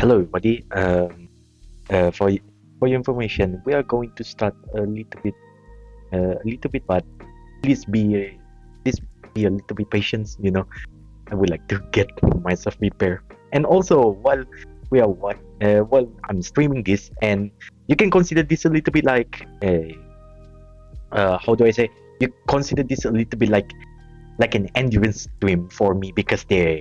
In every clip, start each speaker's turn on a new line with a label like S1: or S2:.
S1: Hello, everybody. For for your information, we are going to start a little bit, but please please be a little bit patient. I would like to get myself prepared. And also, while I'm streaming this, and you can consider this a little bit like how do I say? You consider this a little bit like an endurance stream for me because this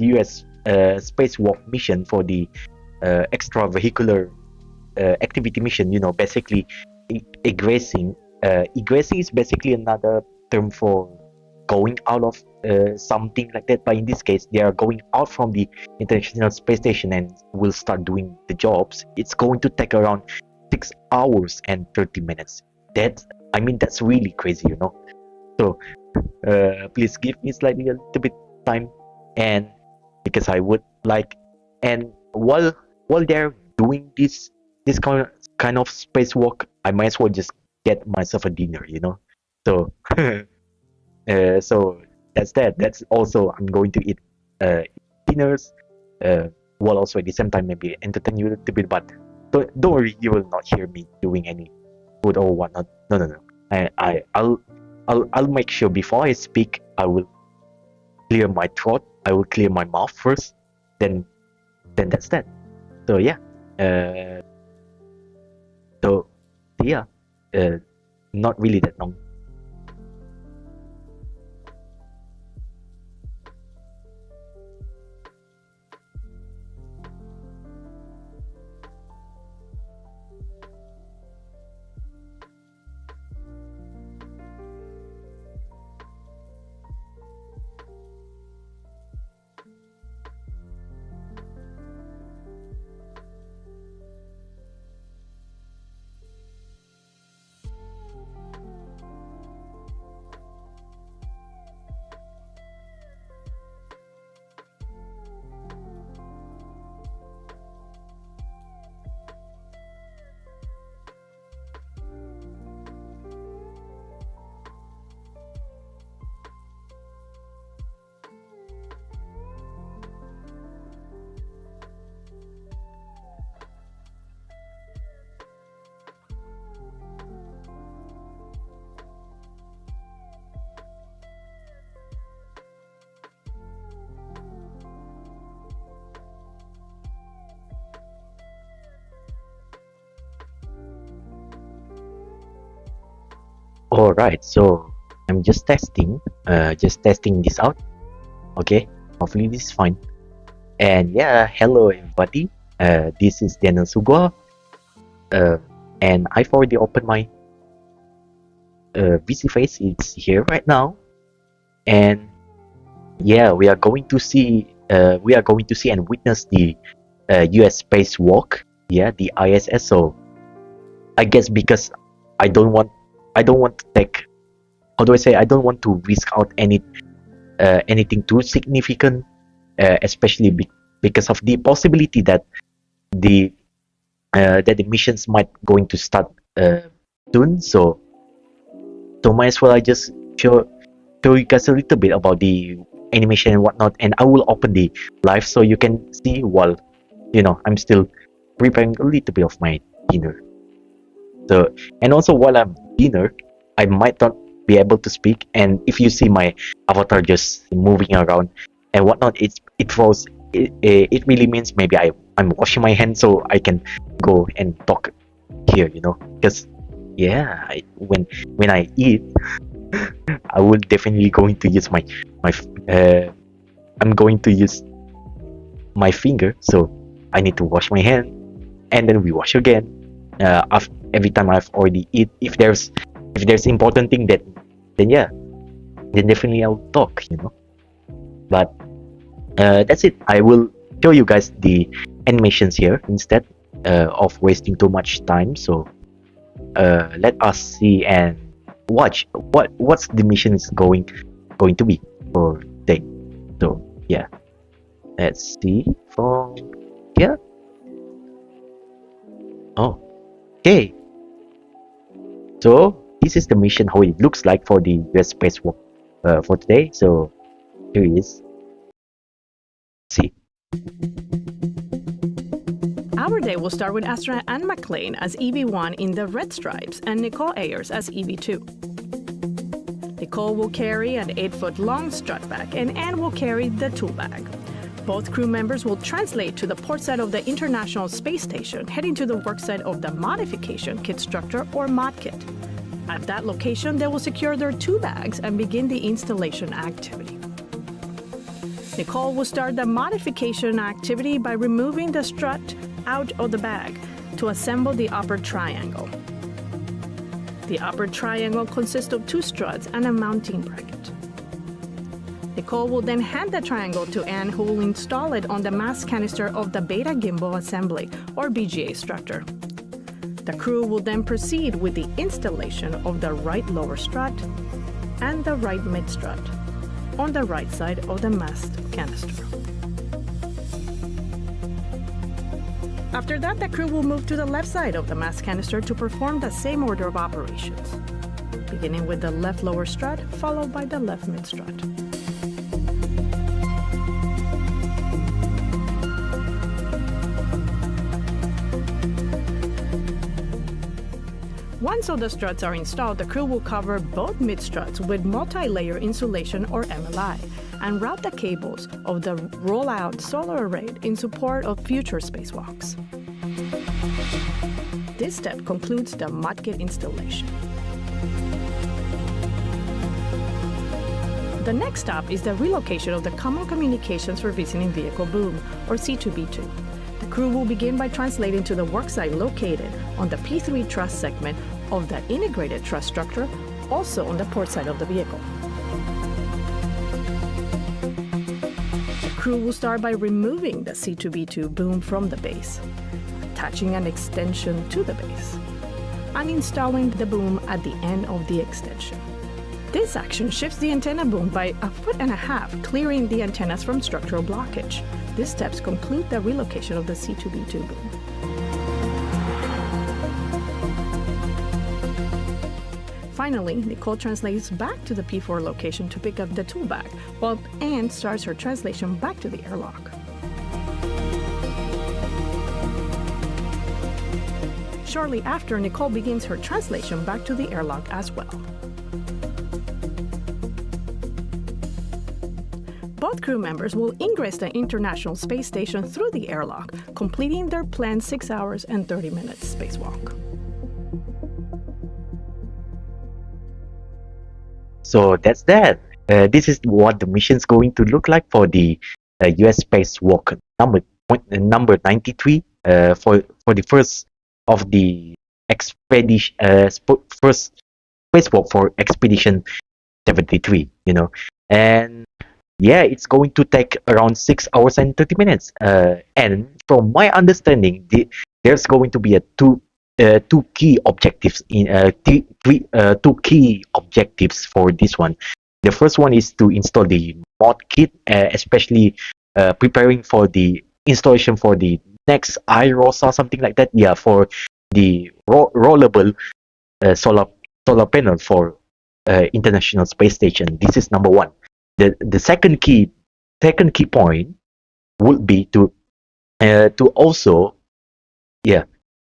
S1: U.S. Spacewalk mission for the extravehicular activity mission, basically egressing. Egressing is basically another term for going out of something like that. But in this case, they are going out from the International Space Station and will start doing the jobs. It's going to take around 6 hours and 30 minutes. That's really crazy. So please give me slightly a little bit time, and because I would like, and while they're doing this kind of spacewalk, I might as well just get myself a dinner. So so that's that. That's also I'm going to eat dinners, while also at the same time maybe entertain you a little bit. But don't worry, you will not hear me doing any food or whatnot. No. I'll make sure before I speak, I will clear my throat. I will clear my mouth first. Then that's that. So yeah. So yeah. Not really that long. All right, so I'm just testing this out. Okay, hopefully this is fine. And yeah, hello everybody. This is Daniel Suguwa. And I've already opened my VC face. It's here right now. And yeah, we are going to see and witness the U.S. spacewalk. Yeah, the ISS. So I guess because I don't want to take, how do I say, I don't want to risk out anything too significant, especially because of the possibility that the missions might going to start soon. So might as well I just show you guys a little bit about the animation and whatnot, and I will open the live so you can see while I'm still preparing a little bit of my dinner. So, and also while I'm dinner, I might not be able to speak, and if you see my avatar just moving around and whatnot, it really means maybe I'm washing my hands so I can go and talk here, because yeah, when I eat, I will definitely going to use I'm going to use my finger, so I need to wash my hand, and then we wash again. Every time I've already eat, if there's important thing then definitely I'll talk, But that's it. I will show you guys the animations here instead of wasting too much time. So let us see and watch what's the mission is going to be for today. So yeah, let's see from here. Oh, okay. So this is the mission, how it looks like for the US spacewalk for today. So here it is. See.
S2: Our day will start with astronaut Anne McClain as EV1 in the red stripes and Nichole Ayers as EV2. Nichole will carry an 8-foot long strut bag and Anne will carry the tool bag. Both crew members will translate to the port side of the International Space Station, heading to the work site of the Modification Kit Structure or MOD Kit. At that location, they will secure their two bags and begin the installation activity. Nichole will start the modification activity by removing the strut out of the bag to assemble the upper triangle. The upper triangle consists of two struts and a mounting bracket. Nichole will then hand the triangle to Anne, who will install it on the mast canister of the Beta Gimbal Assembly or BGA structure. The crew will then proceed with the installation of the right lower strut and the right mid strut on the right side of the mast canister. After that, the crew will move to the left side of the mast canister to perform the same order of operations, beginning with the left lower strut followed by the left mid strut. Once all the struts are installed, the crew will cover both mid-struts with multi-layer insulation or MLI and route the cables of the Rollout solar array in support of future spacewalks. This step concludes the MOD Kit installation. The next stop is the relocation of the Common Communications for Visiting Vehicle boom, or C2B2. The crew will begin by translating to the worksite located on the P3 truss segment of the integrated truss structure, also on the port side of the vehicle. The crew will start by removing the C2B2 boom from the base, attaching an extension to the base, and installing the boom at the end of the extension. This action shifts the antenna boom by 1.5 feet, clearing the antennas from structural blockage. These steps conclude the relocation of the C2B2 boom. Finally, Nichole translates back to the P4 location to pick up the tool bag, while Anne starts her translation back to the airlock. Shortly after, Nichole begins her translation back to the airlock as well. Both crew members will ingress the International Space Station through the airlock, completing their planned 6 hours and 30 minutes spacewalk.
S1: So that's that. This is what the mission is going to look like for the U.S. Spacewalk number 93 for the first of the expedition first spacewalk for Expedition 73. And yeah, it's going to take around 6 hours and 30 minutes. And from my understanding, there's going to be two key objectives two key objectives for this one. The first one is to install the MOD kit, especially preparing for the installation for the next IROSA, something like that. Yeah, for the rollable solar panel for International Space Station. This is number one. The second key point would be to also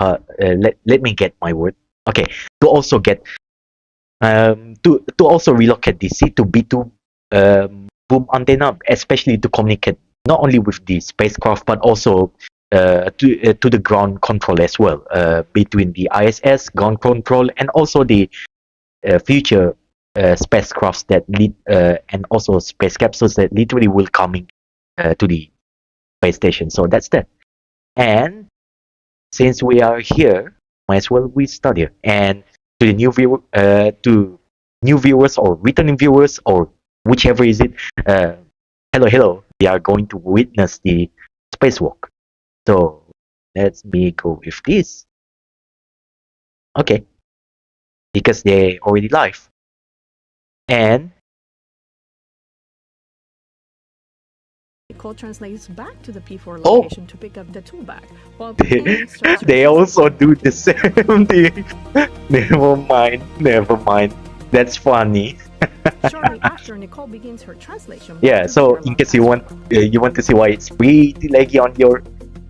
S1: let me get my word. Okay, to also get to also relocate the C2B2 boom antenna, especially to communicate not only with the spacecraft but also to the ground control as well, between the ISS ground control and also the future spacecrafts that lead and also space capsules that literally will coming to the space station. So that's that. And since we are here, might as well we start here. And to the new viewers or returning viewers or whichever is it, hello. They are going to witness the spacewalk. So let me go with this. Okay, because they already live. And
S2: Nichole translates back to the P4 location to pick up the tool bag, while
S1: they also do the same thing. Never mind. That's funny.
S2: Shortly after, Nichole begins her translation.
S1: Yeah. So in case you want to see why it's pretty laggy on your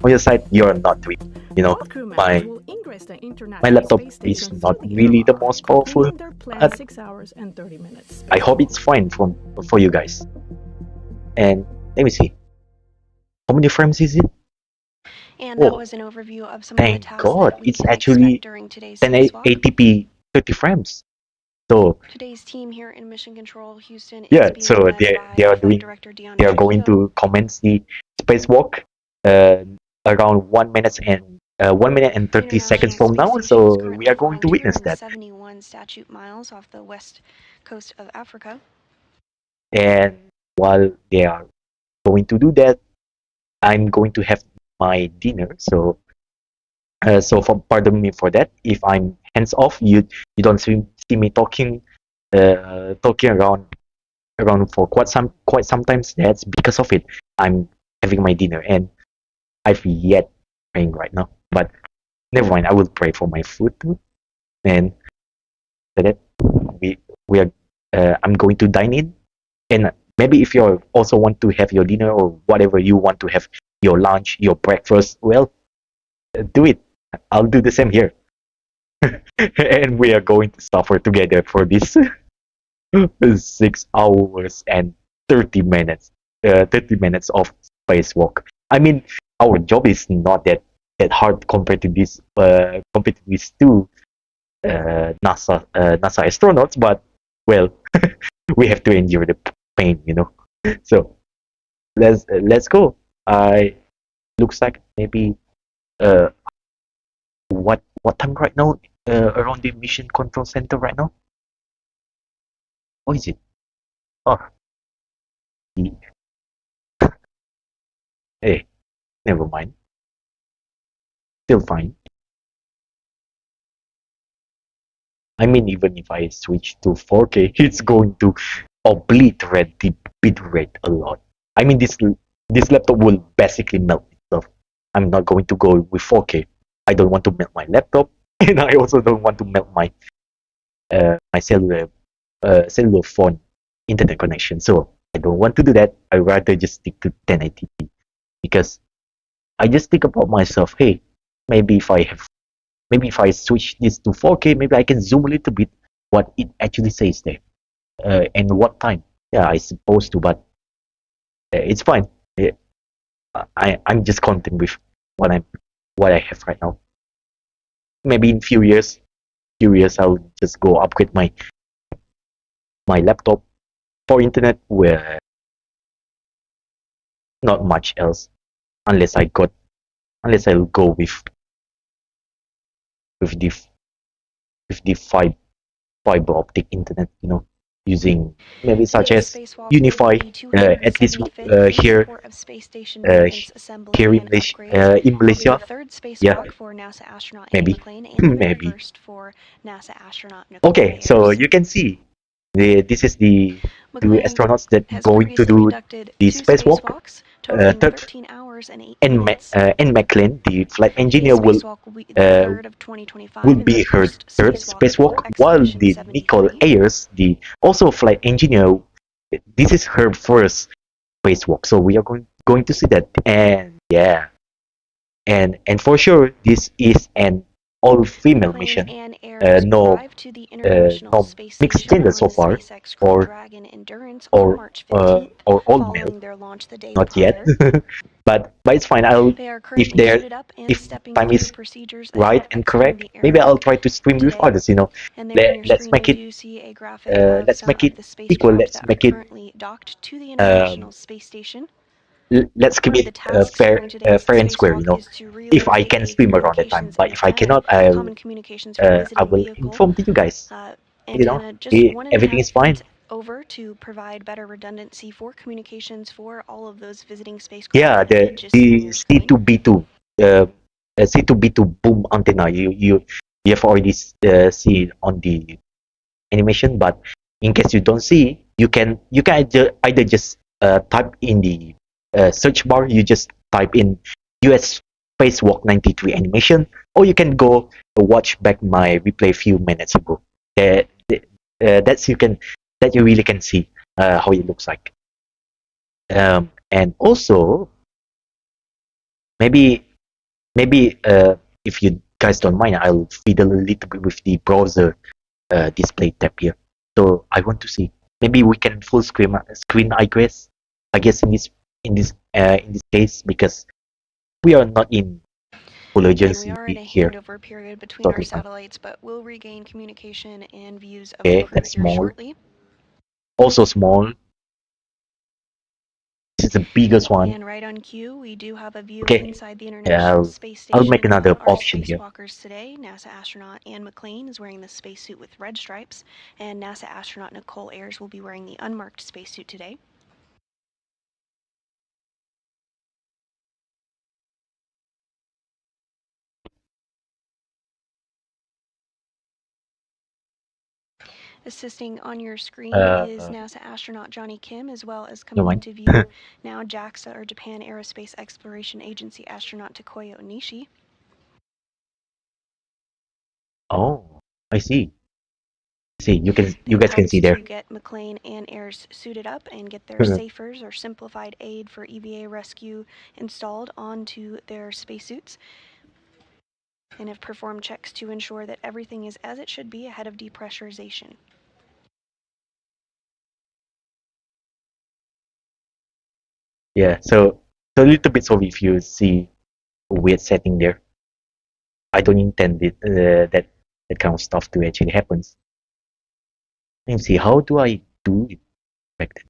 S1: on your side, you're not doing.
S2: All crew members
S1: My
S2: will ingress the
S1: my
S2: International
S1: laptop
S2: Space
S1: is
S2: Station
S1: not
S2: through the
S1: really the
S2: airlock,
S1: most powerful,
S2: completing their planned
S1: but
S2: 6 hours and 30 minutes.
S1: I hope it's fine for you guys. And let me see, how many frames is it?
S3: And that was an overview of some of the
S1: Thank
S3: tasks
S1: God,
S3: that we
S1: it's
S3: can
S1: actually
S3: expect during today's
S1: 1080p 30 frames. So
S3: Today's team here in Mission Control Houston
S1: yeah,
S3: is being
S1: so
S3: led
S1: they
S3: by
S1: are
S3: Flight
S1: doing
S3: Director Dion
S1: they are going
S3: Trujillo.
S1: to commence the spacewalk around 1 minute and 30 seconds from now. So we are going to witness that.
S3: 71 statute miles off the west coast of Africa.
S1: And while they are going to do that, I'm going to have my dinner. So pardon me for that. If I'm hands off, you don't see me talking around for quite sometimes. That's because of it. I'm having my dinner and I've yet praying right now. But never mind. I will pray for my food too. And that we are. I'm going to dine in, and maybe if you also want to have your dinner or whatever you want to have your lunch, your breakfast, well, do it. I'll do the same here. And we are going to suffer together for this 6 hours and 30 minutes. 30 minutes of spacewalk. I mean, our job is not that hard compared to these two NASA astronauts, but well, we have to endure the pain. So let's go. I looks like maybe uh what time right now? Around the mission control center right now. What is it? Oh, the- hey, never mind. Still fine. I mean, even if I switch to 4K, it's going to obliterate the bit rate a lot. I mean, this laptop will basically melt itself. I'm not going to go with 4K. I don't want to melt my laptop, and I also don't want to melt my cellular phone internet connection. So I don't want to do that. I rather just stick to 1080p because I just think about myself. Hey, maybe if I switch this to 4K, maybe I can zoom a little bit what it actually says there, and what time. Yeah, I suppose to, but it's fine. Yeah, I'm just content with what I have right now. Maybe in few years I'll just go upgrade my laptop for internet where not much else unless I'll go with the with the fiber optic internet, using maybe such as Unify, at least here here in Malaysia. Yeah, maybe. Maybe. Okay, so you can see this is the two astronauts that going to do the spacewalk. Third, and McClain, the flight engineer, will be her third spacewalk, while the Nichole Ayers, the also flight engineer, this is her first spacewalk. So we are going to see that, and yeah, and for sure this is an all-female mission. No mixed gender so far, or all male, not yet. But it's fine. If time is right and correct, maybe I'll try to stream with others. Let's make it equal. Um, let's keep it fair and square. If I can stream around that time, but if I cannot, I will inform to you guys. Everything is fine.
S3: Over to provide better redundancy for communications for all of those visiting spacecraft.
S1: Yeah, the C2B2, C2B2 boom antenna. You have already seen on the animation, but in case you don't see, you can either just type in the search bar. You just type in US Spacewalk 93 animation, or you can go watch back my replay a few minutes ago. That you really can see how it looks like. And also, maybe Maybe if you guys don't mind, I'll fiddle a little bit with the browser display tab here. So I want to see. Maybe we can full screen I guess in this case, because we are not in full
S3: And we
S1: urgency
S3: are in a
S1: here.
S3: handover period between our
S1: Totally fine.
S3: satellites, but we'll regain communication and views of
S1: Okay,
S3: the crew
S1: that's
S3: here
S1: small.
S3: shortly.
S1: Also small. This is the biggest one.
S3: And right on cue, we do have a view
S1: Okay.
S3: inside the
S1: Yeah,
S3: International Space Station
S1: I'll make another
S3: of our
S1: option here.
S3: spacewalkers today. NASA astronaut Anne McClain is wearing the spacesuit with red stripes, and NASA astronaut Nichole Ayers will be wearing the unmarked spacesuit today. Assisting on your screen is NASA astronaut Johnny Kim, as well as coming into view now JAXA or Japan Aerospace Exploration Agency astronaut Takuya Onishi.
S1: Oh, I see. See, you guys can see there.
S3: To get McClain and Ayers suited up and get their SAFERs or Simplified Aid for EVA Rescue installed onto their spacesuits, and have performed checks to ensure that everything is as it should be ahead of depressurization.
S1: Yeah, so a little bit sorry if you see a weird setting there. I don't intend that kind of stuff to actually happen. Let me see, how do I do it back then?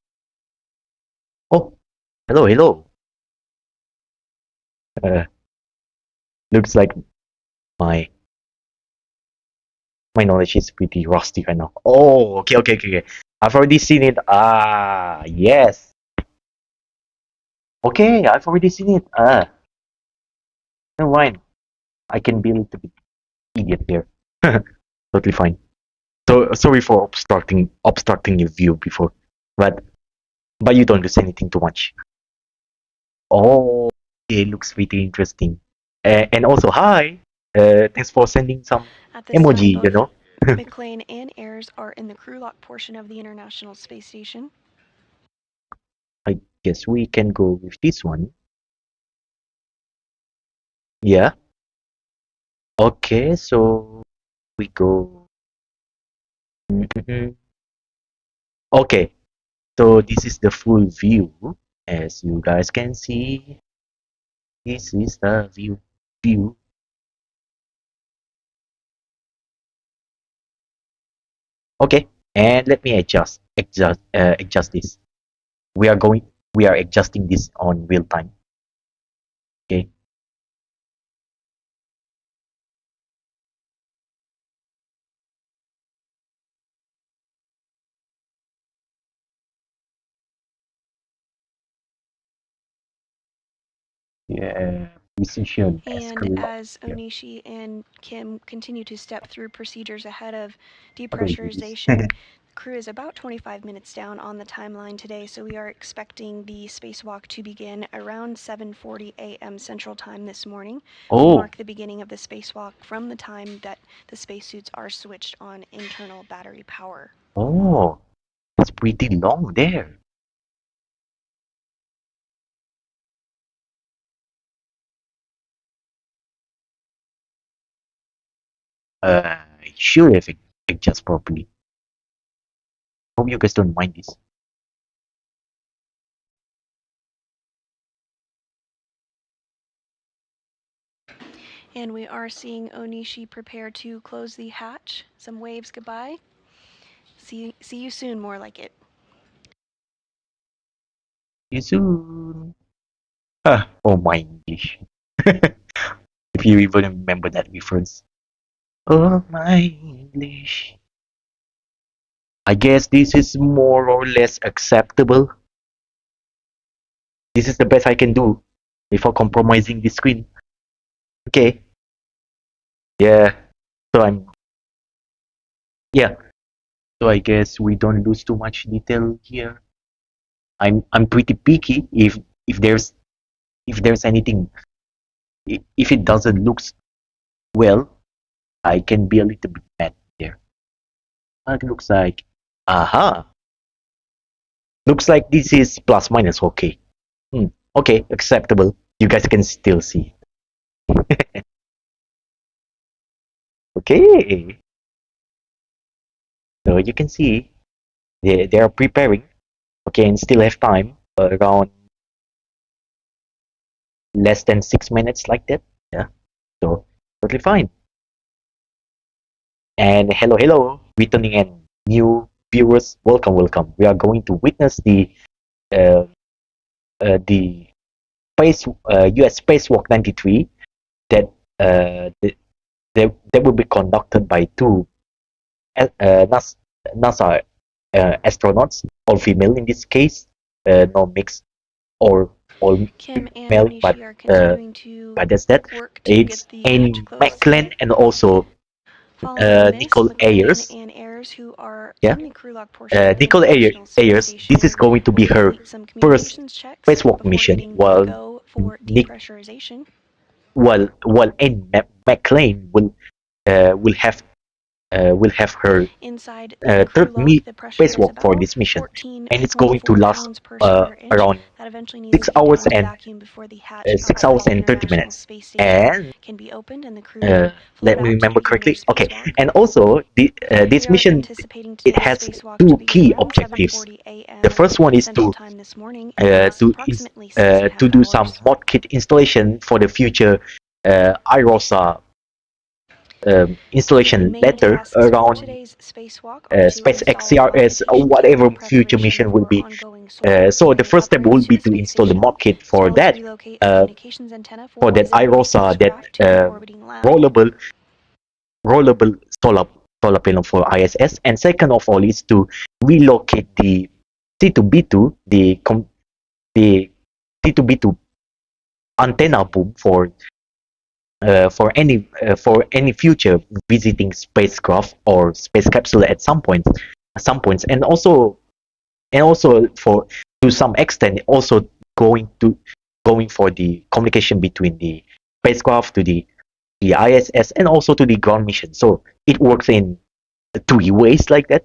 S1: Oh, hello. Looks like my knowledge is pretty rusty right now. Oh, okay. I've already seen it. Ah, yes. Okay, I've already seen it. Never mind. I can be a little bit idiot here. Totally fine. So sorry for obstructing your view before, but you don't lose anything too much. Oh, it looks pretty interesting. And also, hi. Thanks for sending some emoji.
S3: Time, McClain and Ayers are in the crew lock portion of the International Space Station.
S1: I guess we can go with this one. Yeah. Okay, so we go. Okay, so this is the full view. As you guys can see, this is the view. Okay, and let me adjust this. We are adjusting this on real time. Okay. Yeah, precision.
S3: And as Onishi and Kim continue to step through procedures ahead of depressurization, the crew is about 25 minutes down on the timeline today, so we are expecting the spacewalk to begin around 7:40 a.m. Central Time this morning.
S1: Oh.
S3: Mark the beginning of the spacewalk from the time that the spacesuits are switched on internal battery power.
S1: Oh, it's pretty long there. Sure if it adjusts properly. Hope you guys don't mind this.
S3: And we are seeing Onishi prepare to close the hatch. Some waves goodbye. See you soon, more like it.
S1: See you soon. Oh my English. If you even remember that reference. Oh my English. I guess this is more or less acceptable. This is the best I can do without compromising the screen. Okay. Yeah. So So I guess we don't lose too much detail here. I'm pretty picky if there's anything, if it doesn't look well, I can be a little bit mad there. It looks like, looks like this is plus minus okay. Okay, acceptable. You guys can still see. Okay, so you can see they are preparing. Okay, and still have time around less than 6 minutes like that. Yeah, so totally fine. And hello, returning and new viewers, welcome. We are going to witness uh, the U.S. Spacewalk 93 that that will be conducted by two NASA astronauts, all female in this case, no mix or all
S3: Kim and
S1: male,
S3: Onishi are continuing to
S1: that's that.
S3: work to
S1: It's
S3: get the
S1: Annie
S3: hatch closed
S1: McClain
S3: today.
S1: and also
S3: Following this,
S1: Nichole
S3: McClain
S1: Ayers.
S3: and Ayers, who are
S1: Yeah,
S3: in the crew log portion of the
S1: Nichole
S3: International Space
S1: Ayers. This is
S3: Station,
S1: going to be
S3: will
S1: her
S3: complete some
S1: first
S3: communications checks
S1: spacewalk
S3: before
S1: mission,
S3: hitting the
S1: while
S3: go for
S1: Nick,
S3: depressurization.
S1: while Annie McClain will have her
S3: Inside the crew
S1: third
S3: log, the pressure is
S1: spacewalk for
S3: about
S1: this mission, and it's going to
S3: 14.4
S1: last
S3: pounds per square inch.
S1: around
S3: That eventually needs
S1: six
S3: to be
S1: hours
S3: down to
S1: and
S3: vacuum before the hatch
S1: six
S3: outside
S1: hours
S3: the
S1: and 30
S3: International
S1: minutes.
S3: Space Station
S1: And
S3: can be opened and the crew can float
S1: let me
S3: out to
S1: remember
S3: begin their
S1: correctly. Okay,
S3: spacewalk.
S1: and also this
S3: We are
S1: mission,
S3: anticipating
S1: it
S3: today's
S1: has
S3: spacewalk to
S1: two
S3: begin
S1: key
S3: around
S1: objectives.
S3: 7:40
S1: The
S3: a.m.
S1: first one is
S3: Central Time this morning and lasts
S1: to
S3: approximately 6.5
S1: to do some
S3: hours.
S1: mod kit installation for the future IROSA
S3: The
S1: installation
S3: main
S1: later
S3: tasks for
S1: around
S3: today's spacewalk are to
S1: SpaceX
S3: install a
S1: CRS or
S3: modification kit
S1: whatever
S3: in
S1: future
S3: preparation
S1: mission will
S3: for
S1: be.
S3: ongoing solar
S1: So the
S3: and
S1: first step will
S3: upgrades to
S1: be
S3: the
S1: to
S3: space
S1: install the
S3: station,
S1: mod kit
S3: as
S1: for
S3: well as
S1: that
S3: relocate a communications antenna for
S1: for that
S3: auxiliary
S1: IROSA, that
S3: spacecraft to the orbiting lab.
S1: rollable solar panel for ISS. And second of all is to relocate the C2B2, the C2B2 antenna boom for any future visiting spacecraft or space capsule at some points, and also for to some extent also going for the communication between the spacecraft to the ISS and also to the ground mission. So it works in three ways like that.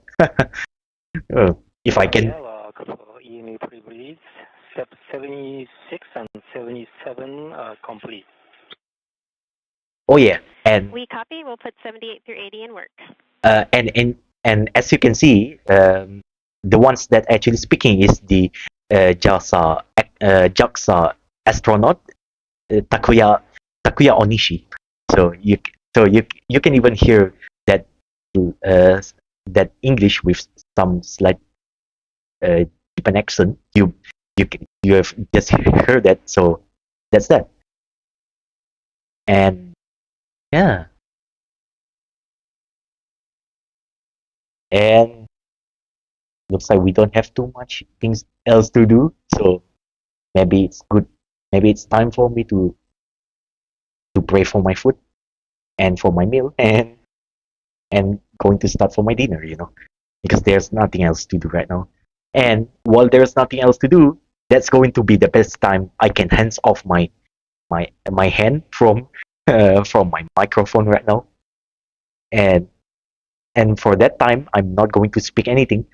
S1: If I can.
S4: Dialogue for EMA privilege, step 76 and 77 complete.
S1: Oh yeah, and
S5: We copy. We'll put 78 through 80 in work.
S1: and as you can see, the ones that actually speaking is the JAXA astronaut Takuya Onishi. So you can even hear that uh, that English with some slight different accent. You have just heard that. So that's that. And yeah, and looks like we don't have too much things else to do. So maybe it's good. Maybe it's time for me to pray for my food and for my meal and going to start for my dinner. Because there's nothing else to do right now. And while there's nothing else to do, that's going to be the best time I can hands off my hand from my microphone right now. And for that time, I'm not going to speak anything.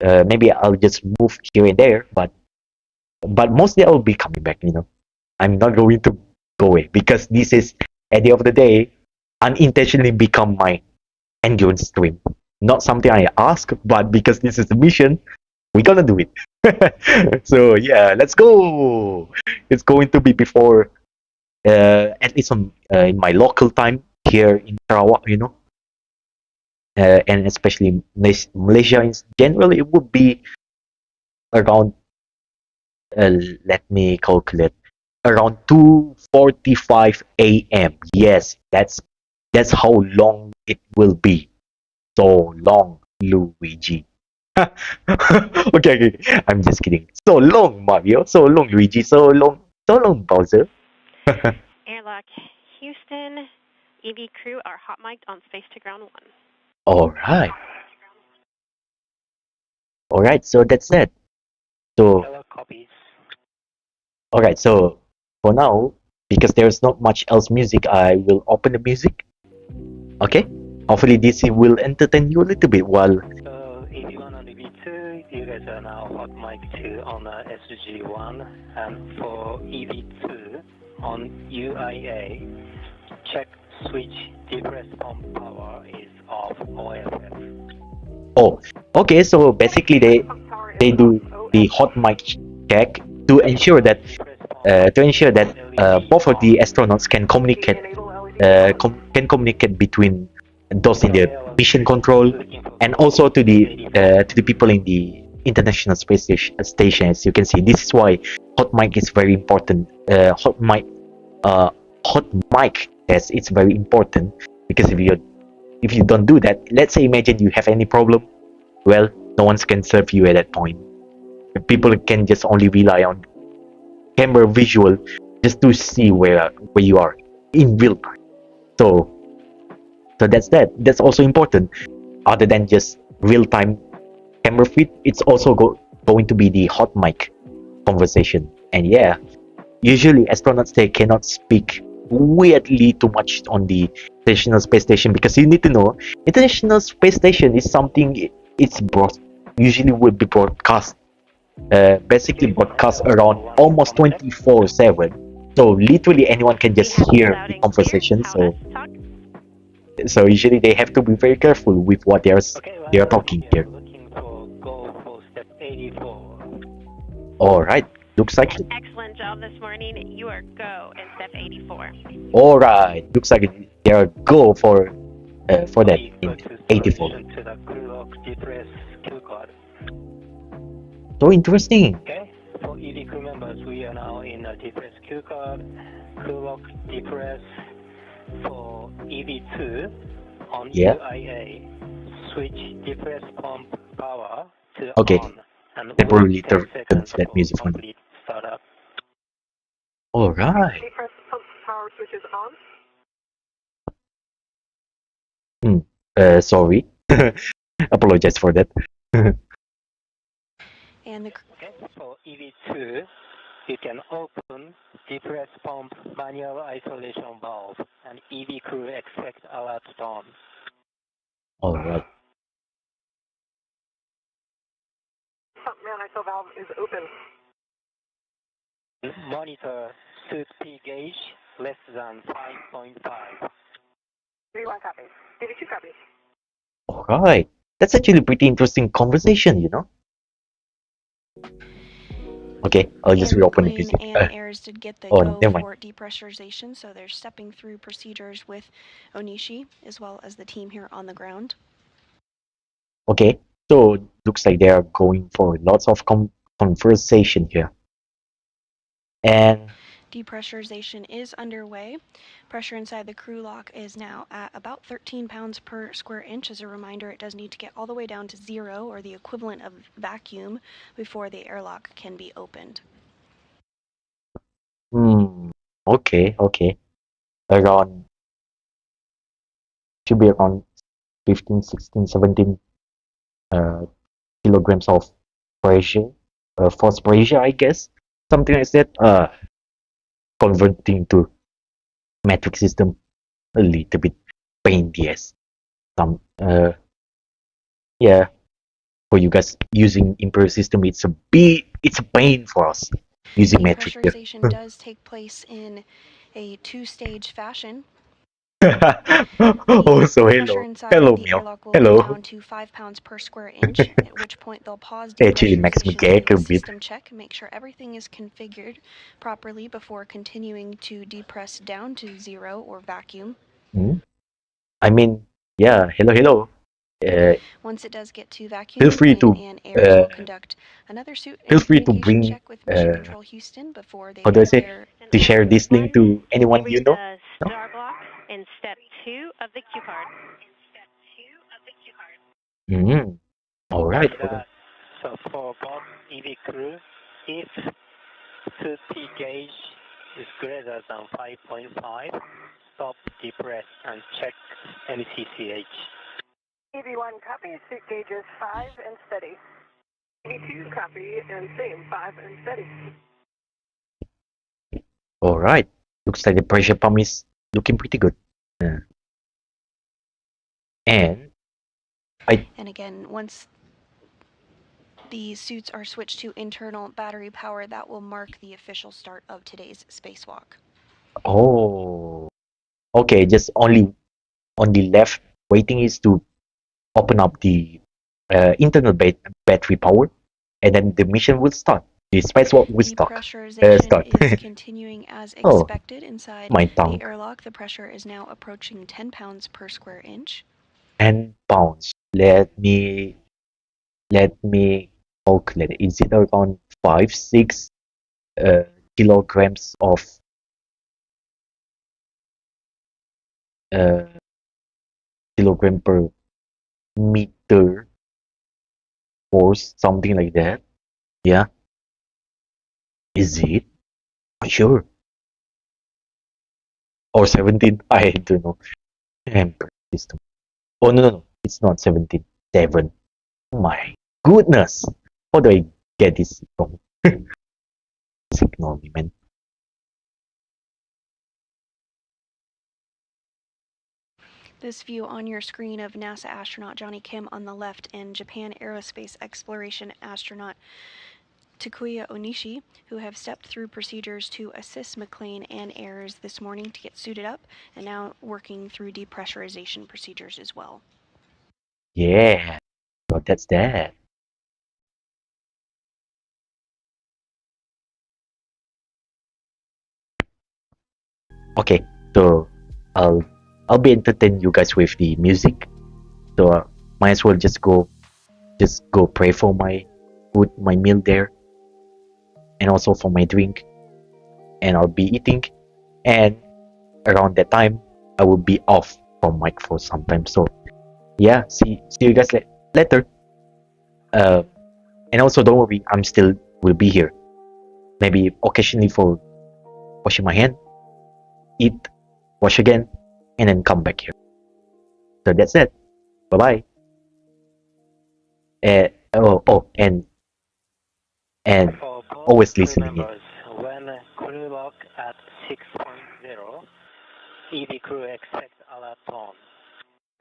S1: Maybe I'll just move here and there, but mostly I'll be coming back. I'm not going to go away because this is at the end of the day unintentionally become my endurance stream. Not something I ask, but because this is the mission, we're gonna do it. So yeah, let's go. It's going to be before, at least in my local time here in Sarawak, and especially Malaysia in general, it would be around. Let me calculate. Around 2:45 a.m. Yes, that's how long it will be. So long, Luigi. Okay, I'm just kidding. So long, Mario. So long, Luigi. So long, Bowser.
S5: Airlock Houston. EV crew are hot mic'd on space to ground 1.
S1: All right. All right. So that's it. So
S4: Hello, copies.
S1: all right. So for now, because there's not much else music, I will open the music. Okay. Hopefully this will entertain you a little bit while.
S4: So EV1 and EV2, you guys are now hot mic 2 on SG1, and for EV2, on UIA, check switch depress pump power is off OFF.
S1: Oh, okay. So basically, they do the hot mic check to ensure that both of the astronauts can communicate between those in the mission control and also to the people in the International Space Station. As you can see, this is why hot mic is very important. Hot mic test, it's very important, because if you don't do that, let's say imagine you have any problem, well, no one can serve you at that point. People can just only rely on camera visual just to see where you are in real time. So that's also important. Other than just real time camera feed, it's also going to be the hot mic conversation. And yeah, usually astronauts, they cannot speak weirdly too much on the International Space Station, because you need to know International Space Station is something, usually will be broadcast basically broadcast around almost 24/7. So literally anyone can just hear the conversation. So usually they have to be very careful with what they are talking here.
S4: Looking for go for step 84.
S1: All right, looks like it.
S5: Excellent job this morning. You are go in step 84.
S1: All right, looks like they are go for that in 84.
S4: To the crew lock depress Q card.
S1: So interesting.
S4: Okay, for EV crew members, we are now in a depress Q card, crew lock depress. For EV2 on UIA, switch depress pump power to on, and
S1: temporarily
S4: wait 10 seconds
S1: that music
S4: for
S1: one.
S4: complete startup.
S1: All right.
S6: Depress pump power switches
S1: on. Sorry. Apologize for that.
S3: And
S4: Okay, for EV2, you can open depress pump manual isolation valve, and EV crew expect alert tone.
S1: All right.
S6: Pump man iso valve is open.
S4: Monitor suit P gauge less than 5.5.
S6: EV1 copy. EV2 copy.
S1: All right. That's actually pretty interesting conversation, you know. Okay, I'll just reopen the music.
S3: McClain and Ayers did get the go for depressurization, so they're stepping through procedures with Onishi as well as the team here on the ground.
S1: Okay, so looks like they are going for lots of conversation here. And
S3: depressurization is underway. Pressure inside the crew lock is now at about 13 pounds per square inch. As a reminder, it does need to get all the way down to 0, or the equivalent of vacuum, before the airlock can be opened.
S1: Okay. Should be around 15, 16, 17 kilograms of pressure, force pressure, I guess. Something like that. Converting to metric system a little bit pain, yes. Yeah, for you guys using imperial system, it's a pain for us using metric.
S3: Depressurization does take place in a 2-stage fashion.
S1: Oh, so hello,
S3: the
S1: Mio.
S3: airlock will
S1: Hello.
S3: go down to 5 pounds per square inch, at which point they'll pause
S1: Actually, makes me
S3: depressurization,
S1: gag a
S3: do a
S1: bit.
S3: system check, make sure everything is configured properly before continuing to depress down to 0 or vacuum.
S1: I mean, yeah, hello.
S3: Once it does get to vacuum,
S1: feel free to
S3: and Ayers will conduct another suit
S1: feel free to
S3: communication
S1: bring
S3: check with Mission Control Houston before they
S1: how do I say, to share this link to anyone you know.
S5: The star block in step 2 of the Q card.
S1: All right.
S4: So for both EV crew, if suit P gauge is greater than 5.5, stop, depress, and check MCCH.
S6: EV1 copy, suit gauge is 5 and steady. EV2 copy and same, 5 and steady.
S1: All right. Looks like the pressure pump is looking pretty good. And
S3: again, once the suits are switched to internal battery power, that will mark the official start of today's spacewalk.
S1: Oh, okay. Just only on the left, waiting is to open up the internal battery power, and then the mission will start. The spacewalk will
S3: Depressurization
S1: start.
S3: is continuing as
S1: Oh,
S3: expected inside
S1: my
S3: the
S1: tongue.
S3: airlock. The pressure is now approaching 10 pounds per square inch.
S1: 10 pounds. Let me calculate. Is it around 5, 6 uh, kilograms of uh, kilogram per meter force, something like that? Yeah. Is it? Not sure. Or 17? I don't know. Ampere system. Oh, no, no, no. It's not 17. 7. My goodness. How do I get this wrong? Just ignore me, man.
S3: This view on your screen of NASA astronaut Johnny Kim on the left and Japan Aerospace Exploration astronaut Takuya Onishi, who have stepped through procedures to assist McClain and Ayers this morning to get suited up and now working through depressurization procedures as well.
S1: Yeah. So that's that. Okay. So I'll be entertaining you guys with the music. So might as well just go pray for my food, my meal there, and also for my drink. And I'll be eating. And around that time, I will be off from mic for some time. So yeah, see you guys later. And also don't worry, I'm still will be here. Maybe occasionally for washing my hand, eat, wash again, and then come back here. So that's it. Bye bye. And
S4: For both
S1: always
S4: crew
S1: listening in.
S4: members, when crew lock at 6.0, EV crew expect alert tone.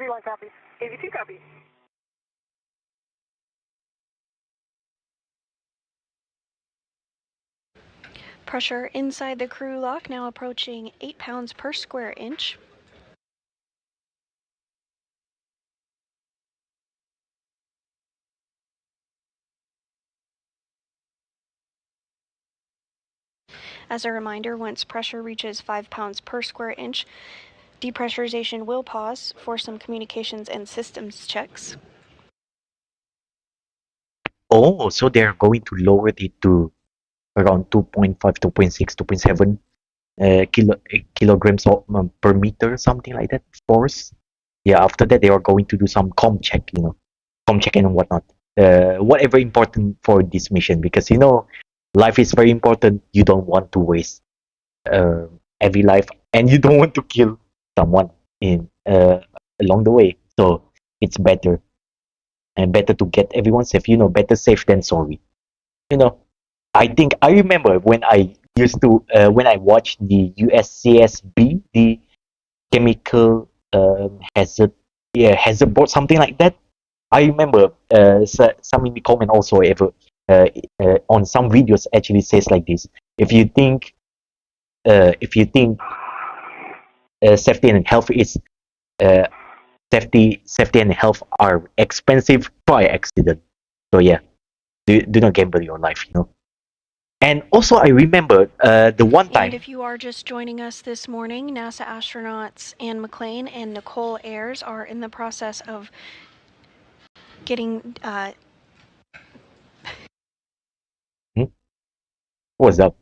S6: EV1 copy. EV2 copy.
S3: Pressure inside the crew lock now approaching 8 pounds per square inch. As a reminder, once pressure reaches 5 pounds per square inch, depressurization will pause for some communications and systems checks.
S1: Oh, so they're going to lower it to around 2.5, 2.6, 2.7 kilograms per meter, something like that, force. Yeah, after that, they are going to do some com check and whatnot. Whatever important for this mission, because life is very important. You don't want to waste every life, and you don't want to kill someone in along the way. So it's better and better to get everyone safe. Better safe than sorry. You know, I think I remember when I used to when I watched the USCSB, the chemical hazard board, something like that. I remember some in the comment also ever on some videos actually says like this: if you think safety and health is uh, safety and health are expensive, try accident. So yeah, do not gamble your life. And also, I remember the one
S3: And
S1: time.
S3: if you are just joining us this morning, NASA astronauts Anne McClain and Nichole Ayers are in the process of getting
S1: What's up?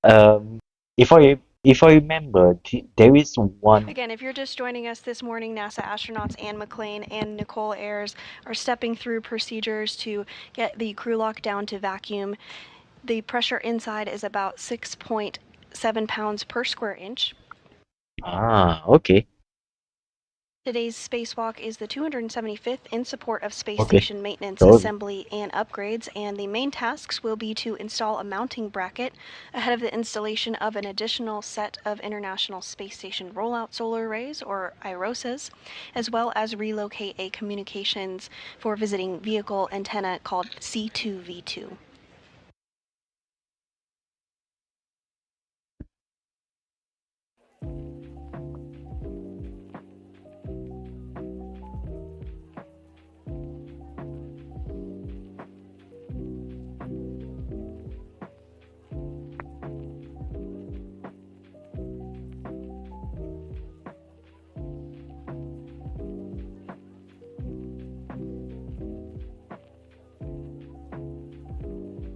S1: Um, if I remember, there is one.
S3: Again, if you're just joining us this morning, NASA astronauts Anne McClain and Nichole Ayers are stepping through procedures to get the crew lock down to vacuum. The pressure inside is about 6.7 pounds per square inch.
S1: Okay.
S3: Today's spacewalk is the 275th in support of space
S1: Okay.
S3: station maintenance,
S1: Sorry.
S3: assembly, and upgrades, and the main tasks will be to install a mounting bracket ahead of the installation of an additional set of International Space Station Rollout Solar Arrays, or IROSAs, as well as relocate a communications for visiting vehicle antenna called C2V2.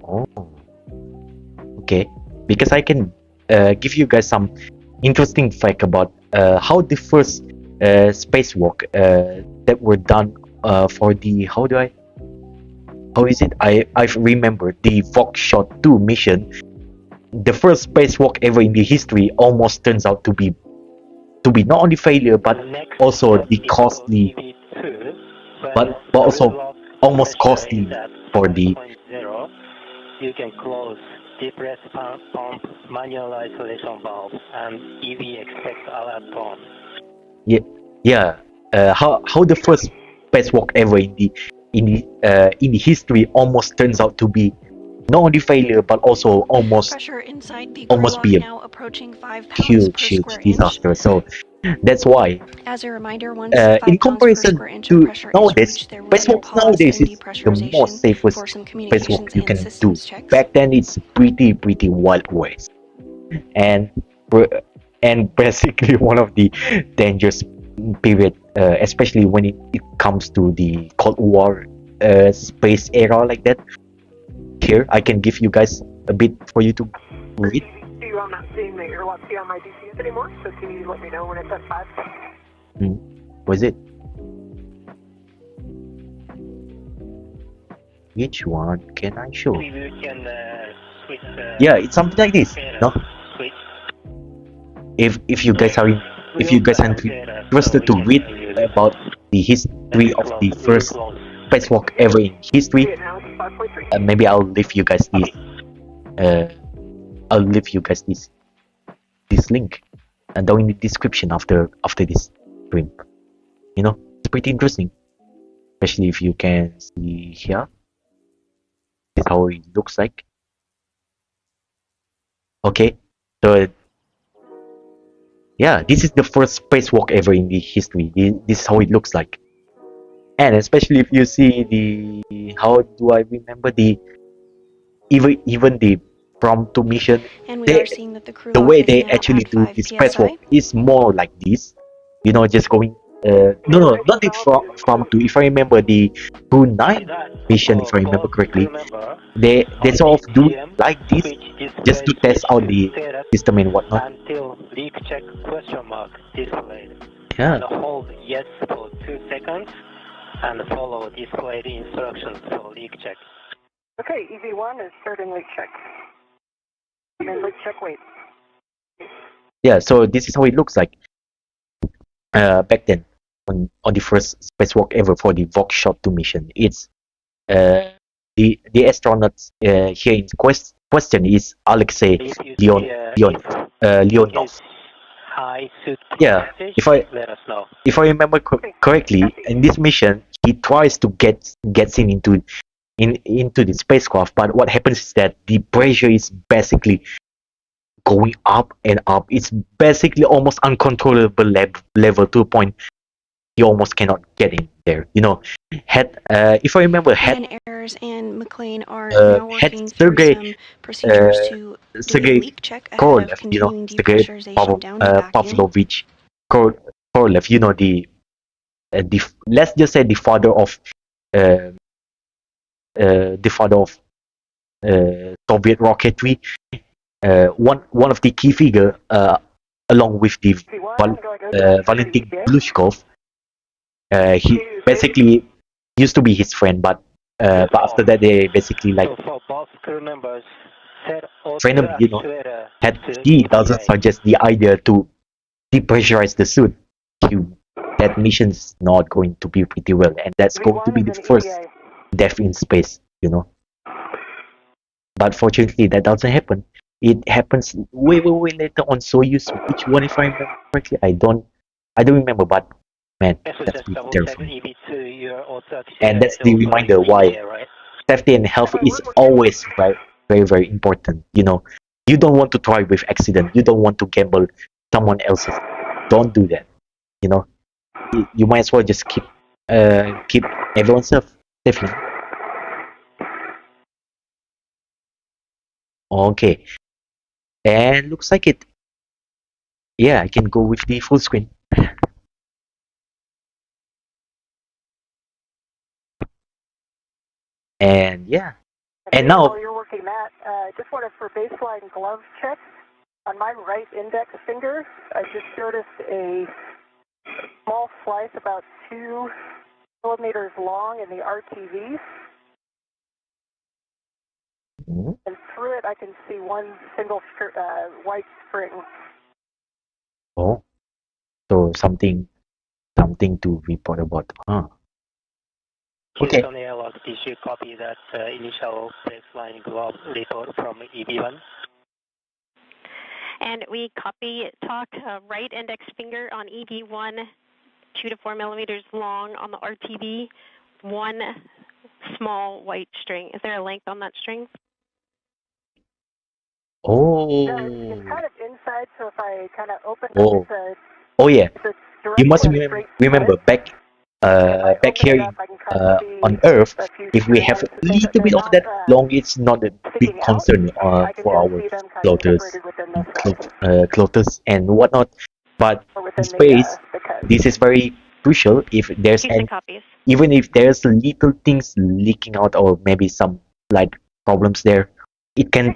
S1: Oh, okay. Because I can give you guys some interesting fact about how the first spacewalk that were done for the how is it? I've remembered the Voxshot 2 mission. The first spacewalk ever in the history almost turns out to be not only failure but also the costly, but also almost costly for the.
S4: You can close depress pump, manual isolation valve, and EV expect alert tone.
S1: Yeah. How the first spacewalk ever in the history almost turns out to be not only failure but also almost
S3: Pressure inside the
S1: almost
S3: crew
S1: be
S3: lock
S1: a
S3: now approaching 5 pounds per
S1: huge
S3: square inch.
S1: disaster. So that's why
S3: As a reminder, once 5
S1: in
S3: pounds per
S1: comparison
S3: square inch of
S1: to
S3: pressure is
S1: nowadays,
S3: reached, there will be a
S1: spacewalks
S3: pause
S1: nowadays
S3: in
S1: is the most
S3: depressurization
S1: safest
S3: for some
S1: spacewalk
S3: communications
S1: you
S3: and
S1: can do.
S3: systems checks.
S1: Back then, it's pretty wild west, and basically one of the dangerous period, especially when it comes to the Cold War space era like that. Here, I can give you guys a bit for you to read.
S6: I'm not seeing the airlock key on my DCS anymore, so can you let me know when it's at 5?
S1: Was it? Which one can I show?
S4: You can switch.
S1: Yeah, it's something like this. No,
S4: Switch.
S1: if you guys are interested to read about the history of the first spacewalk ever in history, maybe I'll leave you guys this. I'll leave you guys this link down in the description after this stream. You know, it's pretty interesting, especially if you can see here. This is how it looks like. Okay, so yeah, this is the first spacewalk ever in the history. This is how it looks like, and especially if you see the how do I remember the even the prompt to mission,
S3: And we are seeing that the crew
S1: the
S3: lock
S1: way
S3: is
S1: they
S3: now
S1: actually
S3: at
S1: do
S3: 5
S1: the
S3: psi.
S1: spacewalk is more like this. You know, just going. No, not the from to. If I remember the Crew 9 mission, if I remember correctly, they sort of do like this just to test out the system and whatnot.
S4: Until leak check question mark displayed.
S1: Yeah.
S4: And hold yes for 2 seconds and follow displayed instructions for leak check.
S6: Okay, EV1 is starting leak check. And leak check wait.
S1: Yeah, so this is how it looks like. Back then, on the first spacewalk ever for the Voxshot 2 mission, it's the astronauts here in question is Alexei Leonov. Yeah, if I remember correctly, in this mission he tries to gets into the spacecraft, but what happens is that the pressure is basically going up and up. It's basically almost uncontrollable level to a point you almost cannot get in there. You know, if I remember,
S3: And Ayers and McClain are now working through some procedures to do a
S1: Sergei
S3: leak check ahead of continuing depressurization down to vacuum.
S1: Pavlovich Korolev, you know, the let's just say the father of Soviet rocketry. One of the key figure, along with the Valentin Glushkov. He basically used to be his friend, but after that they basically like friend him, you know. He doesn't suggest the idea to depressurize the suit. That mission's not going to be pretty well, and that's going to be the first death in space, you know. But fortunately, that doesn't happen. It happens way later on Soyuz. Which one, if I remember correctly? I don't remember, but man, that's pretty terrifying. And that's the reminder why safety and health is always very important. You know, you don't want to try with accident. You don't want to gamble someone else's. Don't do that. You know, you might as well just keep everyone safe. Okay, and looks like it. Yeah, I can go with the full screen. And yeah, And now,
S6: while you're working that, just wanted for baseline glove check. On my right index finger, I just noticed a small slice about 2 millimeters long in the RTV. And through it, I can see one single white string.
S1: oh, so something to report about. Okay.
S4: Houston Airlock, did you copy that initial baseline glove report from EV1?
S5: And we copy talk right index finger on EV1, 2 to 4 millimeters long on the RTV, one small white string. Is there a length on that string?
S1: Oh.
S6: No, it's kind of inside, so if I kind of open
S1: Oh.
S6: it,
S1: Oh yeah.
S6: direct
S1: You must
S6: or straight
S1: remember
S6: side.
S1: back here
S6: Up, I can kind of see
S1: on Earth,
S6: a few
S1: if we have a
S6: strands.
S1: little bit of
S6: They're
S1: that
S6: not,
S1: long, it's not a big
S6: sticking out.
S1: concern
S6: I can
S1: for
S6: just
S1: our
S6: see them kind of
S1: floaters,
S6: separated within the
S1: floaters and whatnot. But
S6: or
S1: in
S6: within
S1: space,
S6: the cut.
S1: this is very crucial. If there's
S5: Houston copies.
S1: even if there's little things leaking out or maybe some like problems there, it can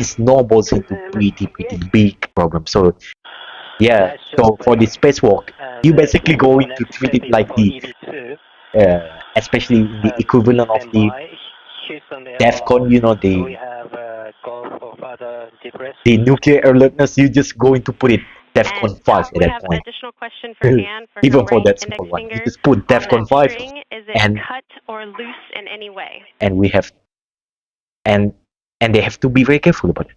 S1: snowball into pretty big problems. So yeah, so for the spacewalk, you basically going to treat it like the especially in the equivalent of the DEFCON, you know, the nuclear alertness. You just going to put it DEFCON 5 at
S5: We
S1: that
S5: have
S1: point.
S5: additional question for Anne for
S1: Even
S5: her
S1: for
S5: right
S1: that
S5: index
S1: small one, you
S5: finger.
S1: just put
S5: On that
S1: DEFCON 5,
S5: string, is it
S1: and
S5: cut or loose in any way?
S1: and we have and they have to be very careful about it.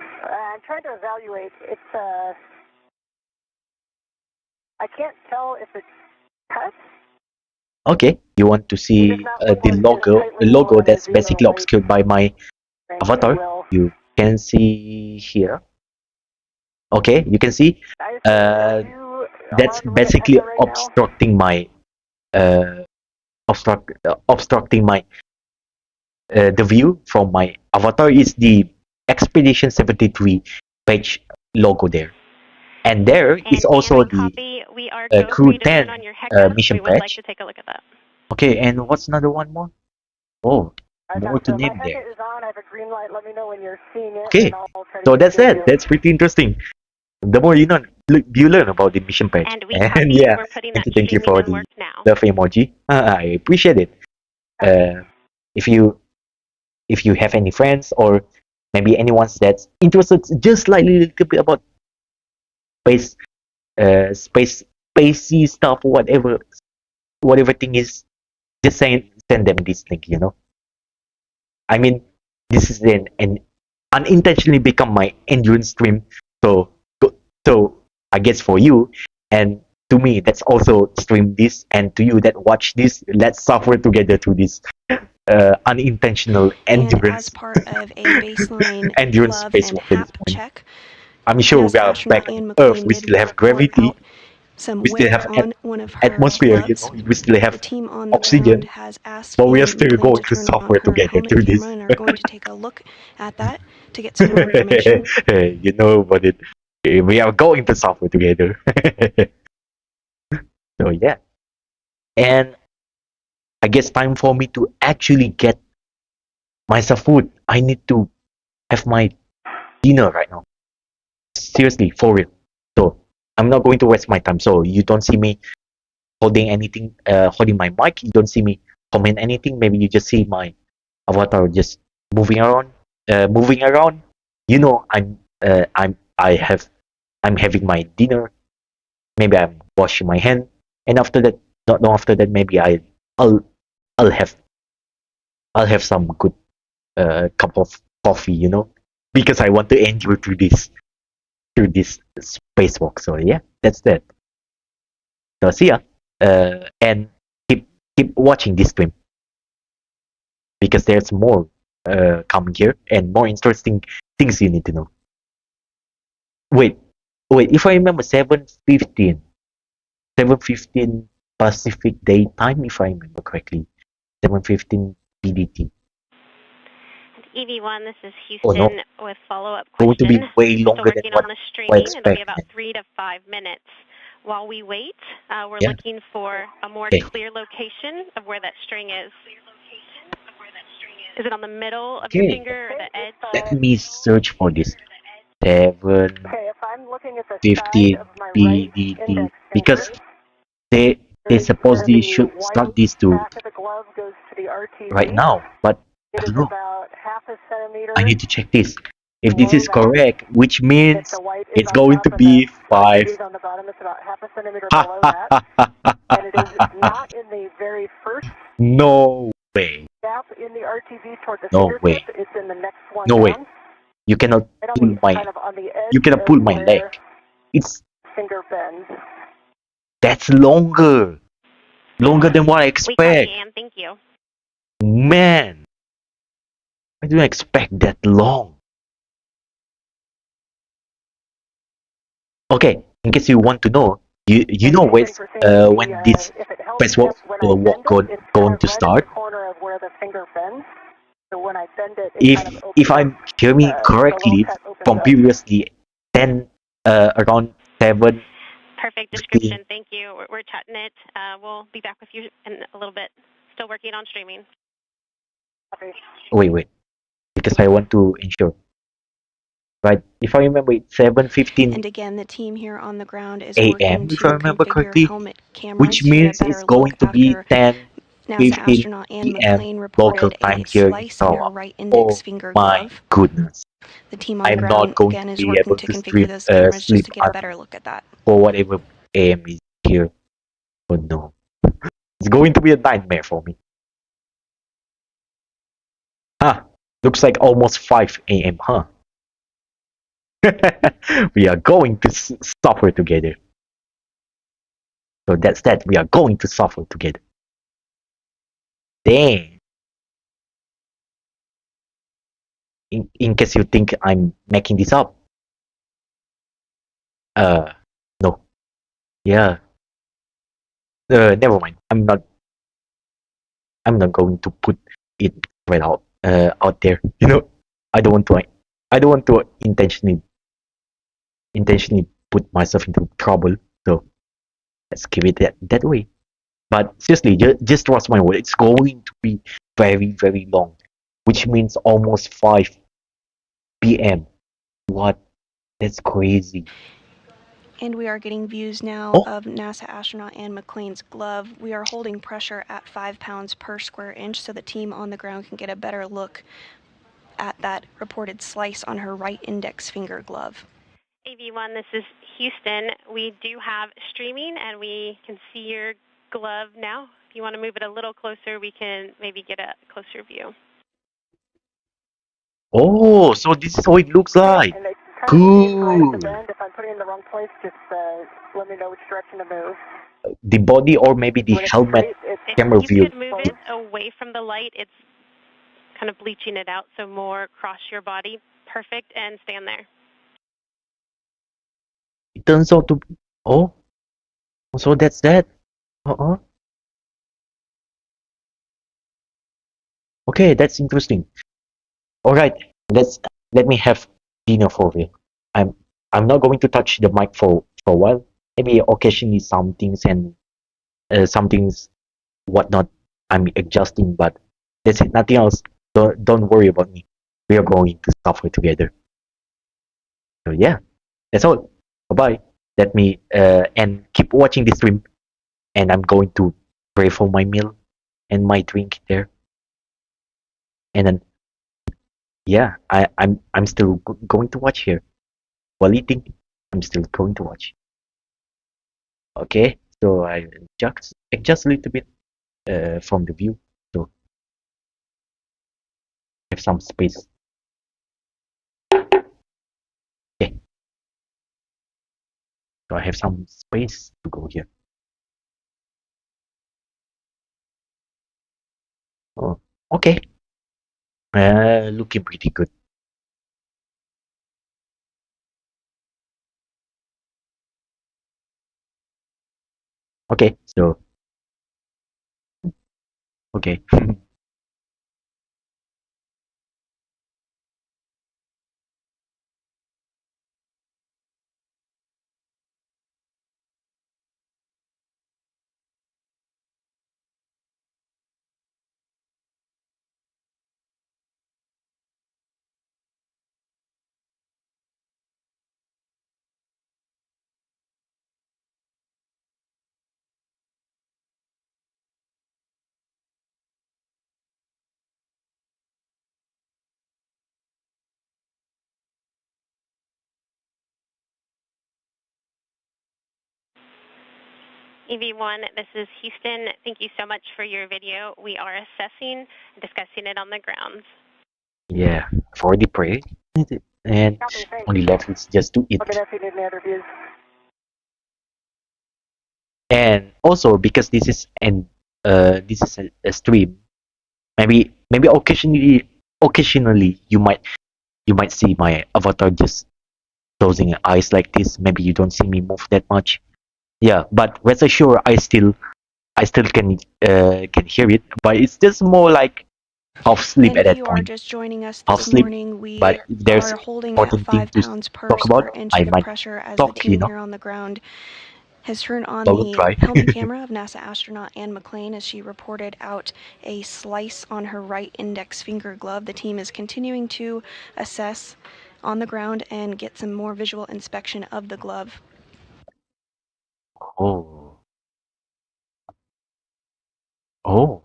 S6: I'm trying to evaluate. It's I can't tell if it's cut.
S1: Okay, you want to see the logo that's basically obscured by my avatar. You can see here. Okay, you can see that's basically obstructing my obstructing my the view from my avatar. Is the Expedition 73 page logo there, and there is also the
S5: We are
S1: Crew 10 mission
S5: we would like
S1: patch.
S5: to take a look at that.
S1: Okay, and what's another one more? Oh, more to name there.
S6: Is on. I have a green light. Let me know when you're seeing it.
S1: Okay, so that's it. That's pretty interesting. The more you know, you learn about the mission page.
S5: And
S1: yeah,
S5: we're putting
S1: thank you for the love emoji. I appreciate it. If you have any friends or maybe anyone that's interested just slightly a little bit about spacey stuff, whatever thing is, just send them this link. You know, I mean, this is an unintentionally become my endurance stream. So I guess for you and to me that's also stream this, and to you that watch this, let's suffer together through this unintentional endurance.
S3: And as part of a baseline
S1: endurance
S3: glove
S1: spacewalk
S3: and
S1: at this
S3: hap
S1: point.
S3: check,
S1: I'm sure we are
S3: astronaut
S1: back
S3: Anne
S1: on Earth.
S3: McClain
S1: We
S3: did
S1: still have
S3: report
S1: gravity.
S3: out some
S1: We still
S3: wear
S1: have
S3: on one of her
S1: atmosphere.
S3: gloves.
S1: You know, we still have
S3: The team on the
S1: oxygen.
S3: ground has asked
S1: But we are
S3: Anne
S1: still
S3: McClain
S1: going
S3: to
S1: to
S3: turn on
S1: suffer
S3: her
S1: together
S3: helmet
S1: through
S3: camera
S1: this.
S3: and are going to take a look at that to get some more information.
S1: Hey, you know about it. We are going to suffer together. So yeah, and I guess time for me to actually get myself food. I need to have my dinner right now. Seriously, for real. So I'm not going to waste my time. So you don't see me holding anything, holding my mic. You don't see me comment anything. Maybe you just see my avatar just moving around, moving around. You know, I'm having my dinner. Maybe I'm washing my hand, and after that, not long after that, maybe I'll I'll have some good cup of coffee, you know, because I want to endure through this spacewalk. So yeah, that's that. So see ya, and keep watching this stream because there's more coming here and more interesting things you need to know. Wait, if I remember, 7:15 Pacific Daytime, if I remember correctly, 7:15 PDT.
S5: EV1, this is Houston with follow-up
S1: Going to
S5: question.
S1: be way longer than
S5: Working
S1: what
S5: on the
S1: I
S5: streaming.
S1: expect.
S5: It'll be about 3 to 5 minutes. While we wait, we're looking for a more clear location of where that string is. Is it on the middle of your finger or the edge?
S1: Let me search for this. 7,
S6: Okay, if I'm looking at the
S1: 15,
S6: side of my right
S1: BDD,
S6: index
S1: because
S6: finger,
S1: they
S6: there's
S1: supposedly
S6: the
S1: should
S6: white
S1: start this to
S6: back of the glove goes to the RTV.
S1: right now, but I
S6: It is
S1: don't know.
S6: about half a centimeter.
S1: I need to check this. If this
S6: below
S1: is
S6: that.
S1: correct, which
S6: If
S1: means
S6: the white is
S1: it's
S6: on
S1: going
S6: top
S1: to
S6: and
S1: be
S6: the
S1: 5.
S6: RTV is on the bottom, it's about half a centimeter
S1: Ha
S6: below
S1: ha
S6: that.
S1: ha ha ha
S6: And it is
S1: ha.
S6: not in the very first
S1: No way.
S6: gap in the RTV toward the
S1: No
S6: fingertip.
S1: way.
S6: It's in the next one
S1: No way.
S6: down.
S1: You cannot
S6: Right
S1: pull my.
S6: kind of on the edge
S1: You cannot
S6: of
S1: pull my
S6: where
S1: leg. It's
S6: finger bends.
S1: that's longer. Longer than what I
S5: We
S1: expect.
S5: copy, and thank you.
S1: Man, I didn't expect that long. Okay, in case you want to know, you know when this spacewalk walk going to start.
S6: Corner of where the finger bends. So when I bend it,
S1: If I'm hearing correctly from previously 10 around 7.
S5: Perfect description. Thank you. We're chatting it. We'll be back with you in a little bit. Still working on streaming.
S1: Wait, because I want to ensure. Right, if I remember, it's 7:15
S3: And again, the team here on the ground is
S1: a.m.
S3: working
S1: if
S3: to
S1: I remember
S3: configure
S1: correctly,
S3: helmet cameras
S1: which
S3: to get a
S1: means
S3: better
S1: it's going
S3: look
S1: to be
S3: after
S1: 10:15
S3: NASA astronaut Ann
S1: p.m.
S3: McClain
S1: local
S3: reported
S1: time
S3: a
S1: here in
S3: slice in her
S1: Sarawak.
S3: right index
S1: Oh
S3: finger
S1: my
S3: glove.
S1: goodness!
S3: The team on the
S1: I'm
S3: ground
S1: not going
S3: again
S1: to
S3: is
S1: be
S3: working
S1: able
S3: to
S1: to
S3: configure
S1: sleep
S3: those cameras just to get a better look at that.
S1: for whatever AM is here. Oh no, it's going to be a nightmare for me. Looks like almost 5 a.m. We are going to suffer together. So that's that. We are going to suffer together. Dang. In case you think I'm making this up. No. Yeah. Never mind. I'm not going to put it right out there. I don't want to. I don't want to intentionally put myself into trouble. So let's keep it that way. But seriously, just trust my word. It's going to be very, very long, which means almost 5 p.m. What? That's crazy.
S3: And we are getting views now
S1: Oh.
S3: of NASA astronaut Ann McClain's glove. We are holding pressure at 5 pounds per square inch so the team on the ground can get a better look at that reported slice on her right index finger glove.
S5: AV1, this is Houston. We do have streaming, and we can see your glove now. If you want to move it a little closer, we can maybe get a closer view.
S1: Oh, so this is how it looks like. Cool.
S6: If I'm putting it in the wrong place, just let me know which direction to move.
S1: The body or maybe the helmet camera view.
S5: If you could move it away from the light, it's kind of bleaching it out, so more across your body. Perfect, and stand there.
S1: It turns out to be... Oh, so that's that. Okay, that's interesting. All right, let me have dinner for you. I'm not going to touch the mic for a while. Maybe occasionally some things and some things whatnot I'm adjusting, but that's it. Nothing else. Don't worry about me. We are going to suffer together. So yeah, that's all. Bye bye. Let me and keep watching this stream. And I'm going to pray for my meal and my drink there. And then yeah, I'm still going to watch here while eating. I'm still going to watch. Okay, so I adjust a little bit from the view, so I have some space. Okay, so I have some space to go here. Oh, okay. Looking pretty good. Okay, so okay.
S5: EV1, this is Houston. Thank you so much for your video. We are assessing and discussing it on the ground.
S1: Yeah, I've already prayed, and only left is just to eat.
S6: Let me know if you need any other views.
S1: And also because this is a stream, maybe occasionally you might see my avatar just closing eyes like this. Maybe you don't see me move that much. Yeah, but rest assured, I still can hear it, but it's just more like half sleep
S3: And
S1: at
S3: if
S1: that
S3: you are
S1: point.
S3: just joining us
S1: Half
S3: this
S1: sleep.
S3: morning, we
S1: But if there's
S3: are holding at
S1: important thing
S3: 5
S1: to
S3: pounds per
S1: talk
S3: square
S1: about,
S3: inch
S1: I
S3: of
S1: might
S3: pressure as the
S1: talk.
S3: team here on the ground has turned on
S1: I will
S3: the
S1: try.
S3: helmet camera of NASA astronaut Anne McClain as she reported out a slice on her right index finger glove. The team is continuing to assess on the ground and get some more visual inspection of the glove.
S1: Oh. Oh.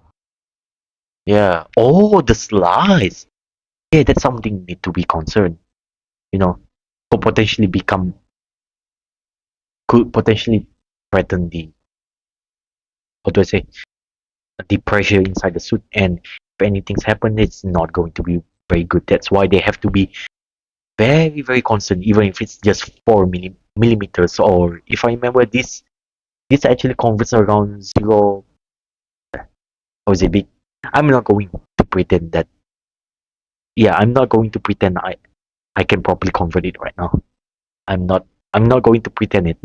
S1: Yeah. Oh, the slice. Yeah, that's something need to be concerned. You know, could potentially become could potentially threaten the what do I say? The pressure inside the suit, and if anything's happened, it's not going to be very good. That's why they have to be very, very constant, even if it's just 4 millimeters. Or if I remember, this actually converts around zero. How is it big? I'm not going to pretend that. Yeah, I'm not going to pretend I can properly convert it right now. I'm not. I'm not going to pretend it.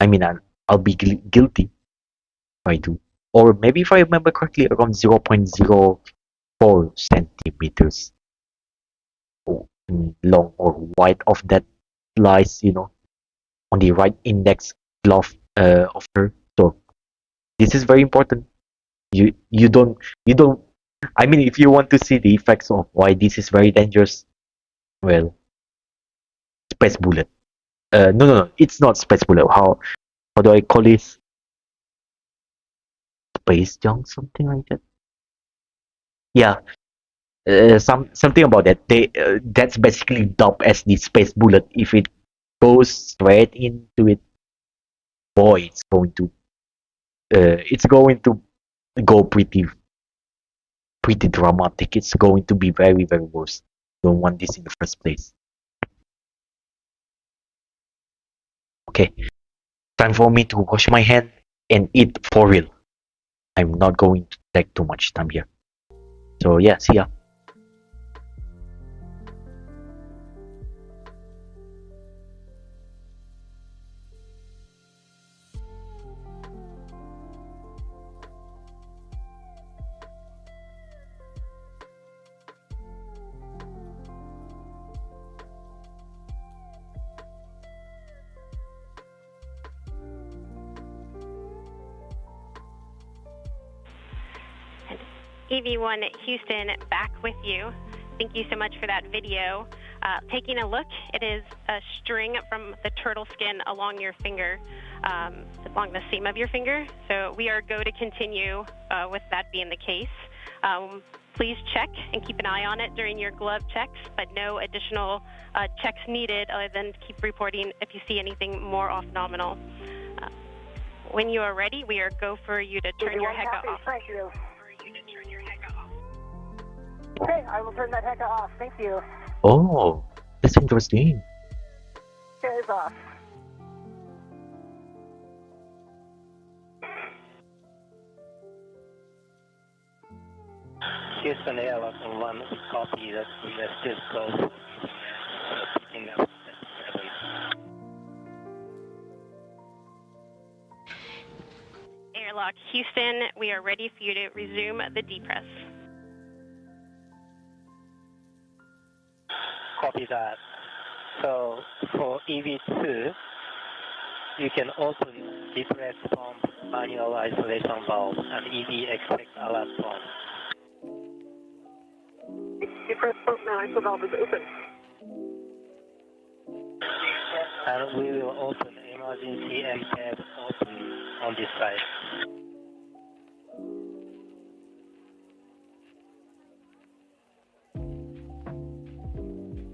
S1: I mean, I'll be guilty if I do. Or maybe if I remember correctly, around 0.04 centimeters long or wide of that slice, on the right index glove of her. So this is very important. You don't. I mean, if you want to see the effects of why this is very dangerous, well, space bullet. No, it's not space bullet. How do I call this? Space junk, something like that. Yeah, something about that. That's basically dubbed as the space bullet. If it goes straight into it, boy, it's going to go pretty dramatic. It's going to be very, very worse. Don't want this in the first place. Okay, time for me to wash my hand and eat for real. I'm not going to take too much time here. So yeah, see ya.
S5: EV1 Houston, back with you. Thank you so much for that video. Taking a look, it is a string from the turtle skin along your finger, along the seam of your finger. So we are going to continue with that being the case. Please check and keep an eye on it during your glove checks, but no additional checks needed other than keep reporting if you see anything more off nominal. When you are ready, we are go for you to turn your HECA off.
S6: Thank you. Okay, I will turn that HECA off. Thank you.
S1: Oh, that's interesting.
S6: It is off.
S4: Houston Airlock 1, copy that we are still close. Picking up.
S5: Airlock Houston, we are ready for you to resume the depress.
S4: Copy that. So for EV2, you can open depress pump, manual isolation valve, and EV expect alert pump.
S6: Depress pump now, iso valve is open.
S4: And we will open emergency MTAB open on this side.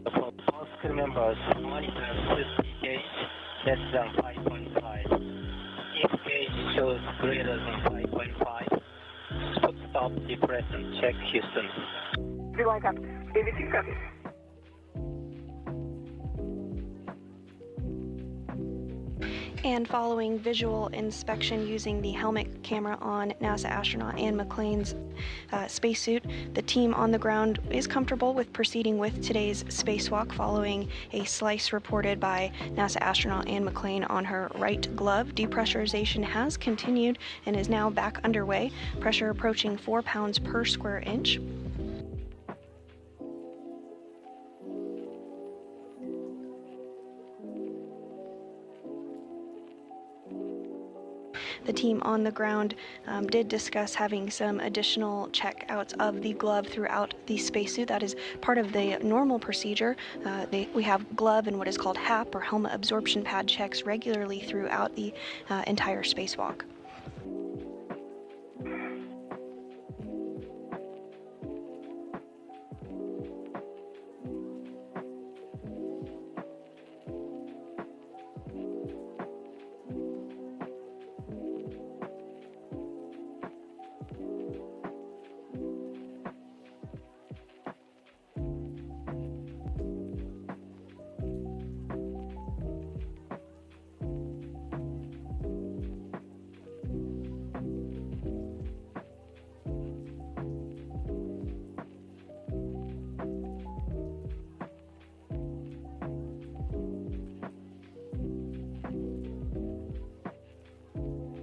S4: For both crew members, monitor safety gauge less than 5.5. If gauge shows greater than 5.5, stop, depress, and check Houston.
S6: V1 copy. AV2 copy.
S3: And following visual inspection using the helmet camera on NASA astronaut Anne McClain's spacesuit, the team on the ground is comfortable with proceeding with today's spacewalk following a slice reported by NASA astronaut Anne McClain on her right glove. Depressurization has continued and is now back underway, pressure approaching 4 pounds per square inch. The team on the ground did discuss having some additional checkouts of the glove throughout the spacesuit. That is part of the normal procedure. We have glove and what is called HAP, or helmet absorption pad, checks regularly throughout the entire spacewalk.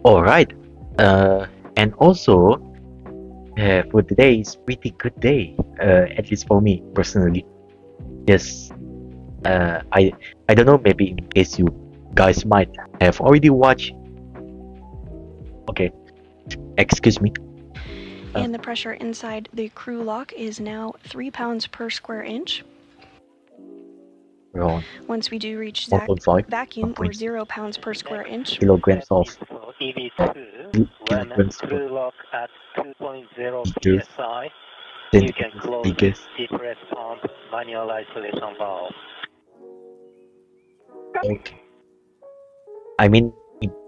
S1: All right. And also, for today is pretty good day. At least for me personally. Yes. I don't know. Maybe in case you guys might have already watched. Okay. Excuse me.
S3: And the pressure inside the crew lock is now 3 pounds per square inch.
S1: Around
S3: Once we do reach
S1: 1.5
S3: vacuum, or 0 pounds per square inch.
S1: kilograms of
S4: For EV2, when
S1: kilograms
S4: crew lock at 2.0
S1: Just
S4: psi,
S1: then
S4: you can close
S1: biggest
S4: depress pump manual isolation valve.
S1: okay. I mean,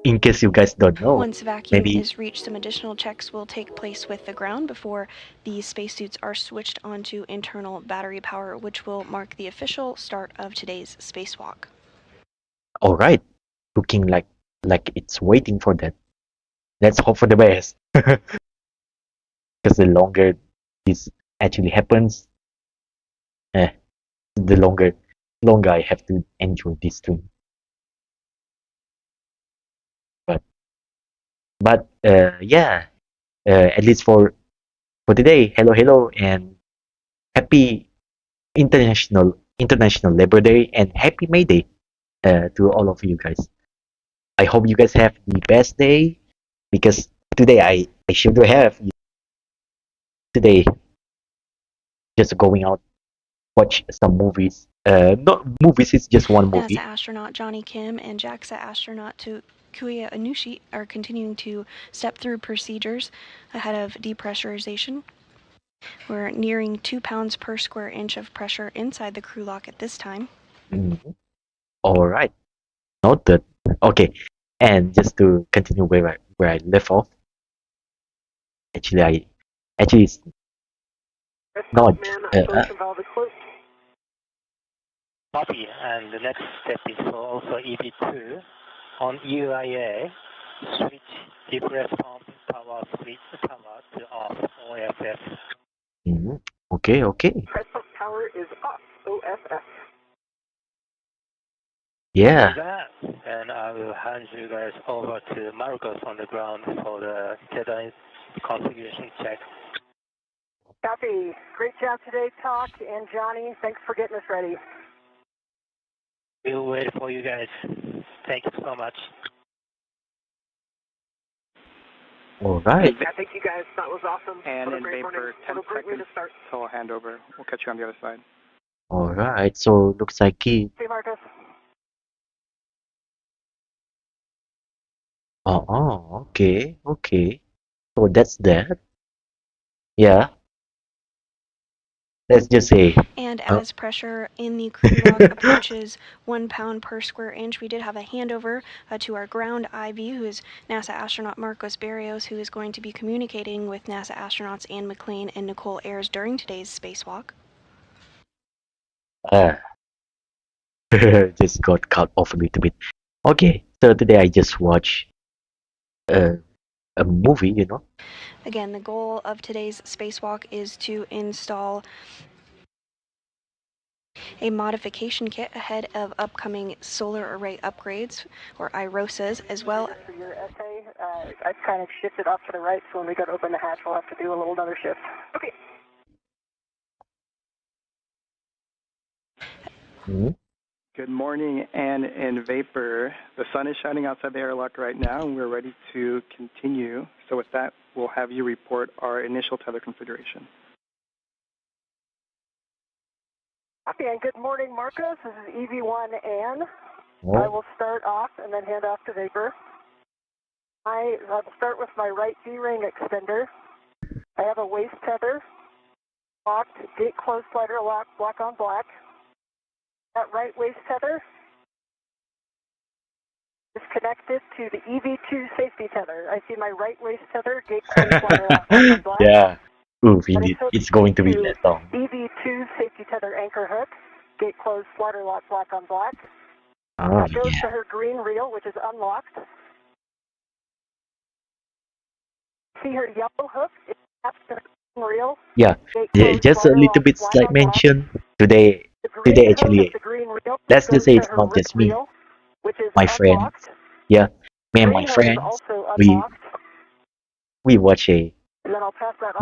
S1: in case you guys don't know,
S3: Once vacuum
S1: maybe
S3: is reached, some additional checks will take place with the ground before the spacesuits are switched onto internal battery power, which will mark the official start of today's spacewalk.
S1: all right, looking like it's waiting for that. Let's hope for the best. Because the longer this actually happens, the longer I have to enjoy this thing. But yeah, at least for today, hello and happy International Labor Day and happy May Day to all of you guys. I hope you guys have the best day because today I should have today just going out watch some movies. Not movies, it's just one movie.
S3: NASA astronaut Johnny Kim and JAXA astronaut Suguwa Anushi are continuing to step through procedures ahead of depressurization. We're nearing 2 pounds per square inch of pressure inside the crew lock at this time.
S1: All right, noted. Okay, and just to continue where I left off. Actually, it's not.
S4: Copy, and the next step is for also EV2 on UIA, switch depress pump power switch power to off OFF.
S1: Okay.
S6: Press pump power is off. OFF.
S1: Yeah.
S4: And I will hand you guys over to Marcos on the ground for the deadline configuration check.
S6: Copy. Great job today, Talk and Johnny. Thanks for getting us ready.
S4: We'll wait for you guys. Thank you so much.
S1: All right.
S6: I think you guys, that was awesome.
S7: And in vain for 10 seconds, so I'll hand over. We'll catch you on the other side.
S1: All right. So looks like he.
S6: Hey, Marcus.
S1: Okay. So that's that. Yeah. let's just say.
S3: And as pressure in the crew lock approaches 1 pound per square inch, we did have a handover to our ground IV, who is NASA astronaut Marcos Berrios, who is going to be communicating with NASA astronauts Anne McClain and Nichole Ayers during today's spacewalk.
S1: Just got cut off a little bit. Okay, so today I just watched a movie, you know.
S3: Again, the goal of today's spacewalk is to install a modification kit ahead of upcoming solar array upgrades, or IROSAs, as well.
S6: For your essay, I kind of shifted off to the right, so when we go to open the hatch, we'll have to do a little another shift. Okay.
S7: Good morning, Anne and Vapor. The sun is shining outside the airlock right now, and we're ready to continue. So with that, we'll have you report our initial tether configuration.
S6: Okay, and good morning, Marcos. This is EV1 Anne. I will start off and then hand off to Vapor. I'll start with my right D-ring extender. I have a waist tether, locked, gate closed slider lock, black on black. That right waist tether is connected to the EV2 safety tether. I see my right waist tether, gate closed slider lock, black on black.
S1: Yeah. Oof, indeed. It's going to be less long.
S6: EV2 safety tether anchor hook, gate closed slider lock, black on black.
S1: Oh,
S6: That goes
S1: yeah.
S6: to her green reel, which is unlocked. See her yellow hook? It's attached to her green reel.
S1: Yeah. Just a little bit slight mention. Today actually, let's just say it's not just me. My friend. Yeah. Me and my friends, we watch a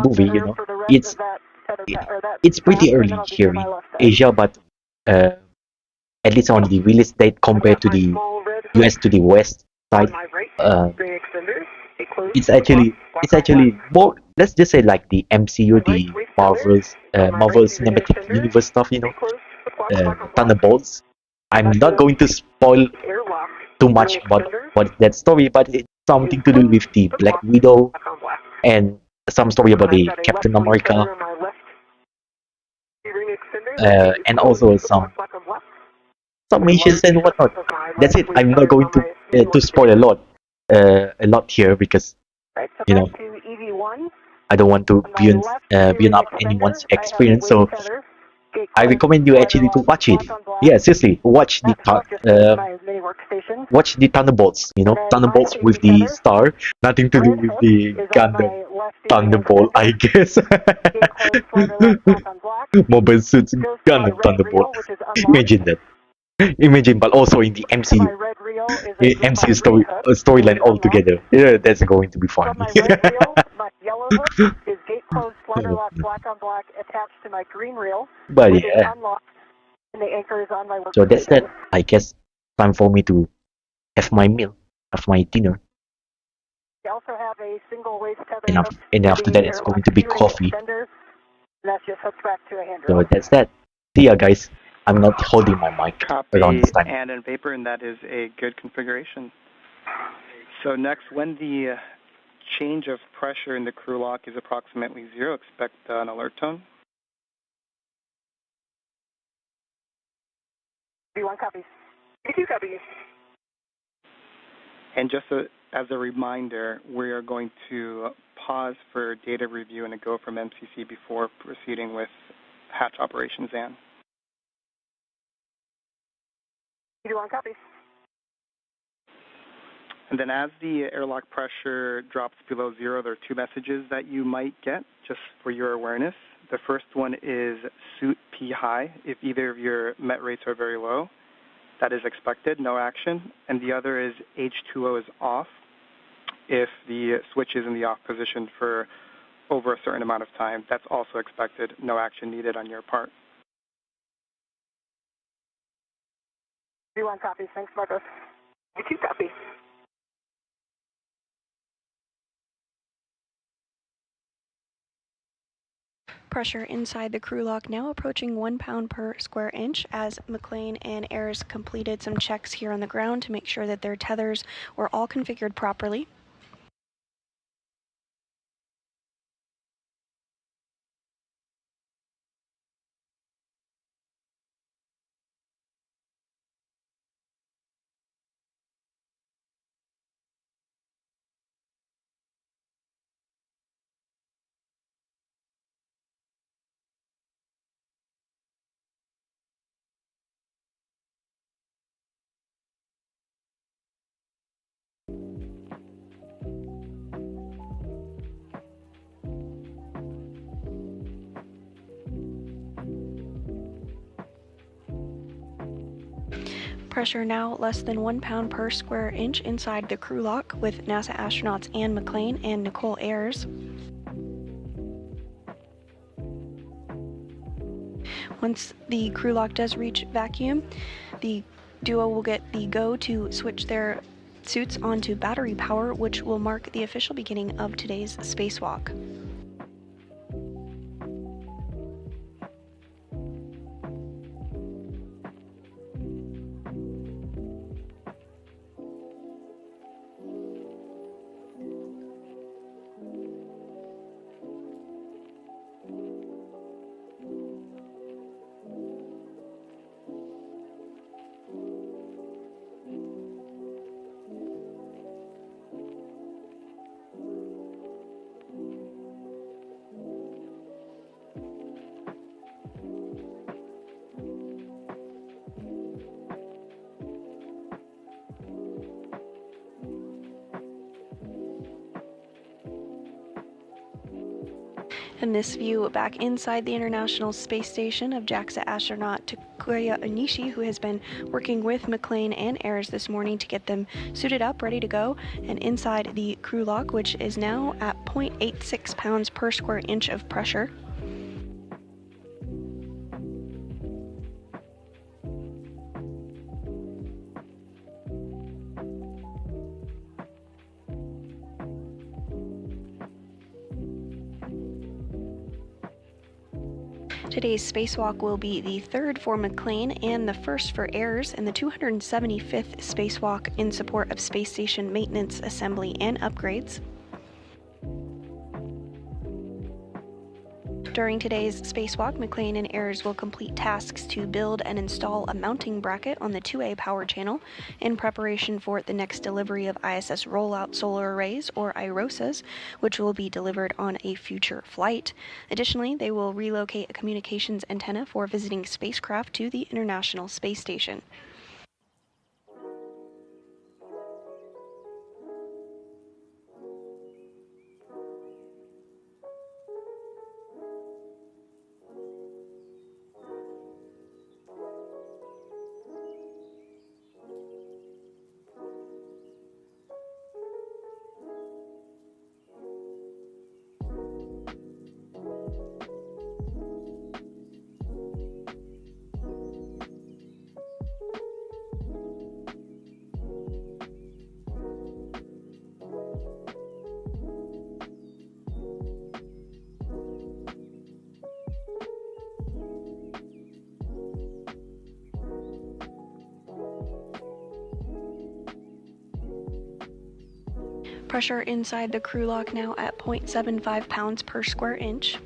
S1: movie, you know. It's pretty early here in Asia, but at least on the release date compared to the US to the West side, it's actually more, let's just say, like the MCU, the Marvel Cinematic Universe stuff, you know, Thunderbolts. I'm not going to spoil too much about that story, but it's something to do with the Black Widow and some story about the Captain America, and also some missions and whatnot. That's it. I'm not going to spoil a lot here because, you know, I don't want to burn up anyone's experience. So I recommend you actually to watch it. Yeah, seriously, watch the Thunderbolts. You know, Thunderbolts with the star, nothing to do with the Gundam Thunderbolt, I guess. Mobile suits Gundam Thunderbolt. Imagine that. Imagine, but also in the MCU storyline altogether. Yeah, that's going to be fun.
S6: My red reel, my yellow hook is gate closed, slider lock, black on black, attached to my green reel.
S1: But yeah,
S6: unlocked, and the anchor is on my workstation.
S1: so that's that. I guess time for me to have my meal, have my dinner.
S6: I also have a single waist tether.
S1: And after that, it's going to be coffee.
S6: And that's just hooked back to a hand
S1: So that's that. See ya, guys. I'm not holding my mic around this time.
S7: Copy, and Vapor, and that is a good configuration. So next, when the change of pressure in the crew lock is approximately 0, expect an alert tone.
S6: B1 copies. B2 copies.
S7: And just as a reminder, we are going to pause for data review and a go from MCC before proceeding with hatch operations, Anne.
S6: B1 copies.
S7: And then as the airlock pressure drops below 0, there are 2 messages that you might get, just for your awareness. The first one is suit P high. If either of your MET rates are very low, that is expected, no action. And the other is H2O is off. If the switch is in the off position for over a certain amount of time, that's also expected, no action needed on your part.
S6: B1 copies. Thanks, Marcos. B2 copies.
S3: Pressure inside the crew lock now approaching 1 pound per square inch as McClain and Ayers completed some checks here on the ground to make sure that their tethers were all configured properly. Pressure now less than 1 pound per square inch inside the crew lock with NASA astronauts Anne McClain and Nichole Ayers. Once the crew lock does reach vacuum, the duo will get the go to switch their suits onto battery power, which will mark the official beginning of today's spacewalk. And this view back inside the International Space Station of JAXA astronaut Takuya Onishi, who has been working with McClain and Ayers this morning to get them suited up, ready to go, and inside the crew lock, which is now at 0.86 pounds per square inch of pressure. Today's spacewalk will be the third for McClain and the first for Ayers, and the 275th spacewalk in support of space station maintenance, assembly, and upgrades. During today's spacewalk, McClain and Ayers will complete tasks to build and install a mounting bracket on the 2A power channel in preparation for the next delivery of ISS Rollout solar arrays, or IROSAs, which will be delivered on a future flight. Additionally, they will relocate a communications antenna for visiting spacecraft to the International Space Station. Pressure inside the crew lock now at 0.75 pounds per square inch.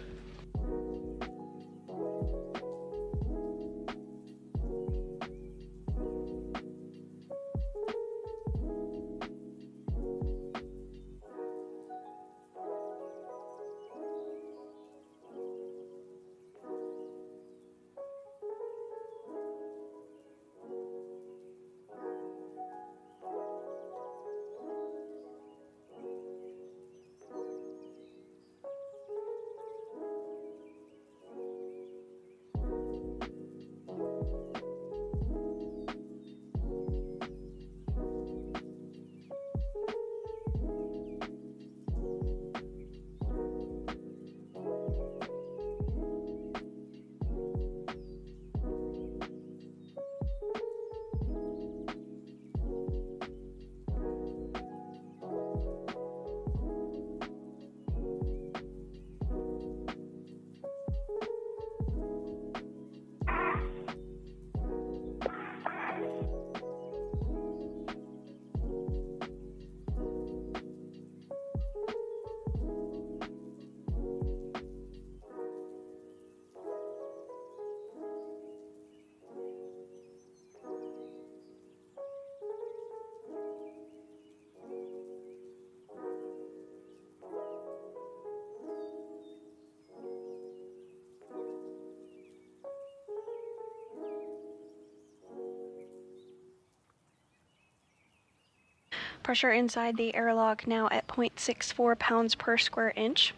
S3: Pressure inside the airlock now at 0.64 pounds per square inch.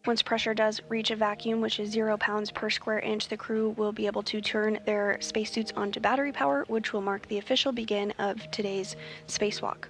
S3: Once pressure does reach a vacuum, which is 0 pounds per square inch, the crew will be able to turn their spacesuits onto battery power, which will mark the official begin of today's spacewalk.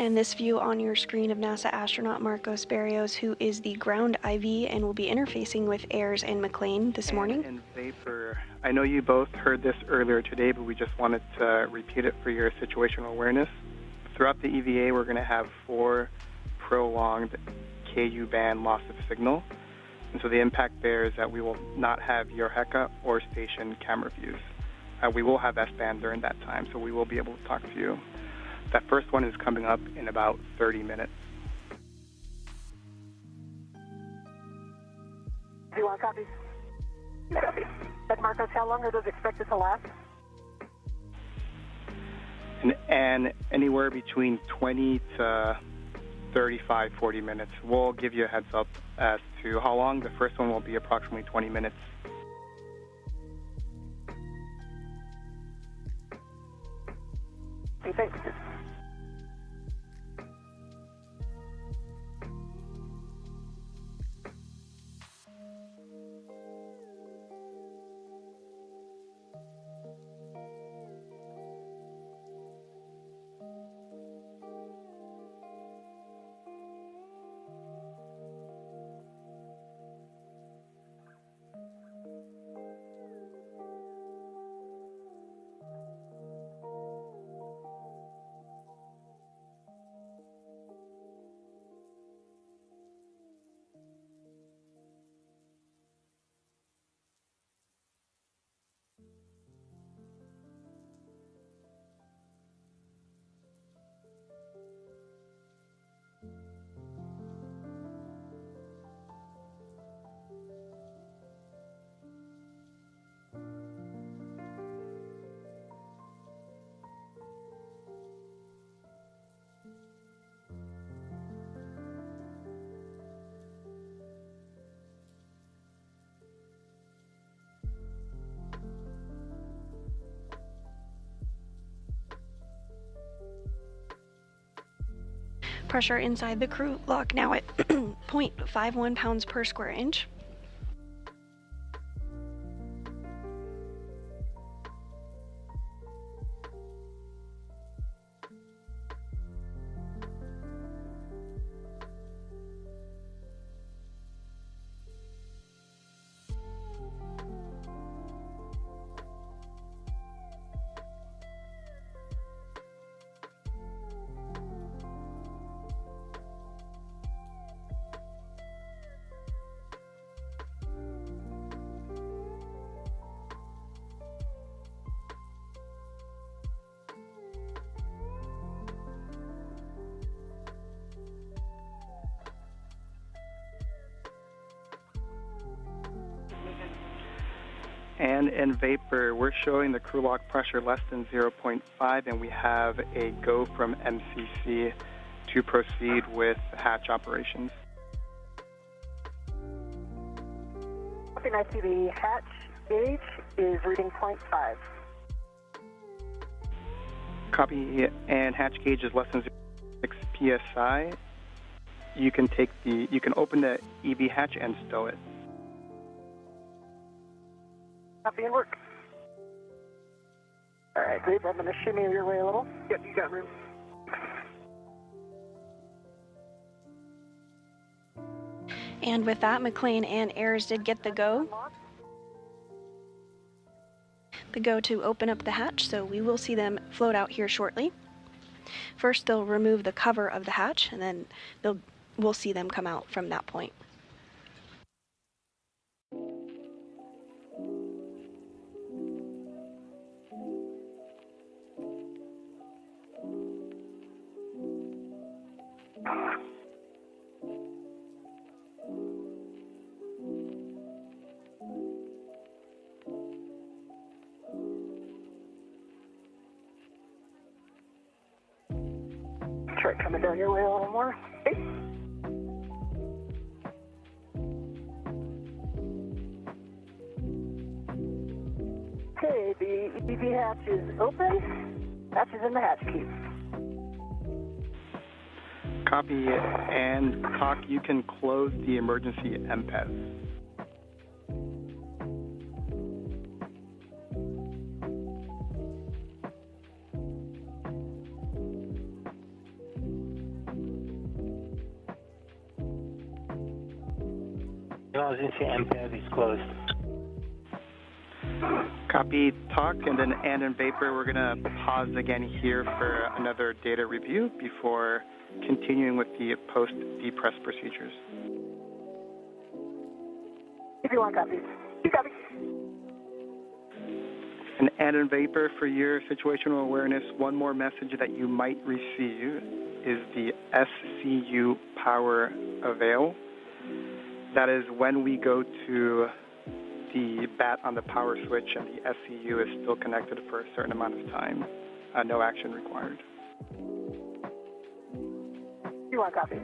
S3: And this view on your screen of NASA astronaut Marcos Barrios, who is the ground IV and will be interfacing with Ayers and McClain this morning.
S7: And Vapor, I know you both heard this earlier today, but we just wanted to repeat it for your situational awareness. Throughout the EVA, we're going to have 4 prolonged KU band loss of signal. And so the impact there is that we will not have ERHECA or station camera views. We will have S-band during that time, so we will be able to talk to you. That first one is coming up in about 30 minutes.
S6: Do you want copies? Copy. And Marcos, how long are those expected to last?
S7: And anywhere between 20 to 35, 40 minutes. We'll give you a heads up as to how long. The first one will be approximately 20 minutes.
S6: Okay, thanks.
S3: Pressure inside the crew lock now at 0.51 pounds per square inch.
S7: And in Vapor, we're showing the crew lock pressure less than 0.5, and we have a go from MCC to proceed with hatch operations.
S6: Okay, I see the hatch gauge is reading 0.5.
S7: Copy, and hatch gauge is less than 6 psi. You can open the EV hatch and stow it.
S6: Copy and work. All right, Gabe, I'm going to shimmy your way a little. Yep, you got room.
S3: And with that, McClain and Ayers did get the go. The go to open up the hatch, so we will see them float out here shortly. First, they'll remove the cover of the hatch, and then we'll see them come out from that point.
S6: try coming down your way a little more. Okay. Okay, the EV hatch is open. Hatch is in the hatch key.
S7: Copy, and TOC, you can close the emergency MPES.
S4: Emergency MPES is closed.
S7: Copy, TOC, and then and Vapor, we're going to pause again here for another data review before continuing with the post-depress procedures.
S6: If you want copies. Two copies.
S7: And Vapor, for your situational awareness, one more message that you might receive is the SCU power avail. That is when we go to the bat on the power switch and the SCU is still connected for a certain amount of time. No action required.
S6: You want copies?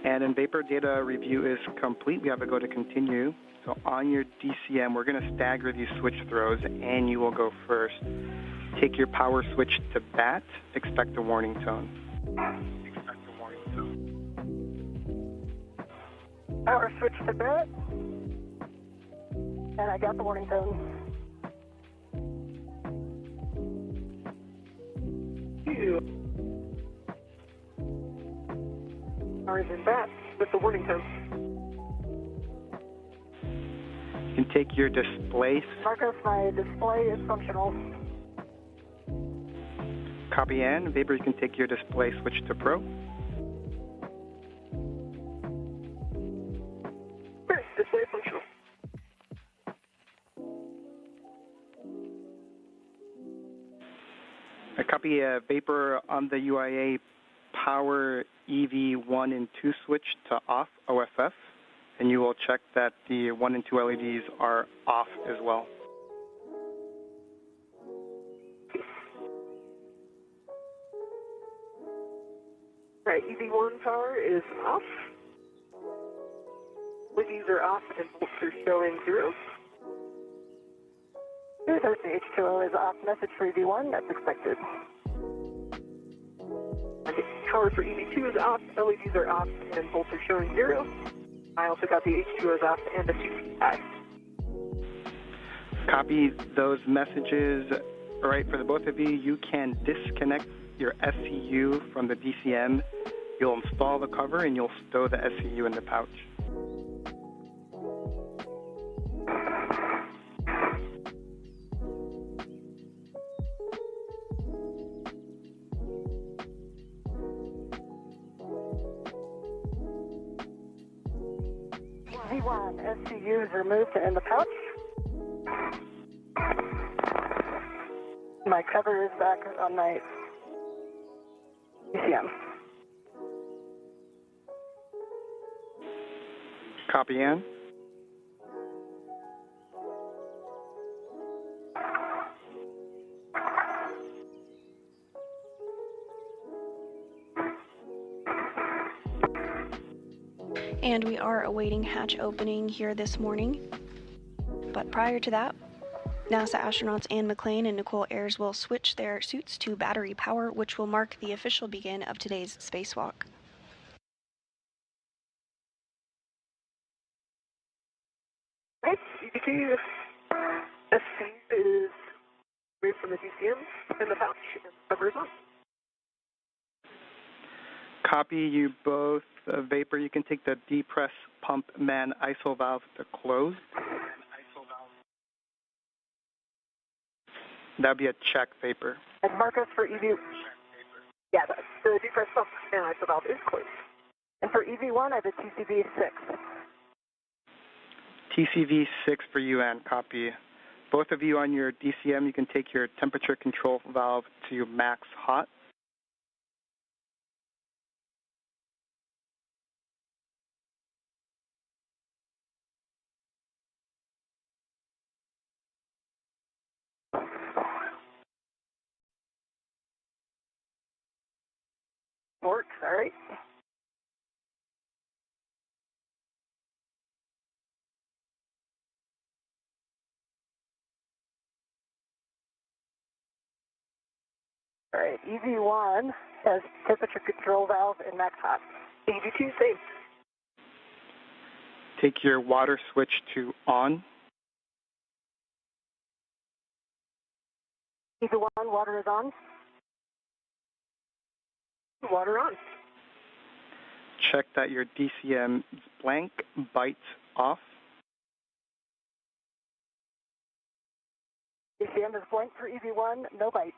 S7: And Vapor data review is complete. We have to go to continue. So on your DCM, we're going to stagger these switch throws, and you will go first. Take your power switch to bat. Expect a warning tone. Expect a warning tone.
S6: Power switch to bat. And I got the warning tone. Power is in bat with the warning tone.
S7: You can take your display.
S6: Marcus, my display is functional.
S7: Copy and Vapor, you can take your display switch to Pro.
S6: Great, display functional.
S7: I copy Vapor on the UIA power EV 1 and 2 switch to off OFF, and you will check that the 1 and 2 LEDs are off as well.
S6: Right, EV1 power is off. LEDs are off and volts are showing 0. Here's the H2O is off. Message for EV1, that's expected. And the power for EV2 is off. LEDs are off and volts are showing 0. I also got the H2O is off and the CPI.
S7: Copy those messages. All right, for the both of you, you can disconnect your SCU from the DCM. You'll install the cover and you'll stow the SCU in the pouch.
S6: V1 SCU is removed and in the pouch. My cover is back on my DCM.
S7: Copy, Ann.
S3: And we are awaiting hatch opening here this morning. But prior to that, NASA astronauts Anne McClain and Nichole Ayers will switch their suits to battery power, which will mark the official begin of today's spacewalk.
S6: Right, EVT SC is removed from the DCM in the pouch and cover is on.
S7: Copy you both. Vapor, you can take the depress pump man ISO valve to close. That'd be a check, Vapor.
S6: And Marcus for EV. Yeah, the depress pump and ISO valve is closed. And for EV1, I have a TCV 6.
S7: TCV 6 for you, and copy. Both of you on your DCM, you can take your temperature control valve to max hot.
S6: Works, all right. All right, EV1 has temperature control valve and max hot. EV2 safe.
S7: Take your water switch to on.
S6: EV1, water is on. Water on.
S7: Check that your DCM is blank, bites off.
S6: DCM is blank for EV1, no bites.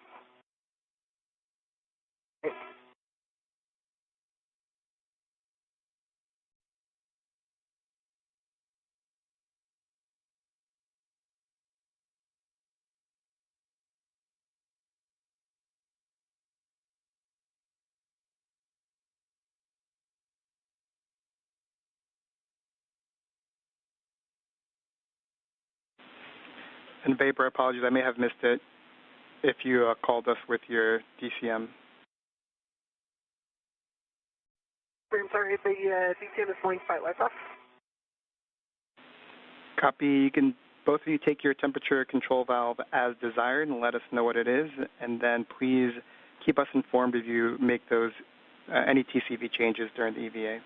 S7: And Vapor, apologies, I may have missed it if you called us with your DCM.
S6: I'm sorry, the DCM is blank by Wi-Fi.
S7: Copy. You can both of you take your temperature control valve as desired and let us know what it is, and then please keep us informed if you make those any TCV changes during the EVA.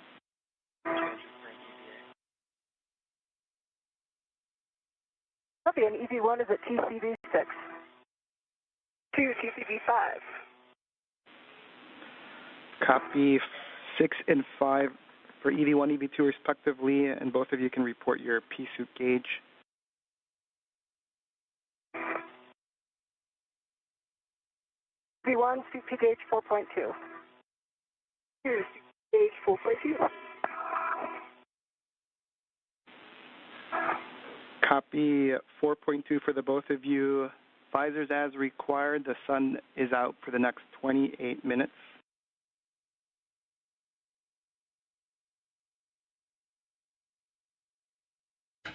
S6: Copy, and EV1 is at TCV 6 to TCV 5.
S7: Copy 6 and 5 for EV1, EV2 respectively, and both of you can report your P-suit gauge.
S6: EV1, CP gauge 4.2. Here's gauge 4.2.
S7: Copy 4.2 for the both of you. Visors as required. The sun is out for the next 28 minutes.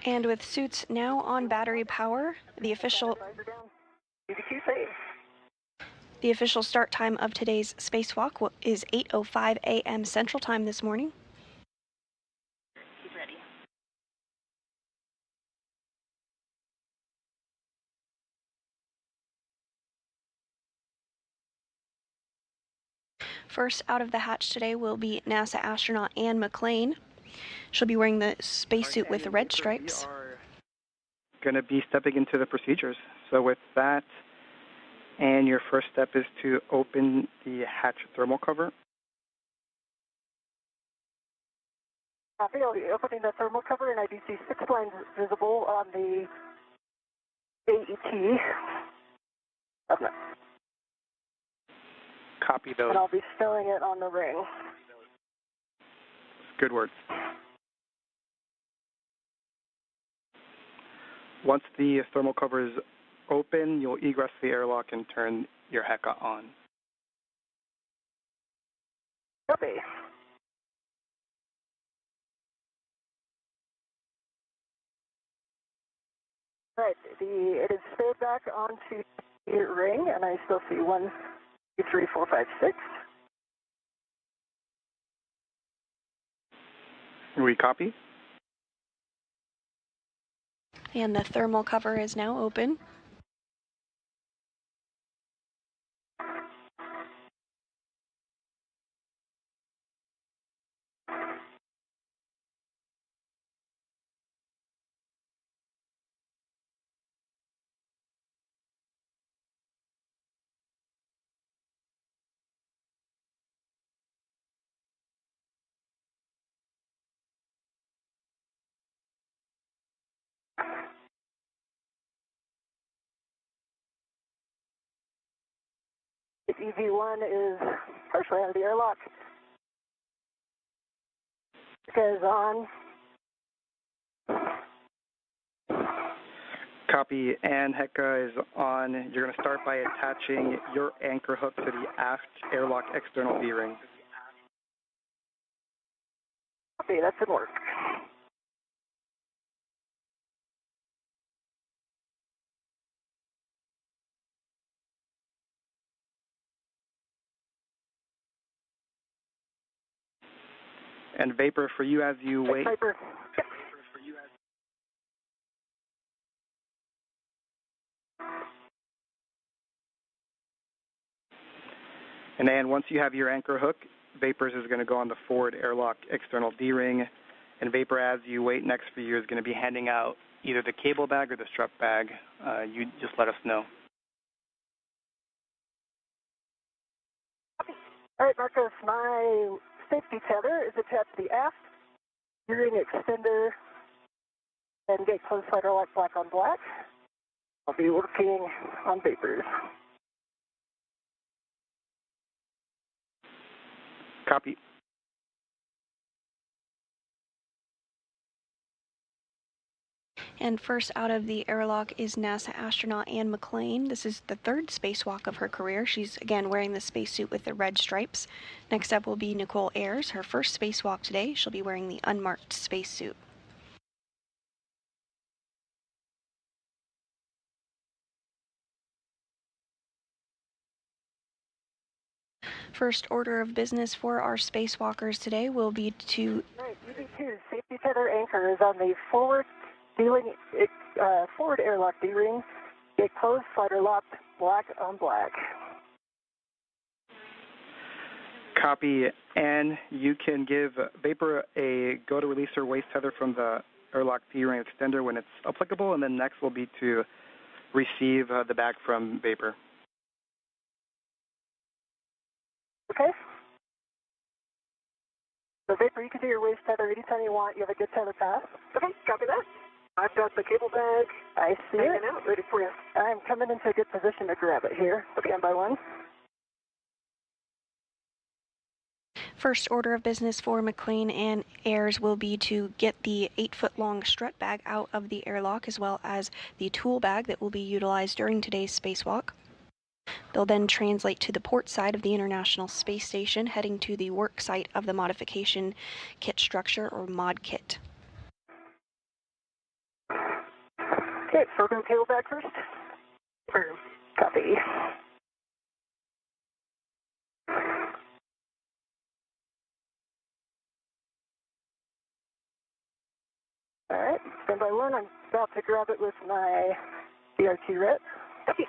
S3: And with suits now on battery power, the official start time of today's spacewalk is 8:05 a.m. Central Time this morning.
S8: He's ready.
S3: First out of the hatch today will be NASA astronaut Anne McClain. She'll be wearing the spacesuit with red stripes.
S7: We are going to be stepping into the procedures. So with that, and your first step is to open the hatch thermal cover.
S6: Copy, I'll be opening the thermal cover, and I do see 6 lines visible on the AET.
S7: Copy those.
S6: And I'll be stowing it on the ring.
S7: Good words. Once the thermal cover is open, you'll egress the airlock and turn your HECA on.
S6: Copy. Right, it is stowed back onto the ring, and I still see 1, 2, 3, 4, 5, 6.
S7: We copy?
S3: And the thermal cover is now open.
S6: EV1 is partially out of the airlock. HECA is on.
S7: Copy, and HECA is on. You're going to start by attaching your anchor hook to the aft airlock external D-ring.
S6: Copy, that's in work.
S7: And vapor for you as you wait.
S6: Vapor.
S7: And then once you have your anchor hook, Vapors is going to go on the forward airlock external D-ring, and Vapor, as you wait next for you, is going to be handing out either the cable bag or the strap bag. You just let us know.
S6: All right, Marcos, my safety tether is attached to the aft D-ring extender and gate closed slider lock black on black. I'll be working on Vapors.
S7: Copy.
S3: And first out of the airlock is NASA astronaut Anne McClain. This is the third spacewalk of her career. She's again wearing the spacesuit with the red stripes. Next up will be Nichole Ayers, her first spacewalk today. She'll be wearing the unmarked spacesuit. First order of business for our spacewalkers today will be to...
S6: Right, EV2, safety tether anchor is on the forward forward airlock D-ring. Gate closed, slider locked, black on black.
S7: Copy. And you can give Vapor a go to release her waist tether from the airlock D-ring extender when it's applicable, and then next will be to receive the bag from Vapor.
S6: Okay. So Vapor, you can do your waist tether anytime you want. You have a good tether path. Okay, copy that. I've got the cable bag. I see it. Out, ready for you. I'm coming into a good position to grab it here. Okay, one by one.
S3: First order of business for McClain and Ayers will be to get the 8-foot-long strut bag out of the airlock, as well as the tool bag that will be utilized during today's spacewalk. They'll then translate to the port side of the International Space Station, heading to the work site of the modification kit structure, or mod kit.
S6: Okay, so we're going to cable bag first. Copy. All right, stand by one. I'm about to grab it with my BRT rep. Copy.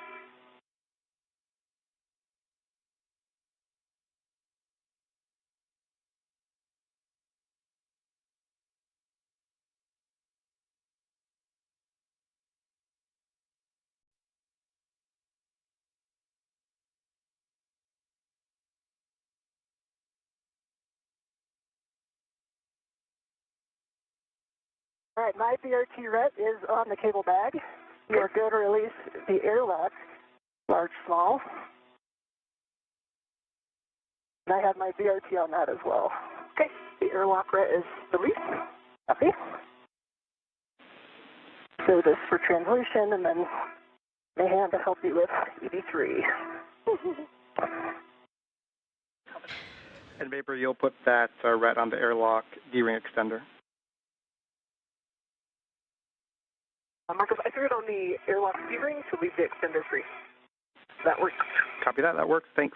S6: All right, my BRT ret is on the cable bag. You are good to release the airlock, large, small. And I have my BRT on that as well. Okay, the airlock ret is released. Copy. So this for translation, and then my hand to help you with EV3.
S7: And Vapor, you'll put that ret on the airlock D-ring extender.
S6: Marcus, I threw it on the airlock D-ring to leave the extender free. That works.
S7: Copy that. That works. Thanks.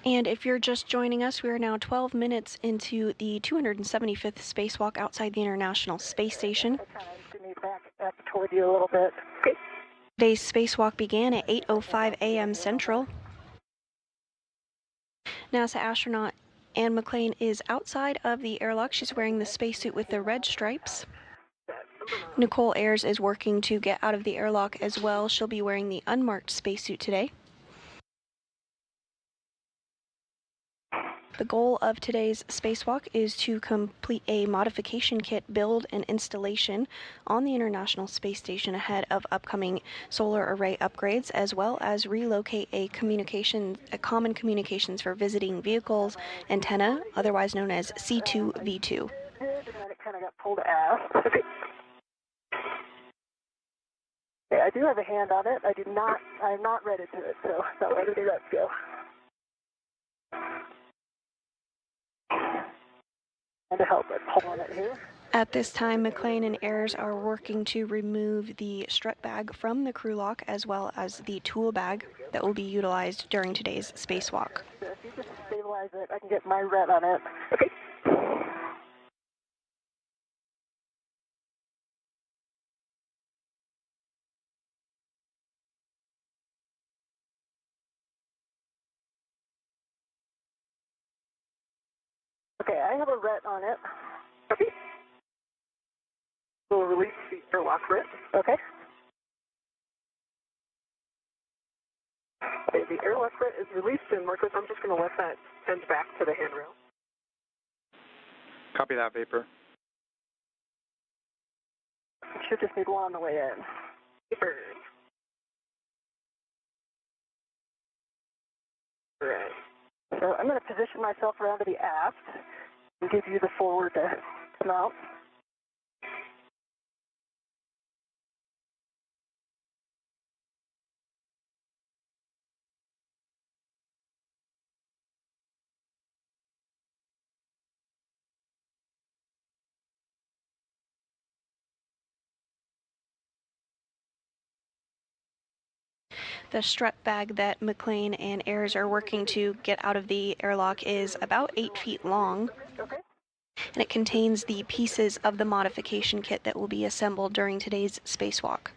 S3: And if you're just joining us, we are now 12 minutes into the 275th spacewalk outside the International Space Station.
S6: To me back toward you a little bit. Okay.
S3: Today's spacewalk began at 8:05 a.m. Central. NASA astronaut Anne McClain is outside of the airlock. She's wearing the spacesuit with the red stripes. Nichole Ayers is working to get out of the airlock as well. She'll be wearing the unmarked spacesuit today. The goal of today's spacewalk is to complete a modification kit build and installation on the International Space Station ahead of upcoming solar array upgrades, as well as relocate a common communications for visiting vehicles antenna, otherwise known as C2V2.
S6: And then it kind of got pulled aft. Okay. Okay, I do have a hand on it. I'm not ready to it, so not ready to let go. And to help it, pull on it here.
S3: At this time, McClain and Ayers are working to remove the strut bag from the crew lock, as well as the tool bag that will be utilized during today's spacewalk.
S6: So if you just stabilize visualize it. I can get my ret on it. Okay. Okay, I have a ret on it. Okay. We'll release the airlock ret. Okay. Okay, the airlock ret is released, and Marcos, I'm just going to let that send back to the handrail.
S7: Copy that, Vapor.
S6: Should just need one on the way in. Vapor. Right. So I'm going to position myself around to the aft and give you the forward to mount.
S3: The strut bag that McClain and Ayers are working to get out of the airlock is about 8 feet long,
S6: Okay.
S3: and it contains the pieces of the modification kit that will be assembled during today's spacewalk.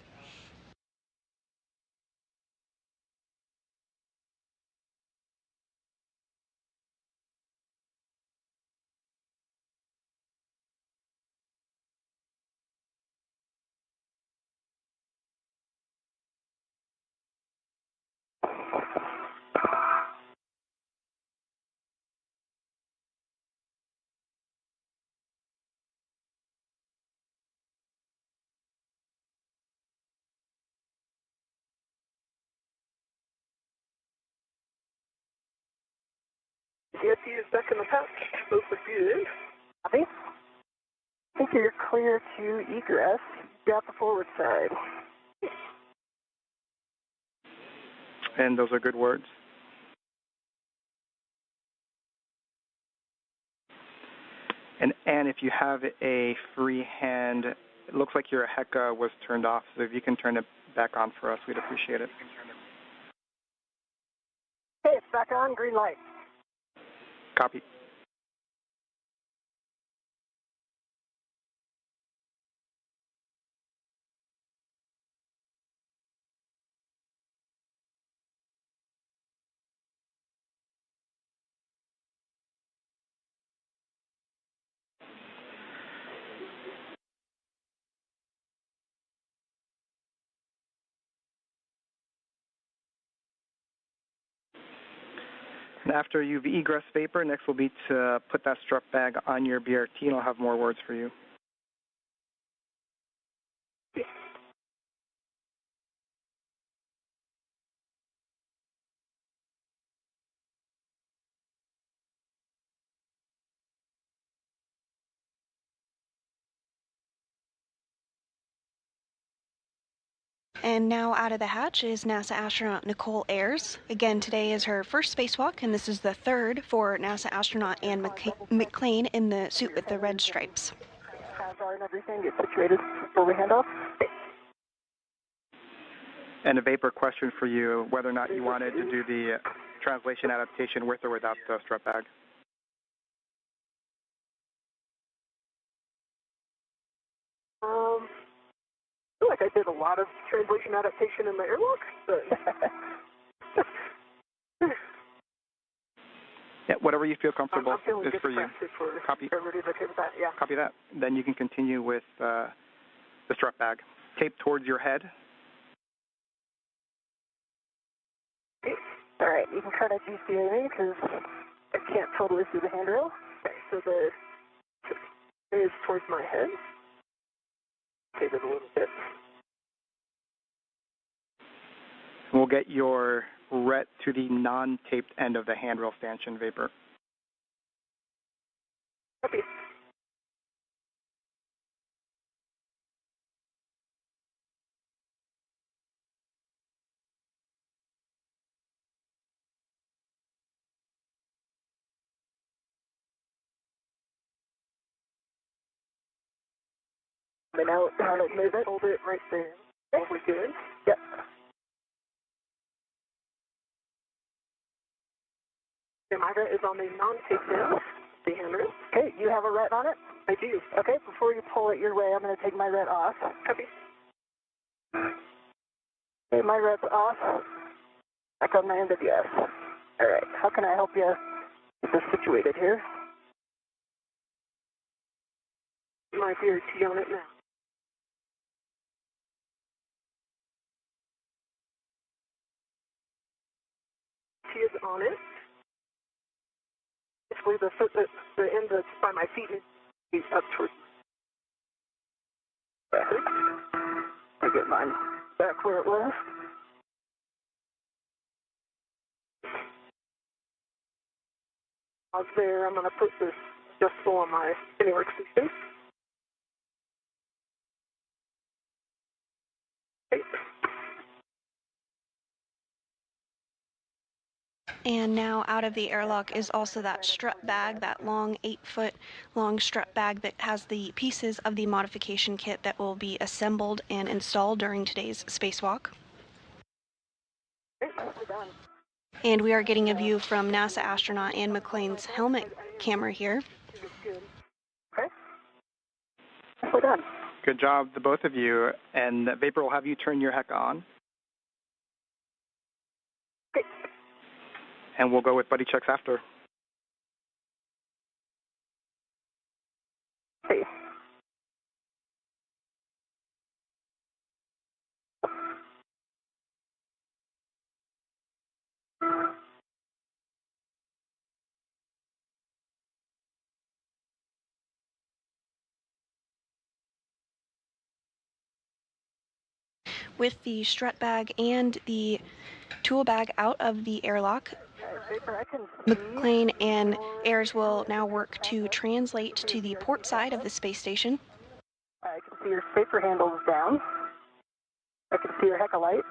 S6: CSC is back in the pack. Both are good. Copy. I think you're clear to egress. Got the forward side.
S7: And those are good words. And if you have a free hand, it looks like your HECA was turned off, so if you can turn it back on for us, we'd appreciate it.
S6: Okay, it's back on. Green light.
S7: Copy. And after you've egress Vapor, next will be to put that strut bag on your BRT, and I'll have more words for you.
S3: And now out of the hatch is NASA astronaut Nichole Ayers. Again, today is her first spacewalk, and this is the third for NASA astronaut Ann McClain in the suit with the red stripes.
S6: And everything get situated before we hand off.
S7: And a Vapor question for you, whether or not you wanted to do the translation adaptation with or without the strut bag.
S6: I feel like I did a lot of translation adaptation in the airlock, but
S7: yeah, whatever you feel comfortable is for you. Copy.
S6: Everybody's okay with that, yeah.
S7: Copy that. Then you can continue with the strut bag. Tape towards your head.
S6: Okay. All right, you can kind of GCA me because I can't totally see the handrail. Okay, so the is towards my head. Tape it a little bit.
S7: We'll get your ret to the non-taped end of the handrail stanchion, Vapor.
S6: Copy. And now move it, hold it right there. Okay. We're good? Yep. My ret is on the non-take-down, the handrail. Okay, you have a ret on it? I do. Okay, before you pull it your way, I'm going to take my ret off. Copy. Okay, my ret's off. Back on my NWS. All right, how can I help you get this situated here? My dear T on it now. T is on it. Basically, the end that's by my feet is up towards. I get mine back where it was. Pause there. I'm going to put this adjustable on my spinning workstation. Okay.
S3: And now out of the airlock is also that strut bag, that long 8-foot long strut bag that has the pieces of the modification kit that will be assembled and installed during today's spacewalk. And we are getting a view from NASA astronaut Ann McClain's helmet camera here.
S6: Okay. We're done.
S7: Good job, the both of you. And Vapor will have you turn your HEC on.
S6: Okay.
S7: And we'll go with buddy checks after.
S6: Okay.
S3: With the strut bag and the tool bag out of the airlock, McClain and Ayers will now work to translate to the port side of the space station.
S6: I can see your spacer handles down. I can see your HEC light.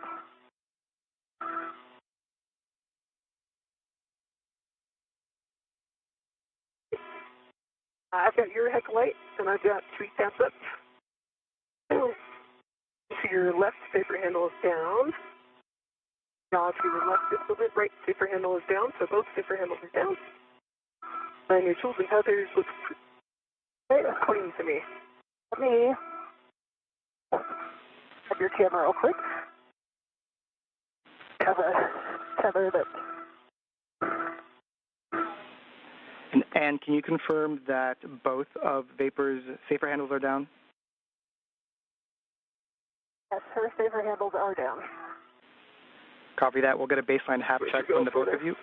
S6: I've got your HEC light, and I've got 3 stamps up. So your left spacer handle is down. Now to your left just a bit, right spacer handle is down, so both spacer handles are down. And your tools and tethers look right clean to me. Let me have your camera real quick. Have a tether that.
S7: And can you confirm that both of Vapor's safer handles are down?
S6: Yes, her safer handles are down.
S7: Copy that. We'll get a baseline HAP check from the both of you.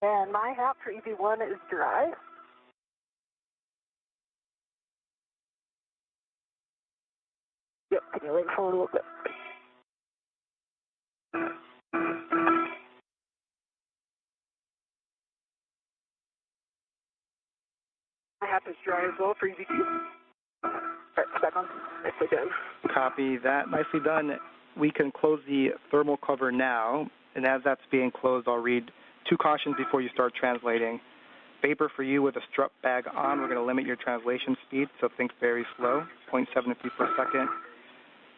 S6: And my HAP for EV1 is dry. Yep, can you lean forward a little bit? My HAP is dry as well for EV2. All right, back on. Nicely done.
S7: Copy that. Nicely done. We can close the thermal cover now, and as that's being closed, I'll read 2 cautions before you start translating. Vapor, for you with a strut bag on, we're going to limit your translation speed, so think very slow, 0.7 feet per second.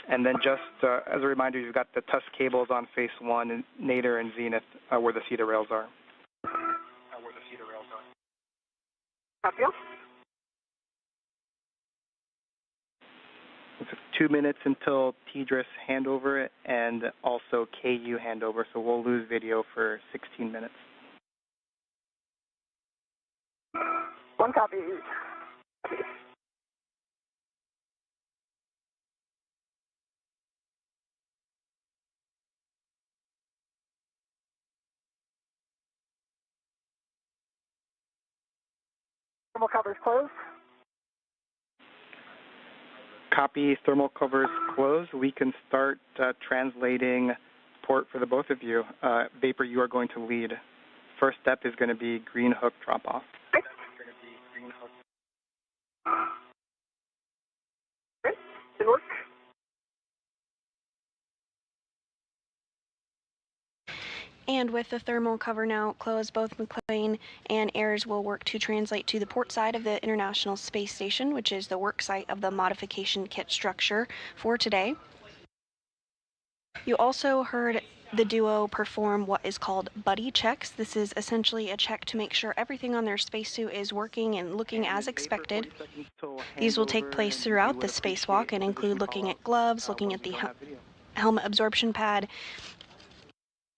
S7: And then just as a reminder, you've got the tusk cables on phase 1, and nadir and zenith where the CETA rails are.
S6: Copy.
S7: It's 2 minutes until TDRS handover and also KU handover, so we'll lose video for 16 minutes.
S6: 1 copy. Thermal covers closed.
S7: Copy, thermal covers closed. We can start translating port for the both of you. Vapor, you are going to lead. First step is going to be green hook drop-off.
S6: Okay, good work.
S3: And with the thermal cover now closed, both McClain and Ayers will work to translate to the port side of the International Space Station, which is the work site of the modification kit structure for today. You also heard the duo perform what is called buddy checks. This is essentially a check to make sure everything on their spacesuit is working and looking as expected. These will take place throughout the spacewalk and include looking at gloves, looking at the helmet absorption pad,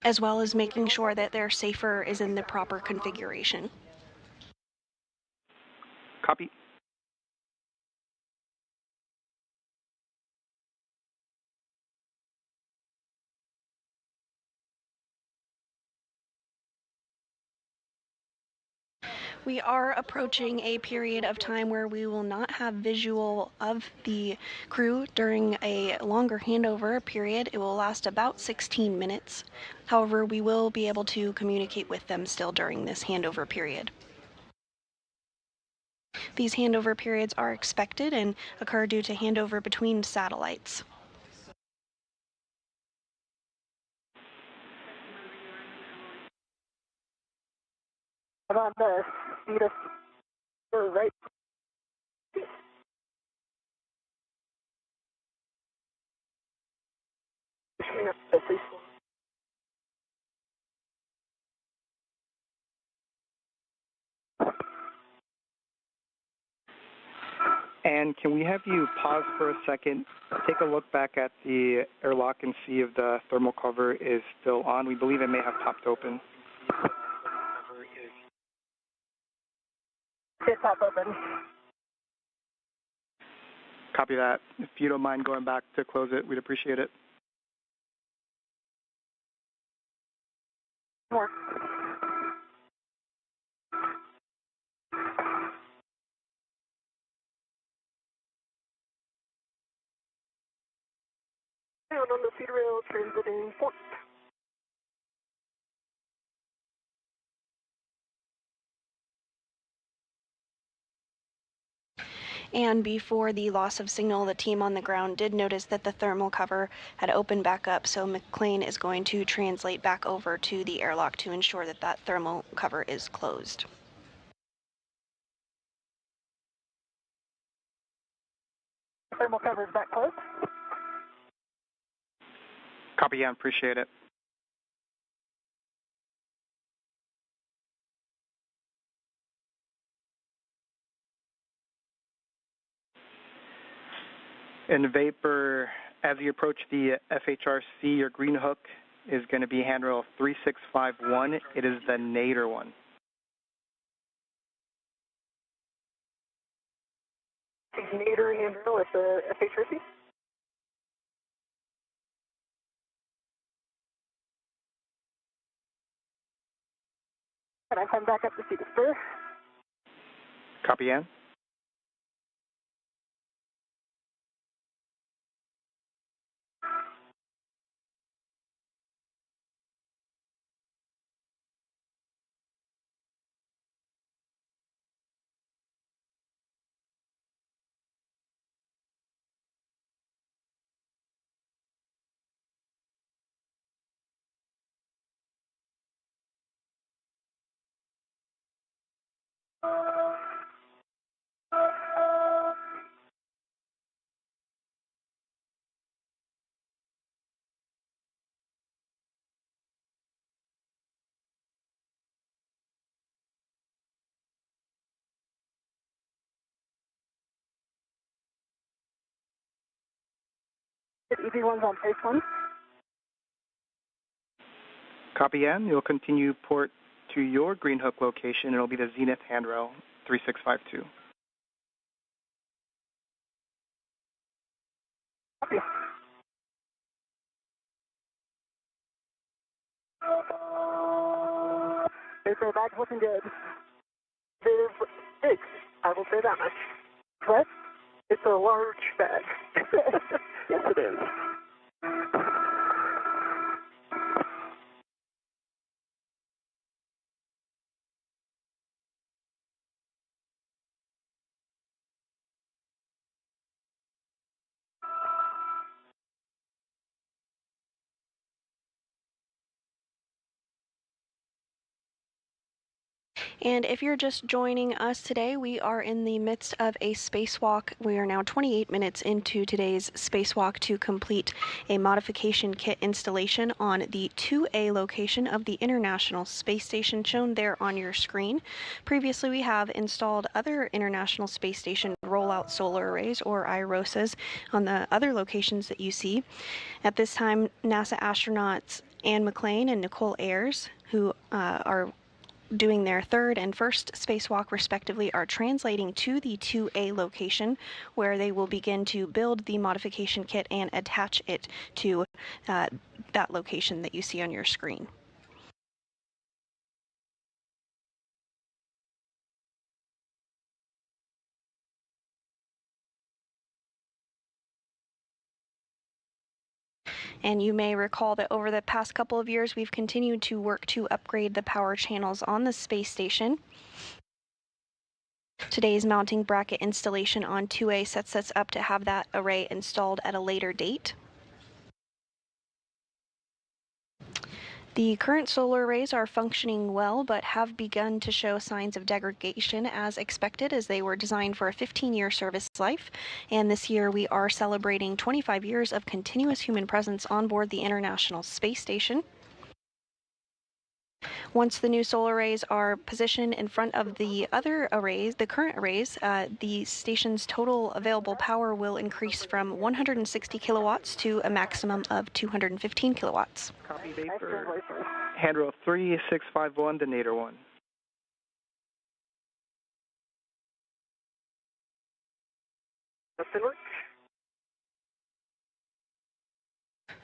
S3: as well as making sure that their safer is in the proper configuration.
S7: Copy.
S3: We are approaching a period of time where we will not have visual of the crew during a longer handover period. It will last about 16 minutes. However, we will be able to communicate with them still during this handover period. These handover periods are expected and occur due to handover between satellites.
S6: I'm on the speed of right.
S7: And can we have you pause for a second, take a look back at the airlock and see if the thermal cover is still on? We believe it may have popped open.
S6: It popped open.
S7: Copy that. If you don't mind going back to close it, we'd appreciate it.
S6: More. And on the feed rail, transiting port.
S3: And before the loss of signal, the team on the ground did notice that the thermal cover had opened back up, so McClain is going to translate back over to the airlock to ensure that that thermal cover is closed.
S6: Thermal cover is back closed.
S7: Copy, yeah, appreciate it. In Vapor, as you approach the FHRC, your green hook is going to be handrail 3651. It is the nadir one.
S6: Nadir handrail at the FHRC. And I come back up to see the spur.
S7: Copy, Ann.
S6: EV1's on phase 1.
S7: Copy, Ann. You'll continue port to your green hook location. It'll be the Zenith handrail 3652.
S6: Copy. Paper bag's looking good. They're big, I will say that much. What? It's a large bag. Yes, it is.
S3: And if you're just joining us today, we are in the midst of a spacewalk. We are now 28 minutes into today's spacewalk to complete a modification kit installation on the 2A location of the International Space Station shown there on your screen. Previously, we have installed other International Space Station rollout solar arrays, or IROSAs, on the other locations that you see. At this time, NASA astronauts McClain and Nichole Ayers, who are doing their third and first spacewalk respectively, are translating to the 2A location, where they will begin to build the modification kit and attach it to that location that you see on your screen. And you may recall that over the past couple of years, we've continued to work to upgrade the power channels on the space station. Today's mounting bracket installation on 2A sets us up to have that array installed at a later date. The current solar arrays are functioning well, but have begun to show signs of degradation as expected, as they were designed for a 15-year service life. And this year we are celebrating 25 years of continuous human presence on board the International Space Station. Once the new solar arrays are positioned in front of the other arrays, the current arrays, the station's total available power will increase from 160 kilowatts to a maximum of 215 kilowatts.
S7: Copy Vapor. Handrail 3651 to Nader 1.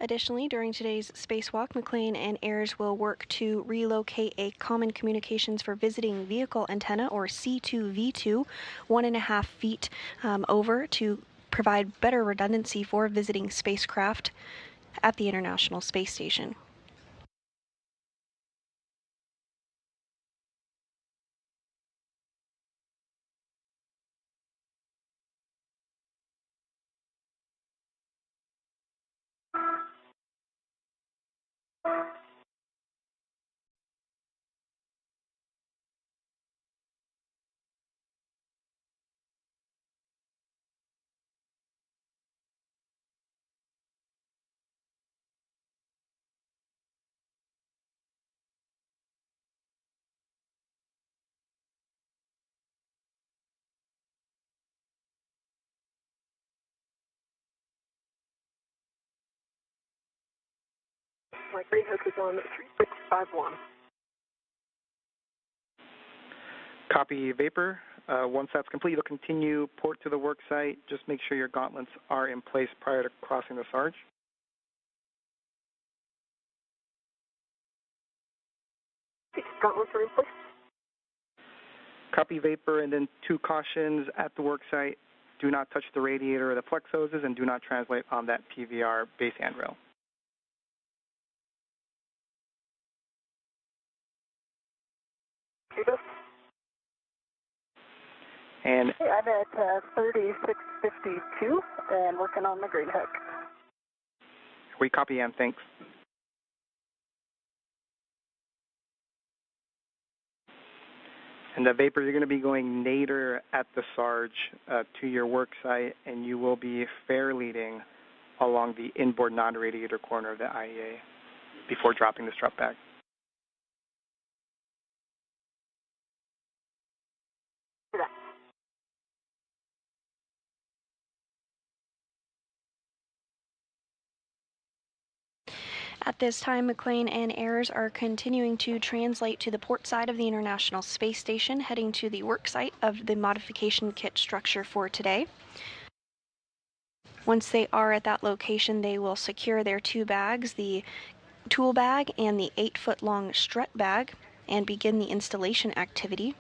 S3: Additionally, during today's spacewalk, McClain and Ayers will work to relocate a common communications for visiting vehicle antenna, or C2V2, 1.5 feet over, to provide better redundancy for visiting spacecraft at the International Space Station.
S6: My green hook is on 3651.
S7: Copy Vapor. Once that's complete, you'll continue port to the work site. Just make sure your gauntlets are in place prior to crossing the Sarge.
S6: Gauntlets are in place.
S7: Copy Vapor, and then 2 cautions at the work site. Do not touch the radiator or the flex hoses, and do not translate on that PVR base handrail. And
S6: I'm at 3652 and working on the green hook.
S7: we copy and thanks. And the Vapor, you're going to be going nadir at the Sarge to your work site, and you will be fair leading along the inboard non-radiator corner of the IEA before dropping the strut back.
S3: At this time, McClain and Ayers are continuing to translate to the port side of the International Space Station, heading to the work site of the modification kit structure for today. Once they are at that location, they will secure their 2 bags, the tool bag and the 8-foot-long strut bag, and begin the installation activity.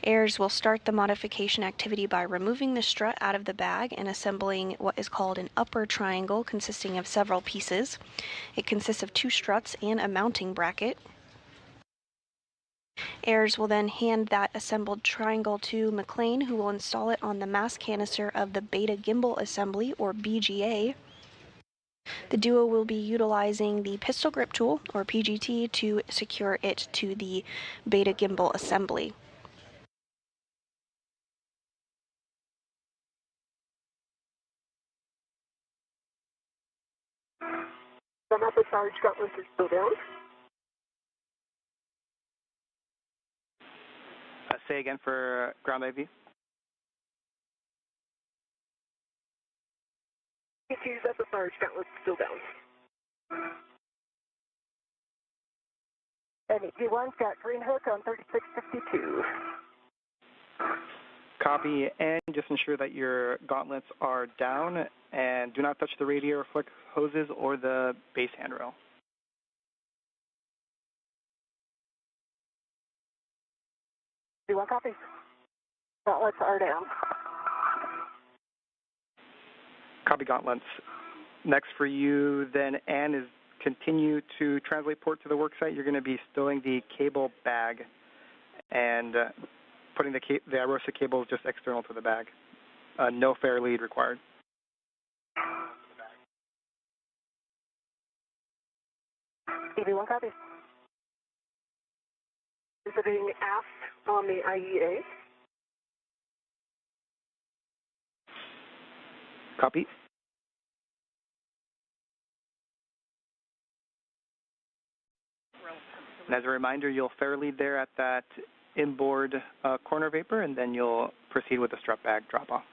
S3: Ayers will start the modification activity by removing the strut out of the bag and assembling what is called an upper triangle, consisting of several pieces. It consists of 2 struts and a mounting bracket. Ayers will then hand that assembled triangle to McClain, who will install it on the mass canister of the beta gimbal assembly, or BGA. The duo will be utilizing the pistol grip tool, or PGT, to secure it to the beta gimbal assembly.
S6: The method charge gutless is still down.
S7: Say again for ground IV.
S6: P2's SSR gutless is still down. And E1's got green hook on 3652.
S7: Copy, and just ensure that your gauntlets are down and do not touch the radiator flick hoses or the base handrail.
S6: E1 copy. Gauntlets are down.
S7: Copy gauntlets. Next for you then, Ann, is continue to translate port to the work site. You're going to be stowing the cable bag and putting the IROSA cable just external to the bag. No fair lead required.
S6: EV1 copy. Visiting aft on the IEA.
S7: Copy. And as a reminder, you'll fair lead there at that inboard corner vapor, and then you'll proceed with the strut bag drop-off.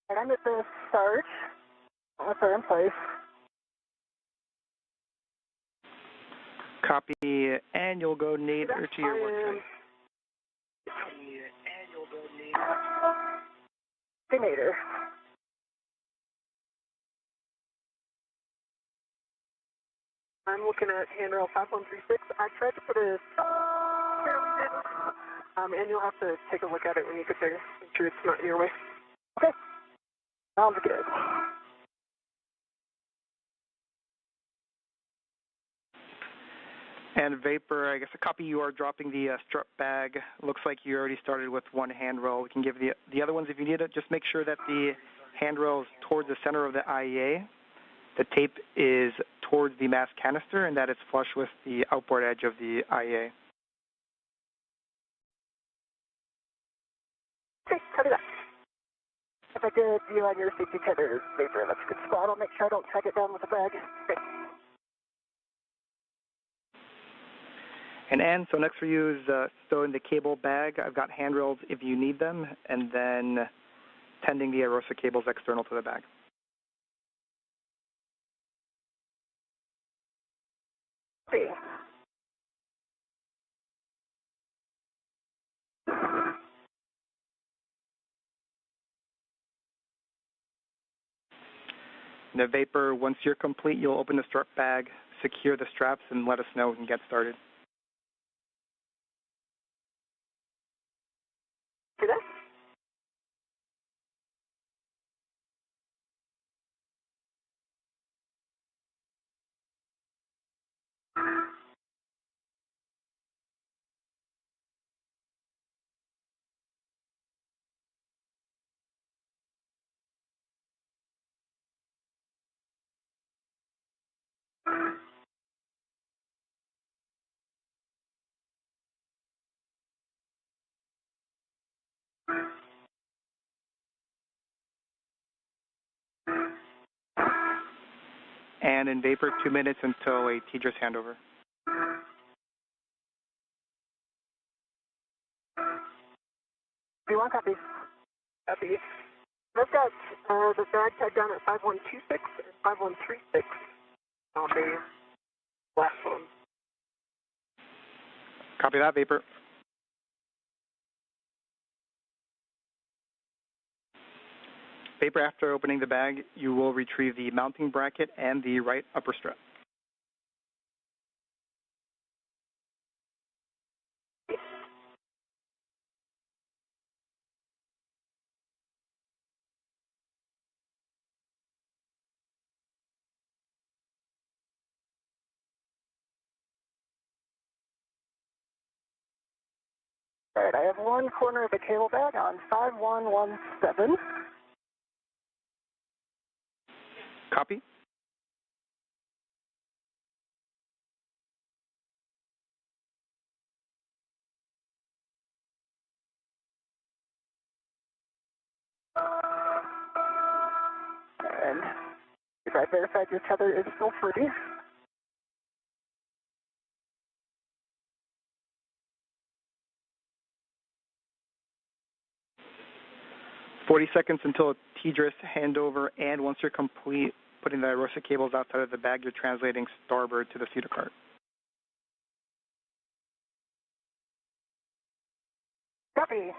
S6: And I'm at the start. Gauntlets are in place.
S7: Copy, and you'll go nadir to your work site.
S6: Nadir. I'm looking at handrail 5136. I tried to put a and you'll have to take a look at it when you get there. Make sure it's not in your way. Okay. Sounds good.
S7: And vapor, I guess a copy, you are dropping the strut bag. Looks like you already started with one handrail. We can give the other ones if you need it. Just make sure that the handrail is towards the center of the IEA. The tape is towards the mass canister and that it's flush with the outboard edge of the IEA.
S6: Okay, copy that. If I did view on your safety tether vapor, that's a good spot. I'll make sure I don't tag it down with a bag. Okay.
S7: And Ann, so next for you is stowing the cable bag. I've got handrails if you need them, and then tending the IROSA cables external to the bag.
S6: See.
S7: And the vapor, once you're complete, you'll open the strut bag, secure the straps, and let us know we can get started.
S6: See that?
S7: And in Vapor, 2 minutes until a TDRS handover.
S6: V1 copy. Copy. I've got the bag tied down at 5126 and 5136 on the last one.
S7: Copy that, Vapor. Vapor, after opening the bag, you will retrieve the mounting bracket and the right upper strap.
S6: All right, I have one corner of the cable bag on 5117.
S7: Copy.
S6: And if I verified your tether is still free.
S7: "40 seconds until a TDRS handover, and once you're complete putting the IROSA cables outside of the bag, you're translating starboard to the feeder cart."
S6: Copy.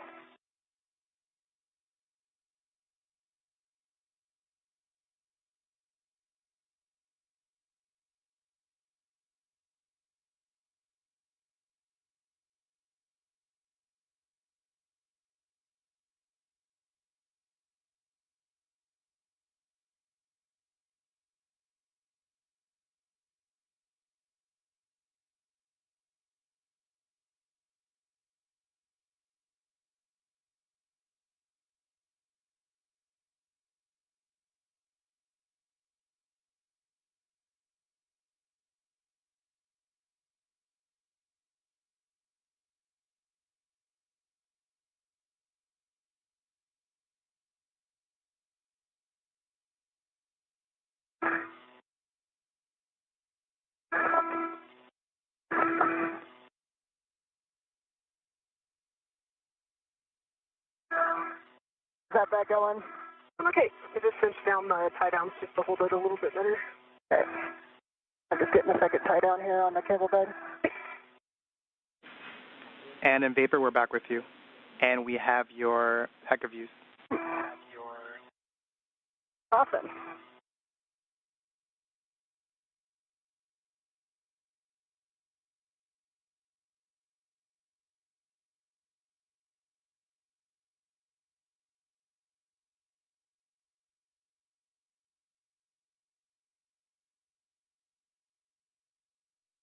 S6: Is that back going? Okay, I just cinched down the tie downs just to hold it a little bit better. Okay. I'm just getting a second tie down here on the cable bed.
S7: And in Vapor, we're back with you. And we have your heck of views.
S6: Awesome.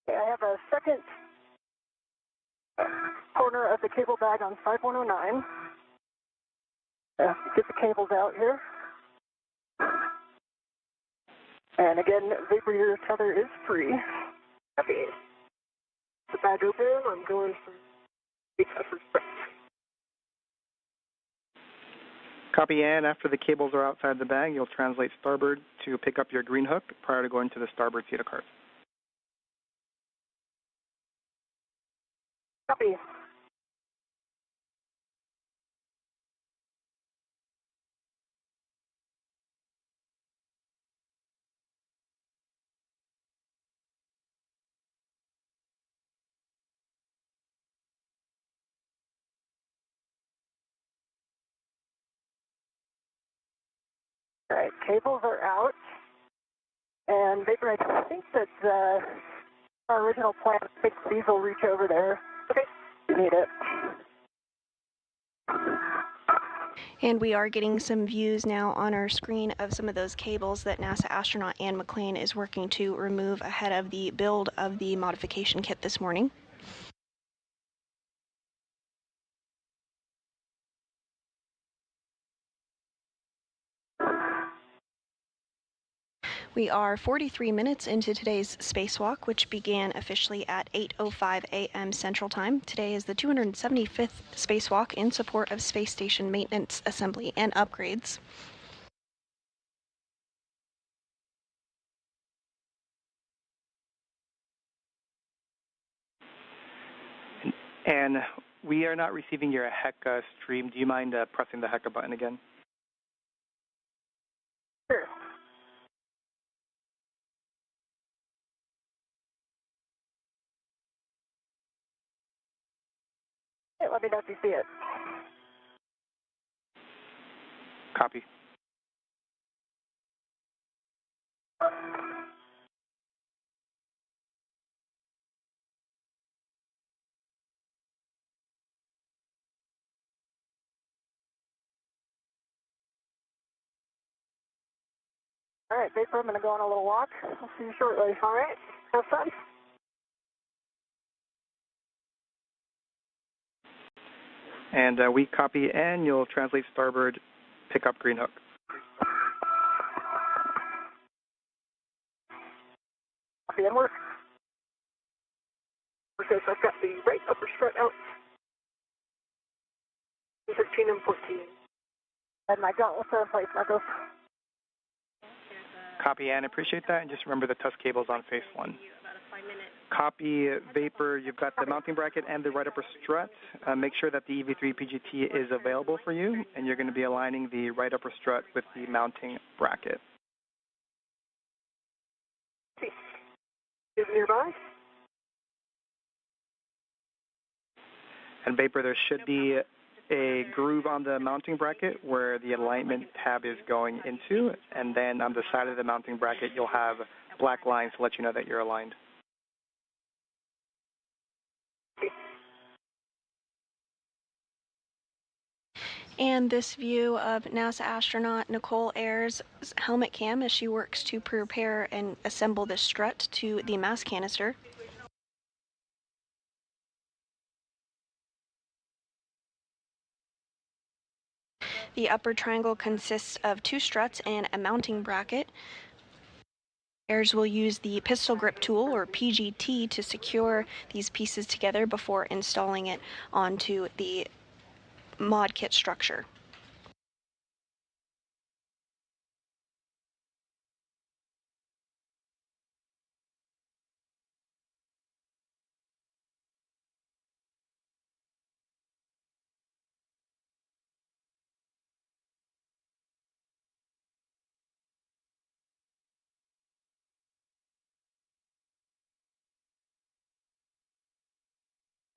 S6: Okay, I have a second corner of the cable bag on 5109. Get the cables out here. And again, Vapor, your tether is free. Copy. The bag open, I'm going for the upper strap.
S7: Copy, and after the cables are outside the bag, you'll translate starboard to pick up your green hook prior to going to the starboard feeder cart.
S6: Copy. All right, cables are out. And Vapor, I think that our original plan fixed these will reach over there. Okay, you need it.
S3: And we are getting some views now on our screen of some of those cables that NASA astronaut Anne McClain is working to remove ahead of the build of the modification kit this morning. We are 43 minutes into today's spacewalk, which began officially at 8:05 a.m. Central Time. Today is the 275th spacewalk in support of space station maintenance, assembly, and upgrades.
S7: And we are not receiving your HECA stream. Do you mind pressing the HECA button again?
S6: Sure. Hey, let me know if you see it.
S7: Copy.
S6: All right, Vapor, I'm going to go on a little walk. I'll see you shortly. All right, have fun.
S7: And we copy, and you'll translate starboard, pick up green hook.
S6: Copy and work. Okay, so I've got the right upper strut out. 13 and 14. And my gauntlets are in place, Marcos.
S7: Copy, and appreciate that. And just remember the TUS cable's on phase 1. Copy, Vapor. You've got the mounting bracket and the right upper strut. Make sure that the EV3 PGT is available for you, and you're going to be aligning the right upper strut with the mounting bracket.
S6: Is nearby.
S7: And Vapor, there should be a groove on the mounting bracket where the alignment tab is going into, and then on the side of the mounting bracket, you'll have black lines to let you know that you're aligned.
S3: And this view of NASA astronaut Nichole Ayers' helmet cam as she works to prepare and assemble the strut to the mass canister. The upper triangle consists of 2 struts and a mounting bracket. Ayers will use the pistol grip tool, or PGT, to secure these pieces together before installing it onto the mod kit structure.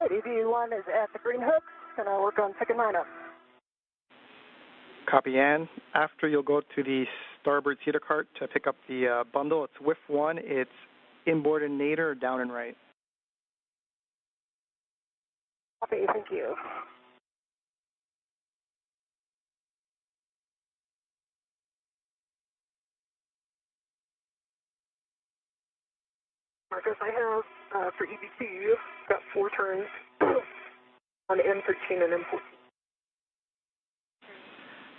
S6: EV1 is at the green hook, and I'll work on picking mine up.
S7: Copy, and after you'll go to the starboard cedar cart to pick up the bundle. It's WIF 1. It's inboard and nadir, down and right.
S6: Copy, thank you. Marcus, I have, for EV2, got 4 turns on M13 and M14.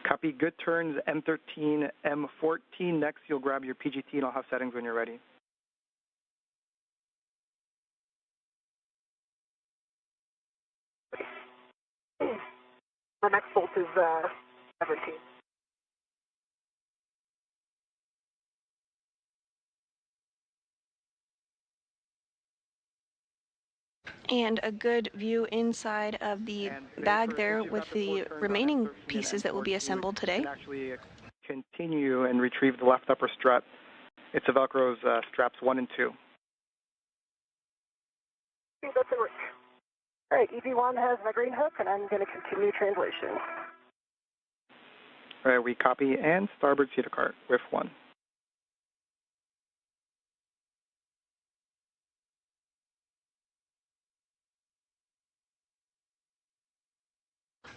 S7: Copy, good turns, M13, M14. Next, you'll grab your PGT, and I'll have settings when you're ready.
S6: The next bolt is 17.
S3: And a good view inside of the bag there with the remaining pieces that will be assembled today.
S7: You can actually continue and retrieve the left upper strut. It's a Velcro's straps 1 and 2.
S6: That's it. All right, EV1 has my green hook, and I'm going to continue translation.
S7: All right, we copy, and starboard cedar cart, WIF 1.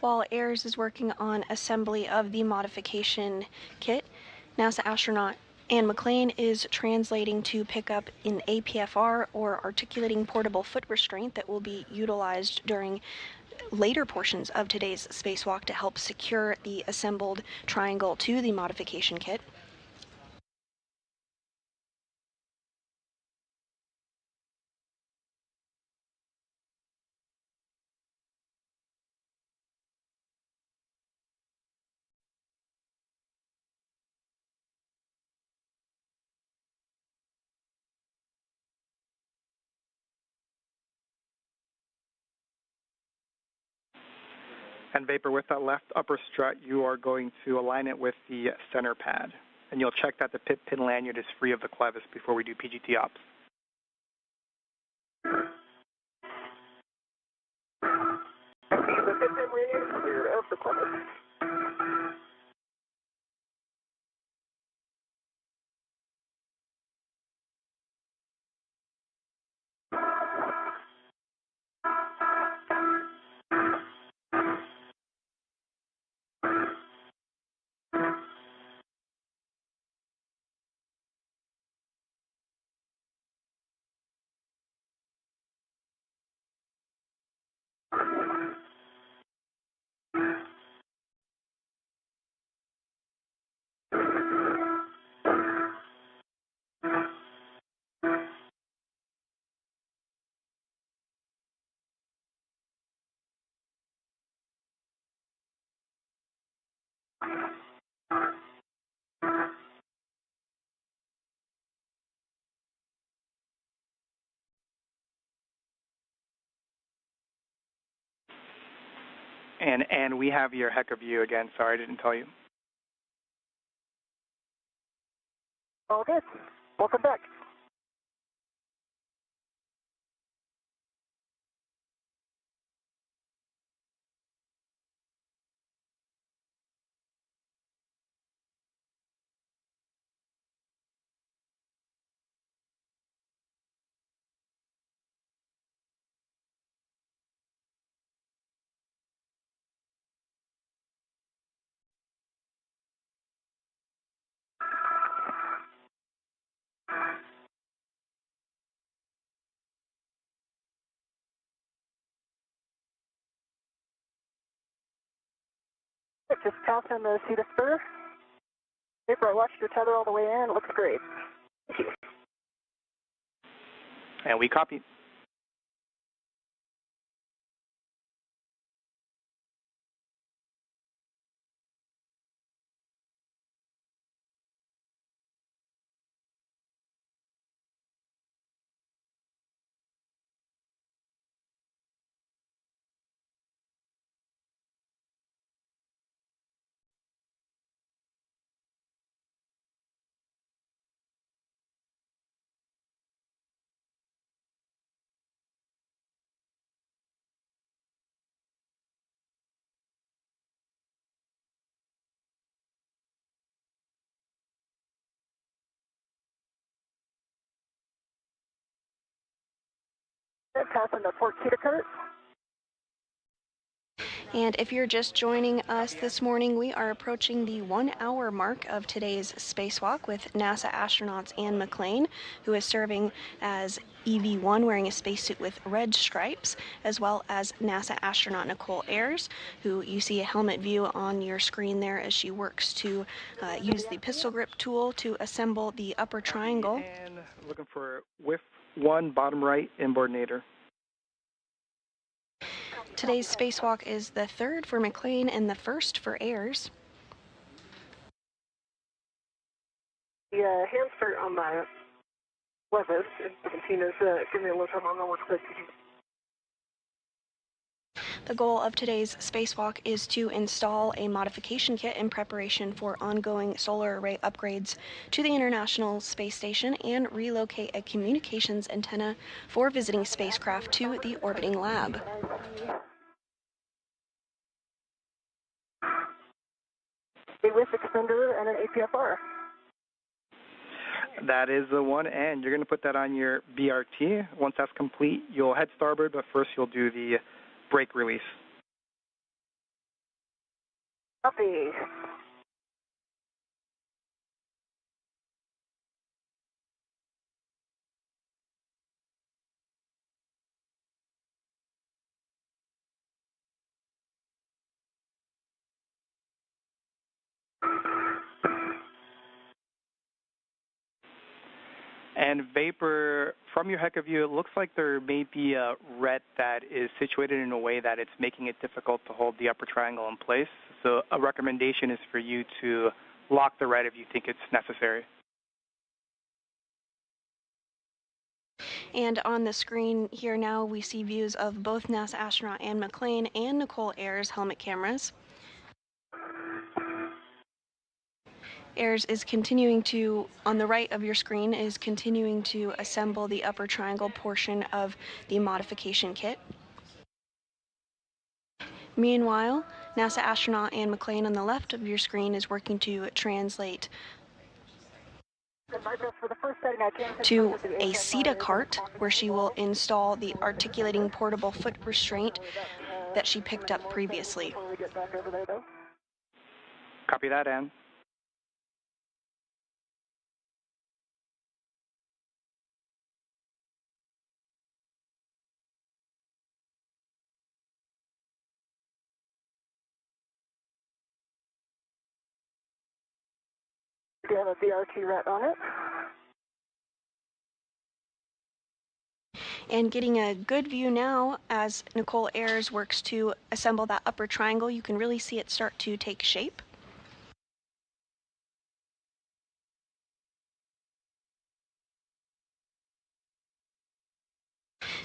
S3: While Ayers is working on assembly of the modification kit, NASA astronaut and McClain is translating to pick up an APFR, or articulating portable foot restraint, that will be utilized during later portions of today's spacewalk to help secure the assembled triangle to the modification kit.
S7: And Vapor, with that left upper strut, you are going to align it with the center pad. And you'll check that the pit pin lanyard is free of the clevis before we do PGT ops.
S6: The pit pin lanyard is clear of the clevis.
S7: And we have your heck of view again. Sorry, I didn't tell you.
S6: All good. Welcome back. Just pass on the seat of spur. Vapor, I watched your tether all the way in. It looks great. Thank you.
S7: And we copy.
S6: And pass on the port seat cart.
S3: And if you're just joining us this morning, we are approaching the 1 hour mark of today's spacewalk with NASA astronauts Anne McClain, who is serving as EV1 wearing a spacesuit with red stripes, as well as NASA astronaut Nichole Ayers, who you see a helmet view on your screen there as she works to use the pistol grip tool to assemble the upper triangle.
S7: And looking for whiff 1, bottom right, inboard nadir.
S3: Today's spacewalk is the third for McClain and the first for Ayers.
S6: The hand start on my levis, and Tina's giving me a little time on the work.
S3: The goal of today's spacewalk is to install a modification kit in preparation for ongoing solar array upgrades to the International Space Station and relocate a communications antenna for visiting spacecraft to the orbiting lab.
S6: A whiff extender and an APFR.
S7: That is the one, and you're going to put that on your BRT. Once that's complete, you'll head starboard, but first you'll do the brake release.
S6: Copy.
S7: And Vapor, from your HECA view, it looks like there may be a ret that is situated in a way that it's making it difficult to hold the upper triangle in place. So a recommendation is for you to lock the ret if you think it's necessary.
S3: And on the screen here now, we see views of both NASA astronaut Ann McClain and Nichole Ayers' helmet cameras. Ayers is continuing to, on the right of your screen, is continuing to assemble the upper triangle portion of the modification kit. Meanwhile, NASA astronaut Ann McClain on the left of your screen is working to translate to a SETA cart, where she will install the articulating portable foot restraint that she picked up previously.
S7: Copy that, Ann.
S6: Do you have a BRT ret on it?
S3: And getting a good view now as Nichole Ayers works to assemble that upper triangle, you can really see it start to take shape.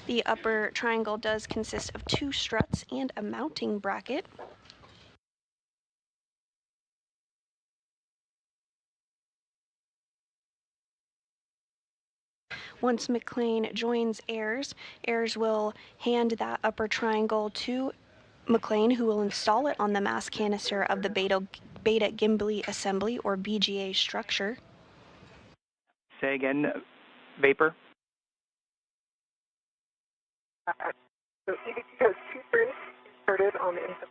S3: The upper triangle does consist of 2 struts and a mounting bracket. Once McClain joins Ayers, Ayers will hand that upper triangle to McClain, who will install it on the mass canister of the beta gimbal assembly, or BGA structure.
S7: Say again, Vapor.
S6: So EVT has 2 turns started on the inside.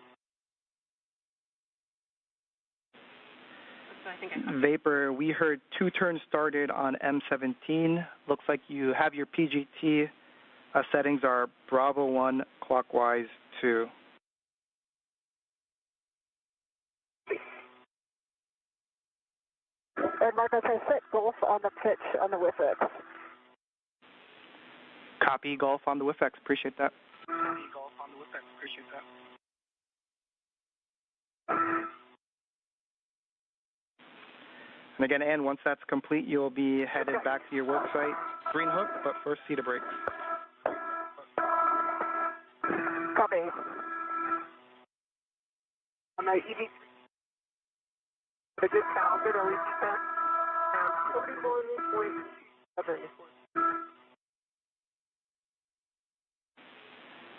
S7: Vapor, we heard 2 turns started on M17. Looks like you have your PGT settings are Bravo 1 clockwise 2.
S6: And Marcus, I set Golf on the pitch on the WIFX.
S7: Copy Golf on the WIFX. Appreciate that. Copy Golf on the WIFX. Appreciate that. And again, Ann, once that's complete, you'll be headed back to your work site. Green hook, but first SETA brakes.
S6: Copy. On my EV, the good count, good early descent, and 41.7.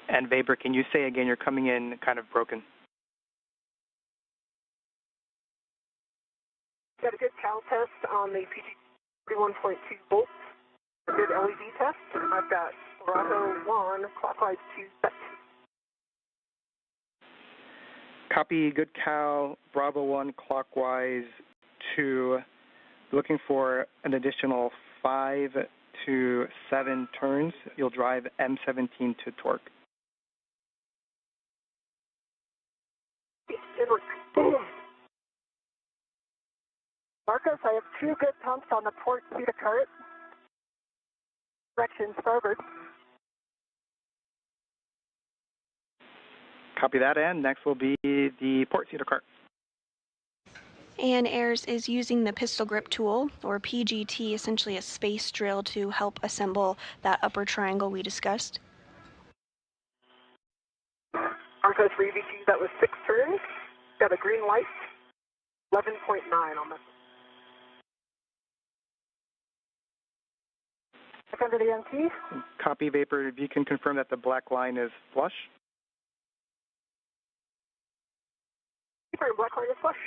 S7: And Vapor, can you say again, you're coming in kind of broken?
S6: Got a good cal test on the PG 31.2 volts. A good LED test. I've got Bravo 1 clockwise 2 set.
S7: Copy good cal, Bravo 1 clockwise 2. Looking for an additional 5 to 7 turns. You'll drive M17 to torque.
S6: Marcus, I have 2 good pumps on the port SETA cart. Direction starboard.
S7: Copy that, and next will be the port SETA cart.
S3: And Ayers is using the pistol grip tool, or PGT, essentially a space drill, to help assemble that upper triangle we discussed.
S6: Marcus, for EVT, that was 6 turns. Got a green light. 11.9 on this. Back under the MT.
S7: Copy, Vapor. If you can confirm that the black line is flush.
S6: Vapor, black line is flush.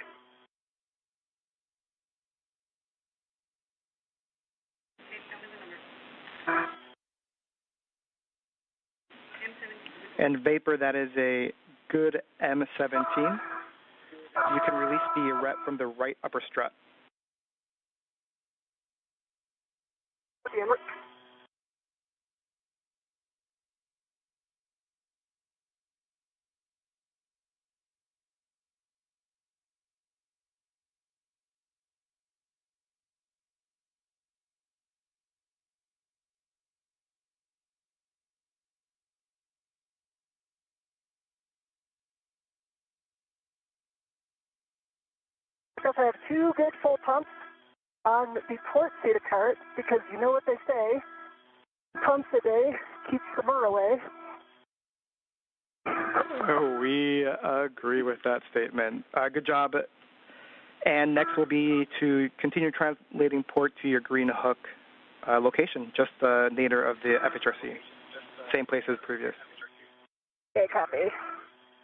S7: And Vapor, that is a good M17. You can release the ret from the right upper strut.
S6: Because I have 2 good full pumps on the port SETA cart, because you know what they say, Pumps a day, keeps the burr away.
S7: Oh, we agree with that statement. Good job. And next will be to continue translating port to your green hook location, just nadir of the FHRC. Same place as previous.
S6: Okay, copy.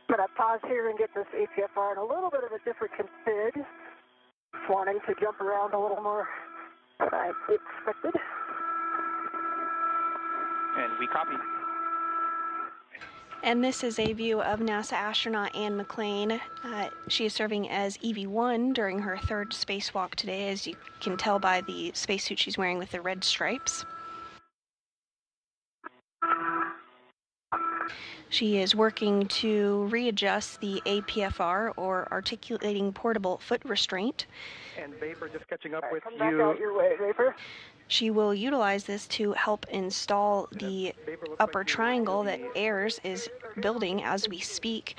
S6: I'm going to pause here and get this APFR in a little bit of a different config. Just wanting to jump around a little more than I expected.
S7: And we copy.
S3: And this is a view of NASA astronaut Anne McClain. She is serving as EV1 during her third spacewalk today, as you can tell by the spacesuit she's wearing with the red stripes. She is working to readjust the APFR, or articulating portable foot restraint.
S7: And Vapor, just catching up with
S6: come
S7: you.
S6: Back out your way, Vapor.
S3: She will utilize this to help install the upper triangle that Ayers is building as we speak.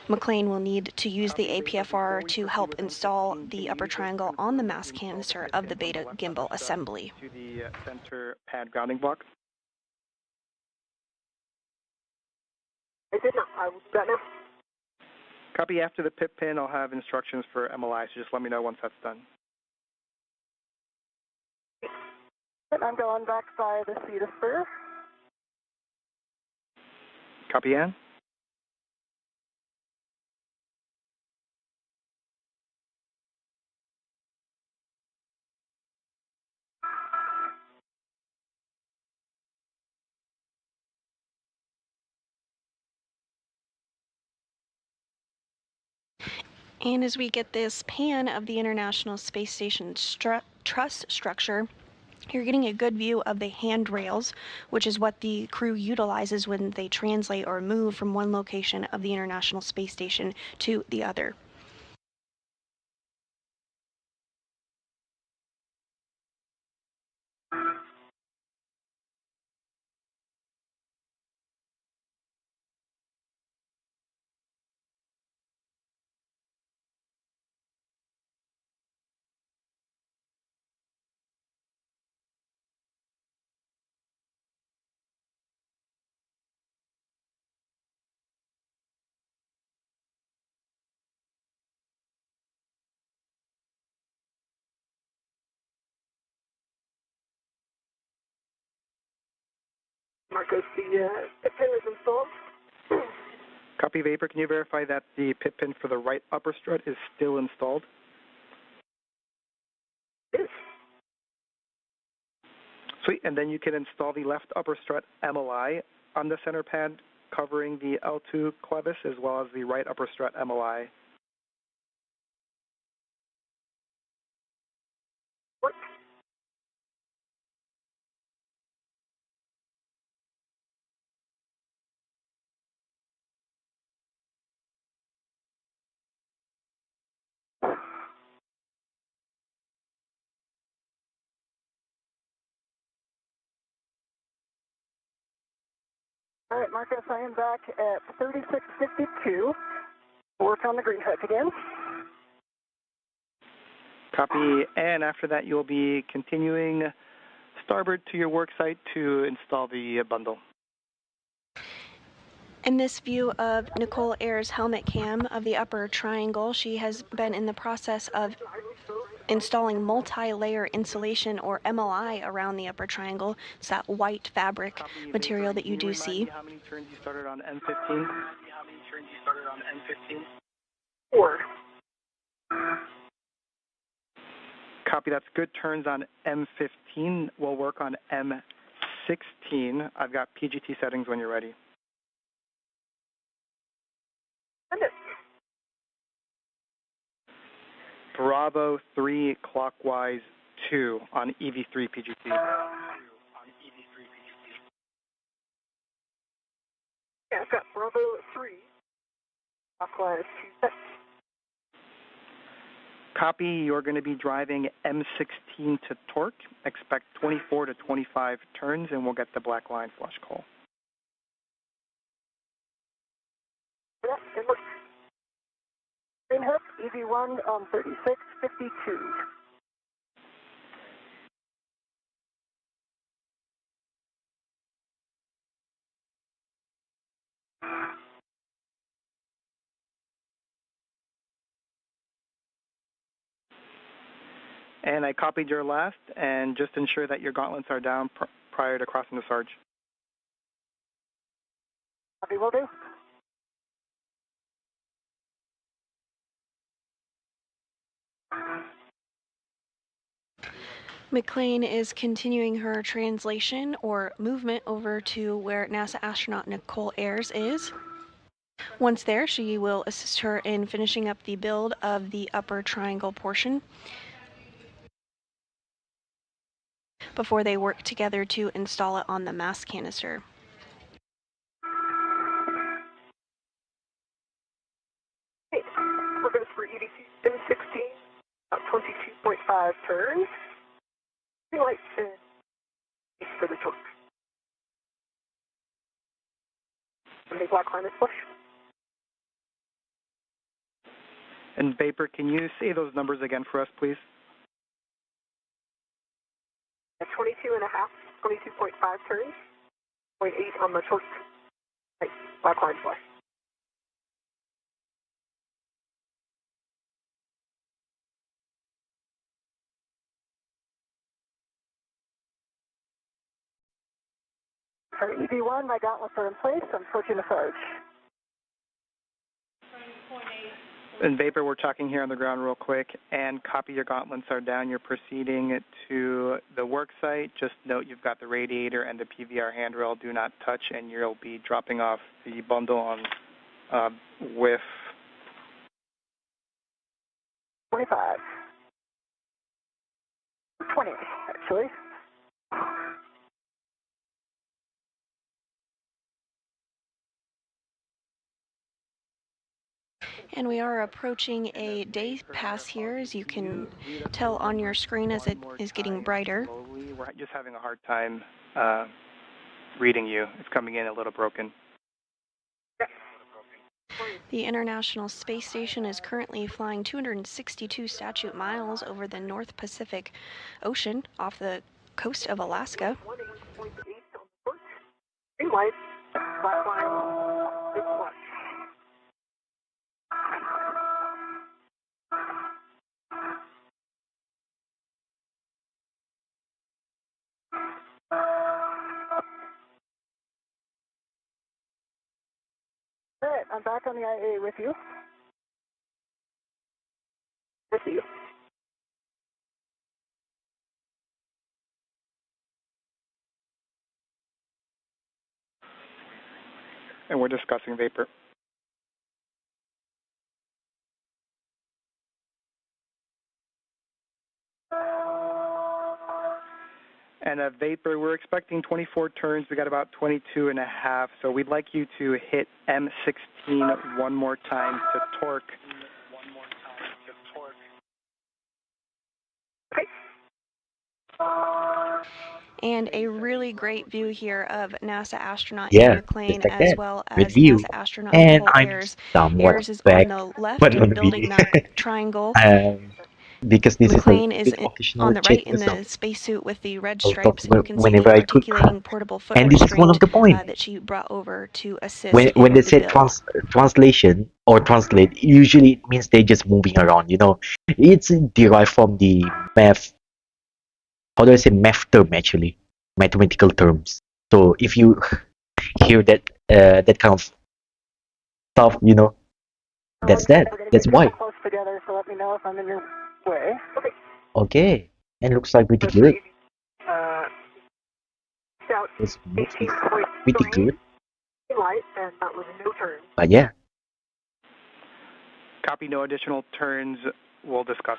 S3: McClain will need to use the APFR to help install the upper triangle on the mass canister of the Beta gimbal assembly.
S7: To the center pad grounding block.
S6: I did not. I got it.
S7: Copy. After the pip pin, I'll have instructions for MLI, so just let me know once that's done.
S6: I'm going back by the seat of spur.
S7: Copy, Ann.
S3: And as we get this pan of the International Space Station truss structure, you're getting a good view of the handrails, which is what the crew utilizes when they translate or move from one location of the International Space Station to the other.
S6: Marcos, the pip pin is installed.
S7: Copy, Vapor. Can you verify that the pip pin for the right upper strut is still installed?
S6: Yes.
S7: Sweet. And then you can install the left upper strut MLI on the center pad, covering the L2 clevis, as well as the right upper strut MLI.
S6: What? All right, Marcus, I am back at 3652. Work on the green hook again.
S7: Copy. And after that, you'll be continuing starboard to your work site to install the bundle.
S3: In this view of Nichole Ayers' helmet cam of the upper triangle, she has been in the process of installing multi-layer insulation, or MLI, around the upper triangle. It's that white fabric material that you do see.
S7: How many turns you started on M15?
S6: 4.
S7: Copy. That's good turns on M15. We'll work on M16. I've got PGT settings when you're ready. Bravo 3 clockwise 2 on EV3 PGT.
S6: Yeah, I've got Bravo 3. Clockwise 2.
S7: Copy. You're going to be driving M16 to torque. Expect 24 to 25 turns, and we'll get the black line flush call.
S6: Yeah, it looks. Green hook, EV1 on 3652.
S7: And I copied your last, and just ensure that your gauntlets are down prior to crossing the Sarge.
S6: Copy, will do.
S3: McClain is continuing her translation or movement over to where NASA astronaut Nichole Ayers is. Once there, she will assist her in finishing up the build of the upper triangle portion before they work together to install it on the mass canister.
S6: Hey, we're good for EVA 16, about 22.5 turns. Green light for the torque. And the black line is push.
S7: And Vapor, can you say those numbers again for us, please?
S6: At 22.5, 22.5 turns, 0.8 on the torque. Right, black line flush. For EV1, my gauntlets are in place. I'm approaching the Sarge.
S7: And Vapor, we're talking here on the ground real quick, and copy your gauntlets are down. You're proceeding to the work site. Just note you've got the radiator and the PVR handrail. Do not touch, and you'll be dropping off the bundle on with
S6: 25. 20, actually.
S3: And we are approaching a day pass here, as you can tell on your screen as it is getting brighter.
S7: Slowly. We're just having a hard time reading you. It's coming in a little broken.
S3: The International Space Station is currently flying 262 statute miles over the North Pacific Ocean off the coast of Alaska.
S6: Green light, black line, big flush. All right, I'm back on the IA with you. With you.
S7: And we're discussing Vapor. And a Vapor, we're expecting 24 turns. We got about 22 and a half. So we'd like you to hit M16 one more time to torque.
S3: And a really great view here of NASA astronaut
S1: just
S3: McClain
S1: like
S3: as
S1: that.
S3: well
S1: Good
S3: as
S1: view.
S3: NASA astronaut
S1: And
S3: Nichole
S1: I'm
S3: Ayers.
S1: somewhat
S3: Ayers is
S1: back,
S3: on the left
S1: but
S3: and
S1: on
S3: building
S1: video.
S3: that triangle.
S1: Because this
S3: McClain
S1: is
S3: is
S1: a occasional
S3: on the
S1: check
S3: right in
S1: myself.
S3: the spacesuit with the red
S1: I'll talk
S3: stripes, and you can see
S1: whenever
S3: the
S1: I could.
S3: articulating portable foot
S1: And this is one
S3: restraint
S1: of the points.
S3: that she brought over to assist
S1: When
S3: in
S1: they
S3: the
S1: say
S3: build.
S1: translation or translate, usually it means they're just moving around. It's derived from the math. How do I say math term actually? Mathematical terms. So if you hear that that kind of stuff, that's that. That's why.
S6: Close together, so let me know if I'm in your way. Okay.
S1: Okay, and looks like pretty good.
S6: Scout
S1: It looks
S6: 18.3
S1: pretty good.
S6: light, and that was no turn.
S1: But yeah.
S7: Copy, no additional turns. We'll discuss.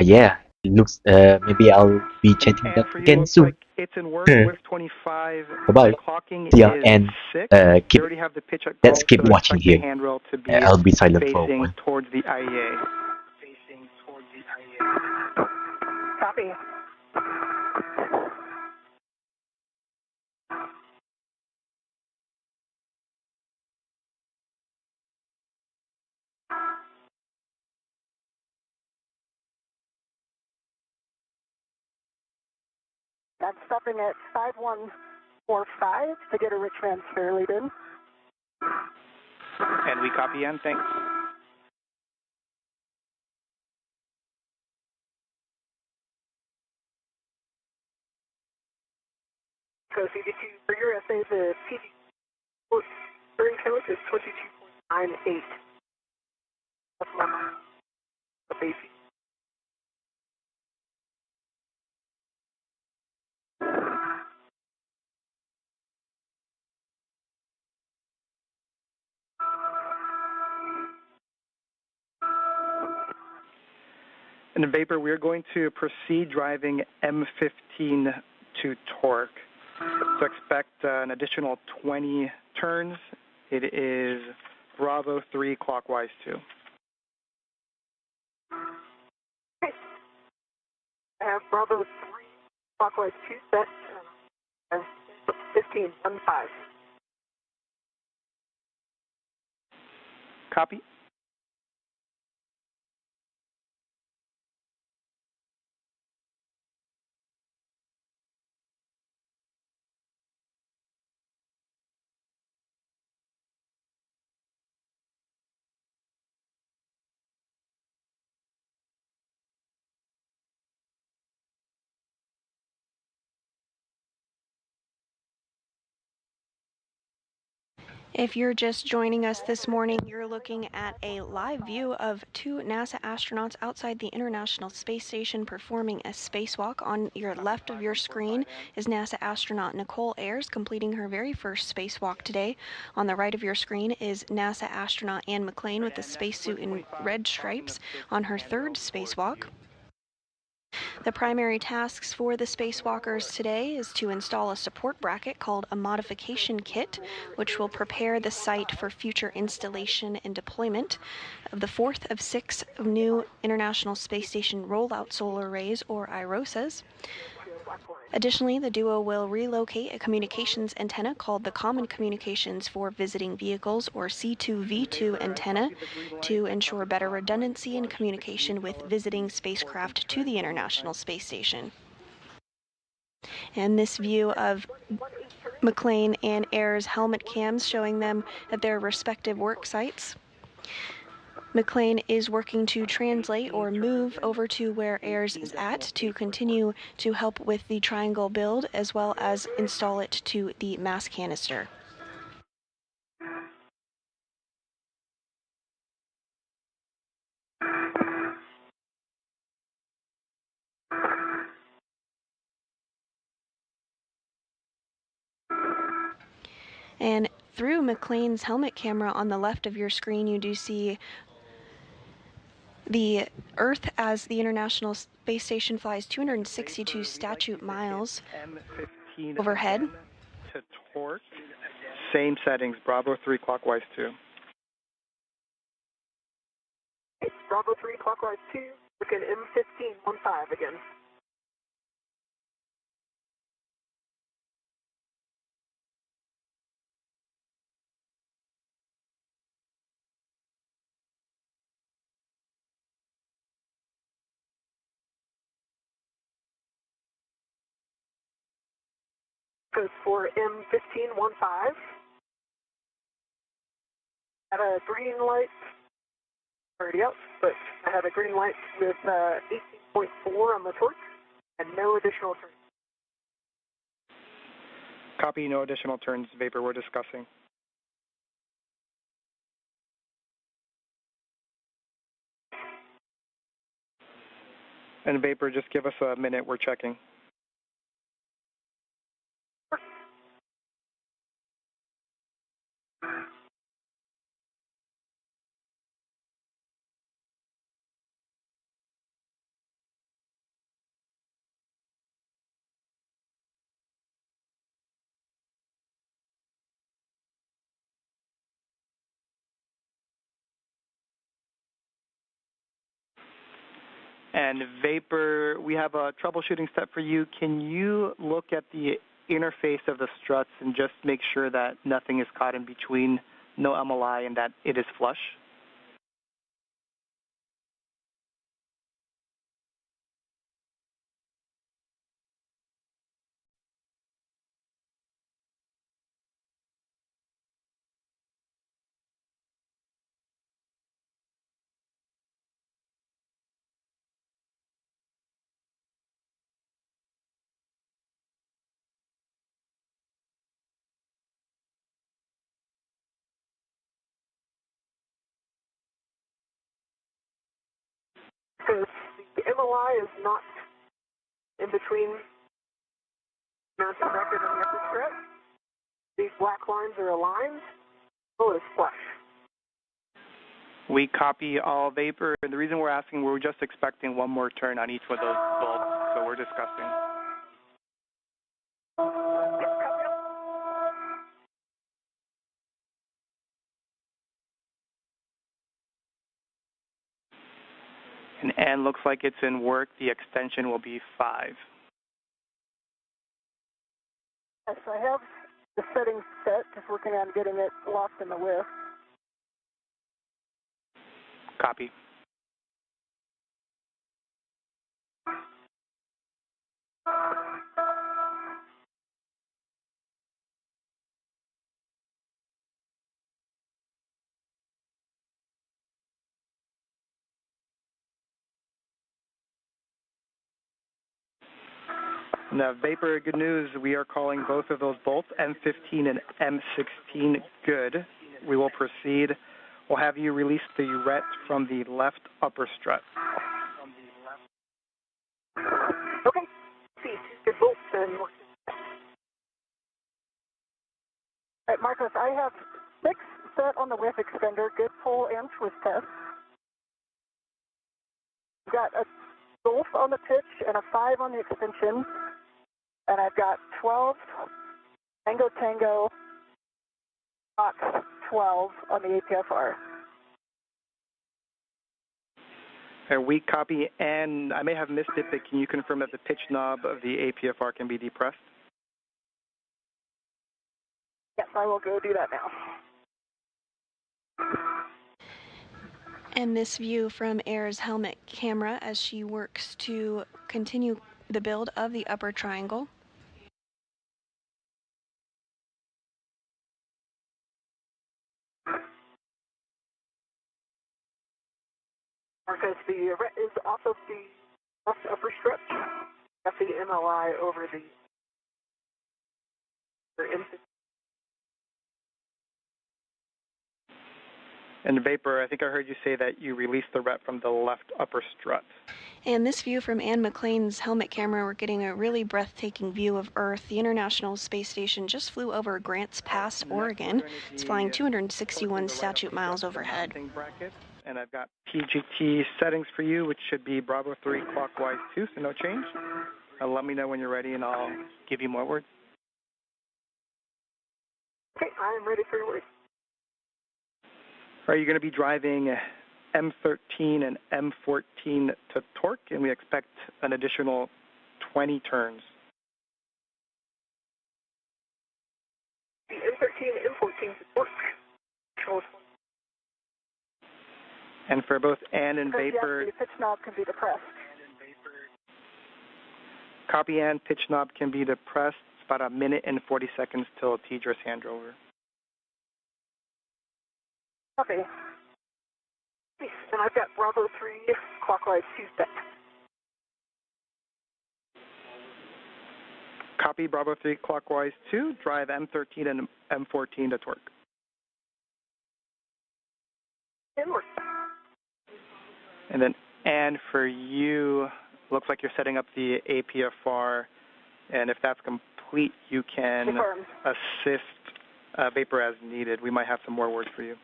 S1: Yeah, it looks. Maybe I'll be chatting that
S7: for you,
S1: again
S7: looks
S1: soon.
S7: like it's in work with 25.
S1: Bye-bye.
S7: The clocking
S1: See ya,
S7: is
S1: and
S7: 6.
S1: keep.
S7: You already have the pitch at
S1: Let's
S7: golf,
S1: keep
S7: so
S1: watching
S7: expect the
S1: here.
S7: handrail to be
S1: I'll be silent for a
S7: facing
S1: while.
S7: towards the IEA. Facing towards the IEA.
S6: Copy. I'm stopping at 5145 to get a rich man's fairly in.
S7: And we copy in. Thanks.
S6: 22.98. That's the base.
S7: And in Vapor, we're going to proceed driving M15 to torque. So expect an additional 20 turns. It is Bravo 3 clockwise 2.
S6: Okay. I have Bravo 3 clockwise 2 set and 15, 1, 5.
S7: Copy.
S3: If you're just joining us this morning, you're looking at a live view of two NASA astronauts outside the International Space Station performing a spacewalk. On your left of your screen is NASA astronaut Nichole Ayers completing her very first spacewalk today. On the right of your screen is NASA astronaut Anne McClain with a spacesuit in red stripes on her third spacewalk. The primary tasks for the spacewalkers today is to install a support bracket called a modification kit, which will prepare the site for future installation and deployment of the fourth of 6 new International Space Station Rollout solar arrays, or IROSAs. Additionally, the duo will relocate a communications antenna called the Common Communications for Visiting Vehicles, or C2V2 antenna, to ensure better redundancy in communication with visiting spacecraft to the International Space Station. And this view of McClain and Ayers helmet cams showing them at their respective work sites. McClain is working to translate or move over to where Ayers is at to continue to help with the triangle build as well as install it to the mass canister. And through McClain's helmet camera on the left of your screen, you do see the Earth as the International Space Station flies 262 statute miles overhead.
S7: To torque. Same settings, Bravo 3 clockwise 2.
S6: Bravo 3 clockwise 2, looking M15, 1-5 again. Goes for M15-15. Had a green light already out, but I had a green light with 18.4 on the torque and no additional turns.
S7: Copy, no additional turns, Vapor, we're discussing. And Vapor, just give us a minute, we're checking. And Vapor, we have a troubleshooting step for you. Can you look at the interface of the struts and just make sure that nothing is caught in between, no MLI, and that it is flush?
S6: Because the MOI is not in between mountain record and the upper stretch. These black lines are aligned. Oh, it's flush.
S7: We copy all vapor, and the reason we're asking, we're just expecting one more turn on each of those bolts, so we're discussing. And looks like it's in work. The extension will be 5.
S6: Yes, I have the settings set, just working on getting it locked in the whiff.
S7: Copy. Now, vapor, good news. We are calling both of those bolts, M15 and M16, good. We will proceed. We'll have you release the ret from the left upper strut.
S6: Okay. See, good bolts and all right, Marcos, I have 6 set on the whiff extender, good pull and twist test. I've got a golf on the pitch and a 5 on the extension. And I've got 12 Tango Tango box 12 on the APFR.
S7: We copy, and I may have missed it, but can you confirm that the pitch knob of the APFR can be depressed?
S6: Yes, I will go do that now.
S3: And this view from Ayers' helmet camera as she works to continue the build of the upper triangle.
S6: Marcus, the ret is off of the left upper stretch. Got the MOI over the
S7: And vapor, I think I heard you say that you released the ret from the left upper strut.
S3: And this view from Ann McClain's helmet camera, we're getting a really breathtaking view of Earth. The International Space Station just flew over Grants Pass, Oregon. It's flying 261 statute miles overhead.
S7: And I've got PGT settings for you, which should be Bravo 3 clockwise 2, so no change. Let me know when you're ready, and I'll give you more words.
S6: Okay, I'm ready for your words.
S7: Are you going to be driving M13 and M14 to torque, and we expect an additional 20 turns.
S6: The M13 and M14 to torque.
S7: And for both Ann and vapor,
S6: the pitch knob can be depressed.
S7: Copy and pitch knob can be depressed. It's about 1 minute and 40 seconds till TDRS handover.
S6: Copy. And I've got Bravo 3 clockwise 2 set.
S7: Copy Bravo 3 clockwise 2. Drive M13 and M14 to torque.
S6: Inward.
S7: And then, and for you, looks like you're setting up the APFR, and if that's complete, you can assist vapor as needed. We might have some more words for you.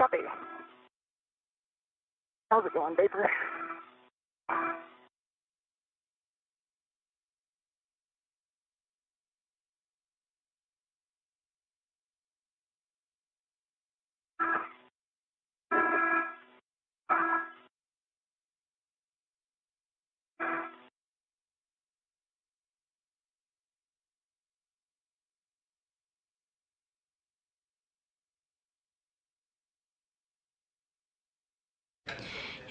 S6: Copy. How's it going, vapor?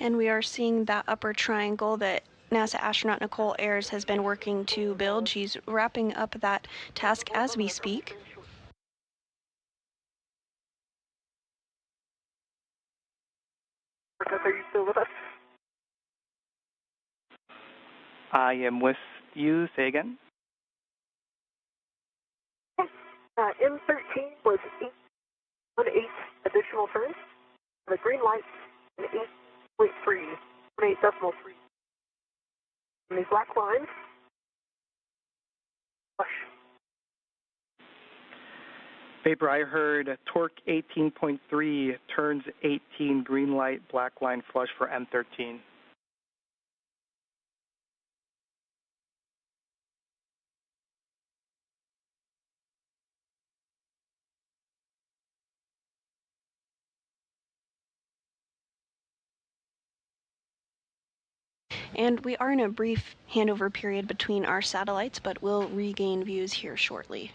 S3: And we are seeing that upper triangle that NASA astronaut Nichole Ayers has been working to build. She's wrapping up that task as we speak.
S6: Are you still with us?
S7: I am with you. Say again.
S6: M13 was 8 additional turns. The green light 8.3, 28.3. And these black lines, flush.
S7: Vapor, I heard torque 18.3, turns 18, green light, black line flush for M13.
S3: And we are in a brief handover period between our satellites, but we'll regain views here shortly.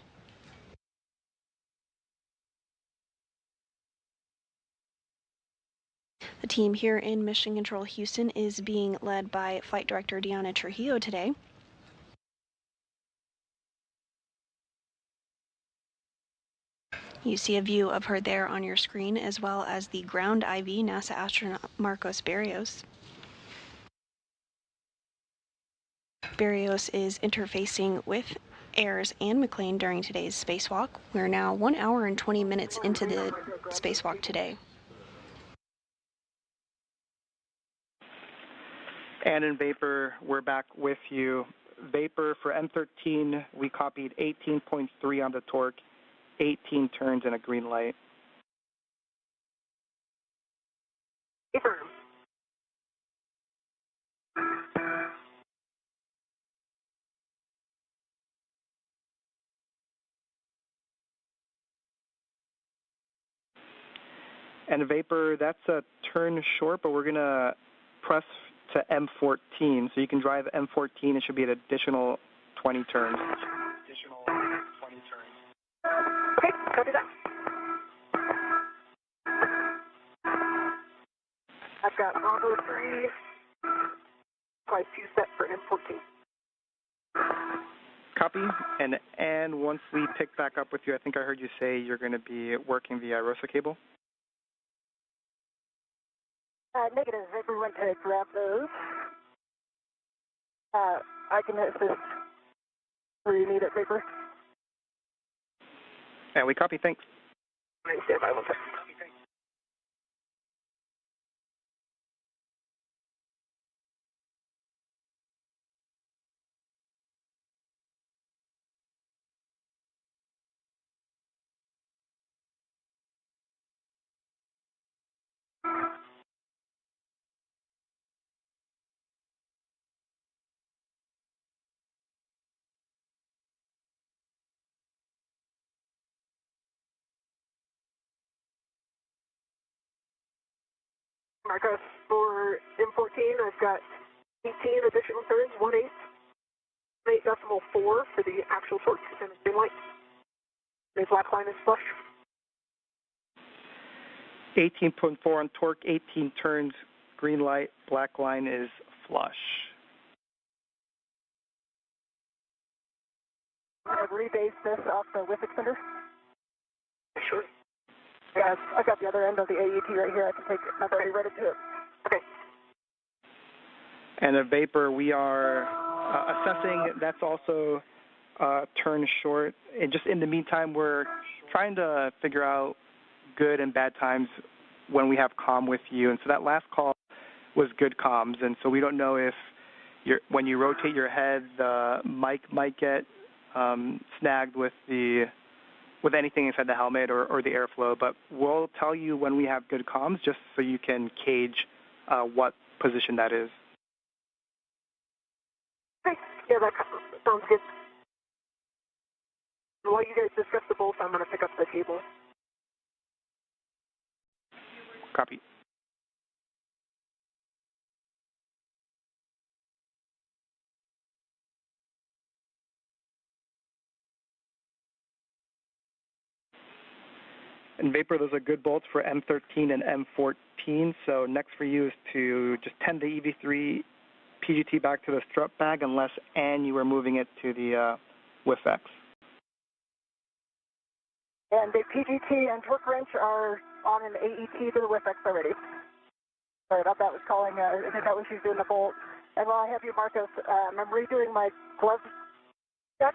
S3: The team here in Mission Control Houston is being led by Flight Director Diana Trujillo today. You see a view of her there on your screen, as well as the ground IV, NASA astronaut Marcos Berrios. Berrios is interfacing with Ayers and McClain during today's spacewalk. We're now 1 hour and 20 minutes into the spacewalk today.
S7: And in Vapor, we're back with you. Vapor, for M13, we copied 18.3 on the torque, 18 turns and a green light.
S6: Vapor.
S7: And Vapor, that's a turn short, but we're going to press to M14. So you can drive M14. It should be an additional 20 turns.
S6: Okay, copy that. I've got Bravo 3, flight 2 set for M14.
S7: Copy. And once we pick back up with you, I think I heard you say you're going to be working the IROSA cable?
S6: Negative. Vapor went to grab those. I can assist where you need it, Vapor.
S7: And we copy. Thanks.
S6: Stand by 1 second. Marcos, for M14, I've got 18 additional turns, 1/8, 8.4 for the actual torque and green light. The black line is flush.
S7: 18.4 on torque, 18 turns, green light, black line is flush.
S6: I've rebased this off the width extender. Sure. Yeah, I've got the other end of the AET right here. I can take it. I've already read it to it. Okay.
S7: And a Vapor, we are assessing. That's also turn short. And just in the meantime, we're trying to figure out good and bad times when we have comm with you. And so that last call was good comms. And so we don't know if when you rotate your head, the mic might get snagged with anything inside the helmet or the airflow, but we'll tell you when we have good comms just so you can gauge what position that is.
S6: Okay, yeah, that sounds good. While you guys discuss the bolts, I'm going to pick up the cable.
S7: Copy. And Vapor, those are good bolts for M13 and M14. So next for you is to just tend the EV3 PGT back to the strut bag unless you are moving it to the WIFX.
S6: And the PGT and torque wrench are on an AET to the WIFX already. Sorry about that. Was calling. I think that was you doing the bolt. And while I have you, Marcos, I'm redoing my glove check.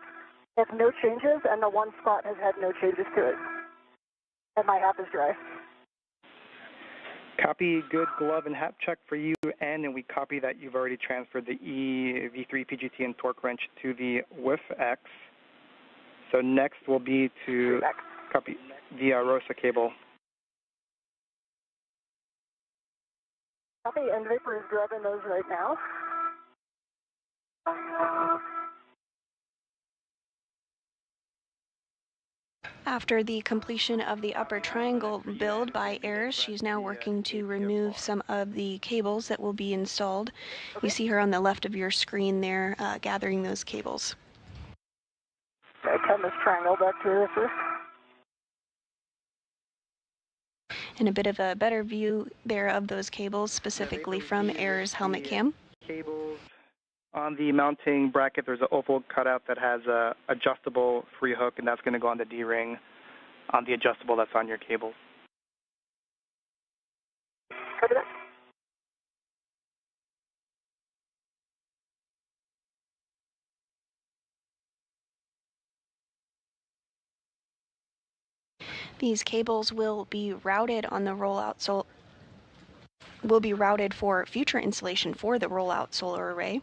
S6: It has no changes, and the one spot has had no changes to it. And my half is dry.
S7: Copy, good glove and hat check for you, and we copy that you've already transferred the V3 PGT and torque wrench to the WIF X. So next will be to copy the IROSA cable.
S6: Copy, and Vapor is grabbing those right now.
S3: After the completion of the upper triangle build by Ayers, she's now working to remove some of the cables that will be installed. You see her on the left of your screen there, gathering those cables.
S6: Okay, come this triangle back to here first.
S3: And a bit of a better view there of those cables, specifically from Ayers' helmet cam.
S7: Cables on the mounting bracket, there's an oval cutout that has a adjustable free hook, and that's going to go on the D-ring on the adjustable that's on your cable.
S6: Copy that.
S3: These cables will be routed on the rollout, so will be routed for future installation for the rollout solar array.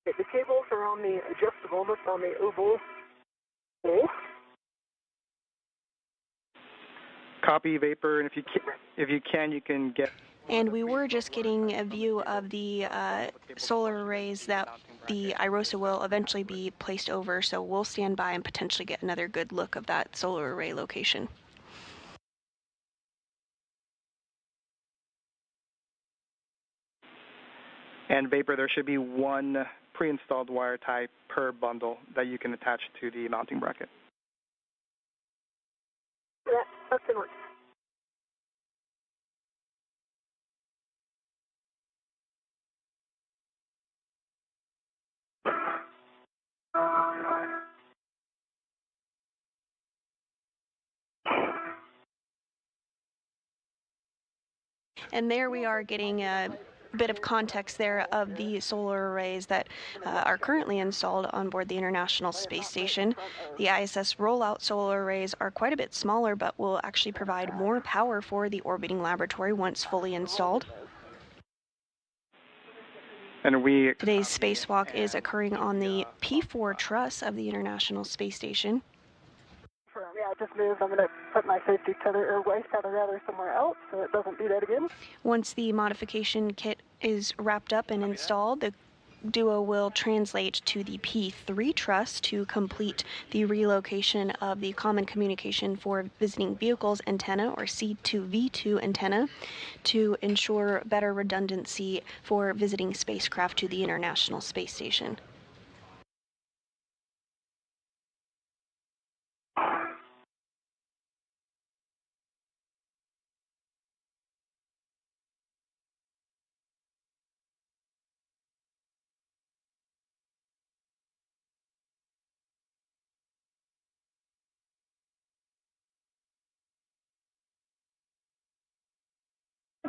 S6: Okay, the cables are on the adjustable, that's on the oval. Okay.
S7: Copy, Vapor, and if you can, you can get.
S3: And we were just getting a view of the solar arrays that the IROSA will eventually be placed over, so we'll stand by and potentially get another good look of that solar array location.
S7: And Vapor, there should be one pre-installed wire tie per bundle that you can attach to the mounting bracket.
S6: Yeah, that's in order.
S3: And there we are getting a bit of context there of the solar arrays that are currently installed on board the International Space Station. The ISS rollout solar arrays are quite a bit smaller, but will actually provide more power for the orbiting laboratory once fully installed.
S7: And
S3: Today's spacewalk is occurring on the P4 truss of the International Space Station.
S6: Yeah, I just moved. I'm going to put my safety tether or waist tether rather somewhere else so it doesn't do that again.
S3: Once the modification kit is wrapped up and installed, the duo will translate to the P3 truss to complete the relocation of the Common Communication for Visiting Vehicles antenna, or C2V2 antenna, to ensure better redundancy for visiting spacecraft to the International Space Station.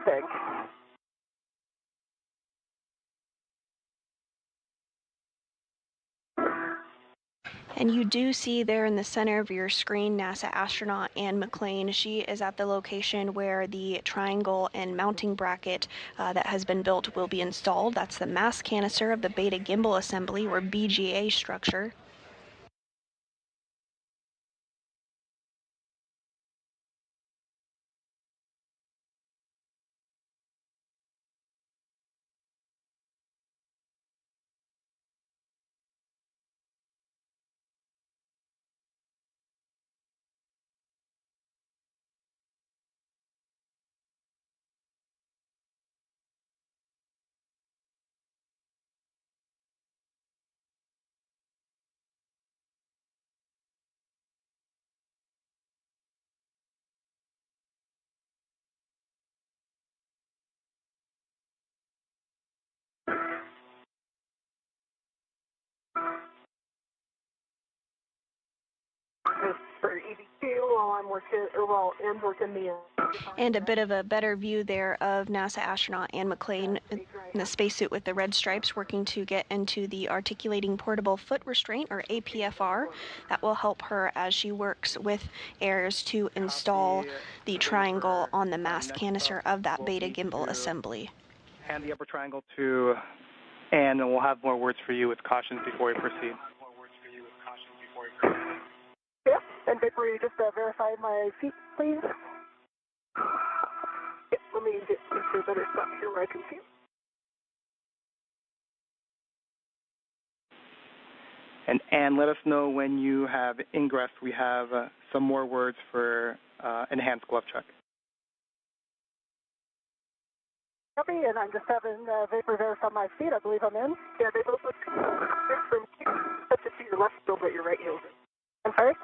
S6: Big.
S3: And you do see there in the center of your screen NASA astronaut Anne McClain. She is at the location where the triangle and mounting bracket that has been built will be installed. That's the mass canister of the Beta Gimbal Assembly, or BGA structure.
S6: for EV2 while I'm working, or while Anne's working the.
S3: And a bit of a better view there of NASA astronaut Anne McClain in the spacesuit with the red stripes working to get into the articulating portable foot restraint, or APFR. That will help her as she works with Ayers to install the triangle on the mast canister of that beta gimbal assembly.
S7: Hand the upper triangle to Anne, and we'll have more words for you with cautions before we proceed.
S6: Yeah, and before you just verify my feet, please. Yeah, let me get into a better spot here where I can see.
S7: And Anne, let us know when you have ingress. We have some more words for enhanced glove check.
S6: Copy, and I'm just having vapor verify my feet. I believe I'm in. Yeah, they both look good from touch to see your left heel, but your right heel is in. I'm sorry?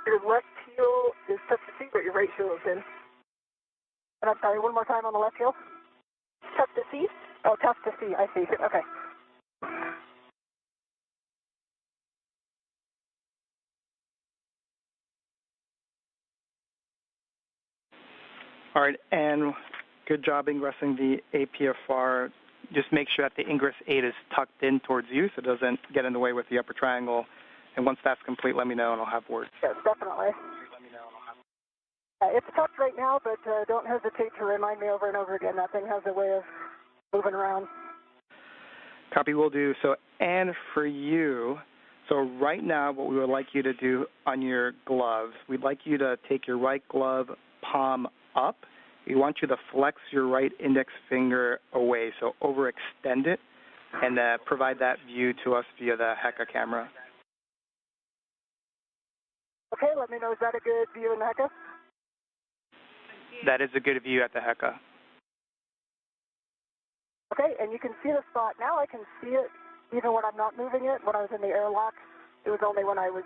S6: Your left heel is touch to see, but your right heel is in. And I'm sorry, one more time on the left heel. Tough to see? Oh, tough to see. I see. Okay.
S7: All right, and good job ingressing the APFR. Just make sure that the ingress 8 is tucked in towards you so it doesn't get in the way with the upper triangle. And once that's complete, let me know and I'll have words.
S6: Yes, definitely. It's tucked right now, but don't hesitate to remind me over and over again. That thing has a way of moving around.
S7: Copy, will do. So, Anne, for you, so right now what we would like you to do on your gloves, we'd like you to take your right glove palm up. We want you to flex your right index finger away, so overextend it, and provide that view to us via the HECA camera.
S6: Okay, let me know, is that a good view in the HECA?
S7: That is a good view at the HECA.
S6: Okay, and you can see the spot. Now I can see it even when I'm not moving it. When I was in the airlock, it was only when I was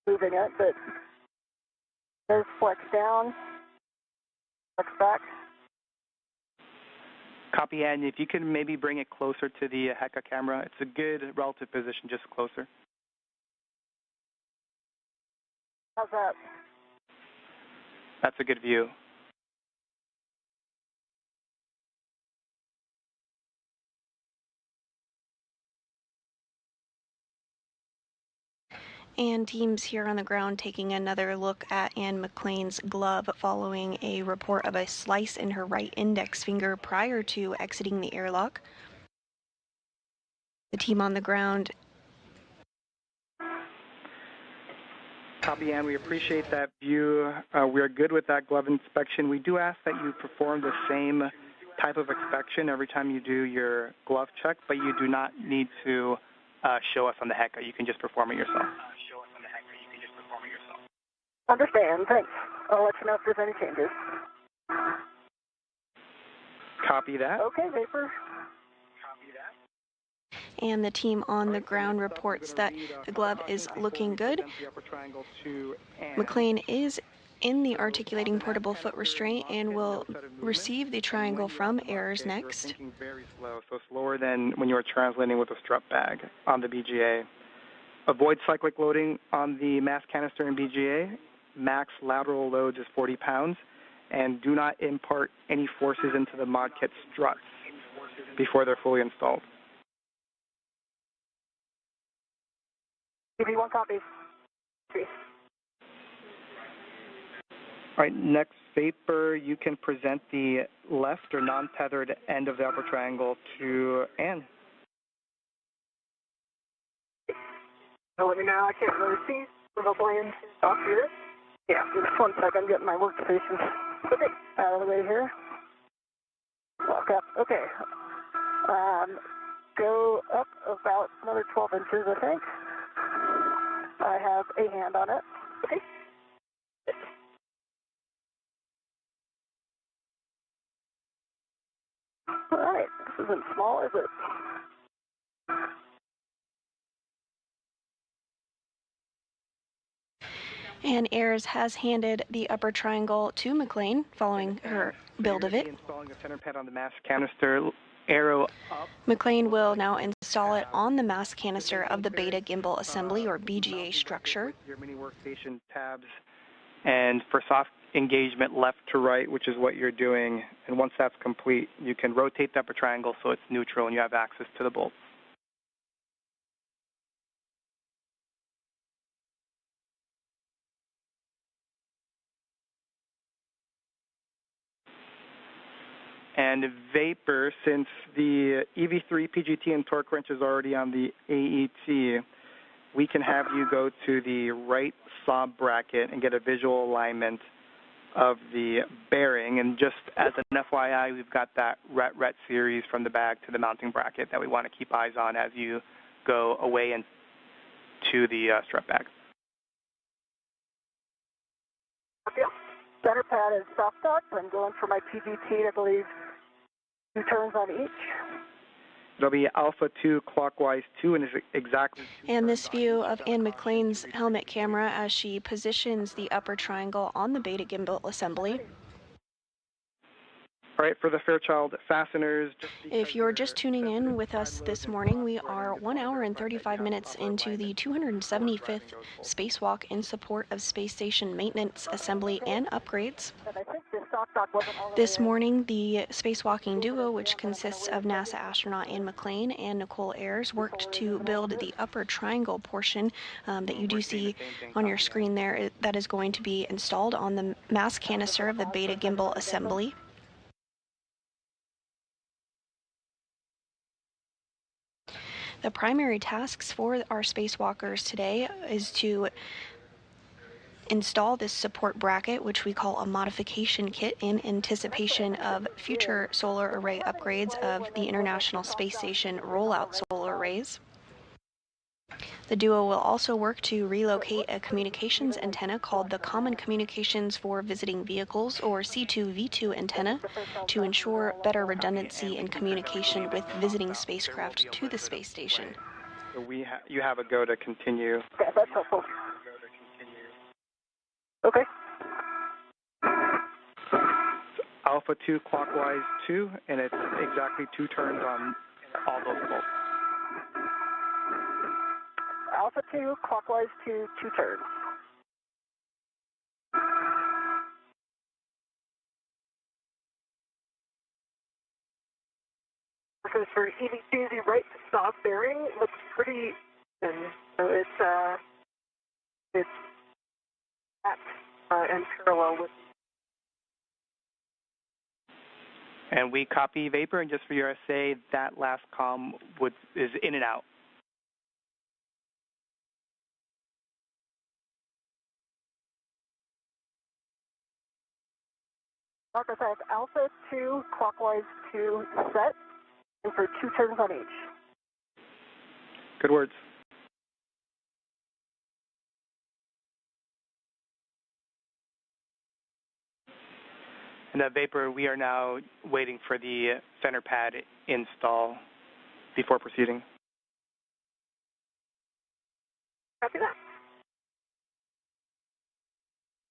S6: moving it, but there's flex down, flex back.
S7: Copy, Anne. If you can maybe bring it closer to the HECA camera. It's a good relative position, just closer.
S6: How's that?
S7: That's a good view.
S3: And teams here on the ground taking another look at Anne McClain's glove following a report of a slice in her right index finger prior to exiting the airlock. The team on the ground.
S7: Copy, Anne. We appreciate that view. We are good with that glove inspection. We do ask that you perform the same type of inspection every time you do your glove check, but you do not need to show us on the HECA. You can just perform it yourself.
S6: Understand. Thanks. I'll let you know if there's any changes.
S7: Copy that.
S6: Okay, Vapor.
S3: And the team on the ground reports that the glove is looking good. McClain is in the articulating portable foot restraint and will receive the triangle from Ayers next.
S7: Very slow, so slower than when you are translating with a strap bag on the BGA. Avoid cyclic loading on the mass canister in BGA. Max lateral loads is 40 pounds. And do not impart any forces into the mod kit struts before they're fully installed.
S6: Give me one copy.
S7: All right, next Vapor, you can present the left or non-tethered end of the upper triangle to Anne.
S6: Let me know. I can't really see. We'll blame off here. Yeah, just one second. I'm getting my workstation. Okay, out of the way here. Walk up. Okay. Go up about another 12 inches, I think. I have a hand on it. Okay. All right. This isn't small, is it?
S3: And Ayers has handed the upper triangle to McClain following her build of it.
S7: Installing a center pad on the mass canister. arrow up.
S3: McClain will now install it on the mass canister of the Beta Gimbal Assembly, or BGA, structure.
S7: Your mini workstation tabs, and for soft engagement left to right, which is what you're doing. And once that's complete, you can rotate the upper triangle so it's neutral and you have access to the bolts. And Vapor, since the EV3 PGT and torque wrench is already on the AET, we can have you go to the right saw bracket and get a visual alignment of the bearing. And just as an FYI, we've got that RET series from the bag to the mounting bracket that we want to keep eyes on as you go away and to the strut bag.
S6: Okay. Center pad is soft dock. I'm going for my PGT, I believe 2 turns on each.
S7: It'll be Alpha 2 clockwise 2 and is exactly 2
S3: And this view of Ann McClain's helmet camera as she positions the upper triangle on the Beta Gimbal Assembly.
S7: All right, for the Fairchild fasteners.
S3: If you're just tuning in with us this morning, we are 1 hour and 35 minutes into the 275th spacewalk in support of space station maintenance, assembly, and upgrades. This morning, the spacewalking duo, which consists of NASA astronaut Ann McClain and Nichole Ayers, worked to build the upper triangle portion that you do see on your screen there that is going to be installed on the mass canister of the Beta Gimbal Assembly. The primary tasks for our spacewalkers today is to install this support bracket, which we call a modification kit, in anticipation of future solar array upgrades of the International Space Station Rollout solar arrays. The duo will also work to relocate a communications antenna called the Common Communications for Visiting Vehicles, or C2V2 antenna, to ensure better redundancy in communication with visiting spacecraft to the space station.
S7: So you have a go to continue.
S6: Okay, that's helpful. Okay.
S7: Alpha 2 clockwise 2, and it's exactly 2 turns on all those bolts.
S6: Alpha 2 clockwise 2, 2 turns. Because for EV2, the right stop bearing looks pretty thin. So it's at and parallel with.
S7: And we copy Vapor, and just for your essay, that last comm is in and out.
S6: Marcus, I have Alpha 2 clockwise 2 set, and for 2 turns on each.
S7: Good words. And Vapor, we are now waiting for the center pad install before proceeding.
S6: Copy that.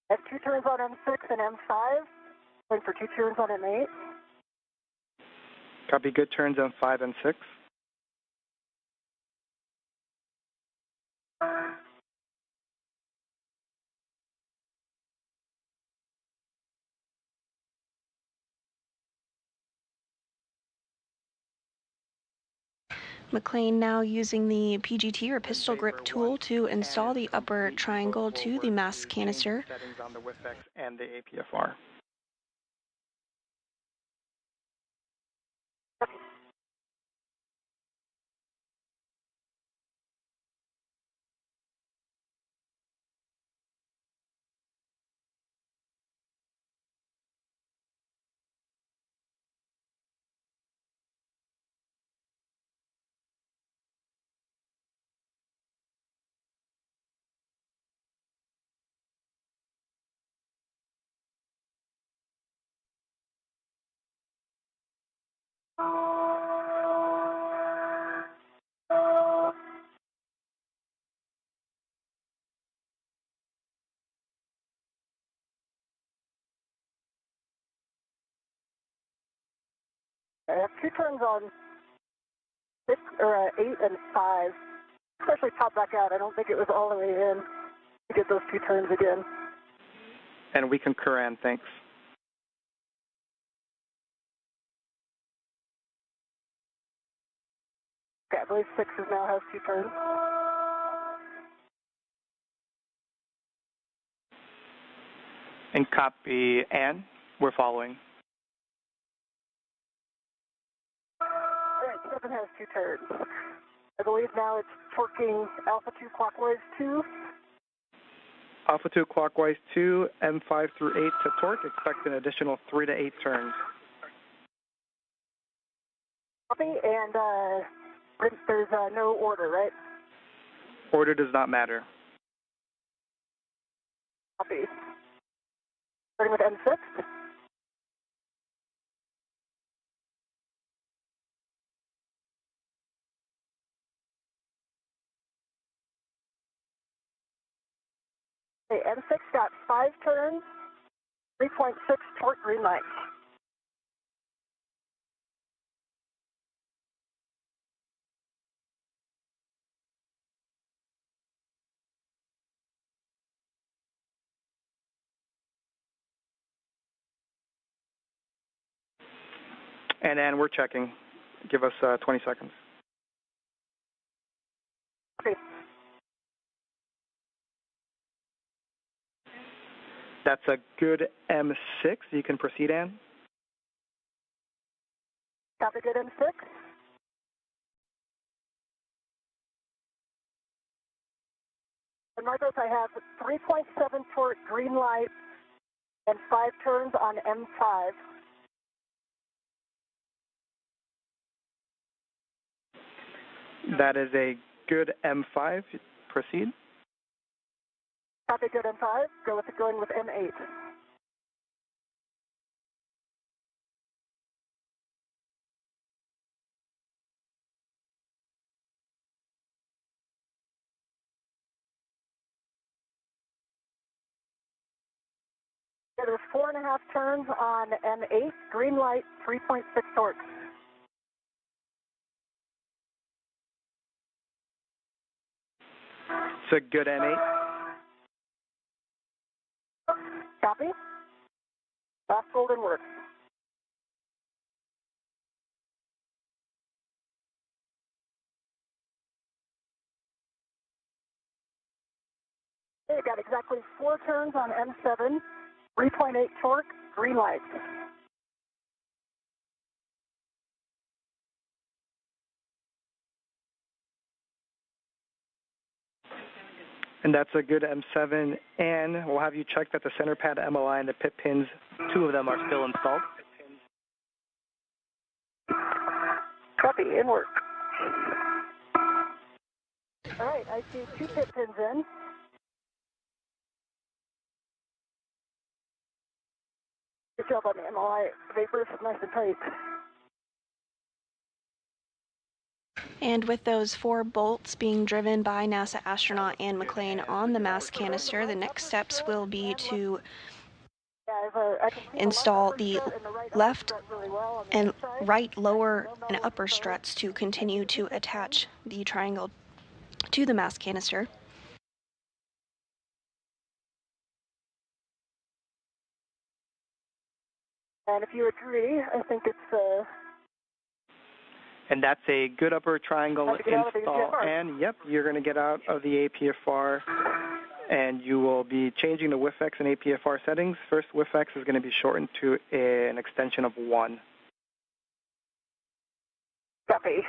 S6: I have 2 turns on M6 and M5, and for 2 turns on M8.
S7: Copy, good turns on 5 and 6.
S3: McClain now using the PGT, or pistol grip tool, to install the upper triangle to the mass canister.
S7: Settings on the WIFX and the APFR.
S6: I have 2 turns on 6 or 8 and 5. Especially pop back out. I don't think it was all the way in to get those 2 turns again.
S7: And we concur, Ann. Thanks.
S6: Okay, I believe 6 now has 2 turns.
S7: And copy, Ann. We're following.
S6: All right, 7 has 2 turns. I believe now it's torquing Alpha 2 clockwise 2.
S7: Alpha 2 clockwise 2, M5 through 8 to torque. Expect an additional 3 to 8 turns.
S6: Copy, and there's no order, right?
S7: Order does not matter.
S6: Copy. Starting with M6. Okay, M6 got 5 turns, 3.6 torque green light.
S7: And Ann, we're checking. Give us 20 seconds.
S6: Okay.
S7: That's a good M6. You can proceed, Ann.
S6: Copy, good M6. And Marcos, I have 3.7 torque green light and 5 turns on M5.
S7: That is a good M5. Proceed.
S6: Copy, good M5. Going with M8. There's 4.5 turns on M8. Green light, 3.6 torque.
S7: It's a good M8.
S6: Copy. Last golden work. Okay, got exactly 4 turns on M7, 3.8 torque, green light.
S7: And that's a good M7. And we'll have you check that the center pad MOI and the pit pins, 2 of them are still installed.
S6: Copy, in work. All right, I see 2 pit pins in. Good job on the MOI. Vapors nice and tight.
S3: And with those 4 bolts being driven by NASA astronaut Ann McClain on the mass canister, the next steps will be to install the left and right lower and upper struts to continue to attach the triangle to the mass canister.
S6: And if you agree, I think it's
S7: And that's a good upper triangle install. And yep, you're going to get out of the APFR, and you will be changing the WIFX and APFR settings. First, WIFX is going to be shortened to an extension of 1.
S6: Copy.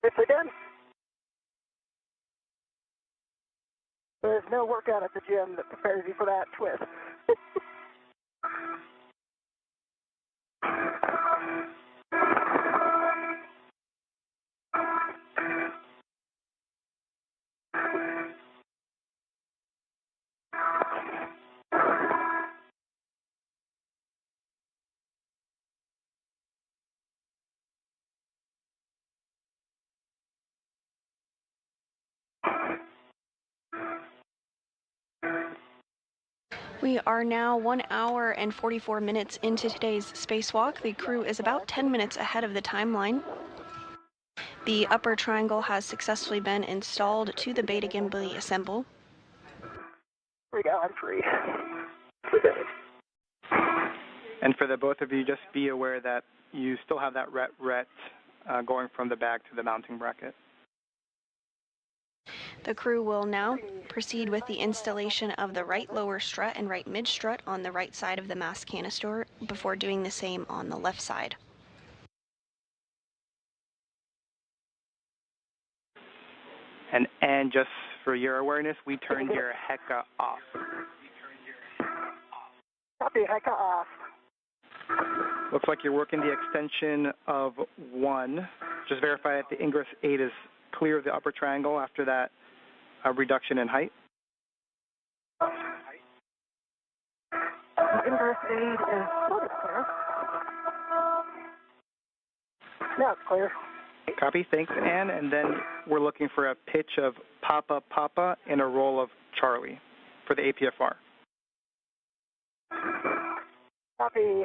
S6: It's done. There's no workout at the gym that prepares you for that twist.
S3: We are now 1 hour and 44 minutes into today's spacewalk. The crew is about 10 minutes ahead of the timeline. The upper triangle has successfully been installed to the beta gimbal assemble.
S6: Here we go, I'm free.
S7: And for the both of you, just be aware that you still have that ret going from the bag to the mounting bracket.
S3: The crew will now proceed with the installation of the right lower strut and right mid strut on the right side of the mass canister before doing the same on the left side.
S7: And just for your awareness, we turned your HECA off.
S6: Copy, HECA off.
S7: Looks like you're working the extension of 1. Just verify that the ingress 8 is clear of the upper triangle after that reduction in height.
S6: Ingress 8 is clear. Now it's clear.
S7: Copy, thanks, Ann. And then we're looking for a pitch of Papa Papa and a roll of Charlie for the APFR.
S6: Copy.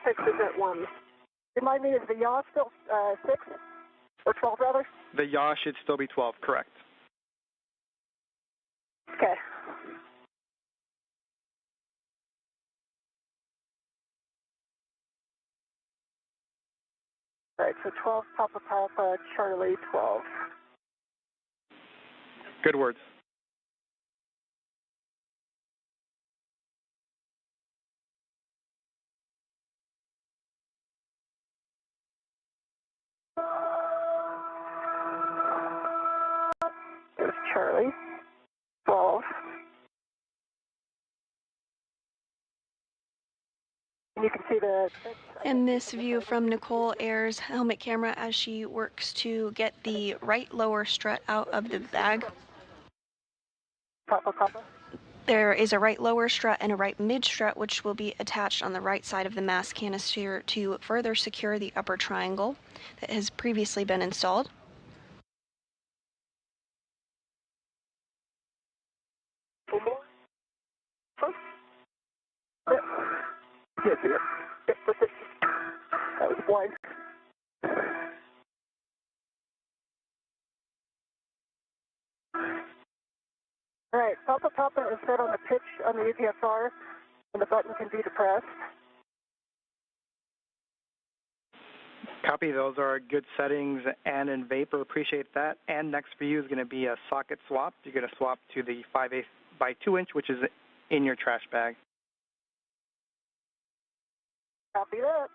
S6: 6 is at 1. Remind me, is the yaw still 6 or 12 rather?
S7: The yaw should still be 12, correct.
S6: Okay. All right, so 12 Papa Papa, Charlie 12.
S7: Good words.
S6: There's Charlie 12. And you can see the...
S3: And this view from Nichole Ayers' helmet camera as she works to get the right lower strut out of the bag.
S6: Papa Papa.
S3: There is a right lower strut and a right mid strut which will be attached on the right side of the mass canister to further secure the upper triangle that has previously been installed.
S6: Yes, here. That was blind. All right, Papa Papa is set on the pitch on the APFR, and the button can be depressed.
S7: Copy, those are good settings. And in Vapor, appreciate that. And next for you is going to be a socket swap. You're going to swap to the 5/8 by 2 inch, which is in your trash bag.
S6: Copy that.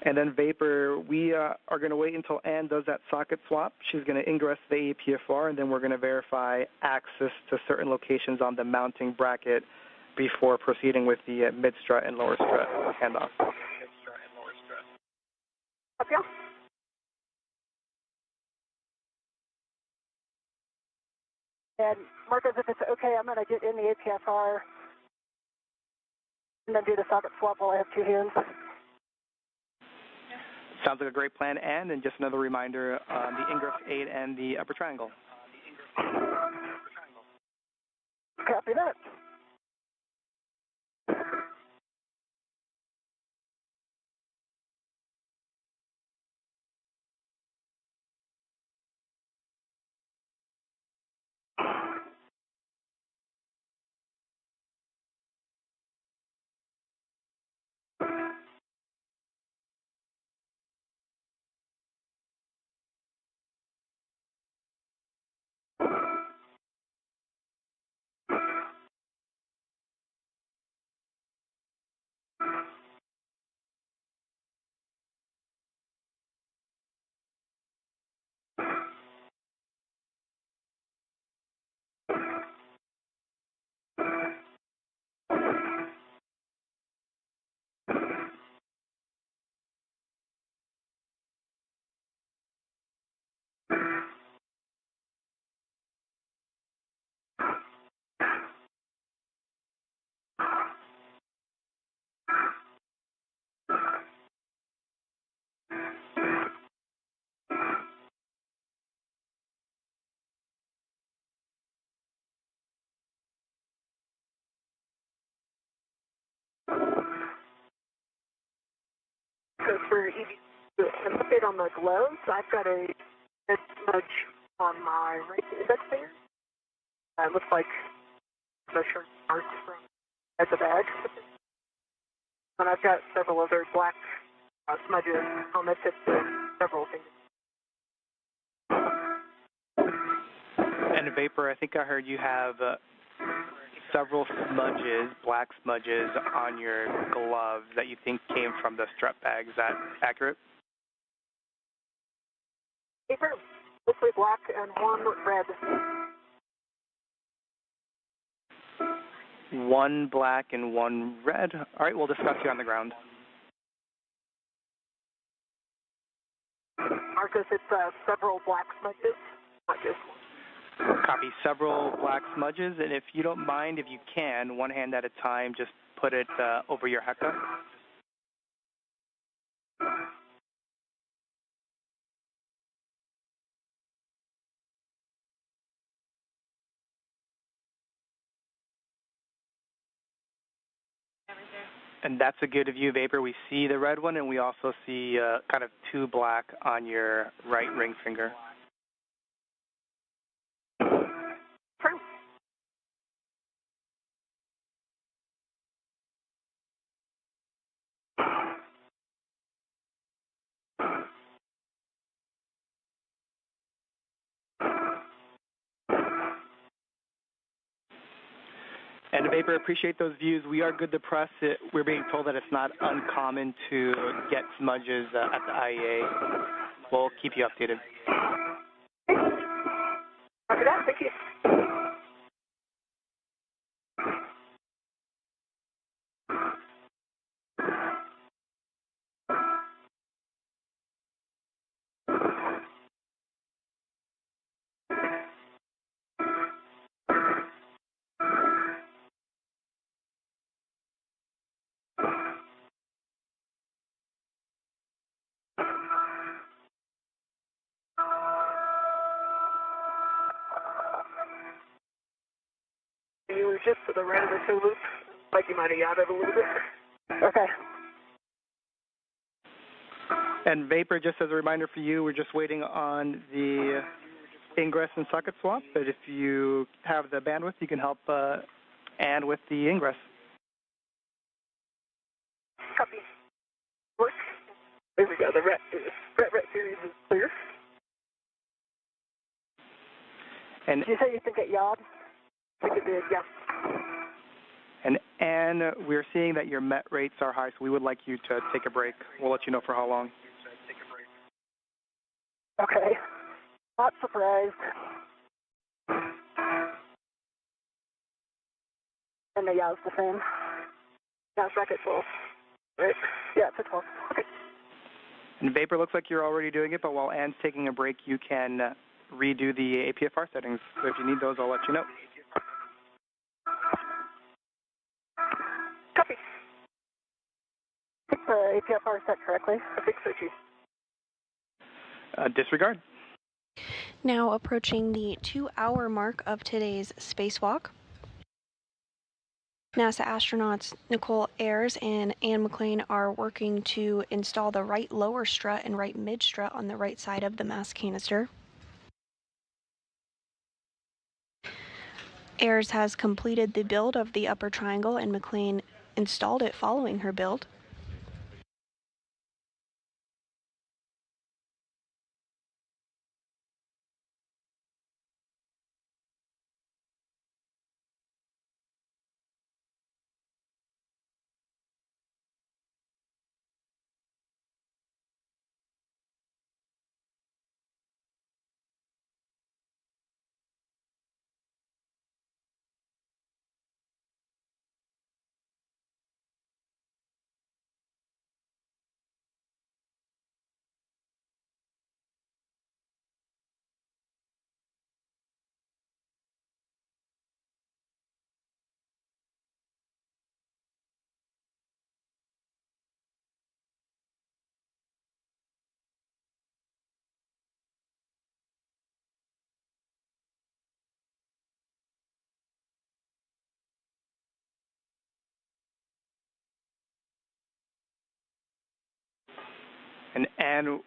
S7: And then Vapor, we are going to wait until Ann does that socket swap. She's going to ingress the APFR, and then we're going to verify access to certain locations on the mounting bracket before proceeding with the mid-strut and lower strut handoff.
S6: Okay. And Marcos, if it's okay, I'm going to get in the APFR and then do the socket swap while I have 2 hands.
S7: Sounds like a great plan, Ann. And just another reminder on the ingress 8 and the upper triangle.
S6: Copy that. update on the gloves. I've got a red smudge on my right index finger. It looks like the shirt marks from at the bag. And I've got several other black smudges on the tips of several fingers.
S7: And Vapor, I think I heard you have several smudges, black smudges, on your gloves that you think came from the strap bag. Is that accurate?
S6: Paper, mostly black and one red.
S7: One black and one red. All right, we'll discuss you on the ground.
S6: Marcus, it's several black smudges, not just one.
S7: Copy. Several black smudges, and if you don't mind, if you can, one hand at a time, just put it over your heka. And that's a good view, Vapor. We see the red one, and we also see kind of two black on your right ring finger. And Vapor, appreciate those views. We are good to press it. We're being told that it's not uncommon to get smudges at the IEA. We'll keep you updated.
S6: After that, thank you. You were just to the right of the two loop, like you might have yachted a little bit. Okay.
S7: And Vapor, just as a reminder for you, we're just waiting on the ingress and socket swap, but if you have the bandwidth, you can help Ann with the ingress.
S6: Copy. Work. There we go. The ret series is clear.
S7: And
S6: did you say you think it yawed? I think it did, yeah.
S7: And Ann, we're seeing that your met rates are high, so we would like you to take a break. We'll let you know for how long.
S6: Okay. Not surprised. And the yaw's the same. Now it's back at 12. Right? Yeah, it's at 12. Okay.
S7: And Vapor, looks like you're already doing it, but while Ann's taking a break, you can redo the APFR settings. So if you need those, I'll let you know.
S6: Copy. I think the APFR set correctly. I think so too.
S7: Disregard.
S3: Now approaching the 2-hour mark of today's spacewalk. NASA astronauts Nichole Ayers and Ann McClain are working to install the right lower strut and right mid strut on the right side of the mass canister. Ayers has completed the build of the upper triangle and McClain installed it following her build.
S7: And Ann,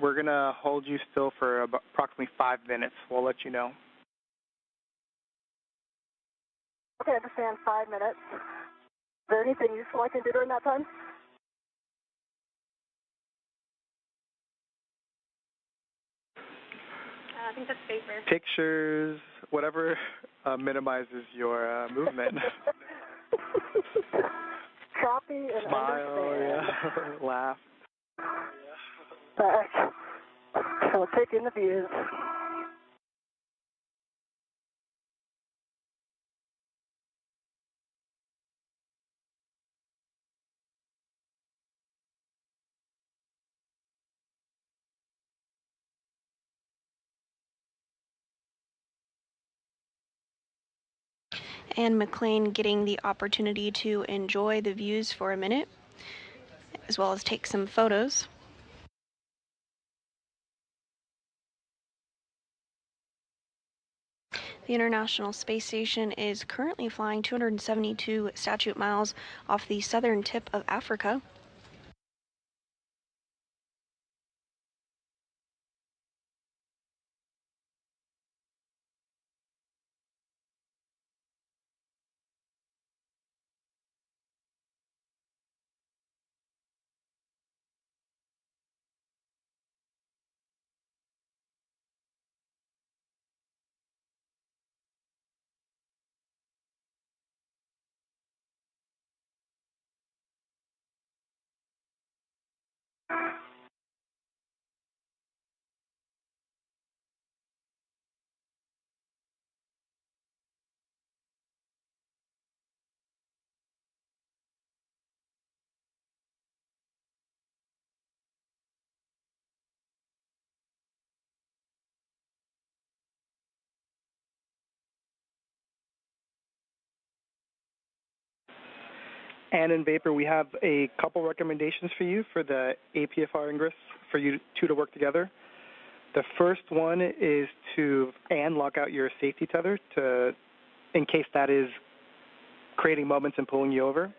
S7: we're going to hold you still for approximately 5 minutes. We'll let you know.
S6: Okay, I understand. 5 minutes. Is there anything useful I can do during that time?
S5: I think that's safer.
S7: Pictures, whatever minimizes your movement.
S6: Copy and
S7: smile,
S6: understand.
S7: Yeah. Laugh.
S6: Back. So take in the views.
S3: And McClain getting the opportunity to enjoy the views for a minute, as well as take some photos. The International Space Station is currently flying 272 statute miles off the southern tip of Africa.
S7: And in Vapor, we have a couple recommendations for you for the APFR ingress for you two to work together. The first one is to lock out your safety tether in case that is creating moments and pulling you over.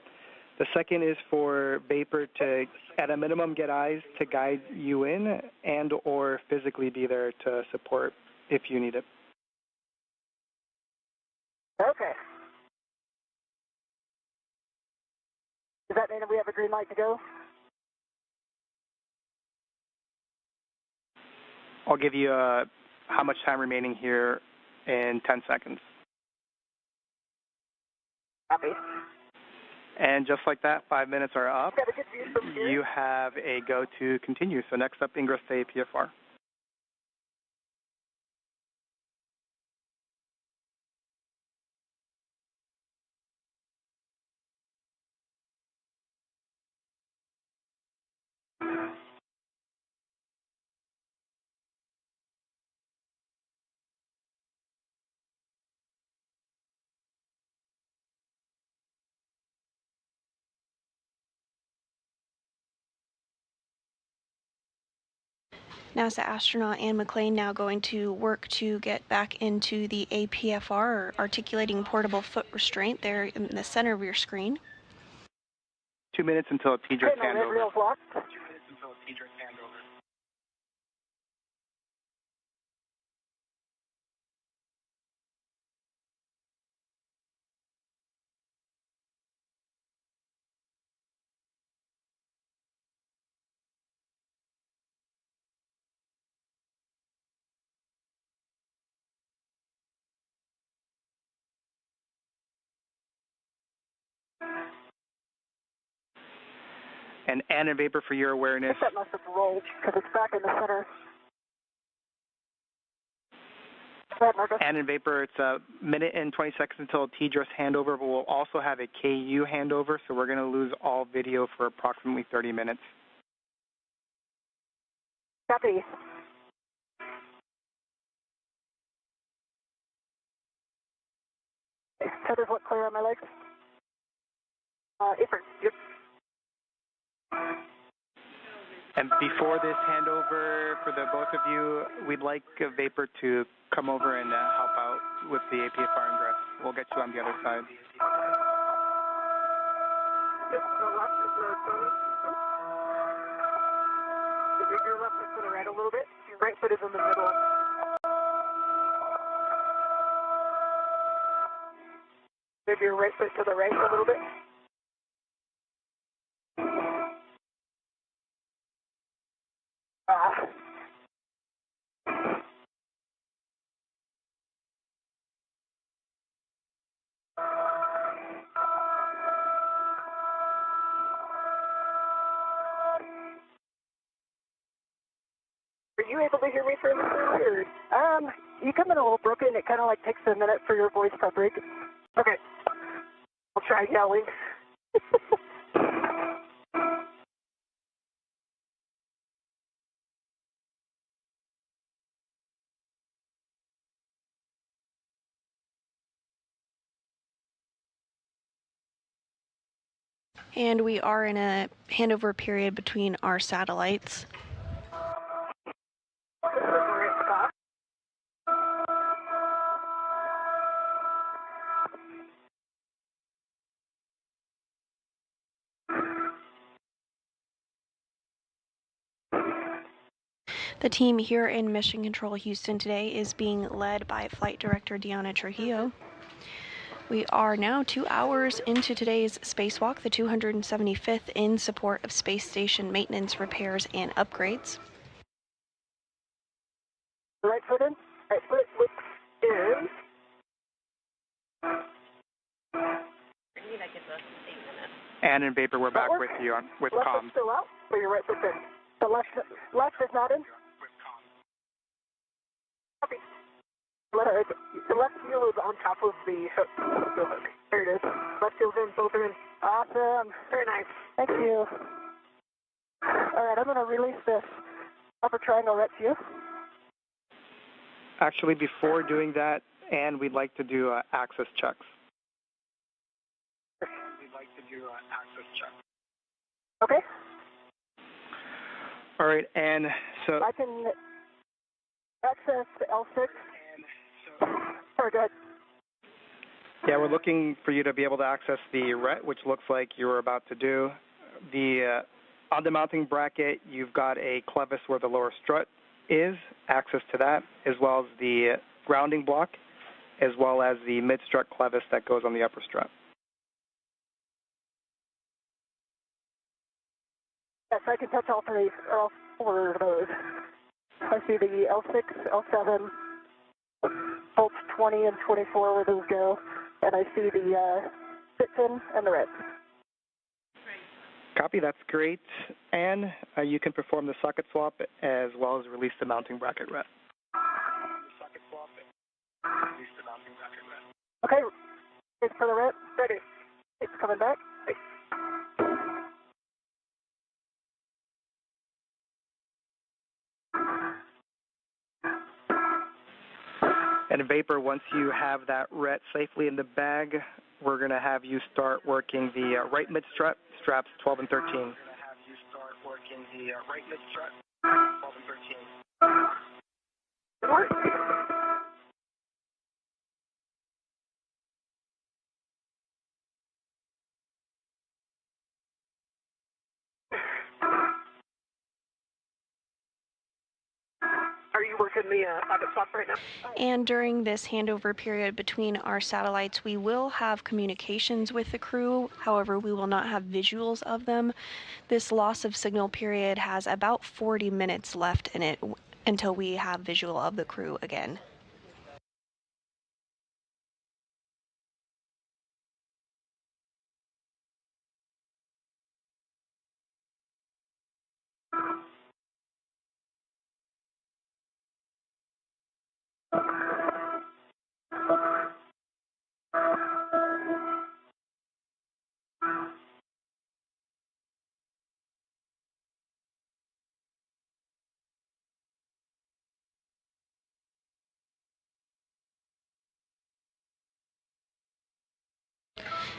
S7: The second is for Vapor to, at a minimum, get eyes to guide you in and or physically be there to support if you need it.
S6: Okay. Does that mean that we have a green light to go?
S7: I'll give you how much time remaining here in 10 seconds.
S6: Copy.
S7: And just like that, 5 minutes are up. You have a go to continue. So next up, ingress to APFR.
S3: NASA astronaut Anne McClain now going to work to get back into the APFR, or articulating portable foot restraint, there in the center of your screen.
S7: 2 minutes until TDRS handover. And Ann and Vapor, for your awareness.
S6: That must have rolled because it's back in the center.
S7: Ann and Vapor, it's a minute and 20 seconds until TDRS handover, but we'll also have a KU handover, so we're going to lose all video for approximately 30 minutes.
S6: Copy. Tethers look clear on my legs. Apron. Yep.
S7: And before this handover for the both of you, we'd like Vapor to come over and help out with the APFR ingress. We'll get you on the other side.
S6: Move your left foot to the right a little bit. Your right foot is in the middle. Move your right foot to the right a little bit. Are you able to hear me fairly clearly? You come in a little broken. It kind of like takes a minute for your voice to break. Okay. I'll try yelling.
S3: And we are in a handover period between our satellites. The team here in Mission Control Houston today is being led by Flight Director Deanna Trujillo. We are now 2 hours into today's spacewalk, the 275th in support of space station maintenance, repairs, and upgrades.
S6: Right foot in. Right foot in.
S7: And in Vapor, we're back with you with
S6: left
S7: comms.
S6: Foot still out, but your right foot's in. The left is not in. Copy. The left heel is on top of the hook. There it is. Left heel's in, both are in. Awesome. Very nice. Thank you. All right, I'm going to release this upper triangle right to you.
S7: Actually, before doing that, and we'd like to do access checks.
S6: Okay.
S7: All right, and so
S6: I can access L6. Sorry, go ahead.
S7: yeah, we're looking for you to be able to access the RET, which looks like you were about to do. The on the mounting bracket, you've got a clevis where the lower strut is, access to that, as well as the grounding block, as well as the mid-strut clevis that goes on the upper strut.
S6: Yes, I can touch all three, or all four of those. I see the L6, L7, bolts 20 and 24 where those go, and I see the sit-in and the red.
S7: Copy, that's great. And you can perform the socket swap as well as release the mounting bracket red.
S6: Okay, it's for the red. Ready. It's coming back.
S7: And Vapor, once you have that RET safely in the bag, we're going to have you start working the right mid-strut, straps 12 and 13. We're going to have you start working the right mid-strut, 12 and 13.
S6: Are you working the socket swap right now?
S3: And during this handover period between our satellites, we will have communications with the crew. However, we will not have visuals of them. This loss of signal period has about 40 minutes left in it until we have visual of the crew again.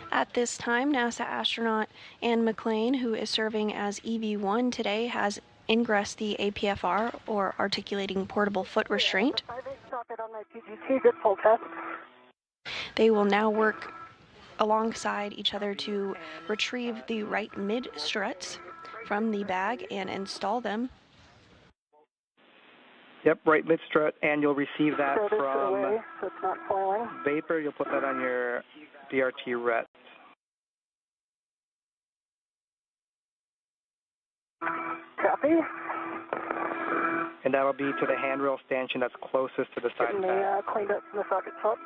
S3: At this time, NASA astronaut Anne McClain, who is serving as EV1 today, has ingressed the APFR, or Articulating Portable Foot Restraint. They will now work alongside each other to retrieve the right mid struts from the bag and install them.
S7: Yep, right mid-strut, and you'll receive that from
S6: away, so it's not flailing.
S7: vapor. You'll put that on your BRT ret.
S6: Copy.
S7: And that'll be to the handrail stanchion that's closest to the side of that.
S6: Cleaned up from the socket top.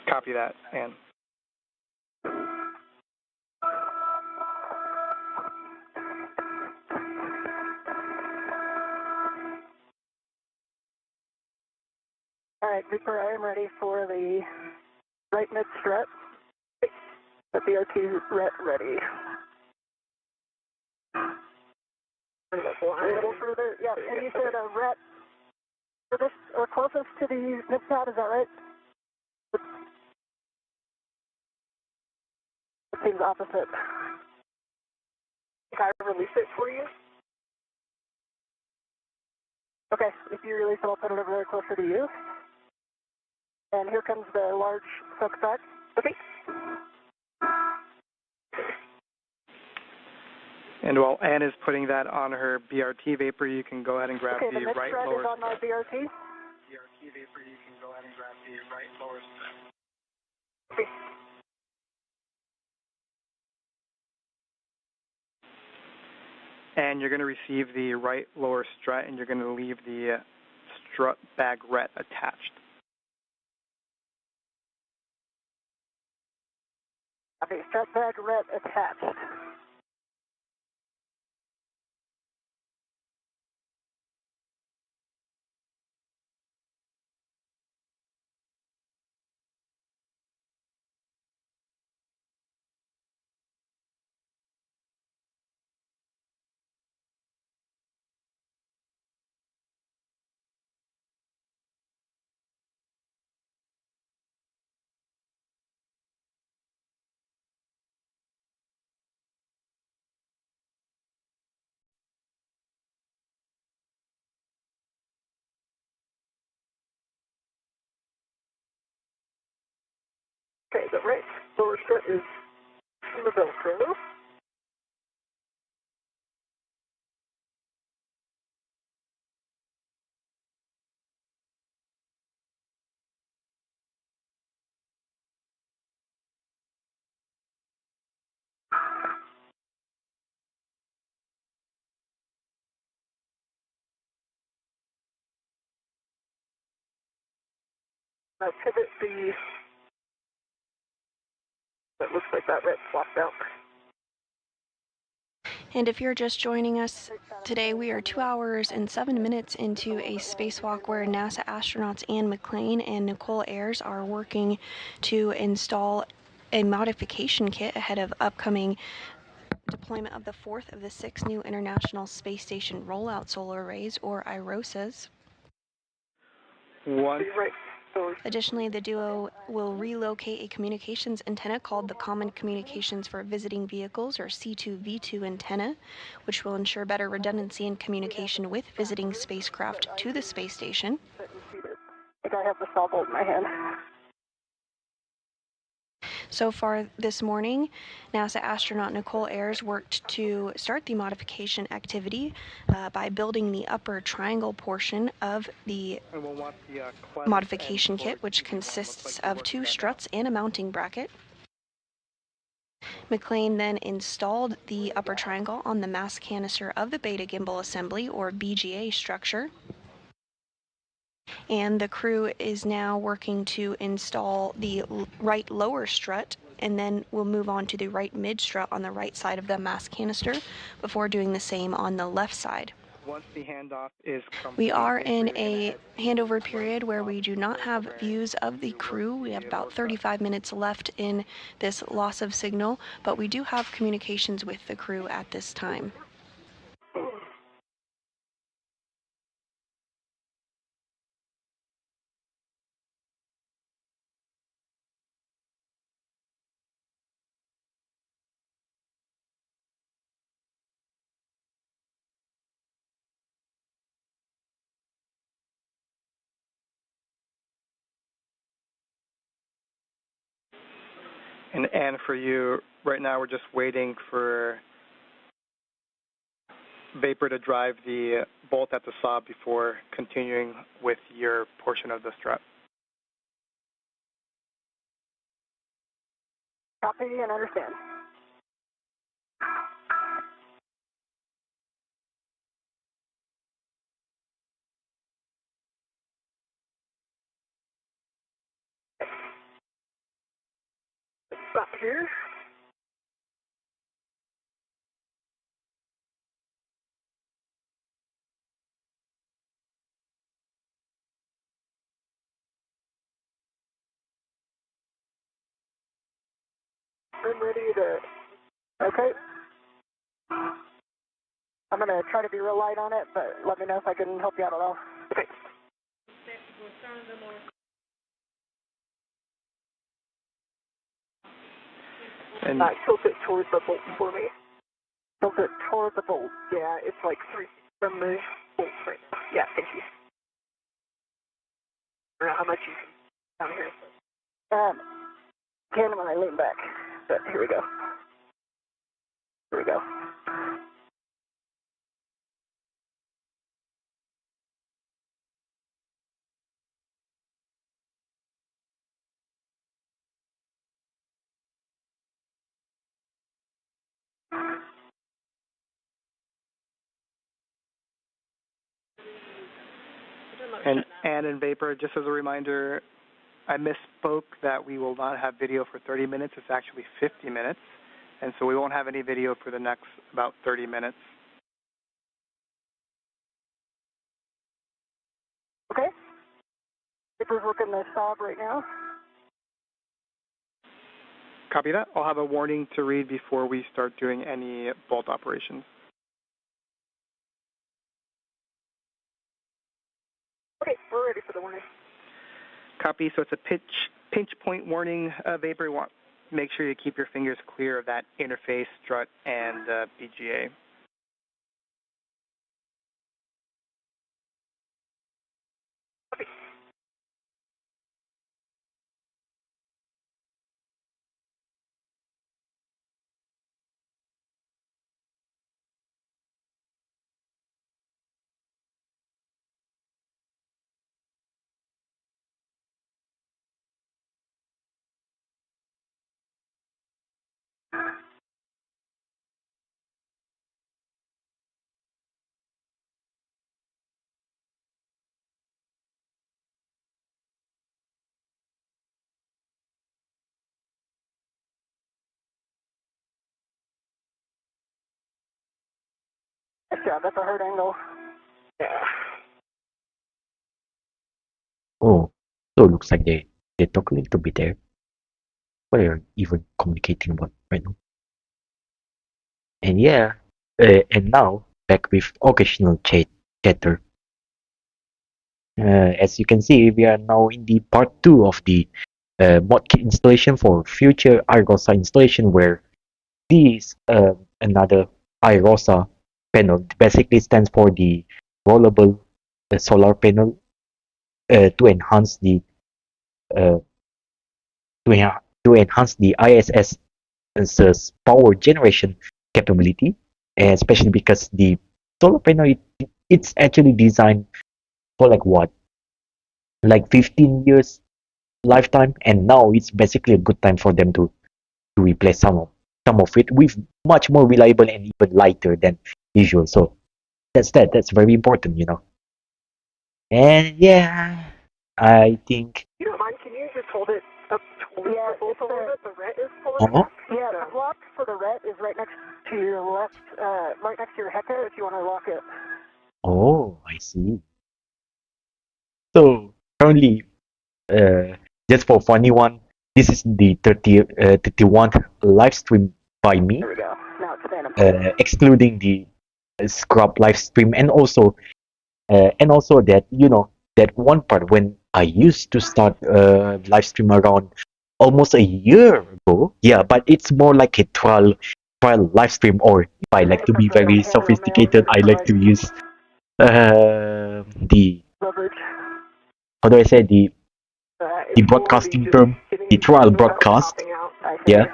S7: Copy that, Ann.
S6: All right, Vapor, I am ready for the right mid-strut. The BRT ret ready. A little further, yeah, and you said a ret furthest or closest to the mid-pad, is that right? It seems opposite. Can I release it for you? Okay, if you release it, I'll put it over there closer to you. And here comes the large soak back. Okay.
S7: And while Ann is putting that on her BRT vapor, you can go ahead and grab
S6: the
S7: right
S6: lower
S7: lower
S6: is on my BRT.
S7: BRT vapor, you can go ahead and grab the right lower strut.
S6: Okay.
S7: And you're going to receive the right lower strut, and you're going to leave the strut bag ret attached.
S6: Okay, strut bag ret attached. Okay, the right lower strut is in the Velcro. Now pivot the, that looks like that red swapped out.
S3: And if you're just joining us today, we are 2 hours and 7 minutes into a spacewalk where NASA astronauts Ann McClain and Nichole Ayers are working to install a modification kit ahead of upcoming deployment of the fourth of the 6 new International Space Station Rollout solar arrays, or IROSAs. Additionally, the duo will relocate a communications antenna called the Common Communications for Visiting Vehicles, or C2V2 antenna, which will ensure better redundancy in communication with visiting spacecraft to the space station.
S6: I think I have the saw bolt in my hand.
S3: So far this morning, NASA astronaut Nichole Ayers worked to start the modification activity by building the upper triangle portion of the modification kit, which consists of 2 struts and a mounting bracket. McClain then installed the upper triangle on the mass canister of the beta gimbal assembly, or BGA structure. And the crew is now working to install the right lower strut, and then we'll move on to the right mid strut on the right side of the mass canister before doing the same on the left side.
S7: Once the handoff is complete,
S3: we are in a handover period where we do not have views of the crew. We have about 35 minutes left in this loss of signal, but we do have communications with the crew at this time.
S7: And for you, right now we're just waiting for vapor to drive the bolt at the saw before continuing with your portion of the strut.
S6: Copy and understand. Stop here. I'm ready to, okay. I'm going to try to be real light on it, but let me know if I can help you out at all. Okay.
S7: And
S6: Tilt it towards the bolt for me. Tilt it toward the bolt. Yeah, it's like 3 feet from the bolt right now. Yeah, thank you. I don't know how much you can down here. Can when I lean back. But here we go. Here we go.
S7: And in Vapor, just as a reminder, I misspoke that we will not have video for 30 minutes. It's actually 50 minutes. And so we won't have any video for the next about 30 minutes.
S6: Okay. Vapor's working the sob right now.
S7: Copy that. I'll have a warning to read before we start doing any bolt operations.
S6: Okay, we're ready for the warning.
S7: Copy. So it's a pinch point warning, Vapor. You want make sure you keep your fingers clear of that interface, strut, and BGA.
S6: Good job, that's a hard angle. Yeah.
S1: Oh, so it looks like they talk a little bit there. What are even communicating about right now? And yeah, and now back with occasional chatter. As you can see, we are now in the part 2 of the mod kit installation for future IROSA installation, where this another IROSA panel basically stands for the rollable solar panel to enhance the uh, to enhance the ISS's power generation capability, and especially because the solar panel it's actually designed for like 15 years lifetime, and now it's basically a good time for them to replace some of it with much more reliable and even lighter than usual. So that's very important, you know. And yeah, I think
S6: You don't mind, can you just hold it up towards the bolt a little bit? The ret is pulling
S1: Uh-huh.
S6: back. Yeah, the block for the ret is right next to your left, right next to your heca if you want to lock it.
S1: oh, I see. So currently, just for funny one, this is the 31 live stream by me,
S6: There we go. Now it's standing.
S1: excluding the scrub live stream, and also that, you know, that one part when I used to start live stream around almost a year ago. Yeah, but it's more like a trial live stream, or if I like to be very sophisticated, I like to use the
S6: Leverage.
S1: how do I say the
S6: It's
S1: broadcasting
S6: just
S1: term,
S6: getting
S1: the trial
S6: signal
S1: broadcast.
S6: popping out. I see.
S1: Yeah,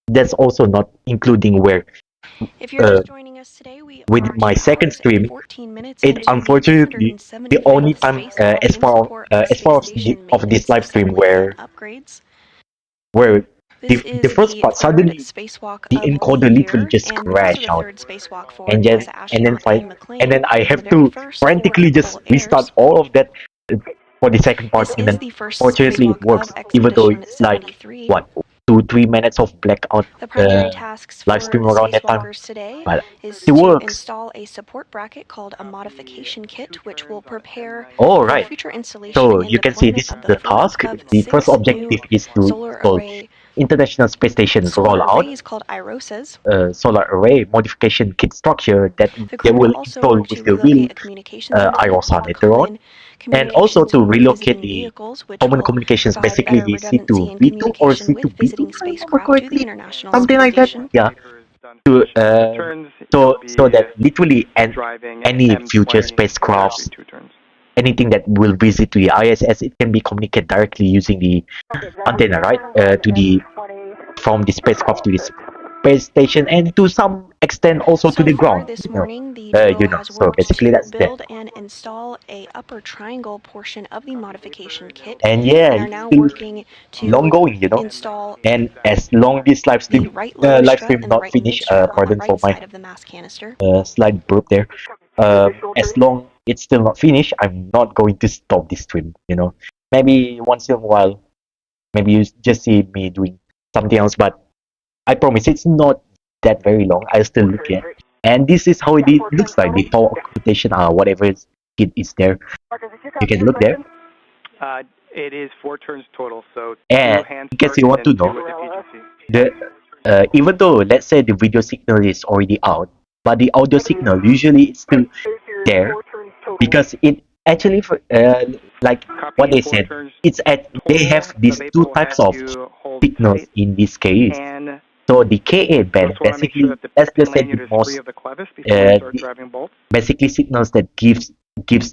S1: that's also not including where
S3: If you're just joining
S1: with my second stream, it unfortunately the only time as far as of this live stream where the first part suddenly the encoder literally just crashed out and then I have to frantically just restart all of that for the second part, and then fortunately it works, even though it's like what 2-3 minutes of blackout
S3: The primary tasks
S1: live
S3: for
S1: stream
S3: the
S1: around that time,
S3: spacewalkers today
S1: but
S3: is
S1: it
S3: to
S1: works.
S3: install a support bracket called a modification kit, which will prepare
S1: Oh,
S3: for
S1: right.
S3: future installation
S1: So
S3: and
S1: you can see
S3: deployment
S1: this is
S3: of
S1: the
S3: the first
S1: task.
S3: of
S1: The first
S3: 6
S1: objective
S3: new
S1: is to
S3: solar
S1: install
S3: array
S1: International Space Station rollout
S3: arrays called IROSAs.
S1: solar array modification kit structure that
S3: The
S1: they
S3: crew
S1: will
S3: will also
S1: install
S3: work to
S1: with the real
S3: relocate a communications antenna
S1: IROSA
S3: or
S1: later
S3: call
S1: on,
S3: in
S1: and also
S3: communications
S1: to
S3: with
S1: relocate
S3: visiting
S1: the
S3: vehicles, which
S1: common
S3: will
S1: communications,
S3: provide
S1: basically
S3: better
S1: the
S3: redundancy in
S1: C2V2 or
S3: communication with
S1: C2B2,
S3: visiting
S1: if I remember
S3: spacecraft to the
S1: correctly,
S3: International
S1: something
S3: Space
S1: like that.
S3: Station.
S1: Yeah,
S7: Done
S1: to
S7: finishing 2 turns.
S1: so that literally
S7: Driving
S1: any future
S7: M20
S1: spacecrafts,
S7: 2 turns.
S1: anything that will visit the ISS, it can be communicated directly using the antenna, right? To the from the spacecraft to the space station, and to some extent also to
S3: So
S1: the
S3: far
S1: ground.
S3: this morning, the duo has
S1: So
S3: worked
S1: basically
S3: to
S1: that's that.
S3: build and install a upper triangle portion of the modification kit,
S1: And yeah,
S3: and are
S1: it's
S3: now
S1: still
S3: working
S1: long
S3: to
S1: going,
S3: install
S1: And as long this
S3: the right lower strut and the
S1: not
S3: right
S1: finish,
S3: mid strut on the
S1: pardon for
S3: right
S1: my
S3: side of the mass canister.
S1: slight burp there. As long it's still not finished, I'm not going to stop this stream. Maybe once in a while, maybe you just see me doing something else, but I promise it's not that very long. I'll still look at, and this is how it looks like. The power occupation, whatever it is there. You can look there,
S7: It is 4 turns total, so 2
S1: and
S7: hand
S1: in case
S7: start
S1: you want to
S7: and 2
S1: know,
S7: with the PGC.
S1: even though let's say the video signal is already out, but the audio signal usually it's still there because it actually like what they said, they have these 2 types of signals in this case. So the Ka band basically, let's just say the most basically signals that gives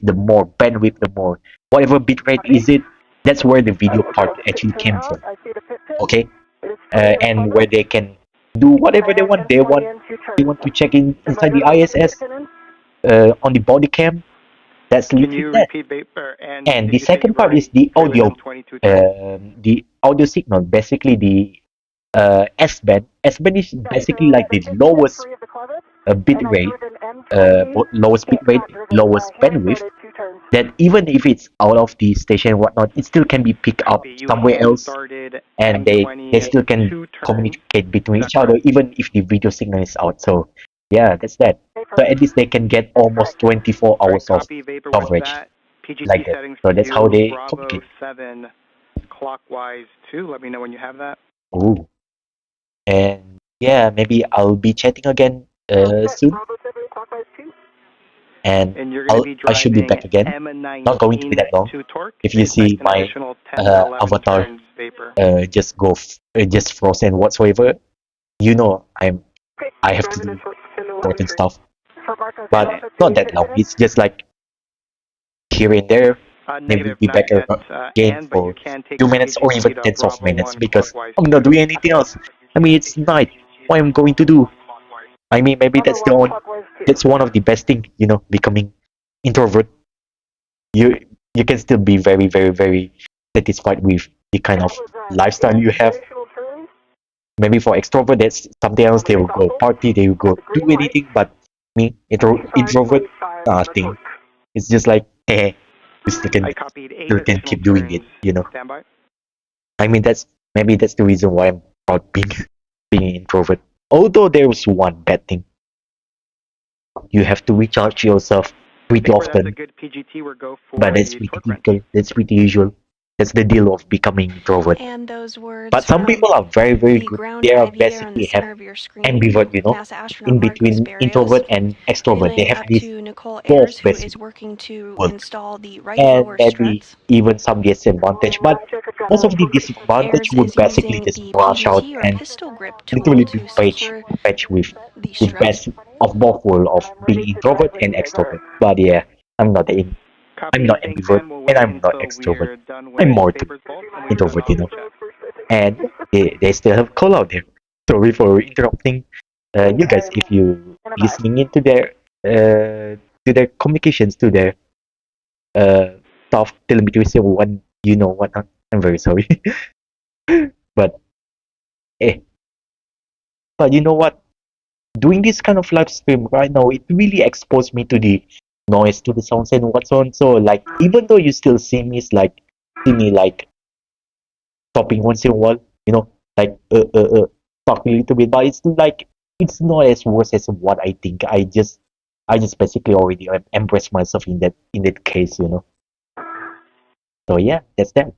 S1: the more bandwidth, the more whatever bitrate is it. That's where the video part actually came from. Okay, and where they can do whatever they want. They want to check inside the ISS on the body cam. That's literally that. And the second part is the audio signal. Basically, the S band. S band is basically like the lowest bit rate, lowest bit rate, lowest bandwidth. That even if it's out of the station and whatnot, it still can be picked up somewhere else, and they still can communicate between each other even if the video signal is out. So yeah, that's that. So at least they can get almost 24 hours of coverage like that. So that's how they communicate.
S7: 7 clockwise 2. Let me know when you have that.
S1: Oh, and yeah, maybe I'll be chatting again soon. And I should be back again. Not going to be that long. If you see my avatar just just frozen whatsoever, I have to do important stuff. But not that long. It's just like here and there. Maybe be back again for 2 minutes or even tens of minutes because I'm not doing anything else. I mean, it's night. What I'm going to do? I mean, maybe that's one of the best thing, becoming introvert. You can still be very, very, very satisfied with the kind of lifestyle you have. Maybe for extrovert, that's something else. They will go party, they will go do anything. But me, introvert, nothing. It's just like, you still can keep doing it. I mean, maybe that's the reason why I'm proud being introvert. Although there was one bad thing. You have to recharge yourself pretty often. But that's pretty typical. That's pretty usual. That's the deal of becoming introvert.
S3: And those words
S1: but some people are very, very good. They are basically have ambivert, in between introvert and extrovert. They have this both basically. And maybe even some disadvantage. But most of the disadvantage would basically just brush out and literally be patch with the best of both worlds of being introvert and extrovert. But yeah, I'm not ambivert and I'm not extrovert. I'm more introvert, And they still have call out there. Sorry for interrupting you guys if you listening into their communications, to their soft telemetry. So one, you know what? I'm very sorry, but eh, but you know what? Doing this kind of live stream right now, it really exposed me to the noise, to the sounds and what's on. So like, even though you still see me like stopping once in a while, like talking a little bit, but it's like it's not as worse as what I think. I just basically already embrace myself in that case. So yeah, that's that.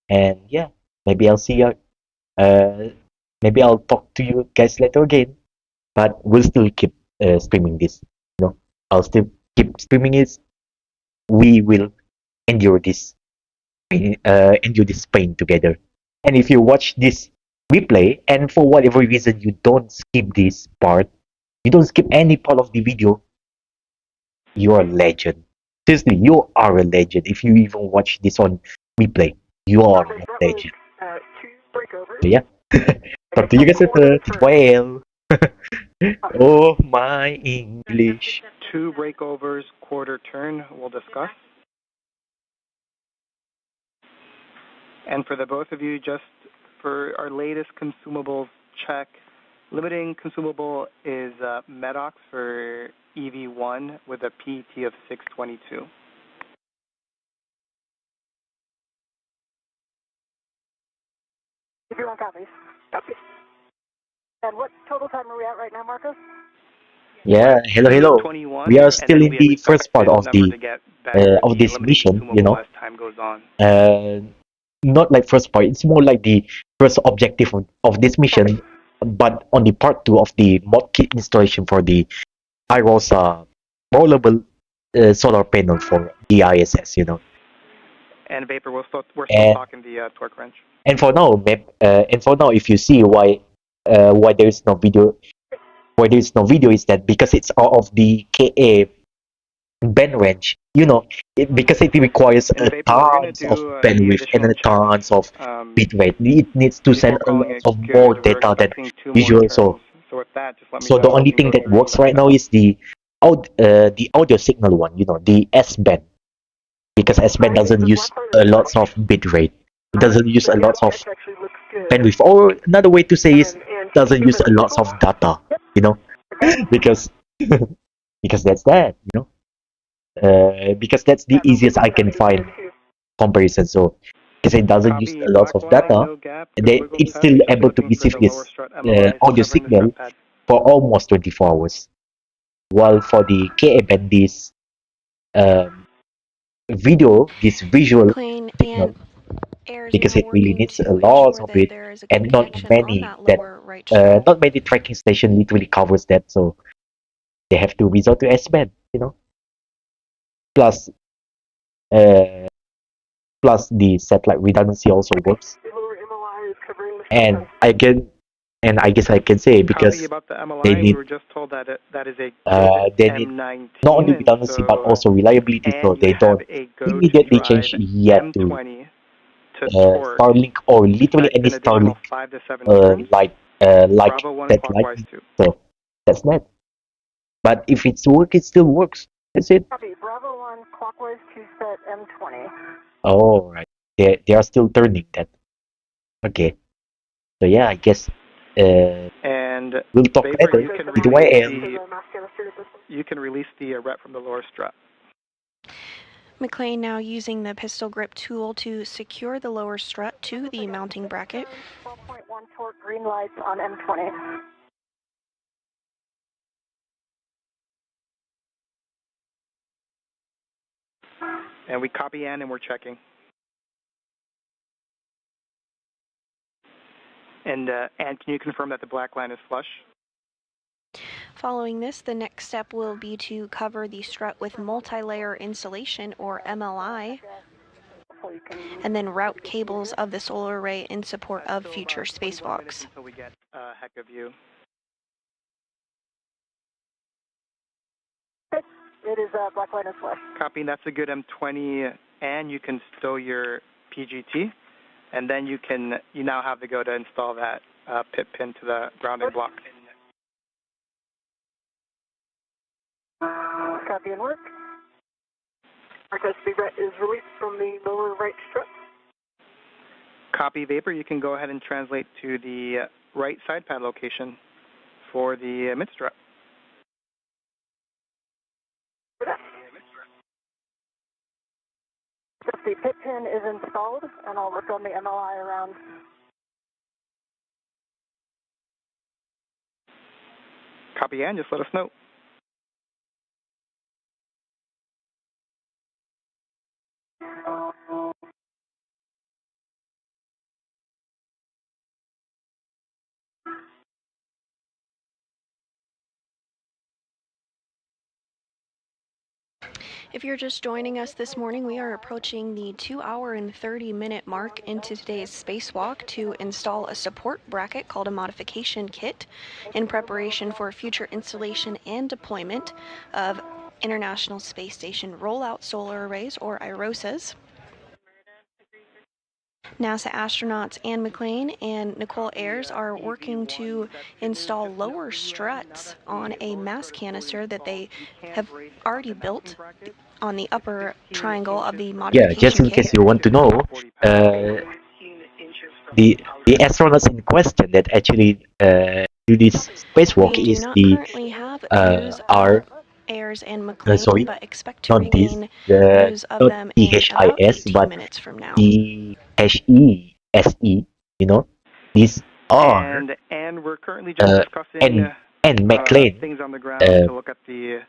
S1: And yeah, maybe I'll see you. Uh, maybe I'll talk to you guys later again. But we'll still keep streaming this. I'll still keep streaming it. We will endure this, endure this pain together. And if you watch this replay, and for whatever reason you don't skip this part, you don't skip any part of the video, you're a legend. Seriously, you are a legend. If you even watch this on replay, you are a legend. So yeah, talk to you guys later. Well. Oh my English.
S7: 2 breakovers, quarter turn, we'll discuss. And for the both of you, just for our latest consumables check, limiting consumable is Medox for EV1 with a PET of 622.
S6: EV1 copies. Copy. And what total time are we at right now, Marcos?
S1: Yeah, hello. We are still in the first part of this mission,
S7: Time goes on.
S1: Not like first part. It's more like the first objective of this mission, but on the part 2 of the mod kit installation for the IROSA rollable solar panel for the ISS.
S7: And Vapor, we're still
S1: And
S7: talking the torque wrench.
S1: and for now, if you see why there is no video, is that because it's out of the KA band range, because it requires tons of bandwidth and tons of bitrate. It needs to send a lot of more data than usual. So
S7: with that, just let me
S1: so the only thing that works right now is the audio signal one, the S band, because S band doesn't use a lot of bitrate. It doesn't use a lot of bandwidth. Or another way to say is doesn't use a lot of data. Because because that's that. Because that's the easiest I can find comparison. So because it doesn't use a lot of data, it's still able to receive this audio signal for almost 24 hours. While for the KA band, this this visual
S3: McClain
S1: signal,
S3: and Ayers,
S1: because
S3: now
S1: it really
S3: working
S1: needs
S3: to
S1: a lot
S3: ensure
S1: of
S3: that
S1: it,
S3: there is a good
S1: and not
S3: connection on
S1: many
S3: that lower right strap.
S1: tracking station literally covers that. So they have to resort to S band. Plus, uh, plus the satellite redundancy also works. And I guess I can say, because
S7: about the MLI,
S1: they need
S7: we were just told that that is a
S1: they need
S7: M19,
S1: not only redundancy but also reliability, so
S7: and
S1: they
S7: you have
S1: don't
S7: a
S1: immediately change
S7: go-to-drive
S1: yet to
S7: M20 to torque.
S1: Starlink, or literally
S7: Expect
S1: any
S7: an additional
S1: Starlink
S7: 5 to 7 turns.
S1: like
S7: Bravo 1
S1: that
S7: clockwise
S1: lightning.
S7: 2.
S1: So that's that. But if it's work, it still works. That's it.
S6: Copy. Bravo 1 clockwise 2 set M20.
S1: Oh, right. They are still turning that. Okay. So yeah, I guess
S7: And
S1: we'll talk
S7: Vapor,
S1: later.
S7: you can release the rep from the lower strut.
S3: McClain now using the pistol grip tool to secure the lower strut to the mounting bracket.
S6: 12.1 torque green lights on M20.
S7: And we copy Ann, and we're checking. And Ann, can you confirm that the black line is flush?
S3: Following this, the next step will be to cover the strut with multi-layer insulation, or MLI, and then route cables of the solar array in support of future spacewalks.
S7: Until we get a heck of view.
S6: It is black line is flush.
S7: Copy, that's a good M20, and you can stow your PGT, and then you now have to go to install that pit pin to the grounding block.
S6: Copy and work. RTSB is released from the lower right strut.
S7: Copy, Vapor. You can go ahead and translate to the right side pad location for the mid-strut.
S6: The pit pin is installed, and I'll work on the MLI around.
S7: Copy, and just let us know.
S3: If you're just joining us this morning, we are approaching the 2-hour and 30-minute mark into today's spacewalk to install a support bracket called a modification kit in preparation for future installation and deployment of International Space Station Rollout Solar Arrays, or IROSAs. NASA astronauts Anne McClain and Nichole Ayers are working to install lower struts on a mass canister that they have already built on the upper triangle of the modification
S1: Yeah, just in
S3: kit.
S1: case you want to know, the astronauts in question that actually do this spacewalk
S3: We do
S1: is
S3: not
S1: the
S3: currently have views
S1: R
S3: of Ayers and McClain,
S1: sorry,
S3: but expect to
S1: not this,
S3: regain
S1: the
S3: views of
S1: not
S3: them in about
S1: THIS,
S3: 18
S1: but
S3: minutes from now.
S1: THESE. You know, these are
S7: And we're currently just discussing
S1: and McClain.
S7: things on the ground to look at the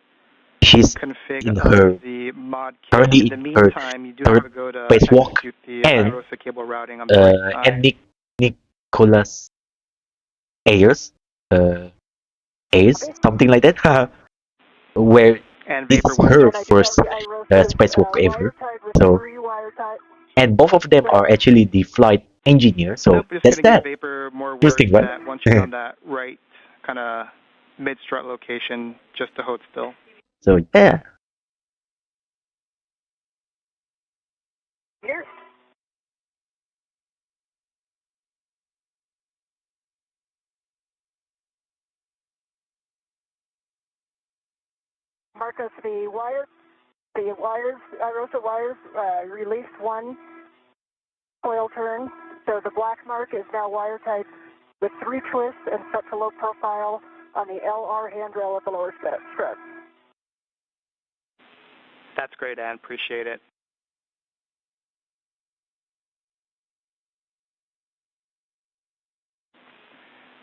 S1: She's
S7: config
S1: in
S7: of
S1: her
S7: the mod kit.
S1: currently
S7: In the
S1: in her
S7: meantime, you do have to
S1: third
S7: go to
S1: spacewalk,
S7: execute the
S1: and
S7: IROSA cable routing on the right side.
S1: and Nicholas Ayers, something like that, where
S7: And
S1: this
S7: Vapor
S1: is
S7: One.
S1: her first spacewalk ever. So, and both of them are actually the flight engineer. So
S7: Nope, just
S1: that's
S7: gonna give
S1: that.
S7: Vapor more words
S1: Interesting, right?
S7: that once you're on that right kind of mid-strut location, just to hold still.
S1: So yeah.
S6: Here. Marcus, the wires, IROSA wires, released one coil turn. So the black mark is now wire type with 3 twists and set to low profile on the LR handrail at the lower strut.
S7: That's great, Ann. Appreciate it.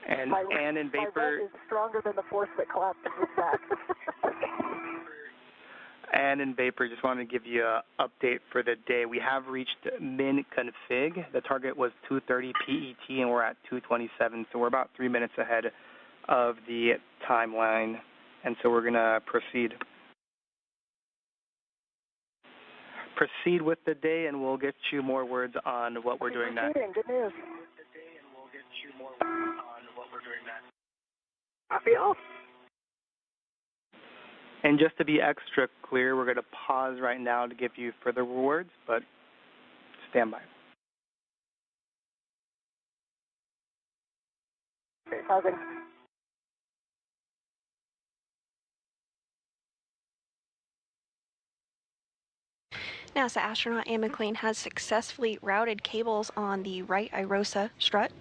S7: And Ann and Vapor.
S6: My vote is stronger than the force that collapsed his back.
S7: Ann and Vapor, just wanted to give you an update for the day. We have reached min config. The target was 2:30 PET, and we're at 2:27, so we're about 3 minutes ahead of the timeline, and so we're going to proceed. Proceed with the day, and we'll get you more words on what we're doing next.
S6: Good news. Copy all.
S7: And just to be extra clear, we're going to pause right now to give you further words, but stand by.
S6: Okay, pausing.
S3: NASA astronaut Anne McClain has successfully routed cables on the right IROSA strut.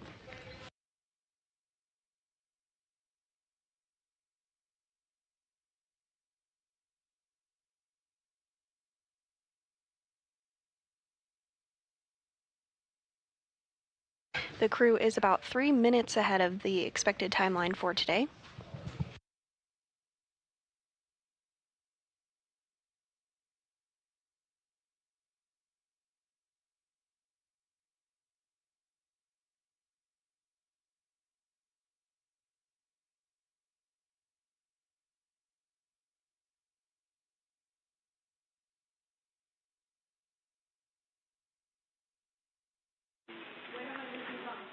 S3: The crew is about 3 minutes ahead of the expected timeline for today.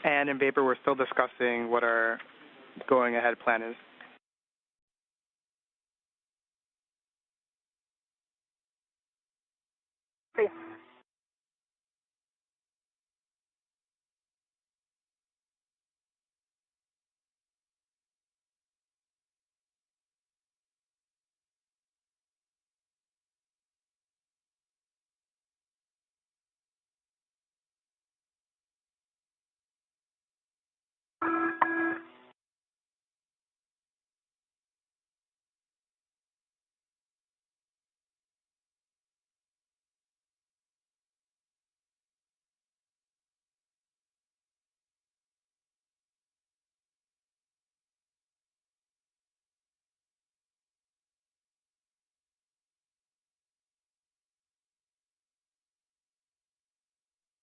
S7: And in Vapor, we're still discussing what our going ahead plan is.
S6: See.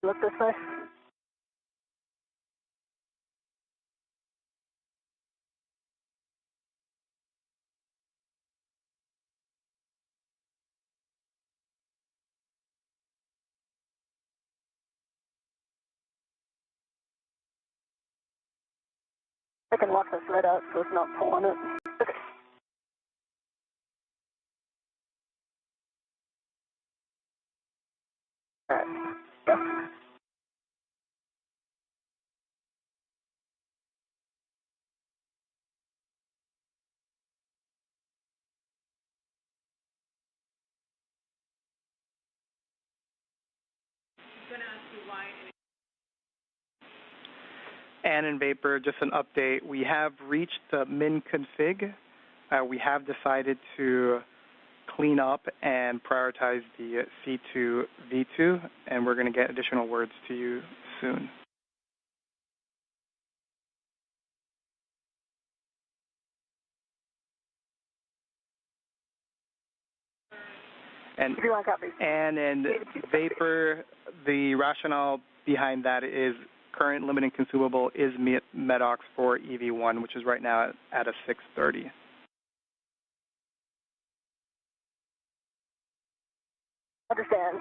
S6: Look this way. I can lock this right out so it's not pulling it. Okay. All right. Go.
S7: And in Vapor, just an update. We have reached the min config. We have decided to clean up and prioritize the C2 V2, and we're going to get additional words to you soon. And in Vapor, the rationale behind that is current limiting consumable is MEDOX for EV1, which is right now at a 630.
S6: Understand.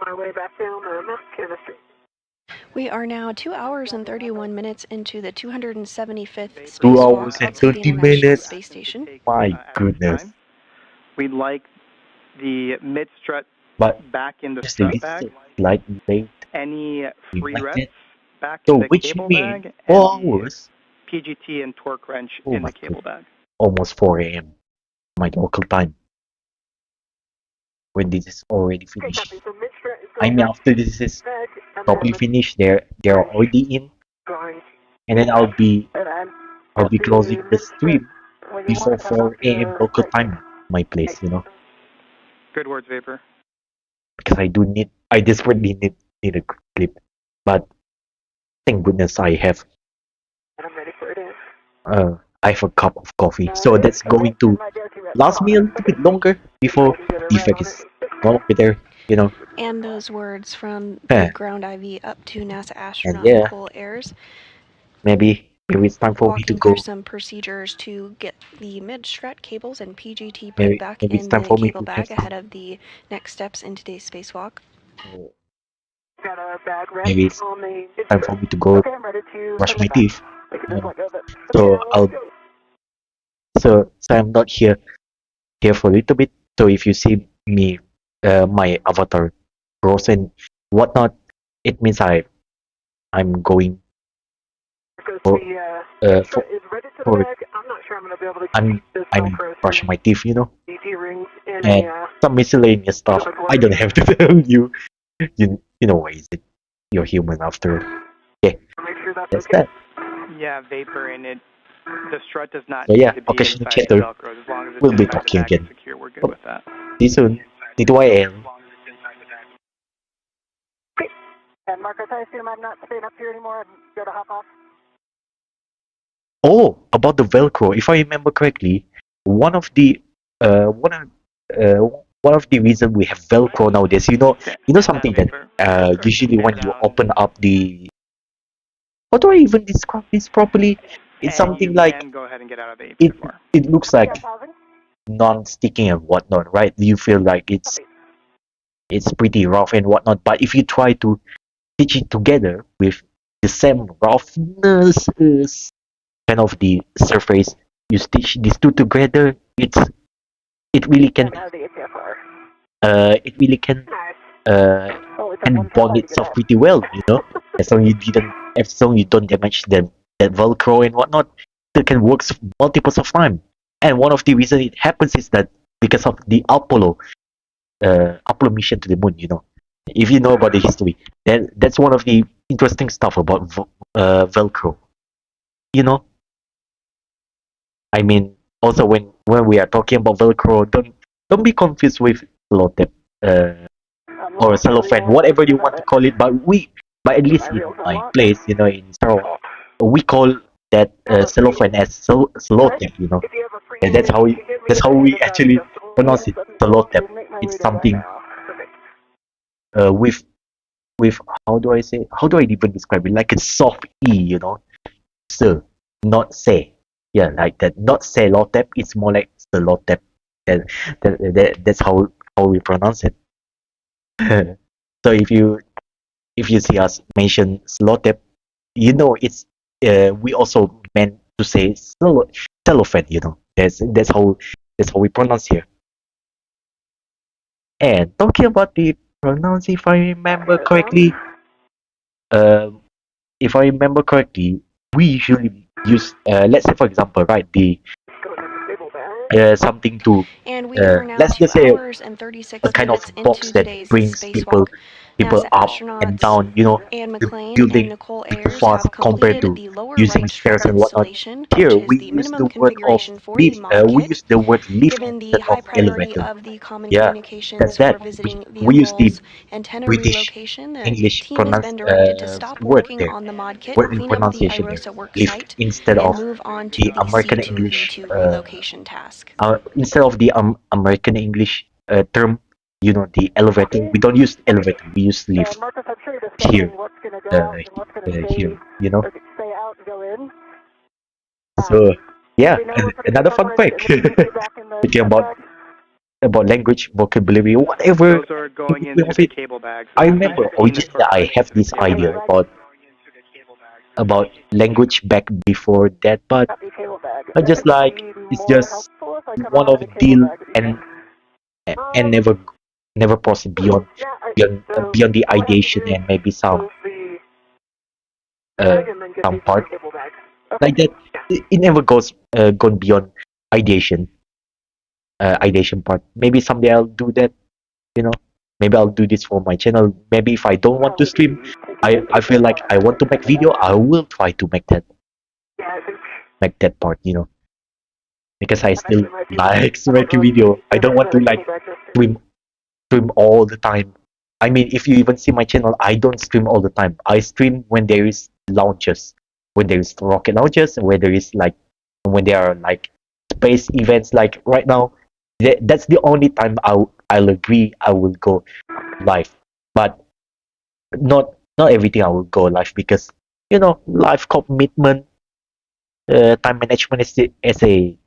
S6: My way back down the mass chemistry.
S3: We are now 2 hours and 31 minutes into the 275th
S1: 2
S3: spacewalk
S1: hours and
S3: outside the
S1: 30
S3: International
S1: minutes.
S3: Space Station.
S1: My goodness.
S7: We'd like the mid strut
S1: But
S7: back in the
S1: seriously,
S7: strut
S1: this
S7: bag,
S1: is slightly late.
S7: any
S1: We
S7: free
S1: might
S7: reps
S1: get.
S7: back
S1: So
S7: in the
S1: which
S7: cable
S1: means
S7: bag,
S1: 4
S7: and the
S1: hours.
S7: PGT and torque wrench
S1: Oh
S7: in
S1: my
S7: the cable
S1: god.
S7: bag.
S1: Almost 4 a.m. my local time. When this is already
S6: Okay,
S1: finished.
S6: copy. So mid-strut is
S1: I
S6: going
S1: mean,
S6: back
S1: after this is
S6: bag, and
S1: probably
S6: then
S1: finished, they're already in,
S6: going.
S1: and then I'll be
S6: And
S1: closing the stream
S6: when you
S1: before
S6: want to come
S1: 4
S6: off
S1: a.m.
S6: your
S1: local
S6: right.
S1: time, my place, you know,
S7: Good words, Vapor.
S1: because I desperately need a clip, but thank goodness I have
S6: And I'm ready for it in.
S1: I have a cup of coffee, so that's going to last me a little bit longer before the effect is no longer there, you know.
S3: And those words from
S1: Huh.
S3: the ground IV up to NASA
S1: And
S3: astronaut
S1: yeah,
S3: Nichole Ayers,
S1: maybe it's time for me to
S3: walking through
S1: go.
S3: some procedures to get the mid-strut cables and PGT put
S1: Maybe
S3: back
S1: it's
S3: in
S1: time
S3: the
S1: for me
S3: cable
S1: to have
S3: bag ahead of the next steps in today's spacewalk.
S6: Got a bag rest
S1: maybe it's
S6: on the
S1: time for me to go
S6: Okay, I'm ready to
S1: brush
S6: send
S1: my
S6: it back.
S1: teeth.
S6: We can just let go of it.
S1: So
S6: Okay, let's go.
S1: so I'm not here for a little bit. So if you see me, my avatar grows and whatnot, it means I'm going
S6: Because
S1: for
S6: the
S1: for,
S6: is ready to the
S1: for
S6: bag. I'm not sure I'm going to be able to
S1: I'm
S6: keep this
S1: I'm
S6: Velcro
S1: brushing my teeth, you know,
S6: DT rings in
S1: and some miscellaneous stuff. I don't have to tell you. You know why is it? You're human after. Okay,
S6: make sure that's
S1: that.
S7: Yeah, Vapor in it. The strut does not
S1: So
S7: need
S1: yeah,
S7: to be
S1: occasional
S7: inside
S1: chatter.
S7: the Velcro. As long as it's
S1: We'll be
S7: inside the
S1: talking
S7: bag
S1: again.
S7: and secure, we're good with that.
S1: See you soon. Nichole.
S6: Okay. And Marcus, I assume I'm not staying up here anymore and go to hop off?
S1: Oh, about the Velcro. If I remember correctly, one of the one of the reason we have Velcro nowadays, you know something that usually when you open up the, how do I even describe this properly? It's
S7: And
S1: something
S7: you
S1: like
S7: can go ahead and get out of the
S1: it
S7: APFR.
S1: it looks like non-sticking and whatnot, right? You feel like it's pretty rough and whatnot, but if you try to stitch it together with the same roughness as kind of the surface, you stitch these two together, it really can it really can and bond itself pretty well, you know. As long you don't damage that Velcro and whatnot, it can work multiples of time. And one of the reasons it happens is that because of the Apollo mission to the moon, you know. If you know about the history, then that's one of the interesting stuff about Velcro, you know. I mean, also when we are talking about Velcro, don't be confused with sellotape or cellophane, whatever you want to call it. But at least in my place, in Sarawak, we call that cellophane as sellotape. And that's how we actually pronounce it, sellotape. It's something with how do I say? How do I even describe it? Like a soft e, so not say. Yeah, like that. Not sellotape. It's more like sellotape. That's how we pronounce it. So if you see us mention sellotape, it's we also meant to say cellophane. That's how we pronounce here. And talking about the pronounce, um, if I remember correctly, we usually use, let's say for example, right, the something to,
S3: And we are now
S1: let's
S3: 2
S1: just say
S3: hours and
S1: a
S3: 36
S1: kind of
S3: minutes into
S1: box that
S3: today's
S1: brings people
S3: spacewalk.
S1: people
S3: NASA
S1: up and
S3: astronauts
S1: down,
S3: Anne
S1: the
S3: McClain and
S1: building
S3: Nichole
S1: super
S3: Ayers
S1: fast
S3: have
S1: compared
S3: completed
S1: to
S3: the lower
S1: using
S3: right
S1: stairs
S3: strap
S1: and whatnot.
S3: installation, which
S1: Here
S3: is
S1: we
S3: the
S1: use the
S3: minimum
S1: word of
S3: configuration for the
S1: lift.
S3: mod
S1: We
S3: kit.
S1: use the word lift
S3: Given the
S1: instead of
S3: high priority
S1: elevator.
S3: of the common
S1: Yeah, that's
S3: communications for
S1: that. We,
S3: visiting
S1: we use the
S3: vehicles antenna
S1: British
S3: relocation, the
S1: English
S3: team has been directed to stop
S1: word
S3: working
S1: there,
S3: on the mod kit,
S1: word in
S3: clean up the
S1: pronunciation there.
S3: IROSA work
S1: Lift
S3: site,
S1: instead
S3: and
S1: of
S3: move on to
S1: the
S3: the
S1: American English
S3: C2V2 relocation task.
S1: instead of the American English term, the elevator. We don't use elevator. We use lift
S6: Marcus, I'm sure you're
S1: here.
S6: discussing what's going to go out and what's going to
S1: Here,
S6: stay out and go in.
S1: So yeah,
S6: We know we're putting
S1: another
S6: the
S1: fun
S6: camera
S1: fact.
S6: and the PC back in the
S1: Speaking
S6: truck bag.
S1: about language, vocabulary, whatever.
S7: Those are going
S1: Of
S7: into the
S1: it.
S7: cable bag.
S1: I
S7: So
S1: remember
S7: page 16 is
S1: originally
S7: for
S1: I
S7: putting
S1: have
S7: into the
S1: this
S7: cable
S1: idea
S7: bag.
S1: about language back before that, but
S6: Not the cable bag.
S1: I just like it's
S6: More
S1: just
S6: helpful if I come
S1: one
S6: out
S1: of
S6: in
S1: a
S6: the cable
S1: deal
S6: bag.
S1: and never proceed beyond
S6: Yeah,
S1: beyond the
S6: all I have to
S1: ideation
S6: do
S1: and maybe
S6: close the bag and then get
S1: some
S6: these in
S1: part
S6: the cable bag.
S1: like that. It never gone beyond ideation ideation part. Maybe someday I'll do that. You know, maybe I'll do this for my channel. Maybe if I don't want to stream, I feel like I want to make video, I will try to
S6: Yeah, I think
S1: make that part. Because I still
S6: might be
S1: like making video. I don't want to like stream all the time. I mean, if you even see my channel, I don't stream all the time. I stream when there is launches, when there is rocket launches, and when there are like space events. Like right now, that's the only time I'll agree I will go live. But not everything I will go live because life commitment, time management as a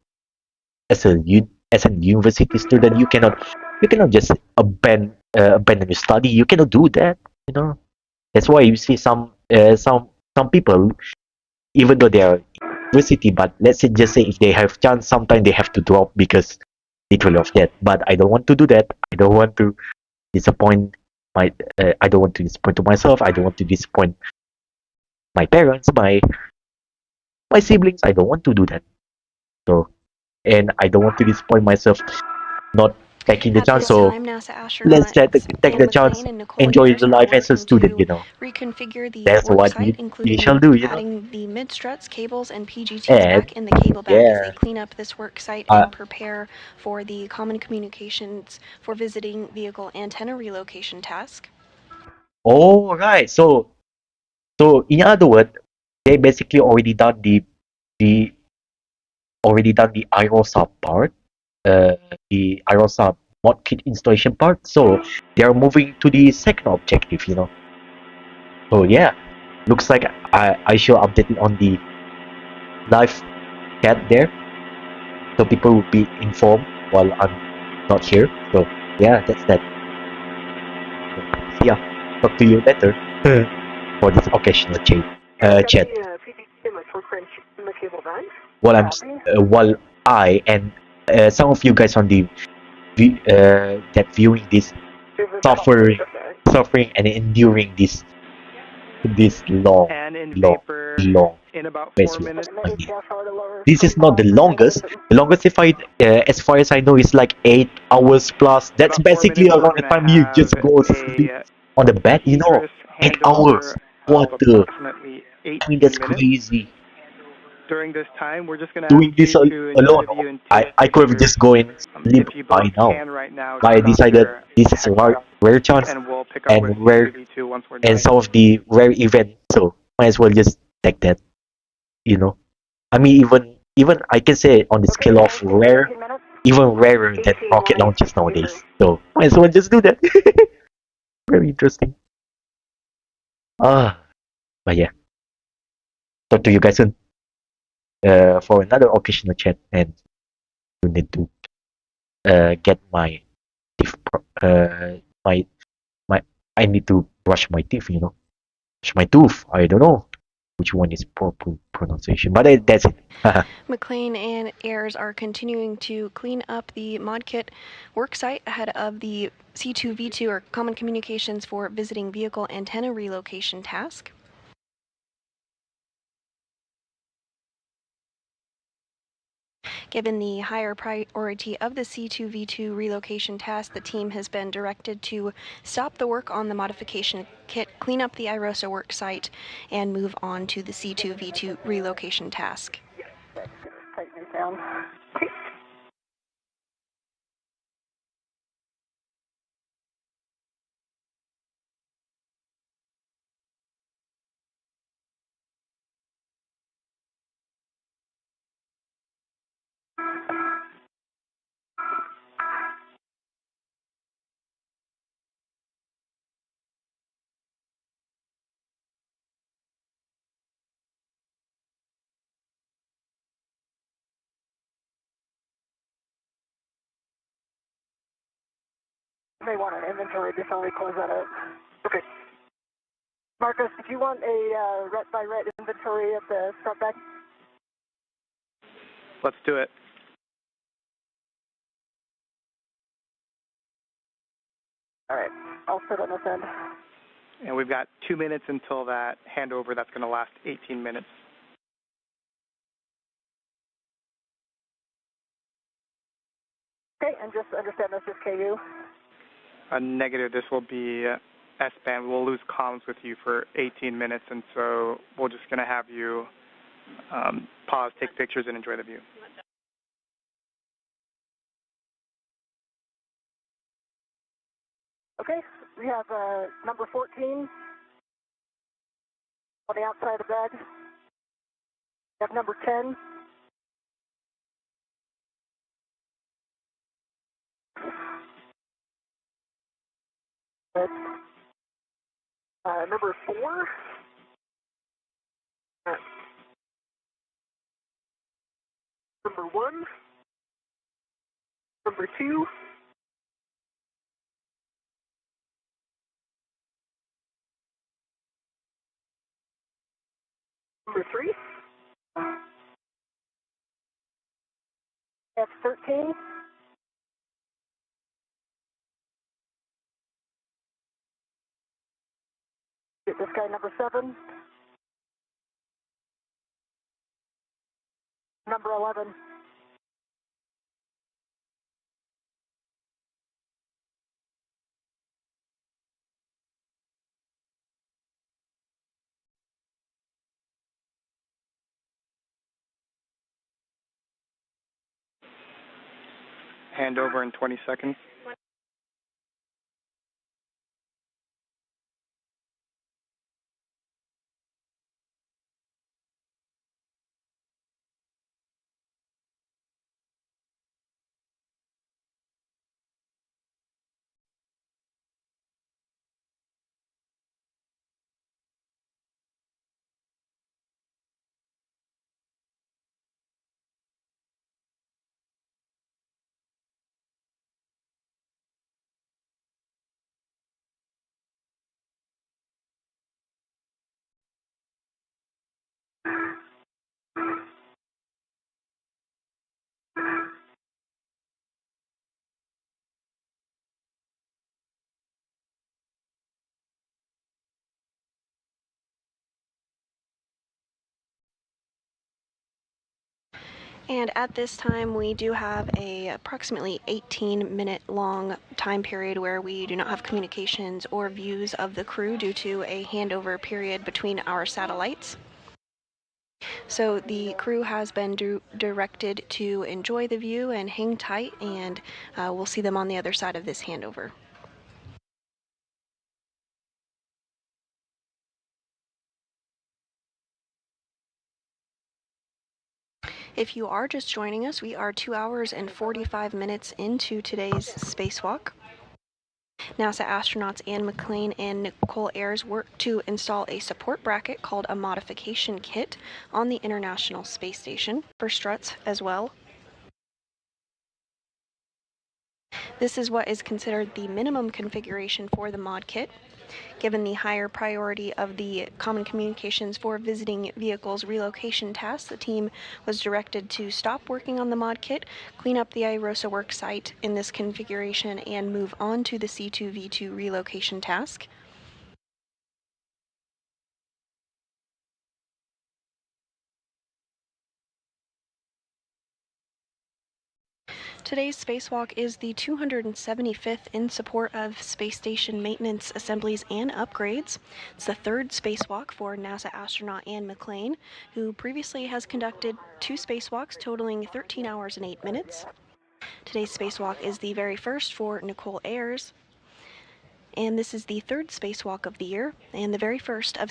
S1: university student, you cannot just abandon your study. You cannot do that. That's why you see some people, even though they are university, but just say if they have chance, sometimes they have to drop because literally of that. But I don't want to do that. I don't want to disappoint I don't want to disappoint to myself. I don't want to disappoint my parents, my siblings. I don't want to do that. So, and I don't want to disappoint myself not taking the
S3: At
S1: chance.
S3: this
S1: So
S3: time, NASA
S1: let's
S3: astronauts
S1: take
S3: Anne
S1: the chance,
S3: McClain and Nichole
S1: enjoy
S3: Ayers
S1: the
S3: are
S1: life as a
S3: working
S1: student.
S3: to reconfigure the
S1: That's
S3: work
S1: what
S3: site,
S1: you shall
S3: including
S1: do.
S3: adding the mid-struts, cables, and PGTs
S1: And
S3: back in the cable bag as they
S1: yeah,
S3: clean up this work site
S1: uh,
S3: and prepare for the common communications for visiting vehicle antenna relocation task.
S1: all right. So in other words, they basically the the IROSA part, the IROSA mod kit installation part. So they are moving to the second objective. So yeah, looks like I shall update it on the live chat there, so people will be informed while I'm not here. So yeah, that's that. So, yeah, talk to you later for this occasional chat.
S6: in the cable bag.
S1: While I and some of you guys on the that viewing this suffering and enduring this long
S7: And in
S1: long
S7: vapor
S1: long
S7: in about 4
S1: spacewalk.
S7: minutes.
S1: I mean, this is not the longest. The longest, if as far as I know, is like 8 hours plus. That's
S7: About 4
S1: basically
S7: minutes, we're
S1: around the
S7: going to
S1: time you
S7: have
S1: just go sleep
S7: a
S1: on the bed.
S7: egress
S1: 8 hours.
S7: handover of
S1: What the?
S7: approximately
S1: I mean, that's
S7: 18 minutes.
S1: crazy.
S7: During this time, we're just going to
S1: doing
S7: ask
S1: this
S7: you to enjoy
S1: alone.
S7: the view and
S1: I
S7: take
S1: could have
S7: pictures.
S1: just go and sleep
S7: If you
S1: by
S7: both
S1: now.
S7: can right now,
S1: But I
S7: turn off
S1: decided
S7: your
S1: this is a rare chance
S7: and we'll pick up with
S1: and rare
S7: C2V2 once we're done.
S1: and some of the rare event, so might as well just take that. You know, I mean, even I can say on the scale of rare, even rarer than rocket launches nowadays. So might as well just do that. Very interesting. But yeah, talk to you guys soon. For another occasional chat, and you need to get my teeth. My I need to brush my teeth. You know, brush my tooth. I don't know which one is proper pronunciation, but that's it.
S3: McClain and Ayers are continuing to clean up the ModKit worksite ahead of the C2V2 or Common Communications for Visiting Vehicle Antenna Relocation task. Given the higher priority of the C2V2 relocation task, the team has been directed to stop the work on the modification kit, clean up the IROSA worksite, and move on to the C2V2 relocation task.
S6: Tighten it down. You may want an inventory before we close that out. Okay. Marcus, did you want a ret by ret inventory of the front back?
S7: Let's do it.
S6: All right, I'll sit on this end.
S7: And we've got 2 minutes until that handover. That's going to last 18 minutes.
S6: Okay, and just understand this is KU.
S7: Negative. This will be S-band. We'll lose comms with you for 18 minutes, and so we're just going to have you pause, take pictures, and enjoy the view.
S6: Okay, we have number 14 on the outside of the bag. We have number 10. Number 4. Number 1. Number 2. Number 3. That's 13. Get this guy number 7. Number 11.
S7: Handover in 20 seconds.
S3: And at this time, we do have a approximately 18-minute long time period where we do not have communications or views of the crew due to a handover period between our satellites. So the crew has been directed to enjoy the view and hang tight, and we'll see them on the other side of this handover. If you are just joining us, we are 2 hours and 45 minutes into today's spacewalk. NASA astronauts Anne McClain and Nichole Ayers worked to install a support bracket called a modification kit on the International Space Station for struts as well. This is what is considered the minimum configuration for the mod kit. Given the higher priority of the Common Communications for Visiting Vehicles relocation task, the team was directed to stop working on the mod kit, clean up the IROSA work site in this configuration, and move on to the C2V2 relocation task. Today's spacewalk is the 275th in support of space station maintenance, assemblies, and upgrades. It's the third spacewalk for NASA astronaut Anne McClain, who previously has conducted 2 spacewalks totaling 13 hours and 8 minutes. Today's spacewalk is the very first for Nichole Ayers, and this is the third spacewalk of the year and the very first of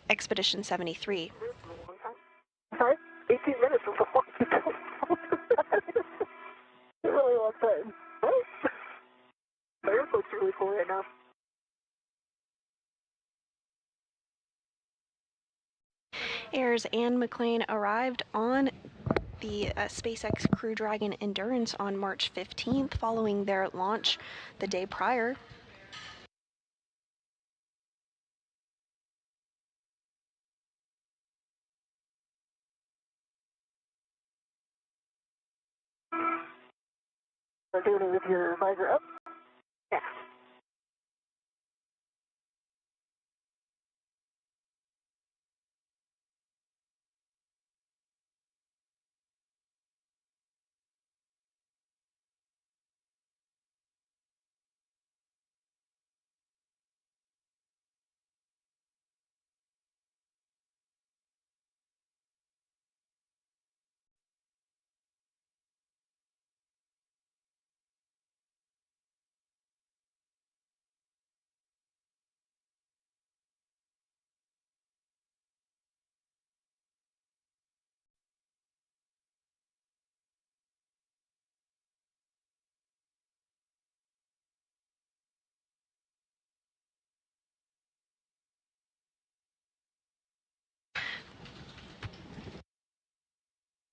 S3: Expedition 73.
S6: Sorry? 18 minutes is a long time. It's a really long time. Right? The airport's really cool right now.
S3: Ayers and McClain arrived on the SpaceX Crew Dragon Endurance on March 15th following their launch the day prior.
S6: We're doing it with your visor up? Yeah.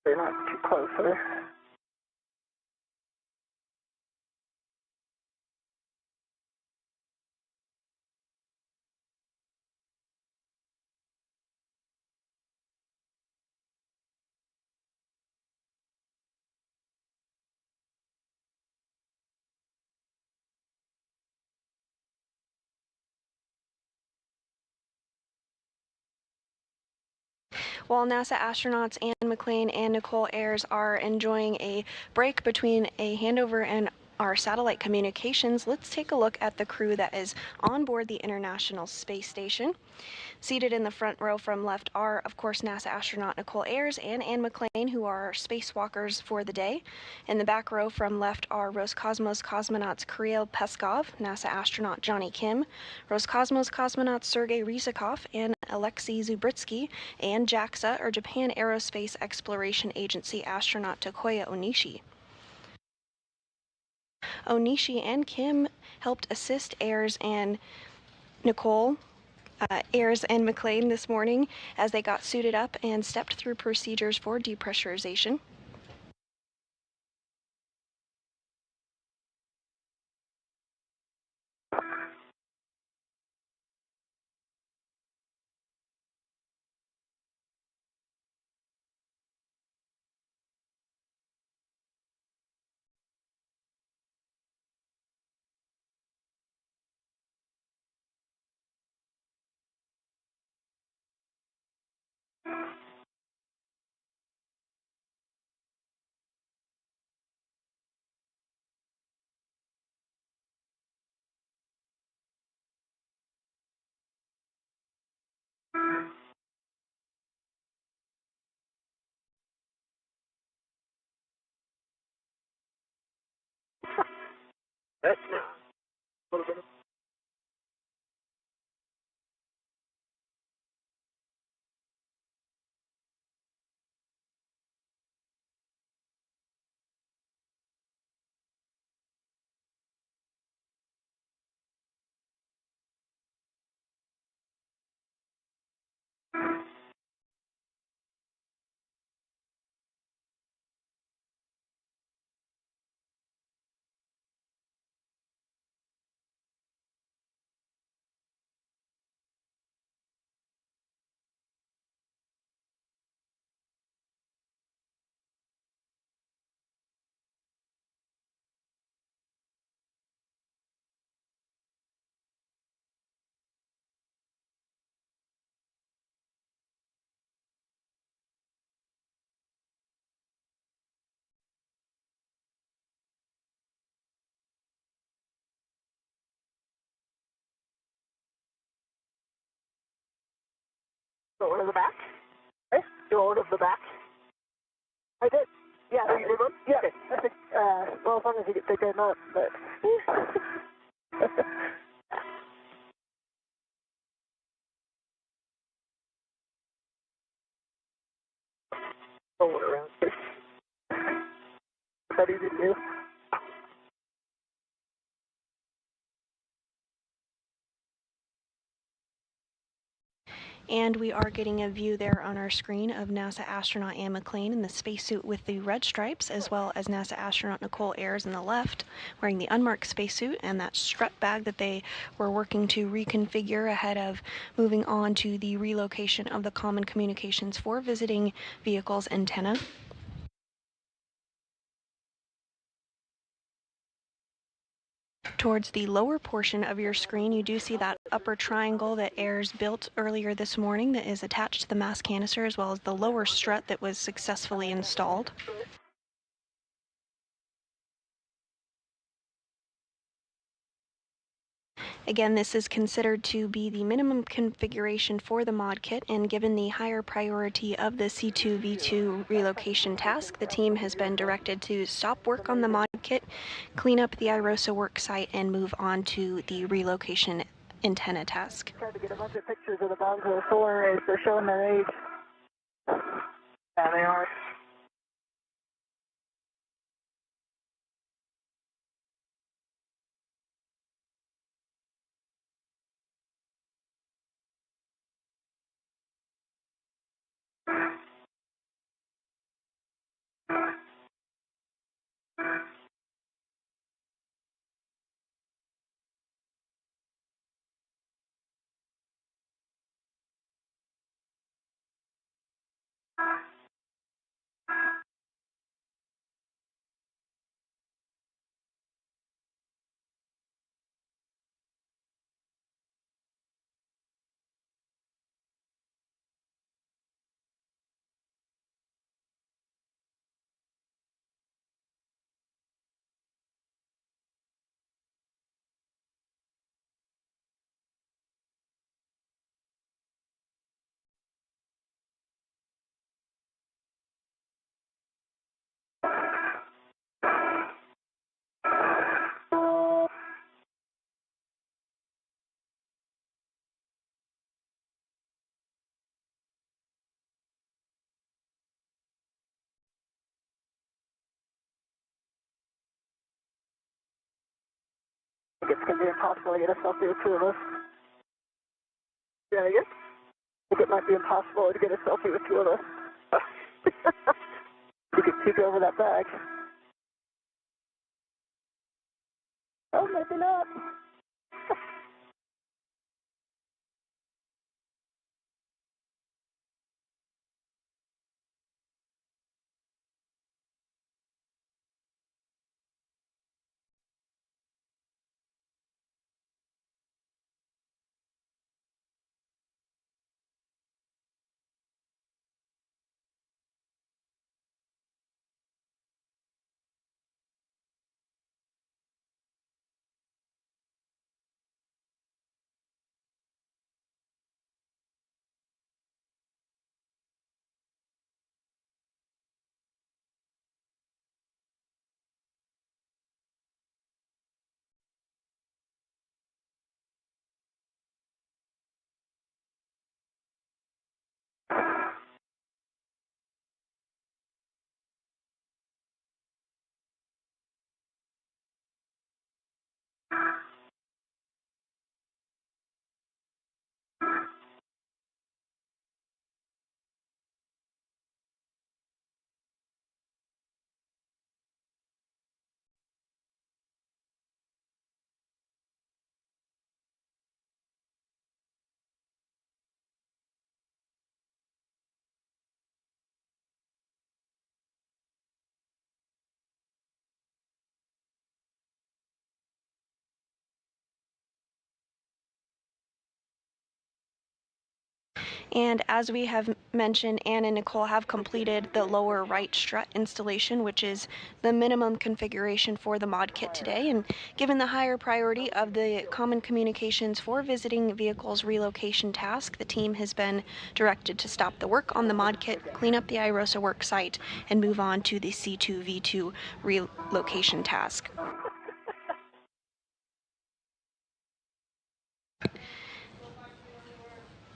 S6: They're not too close, are they?
S3: While NASA astronauts Anne McClain and Nichole Ayers are enjoying a break between a handover and our satellite communications, let's take a look at the crew that is on board the International Space Station. Seated in the front row from left are, of course, NASA astronaut Nichole Ayers and Anne McClain, who are our spacewalkers for the day. In the back row from left are Roscosmos cosmonauts Kirill Peskov, NASA astronaut Johnny Kim, Roscosmos cosmonauts Sergei Ryzhikov and Alexei Zubritsky, and JAXA, or Japan Aerospace Exploration Agency astronaut Takuya Onishi. Onishi and Kim helped assist Ayers and Nichole Ayers and McClain this morning as they got suited up and stepped through procedures for depressurization.
S6: That's a little bit. Go to the back. Okay. Go to the back. I did. Yeah, you did one? Yeah. Okay. I think, well, as long as you get picked up, but. Roll it around. Is that easy to do?
S3: And we are getting a view there on our screen of NASA astronaut Anne McClain in the spacesuit with the red stripes, as well as NASA astronaut Nichole Ayers on the left, wearing the unmarked spacesuit and that strut bag that they were working to reconfigure ahead of moving on to the relocation of the Common Communications for Visiting Vehicles antenna. Towards the lower portion of your screen, you do see that upper triangle that Ayers built earlier this morning that is attached to the mass canister, as well as the lower strut that was successfully installed. Again, this is considered to be the minimum configuration for the mod kit, and given the higher priority of the C2V2 relocation task, the team has been directed to stop work on the mod kit, clean up the IROSA work site, and move on to the relocation antenna task.
S6: Tried to get a bunch of pictures of the bugs of the solar arrays. They're showing their age. Yeah, they are. I think it's going to be impossible to get a selfie with two of us. Yeah, I guess. I think it might be impossible to get a selfie with two of us. You could peek over that bag. Oh, maybe not.
S3: And as we have mentioned, Anne and Nicole have completed the lower right strut installation, which is the minimum configuration for the mod kit today. And given the higher priority of the Common Communications for Visiting Vehicles relocation task, the team has been directed to stop the work on the mod kit, clean up the IROSA work site, and move on to the C2V2 relocation task.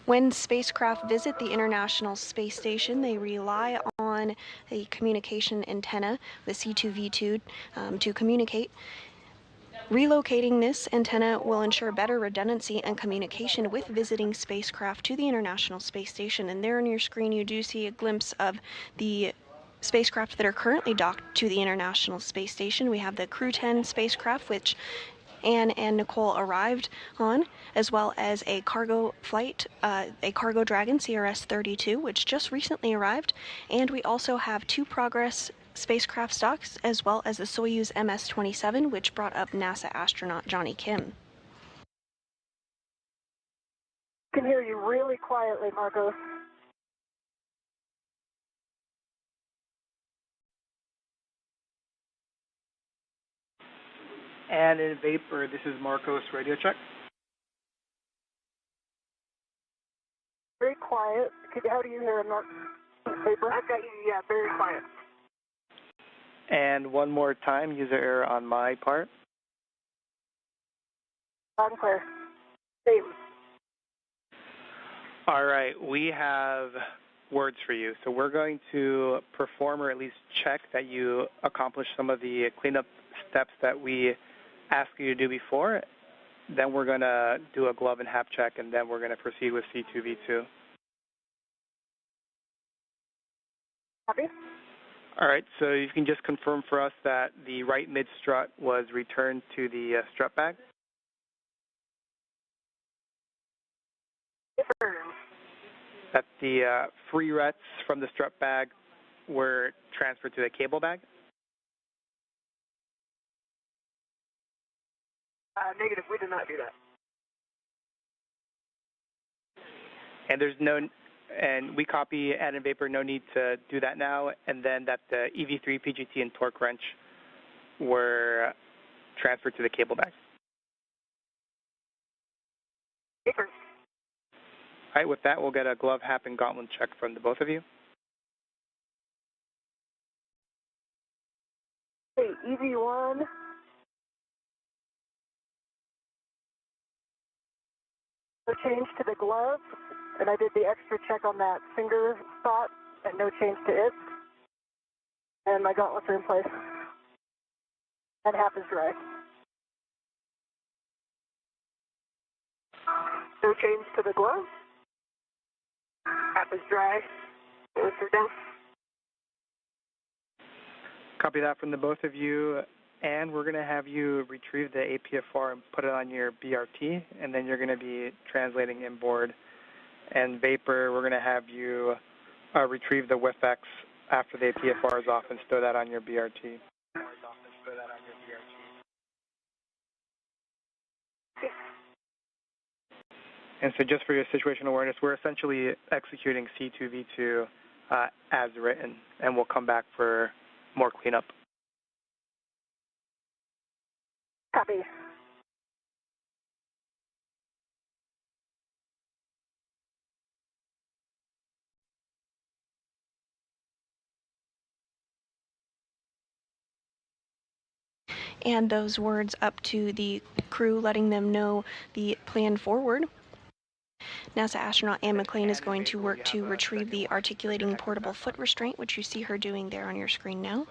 S3: When spacecraft visit the International Space Station, they rely on a communication antenna, the C2V2, to communicate. Relocating this antenna will ensure better redundancy and communication with visiting spacecraft to the International Space Station. And there on your screen, you do see a glimpse of the spacecraft that are currently docked to the International Space Station. We have the Crew 10 spacecraft, which Anne and Nicole arrived on, as well as a cargo flight, a Cargo Dragon CRS-32, which just recently arrived. And we also have 2 Progress spacecraft stocks, as well as the Soyuz MS-27, which brought up NASA astronaut Johnny Kim.
S6: I can hear you really quietly, Marcos.
S7: And in Vapor, this is Marcos, radio check.
S6: Very quiet. How do you hear in Vapor? I've got you, yeah, very quiet.
S7: And one more time, user error on my part.
S6: Loud and clear. Same.
S7: All right, we have words for you. So we're going to perform or at least check that you accomplished some of the cleanup steps that we asked you to do before. Then we're going to do a glove and hap check, and then we're going to proceed with C2V2.
S6: Happy?
S7: All right, so you can just confirm for us that the right mid strut was returned to the strut bag? That the free rets from the strut bag were transferred to the cable bag?
S6: Negative, we did not do that.
S7: And there's no, and we copy add in Vapor, no need to do that now, and then that the EV3, PGT, and torque wrench were transferred to the cable bag.
S6: Vapor.
S7: All right, with that, we'll get a glove, hap, and gauntlet check from the both of you.
S6: Hey, EV1. No change to the glove, and I did the extra check on that finger spot, and no change to it. And my gauntlets are in place. And hap is dry. No change to the glove. Hap is dry. Gauntlets are down.
S7: Copy that from the both of you, and we're going to have you retrieve the APFR and put it on your BRT, and then you're going to be translating inboard. And Vapor, we're going to have you retrieve the WIFX after the APFR is off and stow that on your BRT. And so just for your situational awareness, we're essentially executing C2V2 as written, and we'll come back for more cleanup.
S6: Copy.
S3: And those words up to the crew, letting them know the plan forward. NASA astronaut Anne McClain is going to work to retrieve the articulating portable foot restraint, which you see her doing there on your screen now.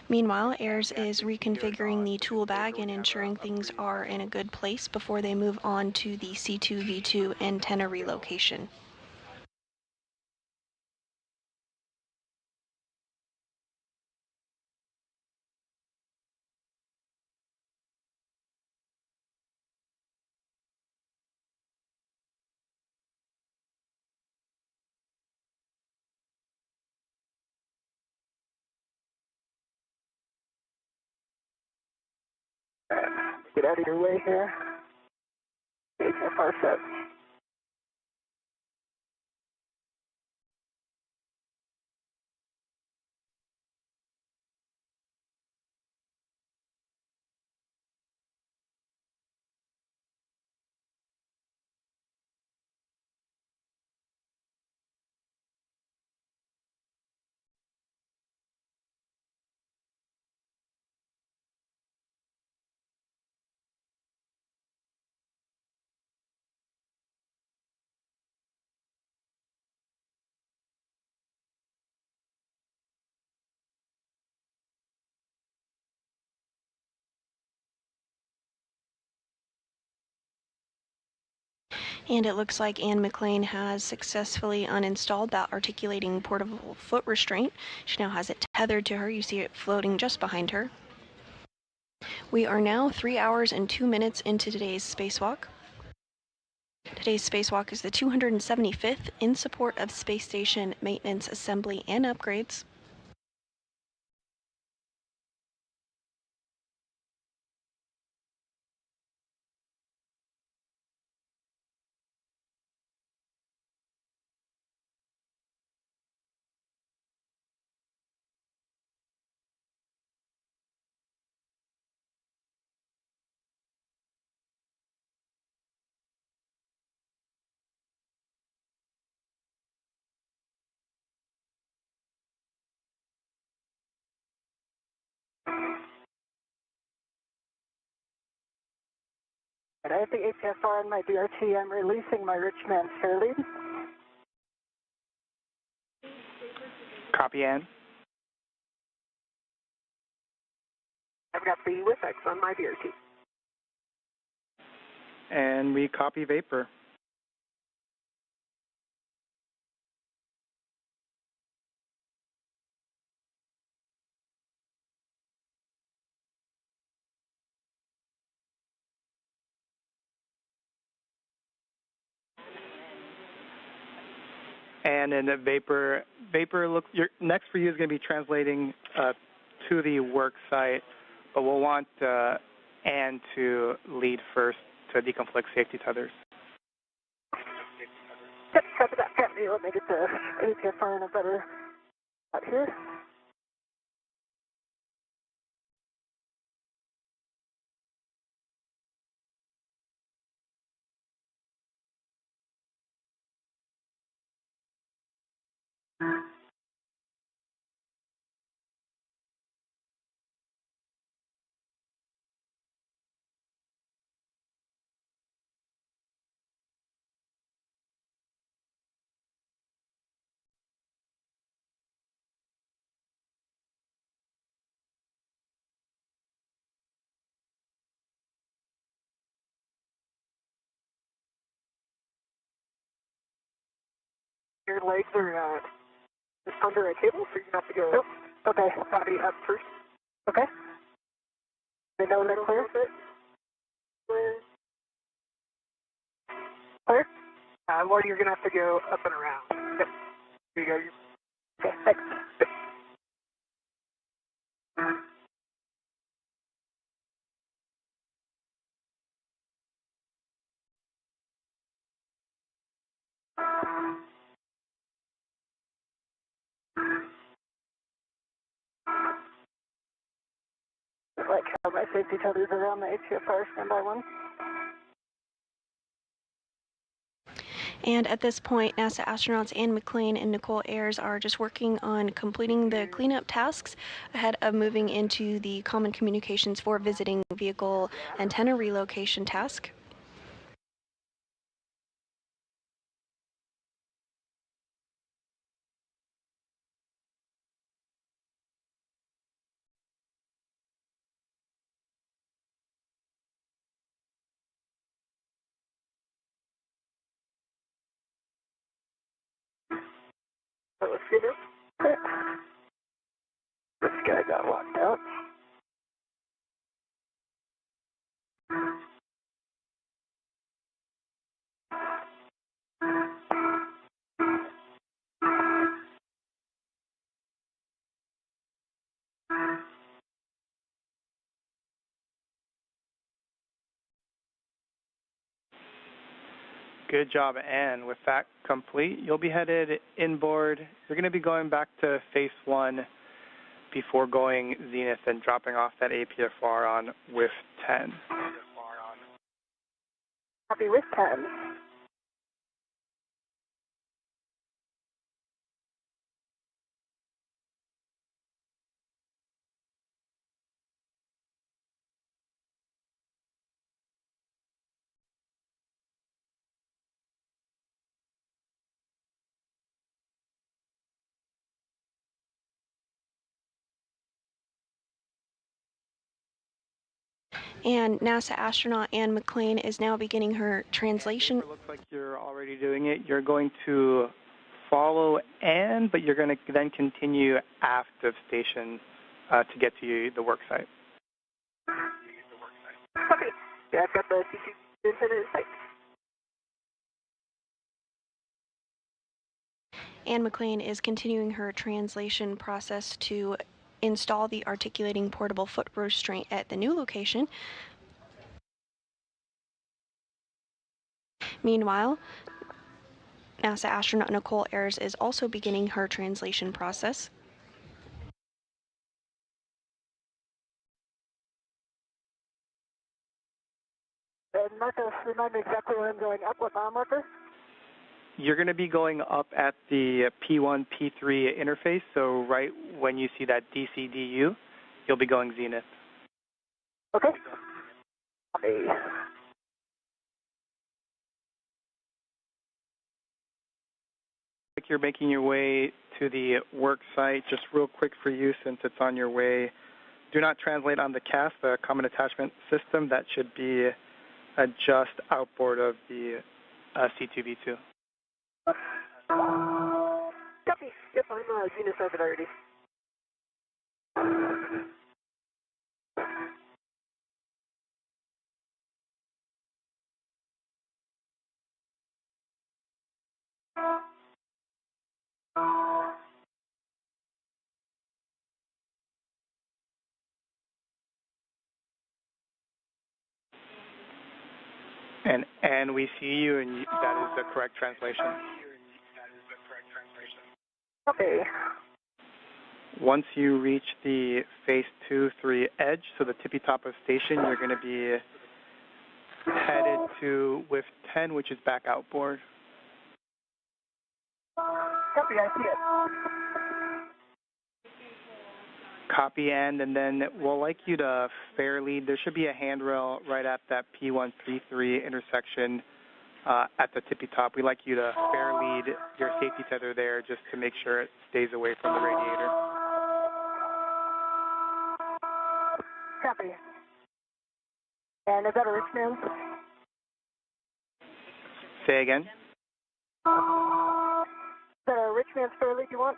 S3: Meanwhile, Ayers is reconfiguring the tool bag and ensuring things are in a good place before they move on to the C2V2 antenna relocation.
S6: Get out of your way here. HFR set.
S3: And it looks like Anne McClain has successfully uninstalled that articulating portable foot restraint. She now has it tethered to her. You see it floating just behind her. We are now 3 hours and 2 minutes into today's spacewalk. Today's spacewalk is the 275th in support of space station maintenance, assembly, and upgrades.
S6: I have the HFR on my DRT. I'm releasing my rich man's chair lead.
S7: Copy, Ann.
S6: I've got the WIFX on my DRT.
S7: And we copy Vapor. And in the Vapor looks, next for you is going to be translating to the work site, but we'll want Ann to lead first to deconflict safety tethers.
S6: Yep, copy that. Copy. Let me get the HFR in a better spot here. Your legs are just under a cable, so you have to go. Nope. Okay, body up first. Okay. They know they're clear? Clear? Well, you're going to have to go up and around. Yep. Here you go. Okay, thanks. Like how my safety tethers are on the HFR standby one.
S3: And at this point, NASA astronauts Anne McClain and Nichole Ayers are just working on completing the cleanup tasks ahead of moving into the Common Communications for Visiting Vehicle Antenna Relocation task.
S6: So let's get it. This guy got locked out.
S7: Good job, Anne. With that complete, you'll be headed inboard. You're going to be going back to phase 1 before going zenith and dropping off that APFR on with 10.
S6: Copy with 10.
S3: And NASA astronaut Anne McClain is now beginning her translation.
S7: It looks like you're already doing it. You're going to follow Anne, but you're going to then continue aft of station to get to the work site.
S6: Copy. Yeah, I've got the CC antenna in sight.
S3: Anne McClain is continuing her translation process to install the articulating portable foot restraint at the new location. Meanwhile, NASA astronaut Nichole Ayers is also beginning her translation process.
S6: And Marcus, remind me exactly where I'm going up, what mile marker?
S7: You're going to be going up at the P1, P3 interface, so right when you see that DCDU, you'll be going zenith.
S6: Okay. Copy.
S7: Like you're making your way to the work site, just real quick for you since it's on your way. Do not translate on the CAS, the Common Attachment System. That should be just outboard of the C2V2.
S6: Copy. Yep, I'm zenith orbit already.
S7: And we see you, and that is the correct translation.
S6: Okay.
S7: Once you reach the phase 2-3 edge, so the tippy top of station, you're going to be headed to with 10, which is back outboard.
S6: Copy, I see it.
S7: Copy, and then we'll like you to fair lead. There should be a handrail right at that P1, P3 intersection at the tippy top. We like you to fair lead your safety tether there just to make sure it stays away from the radiator.
S6: Copy. And is that a rich man?
S7: Say again?
S6: Is that a rich man's fair lead you want?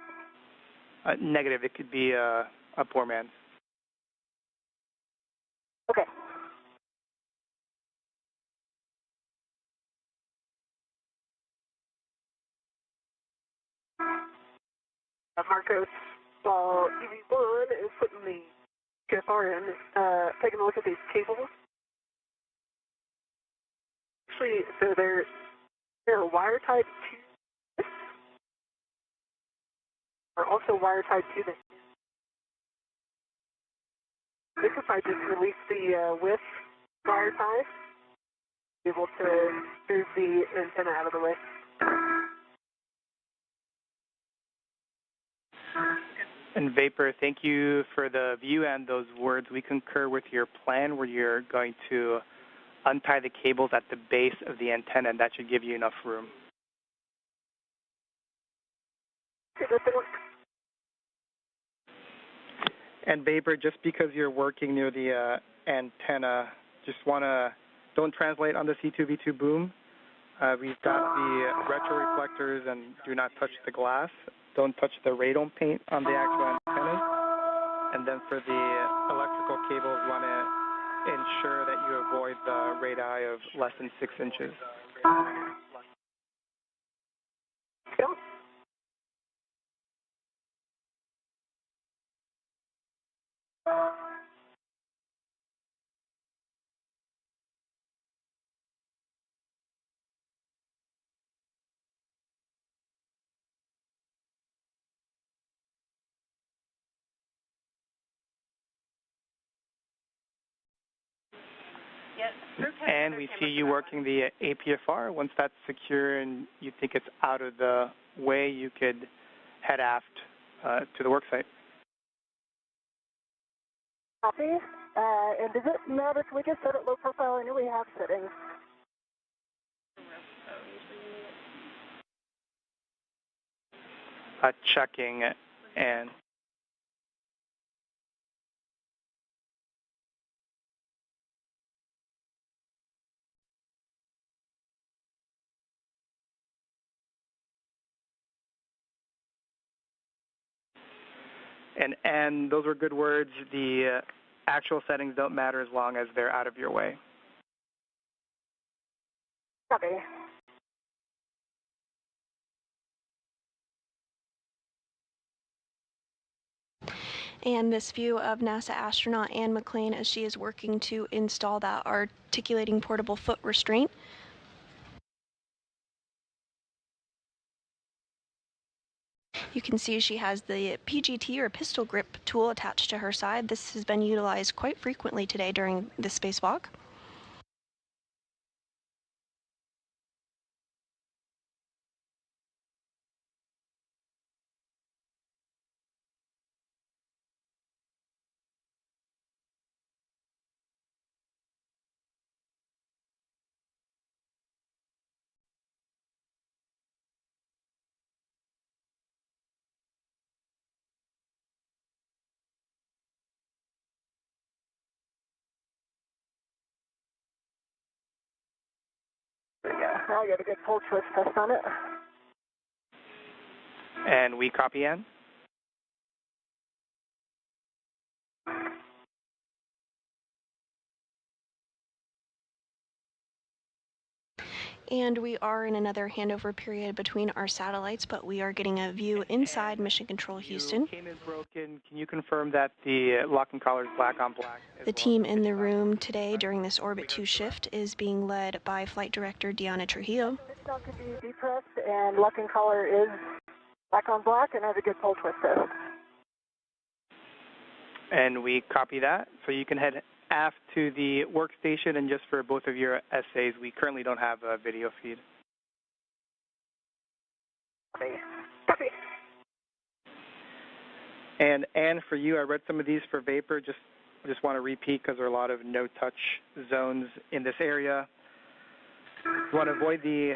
S7: Negative. It could be a poor man's.
S6: Okay. Marcos, while EV1 is putting the QFR in, taking a look at these cables. Actually, so they're wire tied to this, or also wire tied to this. This if I just release the width wire tie, be able to move the antenna out of the way.
S7: And Vapor, thank you for the view and those words. We concur with your plan where you're going to untie the cables at the base of the antenna, and that should give you enough room. And Vapor, just because you're working near the antenna, don't translate on the C2V2 boom. We've got the retro reflectors and do not touch the glass. Don't touch the radome paint on the actual antennas. And then for the electrical cables, want to ensure that you avoid the radii of less than 6 inches. And we see you working the APFR. Once that's secure and you think it's out of the way, you could head aft to the work site.
S6: Copy. And does it matter if we just set it low profile? I know we have settings.
S7: Checking and And those were good words. The actual settings don't matter as long as they're out of your way.
S6: Copy.
S3: And this view of NASA astronaut Anne McClain as she is working to install that articulating portable foot restraint. You can see she has the PGT or pistol grip tool attached to her side. This has been utilized quite frequently today during the spacewalk.
S6: Yeah, I got a good pull twist test on it.
S7: And we copy Ann.
S3: And we are in another handover period between our satellites, but we are getting a view inside Mission Control Houston.
S7: You came in broken. Can you confirm that the locking collar is black on black?
S3: The team in the room today during this Orbit 2 shift is being led by Flight Director Diana Trujillo.
S6: Pitch could be depressed, and locking collar is black on black, and has a good pull twist test.
S7: And we copy that. So you can head aft to the workstation, and just for both of your essays, we currently don't have a video feed.
S6: Copy.
S7: And for you, I read some of these for vapor. Just want to repeat because there are a lot of no-touch zones in this area. You want to avoid the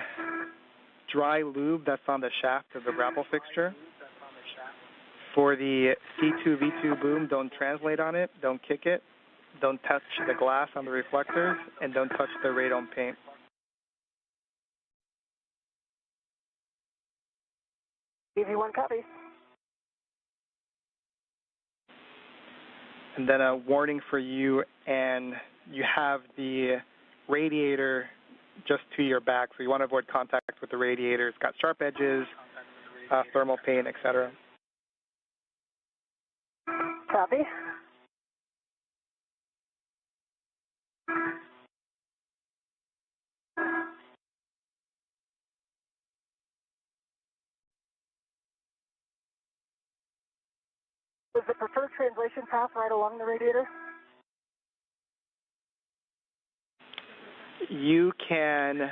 S7: dry lube that's on the shaft of the grapple fixture. For the C2V2 boom, don't translate on it, don't kick it, don't touch the glass on the reflectors, and don't touch the radome paint.
S6: EV1 copy.
S7: And then a warning for you, and you have the radiator just to your back, so you want to avoid contact with the radiator. It's got sharp edges, thermal paint, etc.
S6: Copy. Is the preferred translation path right along the radiator?
S7: You can,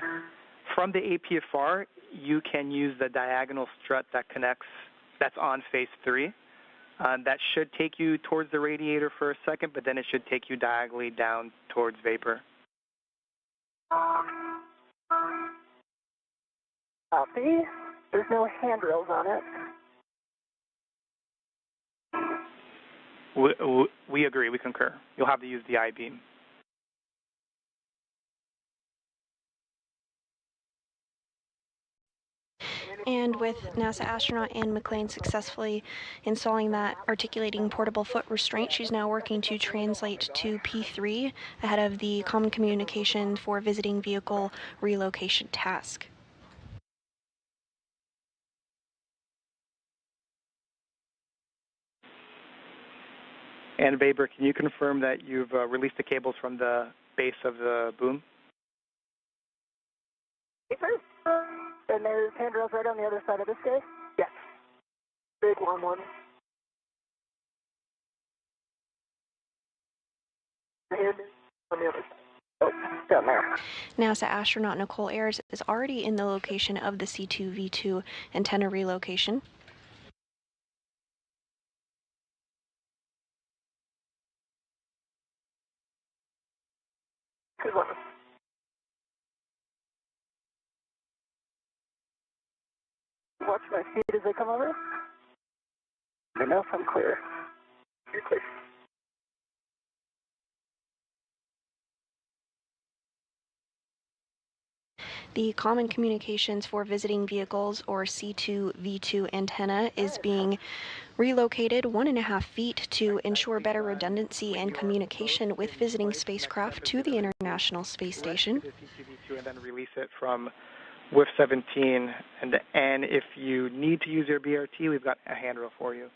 S7: from the APFR, you can use the diagonal strut that connects, that's on phase 3. That should take you towards the radiator for a second, but then it should take you diagonally down towards vapor.
S6: Copy. There's no handrails on it.
S7: We agree, we concur. You'll have to use the I-beam.
S3: And with NASA astronaut Anne McClain successfully installing that articulating portable foot restraint, she's now working to translate to P3 ahead of the common communication for visiting vehicle relocation task.
S7: And Baber, can you confirm that you've released the cables from the base of the boom?
S6: Yes, sir. And there's handrails right on the other side of this guy? Yes. Big long one. And on the other side. Oh, down there.
S3: NASA astronaut Nichole Ayers is already in the location of the C2V2 antenna relocation.
S6: Good one. Watch my feet as they come over. Let me know if I'm clear. You're clear.
S3: The Common Communications for Visiting Vehicles, or C2V2 antenna, is being relocated 1.5 feet to ensure better redundancy and communication with visiting spacecraft to the International Space Station.
S7: C2V2 and then release it from WIF 17. And if you need to use your BRT, we've got a handrail for you.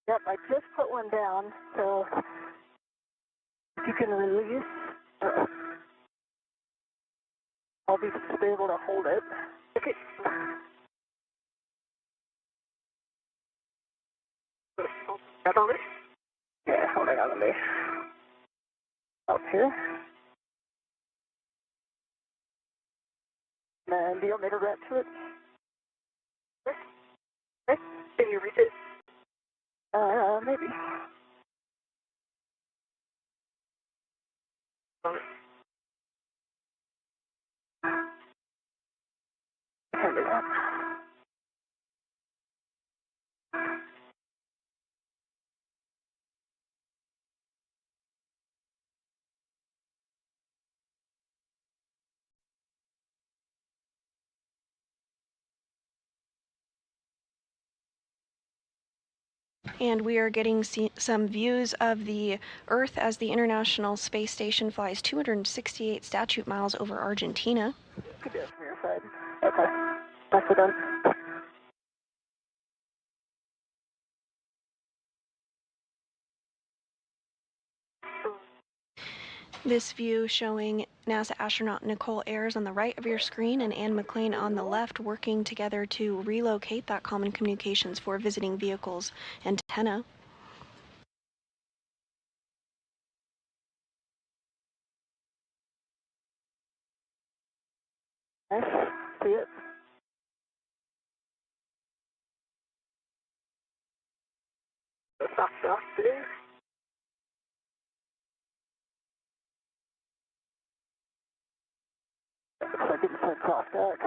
S6: Yep, I just put one down, so if you can release, I'll be able to hold it. Okay. Got on it? Yeah, hold it on to me. Up here. And you'll make a wrap to it. Okay. Can you reach it? Maybe. Can do that.
S3: And we are getting some views of the Earth as the International Space Station flies 268 statute miles over Argentina.
S6: Could be from your side. Okay. That's it done.
S3: This view showing NASA astronaut Nichole Ayers on the right of your screen and Ann McClain on the left working together to relocate that Common Communications for Visiting Vehicles antenna.
S6: Nice. See it? Stop, there. Looks like it's a soft deck.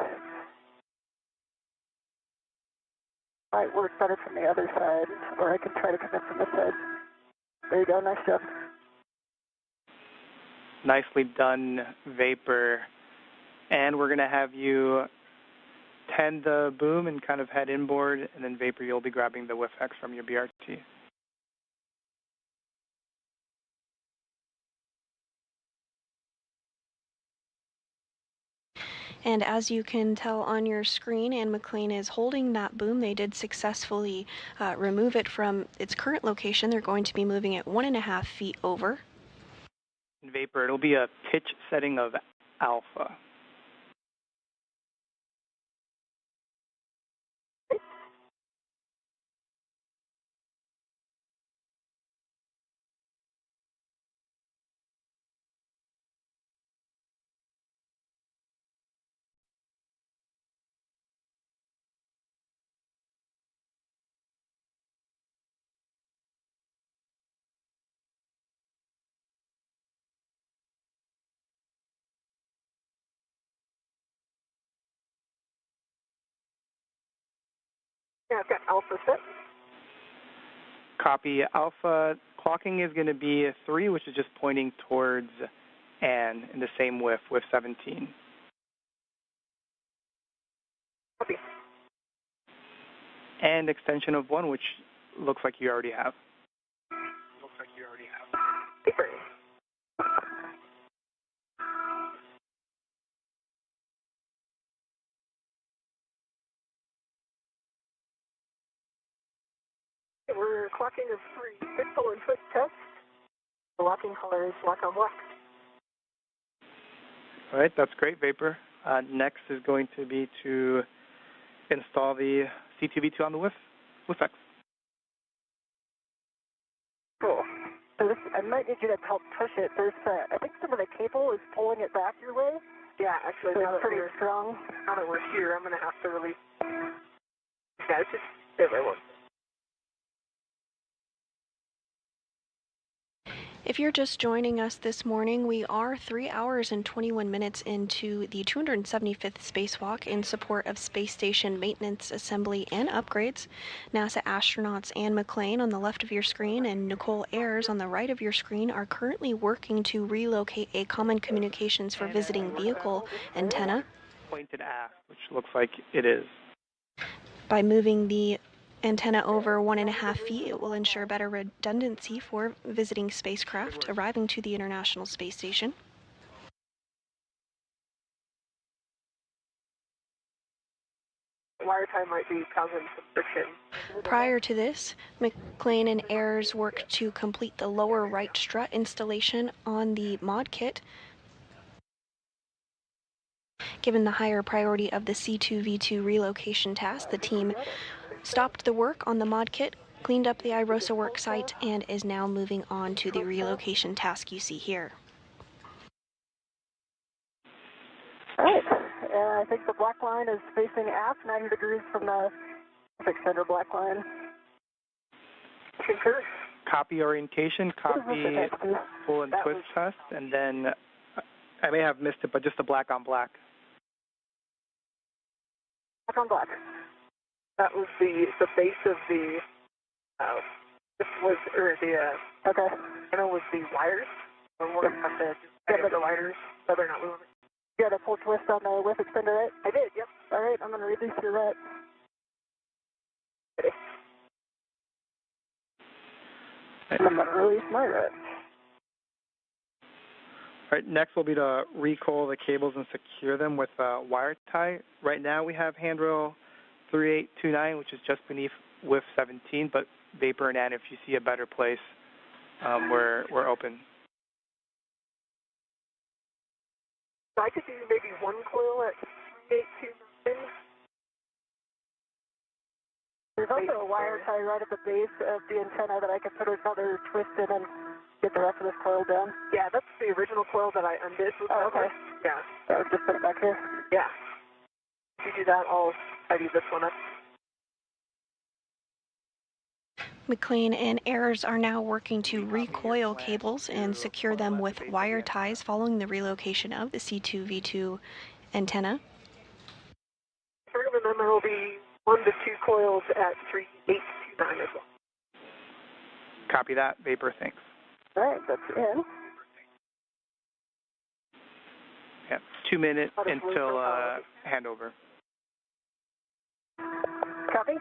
S6: Might work better from the other side, or I can try to come in from this side. There you go, nice job.
S7: Nicely done, Vapor. And we're going to have you tend the boom and kind of head inboard, and then Vapor, you'll be grabbing the WIF-X from your BRT.
S3: And as you can tell on your screen, Ann McClain is holding that boom. They did successfully remove it from its current location. They're going to be moving it 1.5 feet over.
S7: Vapor, it'll be a pitch setting of alpha.
S6: Yeah, I've got alpha set.
S7: Copy. Alpha clocking is going to be a 3, which is just pointing towards Ann in the same WIF 17.
S6: Copy.
S7: And extension of 1, which looks like you already have.
S6: Paper. We're clocking a 3 pixel and foot test. The locking color is lock on black.
S7: All right, that's great, Vapor. Next is going to be to install the C2V2 on the WIF-X.
S6: Cool. So this, I might need you to help push it. There's, I think some of the cable is pulling it back your way.
S8: Yeah, actually,
S6: So it's pretty strong.
S8: Now that we're here, I'm going to have to release. Yeah, it's just stay by one.
S3: If you're just joining us this morning, we are 3 hours and 21 minutes into the 275th spacewalk in support of space station maintenance, assembly, and upgrades. NASA astronauts Anne McClain on the left of your screen and Nichole Ayers on the right of your screen are currently working to relocate a common communications for visiting vehicle antenna.
S7: Pointed aft, which looks like it is.
S3: By moving the antenna over 1.5 feet, it will ensure better redundancy for visiting spacecraft arriving to the International Space Station.
S8: Wire tie might be causing some friction.
S3: Prior to this, McClain and Ayers worked to complete the lower right strut installation on the mod kit. Given the higher priority of the C2V2 relocation task, the team stopped the work on the mod kit, cleaned up the IROSA work site, and is now moving on to the relocation task you see here.
S6: All right. I think the black line is facing aft, 90 degrees from the center black line.
S8: Concur.
S7: Copy orientation, copy pull and twist test, and then I may have missed it, but just the black on black.
S6: Black on black.
S8: That was the base of the, this was, or the,
S6: okay.
S8: I know it was the wires. We're going to have to get the wires, so they're not moving.
S6: You had a full twist on the whip extender, right?
S8: I did, yep.
S6: All right, I'm going to release your rat.
S8: Ready.
S6: And I'm going to release my rat.
S7: All right, next will be to recoil the cables and secure them with a wire tie. Right now we have handrail 3829, which is just beneath WIF 17, but Vapor and Ann, if you see a better place, we're open.
S8: So I could do maybe one coil at 3829.
S6: There's also a wire tie right at the base of the antenna that I could put another twist in and get the rest of this coil down.
S8: Yeah, that's the original coil that I undid.
S6: Oh, okay.
S8: Yeah.
S6: So just put it back here.
S8: Yeah. If you do that, I'll tidy this one up.
S3: McClain and Ayers are now working to recoil cables and secure them with wire ties following the relocation of the C2V2 antenna.
S8: And then there will be 1 to 2 coils at 3829 as well.
S7: Copy that, Vapor, thanks.
S6: All right, that's in.
S7: Yeah, 2 minutes until handover.
S6: Copy.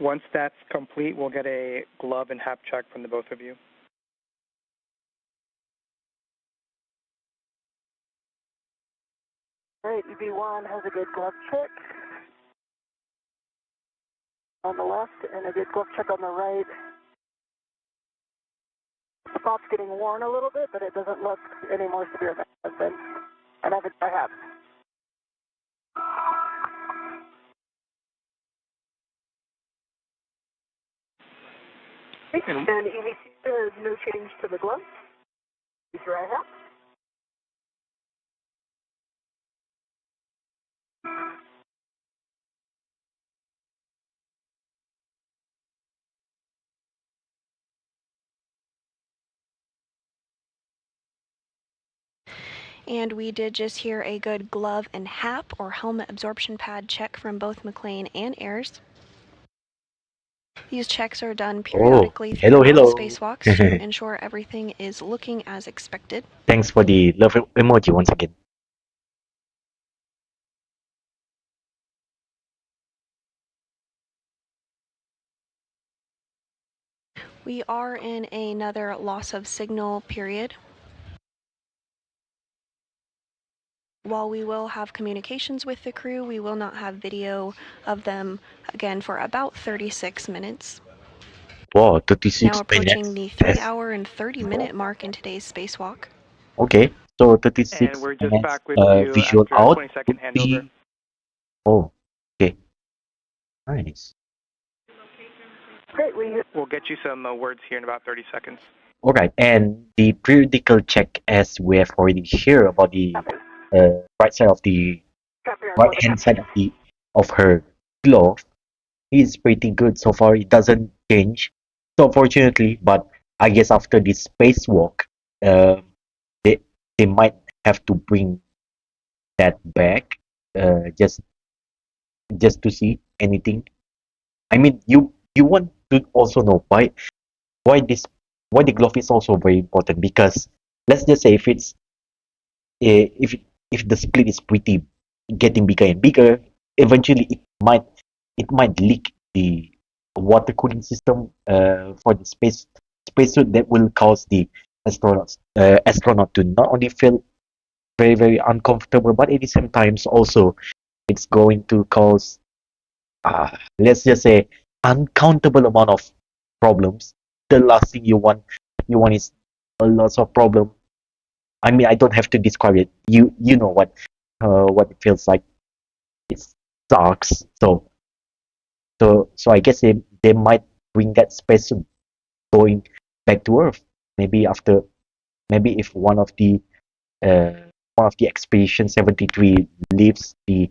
S7: Once that's complete, we'll get a glove and hap check from the both of you.
S6: All right, EV1 has a good glove check on the left and a good glove check on the right. The spot's getting worn a little bit, but it doesn't look any more severe than it has been. And I have.
S8: And EV2, there's no change to the glove. Is your I have?
S3: And we did just hear a good glove and HAP, or helmet absorption pad, check from both McClain and Ayers. These checks are done periodically throughout spacewalks to ensure everything is looking as expected.
S1: Thanks for the love emoji once again.
S3: We are in another loss of signal period. While we will have communications with the crew, we will not have video of them again for about 36 minutes.
S1: Wow, 36
S3: now approaching
S1: minutes.
S3: the 3-hour and 30-minute mark in today's spacewalk.
S1: Okay, so 36
S7: And we're just
S1: minutes
S7: back with you
S1: visual
S7: after a
S1: out
S7: 20-second
S1: would be...
S7: handover.
S1: Oh, okay. Nice.
S6: Great,
S7: We'll get you some words here in about 30 seconds.
S1: Alright, and the periodical check, as we have already shared about the right side of the right hand side of her glove, is pretty good so far. It doesn't change, so fortunately. But I guess after this spacewalk, they might have to bring that back, just to see anything. I mean, you want to also know why the glove is also very important, because let's just say if it's if the split is pretty getting bigger and bigger, eventually it might leak the water cooling system for the spacesuit, that will cause the astronaut to not only feel very very uncomfortable, but at the same times also it's going to cause let's just say uncountable amount of problems. The last thing you want is a lot of problem. I mean, I don't have to describe it. You know what it feels like. It sucks. So I guess they might bring that space going back to Earth. Maybe if one of the expedition 73 leaves the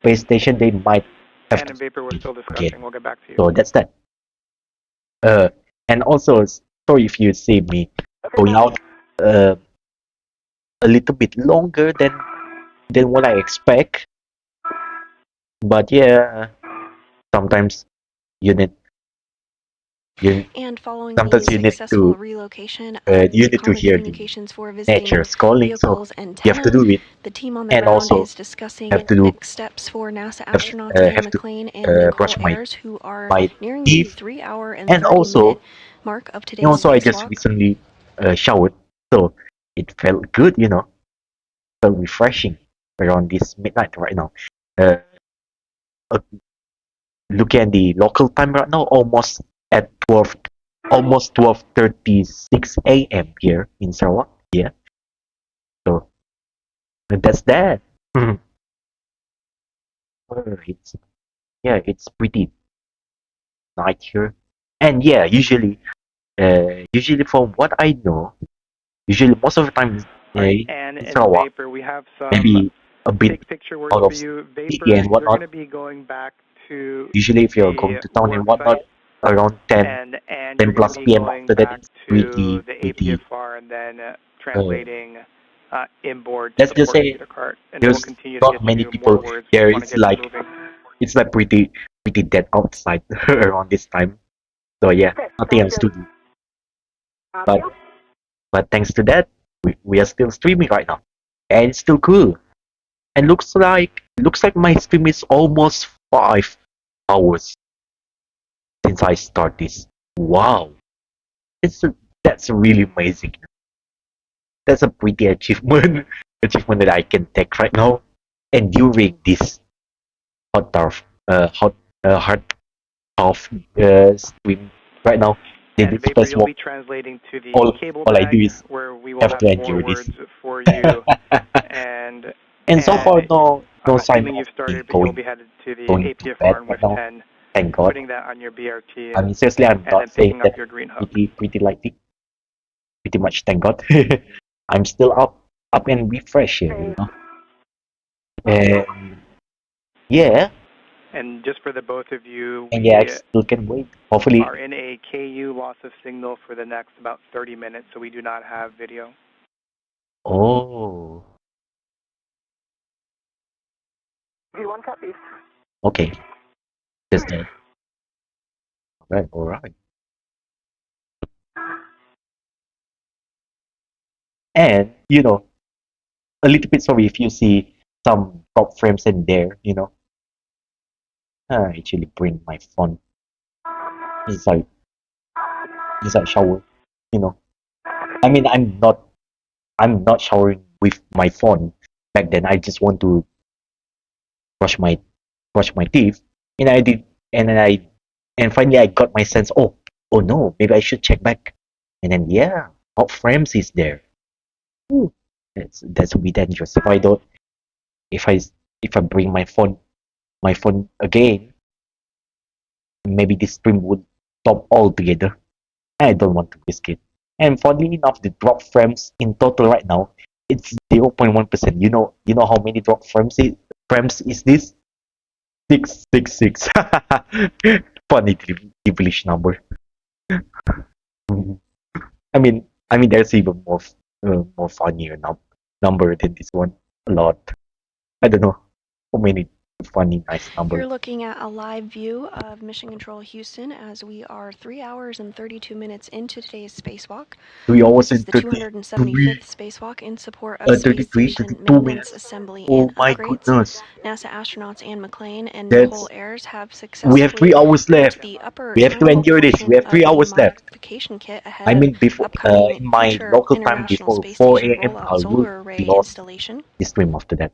S1: space station, they might have
S7: And Vapor, we're still discussing.
S1: again.
S7: We'll get back to you.
S1: So that's that. And also, sorry if you see me going out a little bit longer than what I expect. But yeah, sometimes you need
S3: And following
S1: sometimes
S3: the
S1: you need
S3: successful
S1: to
S3: relocation
S1: you
S3: of
S1: need to
S3: common
S1: hear the
S3: communications for visiting
S1: nature's calling, so
S3: vehicles and
S1: you have to do it,
S3: the team on the
S1: and
S3: ground
S1: also
S3: is discussing
S1: have to do
S3: next steps for NASA astronauts Anne
S1: have to
S3: McClain and Nichole
S1: brush
S3: Ayers, who are
S1: my
S3: nearing the
S1: teeth,
S3: 3-hour and
S1: and
S3: 30-minute
S1: also
S3: mark of today's
S1: I just
S3: spacewalk.
S1: recently showered, so it felt good, felt refreshing around this midnight right now. Uh, uh, Looking at the local time right now, almost 12:36 a.m. here in Sarawak. Yeah, so that's that. It's it's pretty night here, and yeah, usually from what I know, usually most of the time
S7: And
S1: in Sarawak,
S7: Vapor, we have some
S1: maybe a bit
S7: big picture words
S1: out
S7: for
S1: of
S7: you.
S1: city
S7: Vapor,
S1: and
S7: you're going
S1: whatnot.
S7: to be going back to
S1: Usually, if you're going
S7: the
S1: to town and
S7: work
S1: whatnot,
S7: site,
S1: around 10
S7: and
S1: 10
S7: you're going
S1: plus
S7: to be
S1: p.m.
S7: going
S1: After that,
S7: back
S1: it's
S7: to the
S1: pretty.
S7: APFR and then
S1: Uh,
S7: translating inboard to
S1: let's
S7: the
S1: just
S7: port
S1: say
S7: computer cart. And then we'll
S1: there's
S7: continue to
S1: not
S7: get
S1: many
S7: you more
S1: people
S7: words.
S1: there.
S7: We want to get you moving.
S1: It's like pretty dead outside around this time. So yeah, nothing else to do. But thanks to that, we are still streaming right now, and it's still cool. And looks like my stream is almost 5 hours since I start this. Wow, that's really amazing. That's a pretty achievement that I can take right now. And during this hot tough hot tough stream right now,
S7: And
S1: this
S7: Vapor, you'll
S1: spacewalk,
S7: be translating to the
S1: all
S7: cable
S1: I
S7: bag
S1: do is
S7: where we will
S1: have
S7: have
S1: to
S7: more
S1: endure this.
S7: words for you. and
S1: And so far, no
S7: I'm
S1: sign
S7: assuming
S1: of
S7: you've
S1: me
S7: started, but you'll be headed to the
S1: going to bed
S7: APFR in
S1: right
S7: WIF
S1: now.
S7: 10,
S1: Thank God.
S7: putting that on your BRT,
S1: I mean, seriously, I'm
S7: and then
S1: not saying
S7: picking up
S1: that
S7: your green hub.
S1: pretty lightly. Pretty much, thank God. I'm still up and refreshed here, And yeah,
S7: And just for the both of you,
S1: and
S7: we
S1: yeah, I still can wait. Hopefully,
S7: are in a KU loss of signal for the next about 30 minutes, so we do not have video.
S1: oh,
S6: V1 copies.
S1: Okay. Just that. All right. And a little bit sorry if you see some top frames in there. I actually bring my phone inside shower. I mean, I'm not showering with my phone back then. I just want to brush my teeth, and I did, and then and finally I got my sense. Oh no, maybe I should check back, and then yeah, top frames is there. Ooh, that's a bit dangerous. If I don't, if I if I bring my phone again, maybe this stream would stop altogether. I don't want to risk it. And funnily enough, the drop frames in total right now, it's 0.1%. You know how many drop frames is this? 666. Funny devilish number. I mean, there's even more funnier number than this one. A lot. I don't know how many funny nice number.
S3: You're looking at a live view of Mission Control Houston as we are 3 hours and 32 minutes into today's spacewalk.
S1: 3 hours
S3: This is
S1: and
S3: the 275th spacewalk in support of Space
S1: 33,
S3: Station
S1: 32
S3: maintenance,
S1: minutes.
S3: assembly,
S1: Oh
S3: and
S1: my
S3: upgrades.
S1: goodness.
S3: NASA astronauts Anne McClain and
S1: That's
S3: Nichole Ayers have
S1: We
S3: successfully
S1: have 3 hours
S3: built
S1: left.
S3: the upper
S1: We have to
S3: terminal
S1: endure this.
S3: portion
S1: We have 3
S3: of the
S1: hours left.
S3: modification kit ahead
S1: I
S3: of
S1: mean, before
S3: upcoming
S1: in my
S3: future
S1: local time,
S3: International
S1: before
S3: Space
S1: 4
S3: Station
S1: a.m.,
S3: rollout
S1: I will
S3: solar array
S1: lost
S3: installation.
S1: the stream after that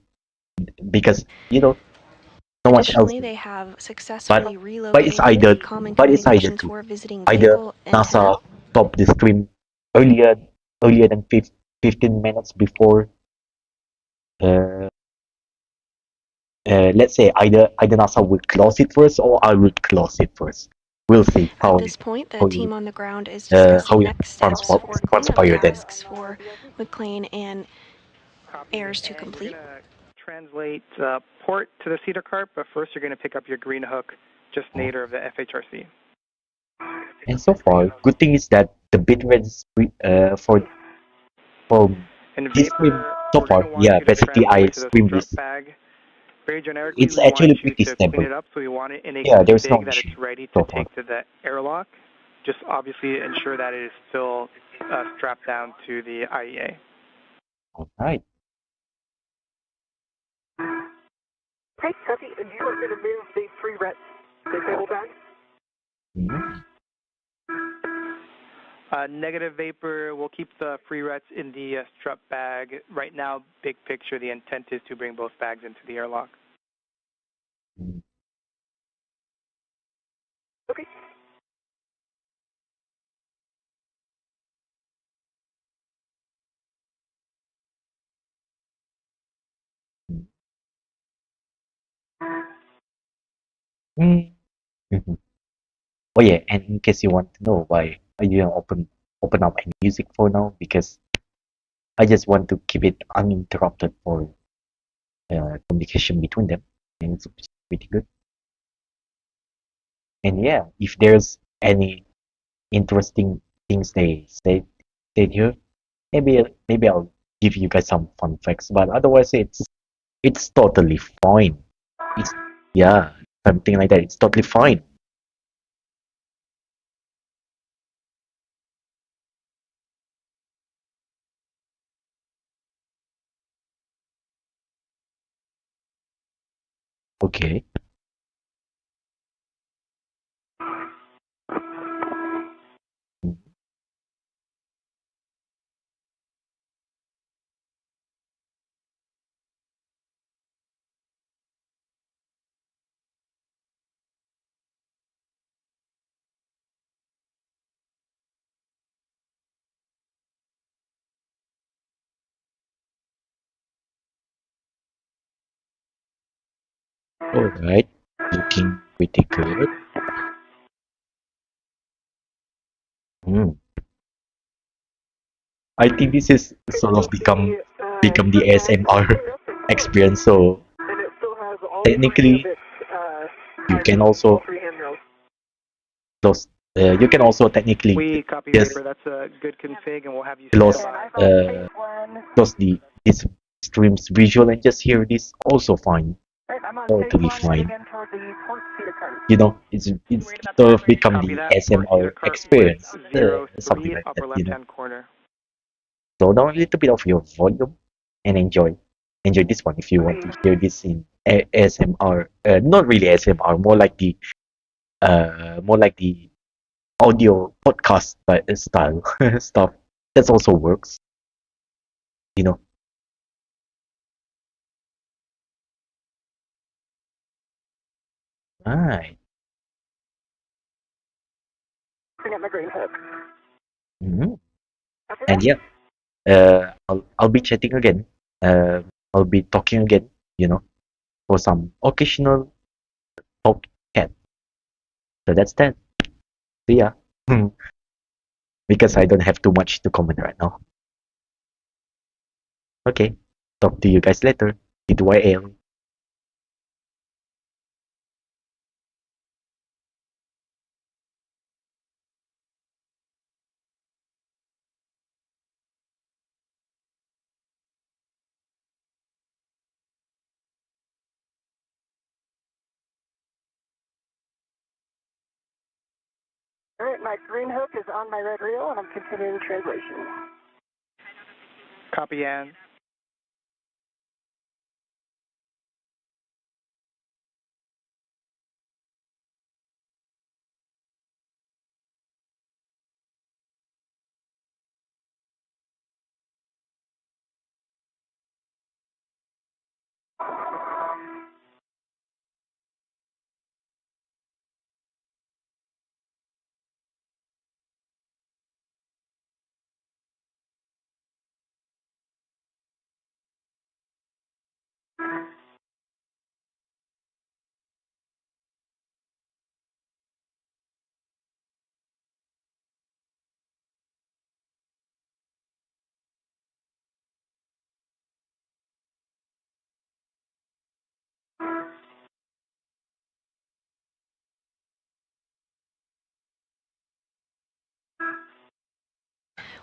S1: because so much else.
S3: Additionally, they have
S1: But
S3: successfully
S1: but it's
S3: relocated
S1: either
S3: the common
S1: but it's either
S3: communications
S1: two.
S3: for visiting
S1: Either
S3: vehicle antenna.
S1: NASA stopped the stream earlier than 15 minutes before. Uh, let's say either NASA will close it first or I will close it first. We'll see
S3: At this point, the team on the ground is
S1: how
S3: discussing
S1: it
S3: next steps for cleanup
S1: transpire then.
S3: tasks for McClain and Ayers to complete.
S7: You're going to translate port to the cedar cart, but first you're going to pick up your green hook just nadir of the FHRC.
S1: And so far, good thing is that the bitrate is for
S7: And
S1: this stream so far, yeah, basically I stream this.
S7: Bag. Very generically,
S1: It's
S7: we want
S1: actually
S7: you
S1: pretty
S7: to clean
S1: stable.
S7: it up, so we want it in a
S1: Yeah, there's no
S7: config that
S1: issue
S7: it's ready to
S1: so far.
S7: take to the airlock. Just obviously ensure that it is still strapped down to the IEA.
S1: All right.
S6: Hey, Tuffy, do you want me to move the free table bag?
S1: Mhm.
S7: Negative vapor, we'll keep the free rets in the strap bag. Right now, big picture, the intent is to bring both bags into the airlock.
S6: Okay.
S1: Mhm. Oh yeah, and in case you want to know why I didn't open up any music for now, because I just want to keep it uninterrupted for communication between them, and it's pretty good. And yeah, if there's any interesting things they said here, maybe I'll give you guys some fun facts. But otherwise, it's totally fine. It's yeah, something like that. It's totally fine. Okay. All right. Looking pretty good. Hmm. I think this is sort of become the ASMR experience. So
S6: And it still has all
S1: technically,
S6: three of its,
S1: you can
S6: all
S1: also
S6: three handrails.
S1: close. You can also technically
S7: We copy
S1: just
S7: vapor. That's a good config, and we'll have you
S1: close
S7: stand by.
S1: close this stream's visual and just hear this also fine.
S6: Right, I'm on
S1: Totally
S6: Spacewalk
S1: fine.
S6: again toward the port seat of cars.
S1: You know, it's sort of become
S7: Copy
S1: the
S7: that. Port
S1: SMR
S7: seater cart
S1: experience,
S7: with 03,
S1: something like
S7: upper
S1: that. You know,
S7: left-hand corner.
S1: slow down a little bit of your volume and enjoy this one if you want to hear this in ASMR. Not really ASMR, more like the audio podcast style stuff. That also works. You know. Right.
S6: Bring up my green hook.
S1: Hmm.
S6: Copy
S1: And
S6: that?
S1: yeah, I'll be chatting again. I'll be talking again. You know, for some occasional talk chat. So that's that. See ya. Because I don't have too much to comment right now. Okay. Talk to you guys later. It
S6: All right, my green hook is on my red reel, and I'm continuing translation.
S7: Copy, Ann.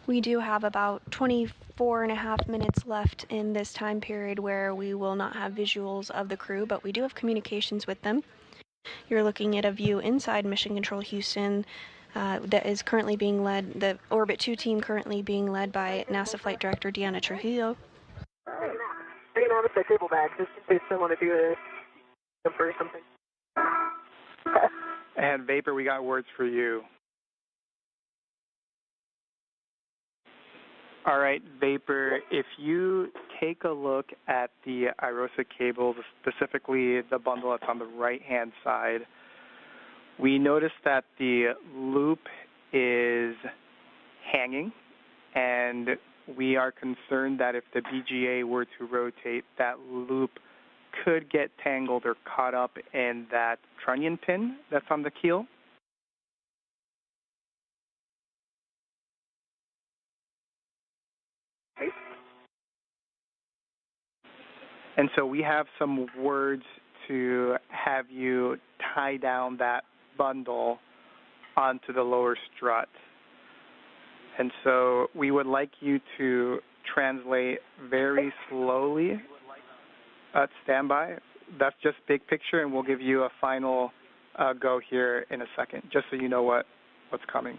S3: We do have about 24 and a half minutes left in this time period where we will not have visuals of the crew, but we do have communications with them. You're looking at a view inside Mission Control Houston that is currently being led, the Orbit 2 team currently being led by NASA Flight Director Deanna Trujillo.
S6: Bring out my table bag just in case I want to do a jumper or something.
S7: And Vapor, we got words for you. All right, Vapor, if you take a look at the IROSA cables, specifically the bundle that's on the right-hand side, we noticed that the loop is hanging, and we are concerned that if the BGA were to rotate, that loop could get tangled or caught up in that trunnion pin that's on the keel. And so we have some words to have you tie down that bundle onto the lower strut. And so we would like you to translate very slowly at standby. That's just big picture, and we'll give you a final go here in a second, just so you know what's coming.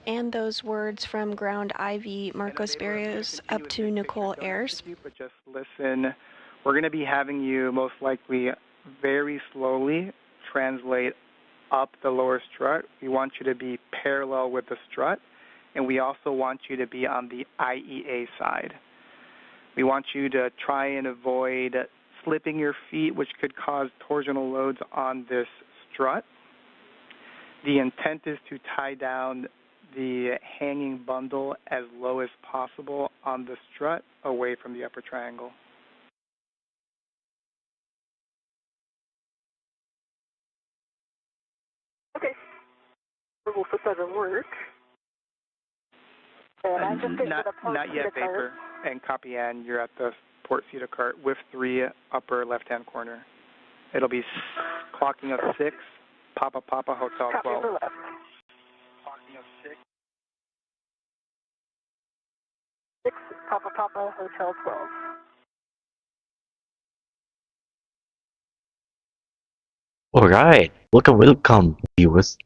S3: And those words from Ground Ivy Marcos Barrios up to Nichole Ayers.
S7: But just listen. We're going to be having you most likely very slowly translate up the lower strut. We want you to be parallel with the strut, and we also want you to be on the IEA side. We want you to try and avoid slipping your feet, which could cause torsional loads on this strut. The intent is to tie down the hanging bundle as low as possible on the strut away from the upper triangle.
S6: Okay. We'll put that in work. And I'm just getting to the port
S7: not yet, Vapor. And copy, Ann, you're at the port seat of cart with 3 upper left-hand corner. It'll be clocking up 6, Papa Papa Hotel 12.
S6: Copy for left. Papa, Hotel 12.
S1: Alright, welcome, viewers.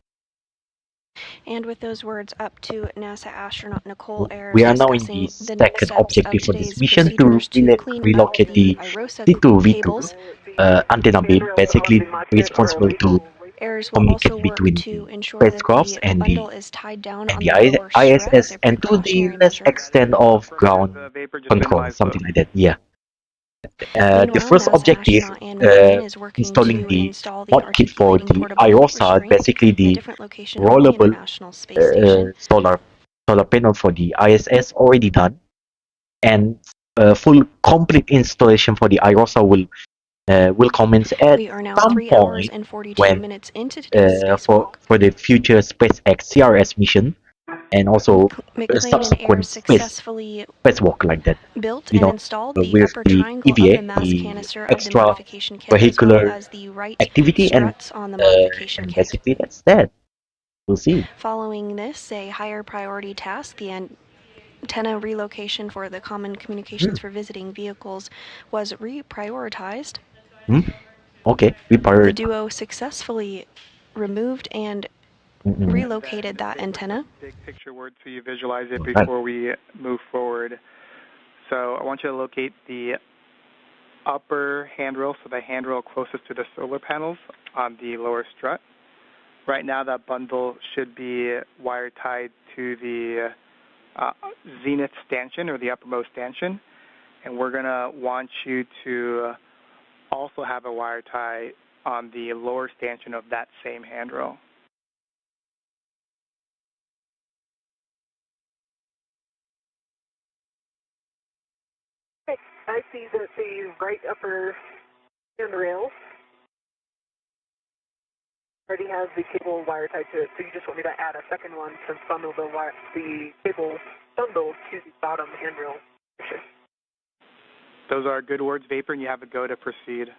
S3: And with those words up to NASA astronaut Nichole Ayers
S1: We are now in the
S3: discussing the next
S1: second
S3: steps
S1: objective
S3: of
S1: for this
S3: today's
S1: mission to
S3: procedures to clean up
S1: relocate
S3: the
S1: the
S3: IROSA
S1: C2V2
S3: cables.
S1: antenna beam, basically responsible to
S3: Ayers will also
S1: communicate
S3: work
S1: between
S3: to
S1: the
S3: ensure that
S1: spacecrafts
S3: the
S1: and
S3: bundle is tied down on
S1: the
S3: the lower strut as
S1: ISS,
S3: a
S1: and to the
S3: precautionary
S1: less
S3: measure.
S1: extent of ground
S7: Vapor just
S1: control,
S7: minimized,
S1: something like that. Yeah. The
S3: Meanwhile,
S1: first
S3: NASA
S1: objective,
S3: astronaut Ann McClain is working
S1: installing
S3: to
S1: the
S3: install the
S1: mod kit for
S3: articulating
S1: the
S3: portable weight
S1: IROSA,
S3: restraint
S1: basically
S3: in a
S1: the
S3: different location on the
S1: rollable
S3: International Space Station.
S1: solar panel for the ISS already done, and full complete installation for the IROSA will commence at
S3: We are now
S1: some
S3: 3 hours
S1: point
S3: and 42
S1: when
S3: minutes into today's spacewalk.
S1: for the future SpaceX CRS mission, and also
S3: McClain and
S1: subsequent
S3: Ayers successfully
S1: spacewalk like that.
S3: built
S1: You
S3: and
S1: know,
S3: installed the
S1: with
S3: upper
S1: the
S3: triangle of
S1: EVA,
S3: the mass
S1: the
S3: canister of the modification kit, as well
S1: extravehicular
S3: as the right
S1: activity,
S3: struts on the modification
S1: and
S3: kit.
S1: basically that's that. We'll see.
S3: Following this, a higher priority task, the antenna relocation for the common communications for visiting vehicles, was reprioritized.
S1: Okay, we
S3: The
S1: prioritize.
S3: duo successfully removed and relocated that antenna.
S7: Big picture word so you visualize it before we move forward. So I want you to locate the upper handrail, so the handrail closest to the solar panels on the lower strut. Right now that bundle should be wire tied to the zenith stanchion, or the uppermost stanchion, and we're going to want you to also have a wire tie on the lower stanchion of that same handrail.
S6: Okay, I see that the right upper handrail already has the cable wire tied to it, so you just want me to add a second one to bundle the cable bundle to the bottom handrail.
S7: Those are good words, Vapor, and you have a go to proceed.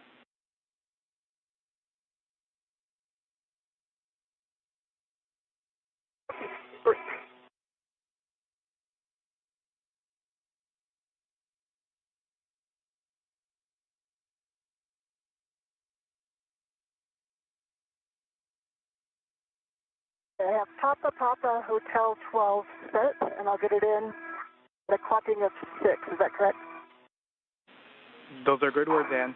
S6: I have Papa Hotel 12 set, and I'll get it in at a clocking of 6. Is that correct?
S7: Those are good words, Ann.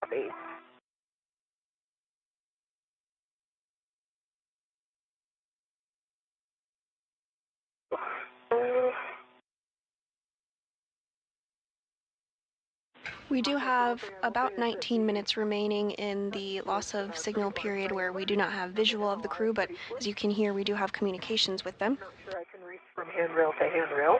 S6: Copy.
S3: We do have about 19 minutes remaining in the loss of signal period where we do not have visual of the crew, but as you can hear, we do have communications with them.
S6: Sure, I can reach from handrail to handrail.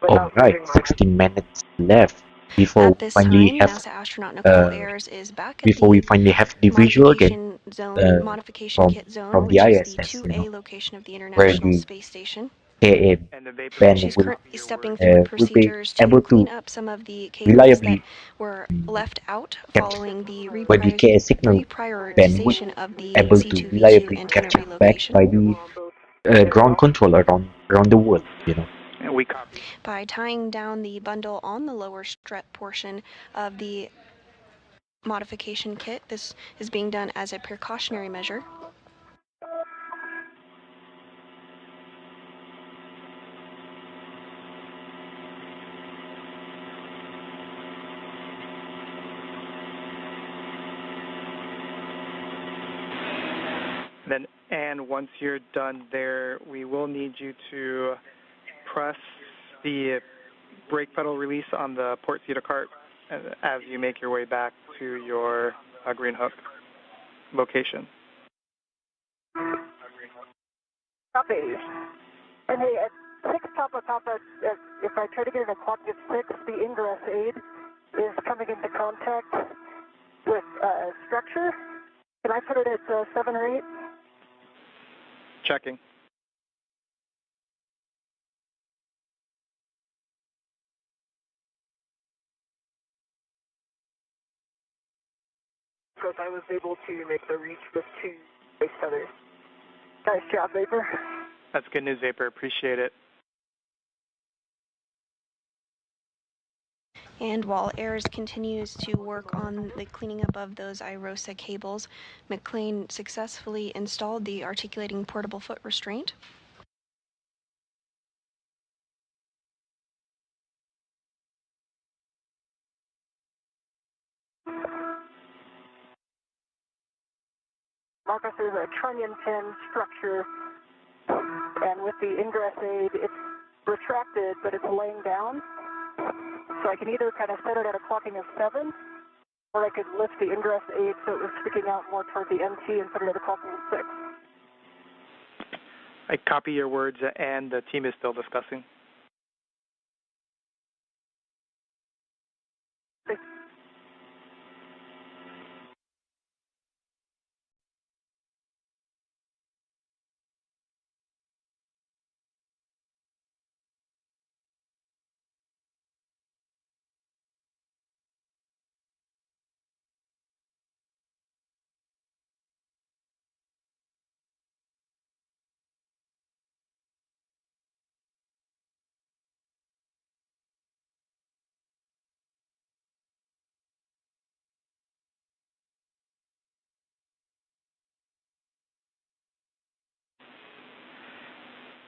S1: Alright, 16 minutes left before
S3: At this time, NASA astronaut Nichole Ayers is back at
S1: we
S3: the
S1: finally have the visual again
S3: modification kit zone,
S1: from
S3: which
S1: the
S3: is the
S1: ISS,
S3: 2A location of the
S1: where
S3: International
S1: the
S3: Space Station.
S1: KA band
S3: She's
S1: will
S3: currently stepping through procedures to
S1: able
S3: clean
S1: to
S3: up some of the cables that
S1: reliably
S3: were left out
S1: capture,
S3: following the
S1: where the KA signal band will
S3: reprioritization of the
S1: able to
S3: C2V2
S1: reliably
S3: antenna
S1: capture back
S3: relocation.
S1: by the ground control around the world,
S7: And we copy.
S3: By tying down the bundle on the lower strut portion of the modification kit, this is being done as a precautionary measure.
S7: And once you're done there, we will need you to press the brake pedal release on the port seater cart as you make your way back to your green hook location.
S6: Copy. And hey, at 6 Papa, if I try to get in a clock at 6, the ingress aid is coming into contact with structure. Can I put it at 7 or 8?
S7: Checking.
S6: Because I was able to make the reach with 2 space tethers. Nice job, Vapor.
S7: That's good news, Vapor. Appreciate it.
S3: And while Ayers continues to work on the cleaning up of those IROSA cables, McClain successfully installed the articulating portable foot restraint.
S6: Marcus, there's a trunnion pin structure, and with the ingress aid, it's retracted, but it's laying down. So I can either kind of set it at a clocking of 7, or I could lift the ingress aid so it was sticking out more toward the MT and put it at a clocking of 6.
S7: I copy your words, and the team is still discussing.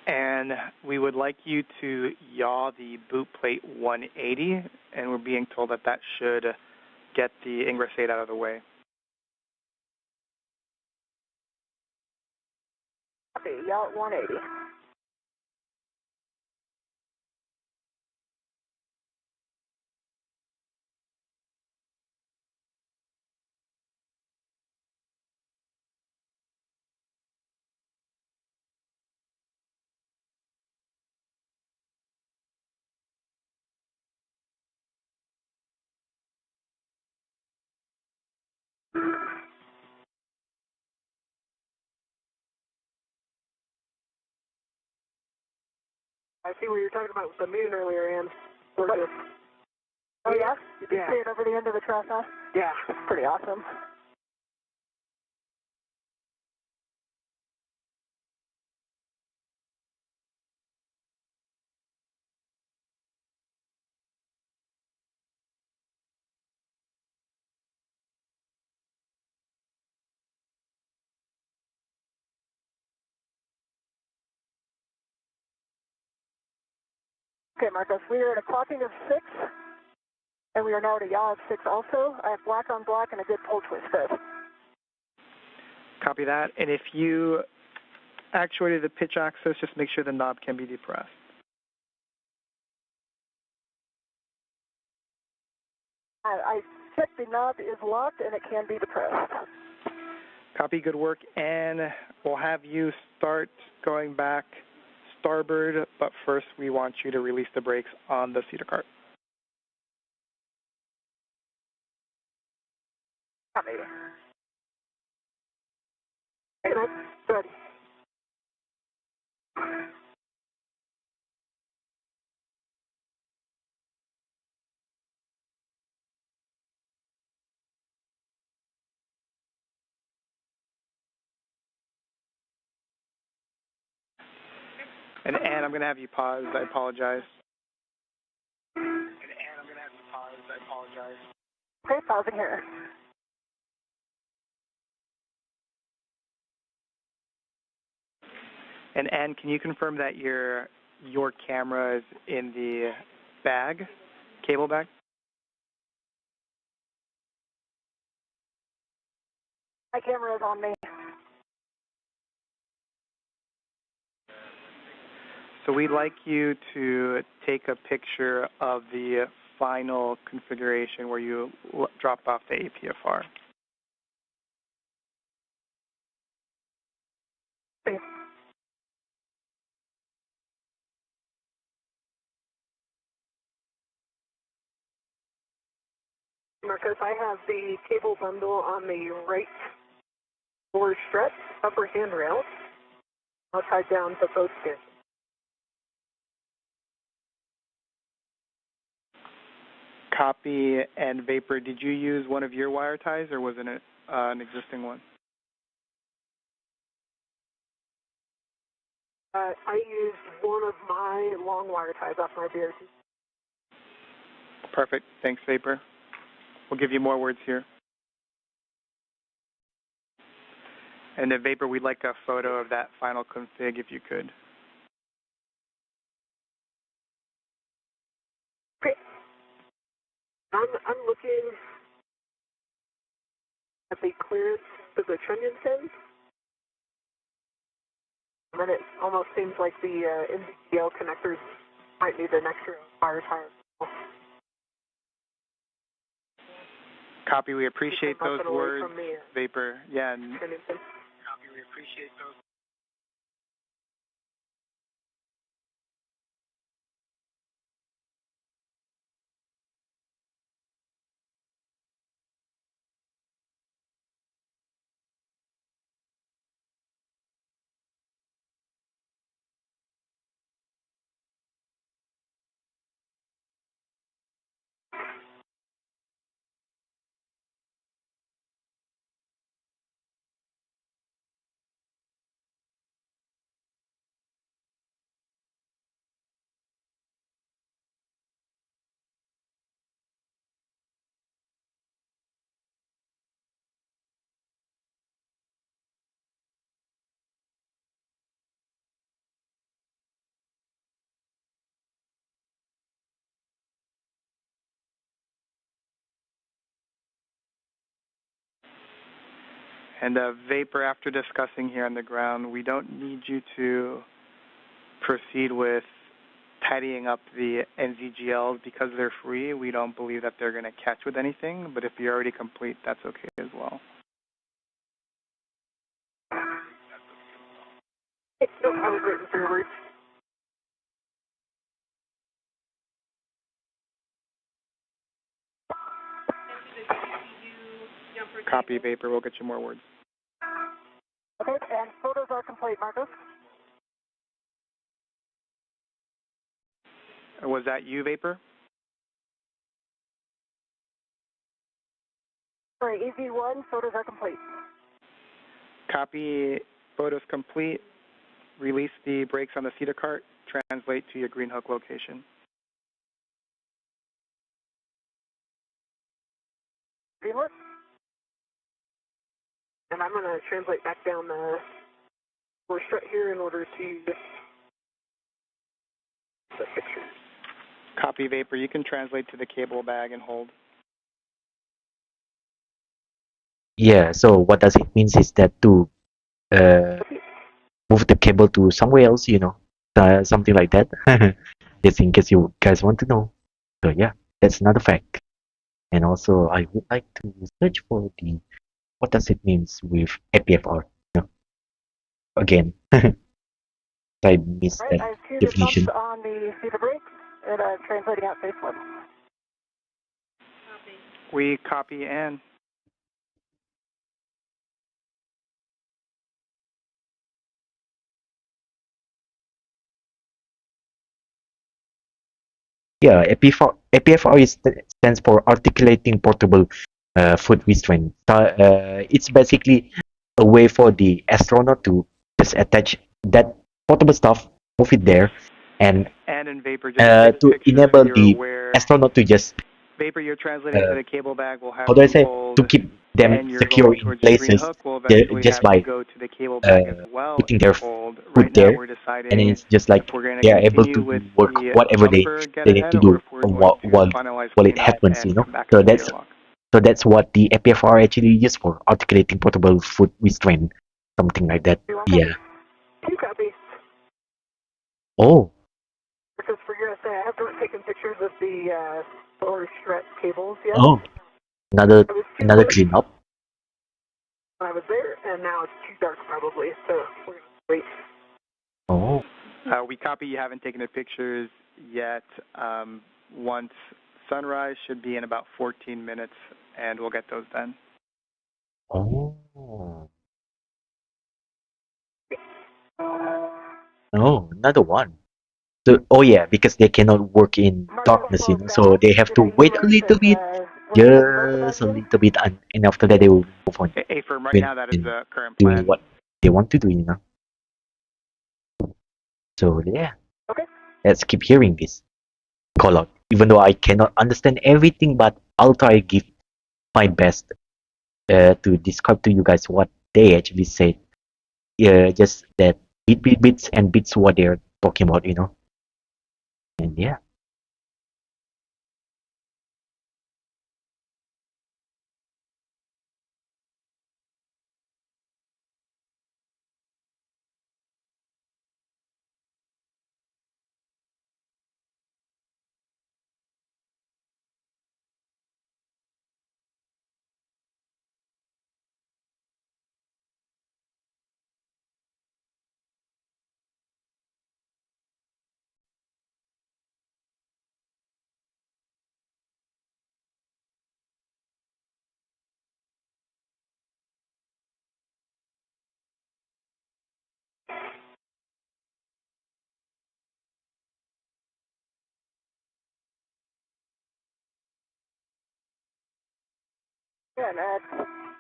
S7: And we would like you to yaw the boot plate 180, and we're being told that that should get the ingress aid out of the way.
S6: Okay, yaw at 180. I see what you're talking about with the moon earlier, Ann. Oh, yeah? You can see it over the end of the truss, huh? Yeah. Pretty awesome. Okay, Marcus, we are at a clocking of 6, and we are now at a yaw of 6 also. I have black on black and a good pull twist fit.
S7: Copy that. And if you actuated the pitch axis, just make sure the knob can be depressed.
S6: I checked the knob is locked and it can be depressed.
S7: Copy, good work. And we'll have you start going back starboard, but first we want you to release the brakes on the cedar cart.
S6: Copy. Hey, good.
S7: And Ann, I'm going to have you pause. I apologize.
S6: Okay, pausing here.
S7: And Ann, can you confirm that your camera is in the bag, cable bag?
S6: My camera is on me.
S7: So we'd like you to take a picture of the final configuration where you dropped off the APFR.
S6: Okay. Marcus, I have the cable bundle on the right lower strut, upper handrail. I'll tie down to both skins.
S7: Copy. And Vapor, did you use one of your wire ties or was it an existing one?
S8: I used one of my long wire ties off my BRT.
S7: Perfect. Thanks, Vapor. We'll give you more words here. And then, Vapor, we'd like a photo of that final config if you could.
S8: Okay. I'm looking at the clearance of the trunnion pins. And then it almost seems like the NVDL connectors might need an extra wire tie.
S7: Copy. We appreciate those words, Vapor. Yeah.
S8: Copy.
S7: We appreciate those. And Vapor, after discussing here on the ground, we don't need you to proceed with tidying up the NZGLs because they're free. We don't believe that they're going to catch with anything, but if you're already complete, that's okay as well.
S8: No, I was waiting for your words.
S7: Copy, Vapor. We'll get you more words.
S8: Okay, and photos are complete, Marcos.
S7: Was that you, Vapor?
S8: Sorry, EV1, photos are complete.
S7: Copy, photos complete. Release the brakes on the cedar cart. Translate to your green hook location.
S8: Green hook? And I'm going to translate back down the strut here in order to get the picture.
S7: Copy, Vapor. You can translate to the cable bag and hold.
S1: Yeah, so what does it mean is that to move the cable to somewhere else, something like that. Just in case you guys want to know. So yeah, that's another fact. And also, I would like to search for the what does it means with APFR. Again, I missed
S8: Right,
S1: that
S8: I see the
S1: definition.
S8: pumps on the cedar brakes, and I'm translating out phase one.
S7: We copy Ann.
S1: Yeah, APFR stands for Articulating Portable Foot Restraint. It's basically a way for the astronaut to just attach that portable stuff, move it there, and
S7: Vapor, just
S1: to enable the
S7: aware.
S1: astronaut to just
S7: Vapor, you're translating to the cable bag. We'll have
S1: how do I say,
S7: hold,
S1: to keep them
S7: and you're
S1: secure
S7: going
S1: in
S7: towards your green
S1: places
S7: hook. We'll eventually
S1: just
S7: have
S1: by
S7: you go to the cable bag as well.
S1: putting their
S7: Hold.
S1: foot
S7: Right
S1: there,
S7: now, we're deciding
S1: and then it's just like
S7: if we're going
S1: they
S7: to
S1: are able
S7: continue
S1: to
S7: with
S1: work
S7: the
S1: whatever
S7: bumper
S1: they need
S7: ahead,
S1: to
S7: or
S1: do
S7: if we're going to finalize
S1: while it
S7: cleanup
S1: happens,
S7: and come back
S1: So
S7: to the
S1: that's
S7: airlock.
S1: so that's what the APFR actually used for, articulating portable foot restraint, something like that. Yeah.
S8: Two copies.
S1: Oh.
S8: Because for USA, I have not taken pictures of the solar strut cables yet.
S1: Oh. Another cleanup.
S8: I was there, and now it's too dark probably, so we're going to wait.
S1: Oh.
S7: We copy. You haven't taken the pictures yet. Once sunrise should be in about 14 minutes, and we'll get those done.
S1: Oh. Oh, another one. So, oh yeah, because they cannot work in darkness, so they have to wait a little bit, just a little bit, and after that they will move on.
S7: Hey, firm, right now that is the current
S1: doing
S7: plan.
S1: what they want to do, So yeah,
S6: Okay.
S1: let's keep hearing this call out. Even though I cannot understand everything, but I'll try to give my best to describe to you guys what they actually said. Yeah, just that bits and bits what they're talking about, And yeah.
S6: Yeah, and at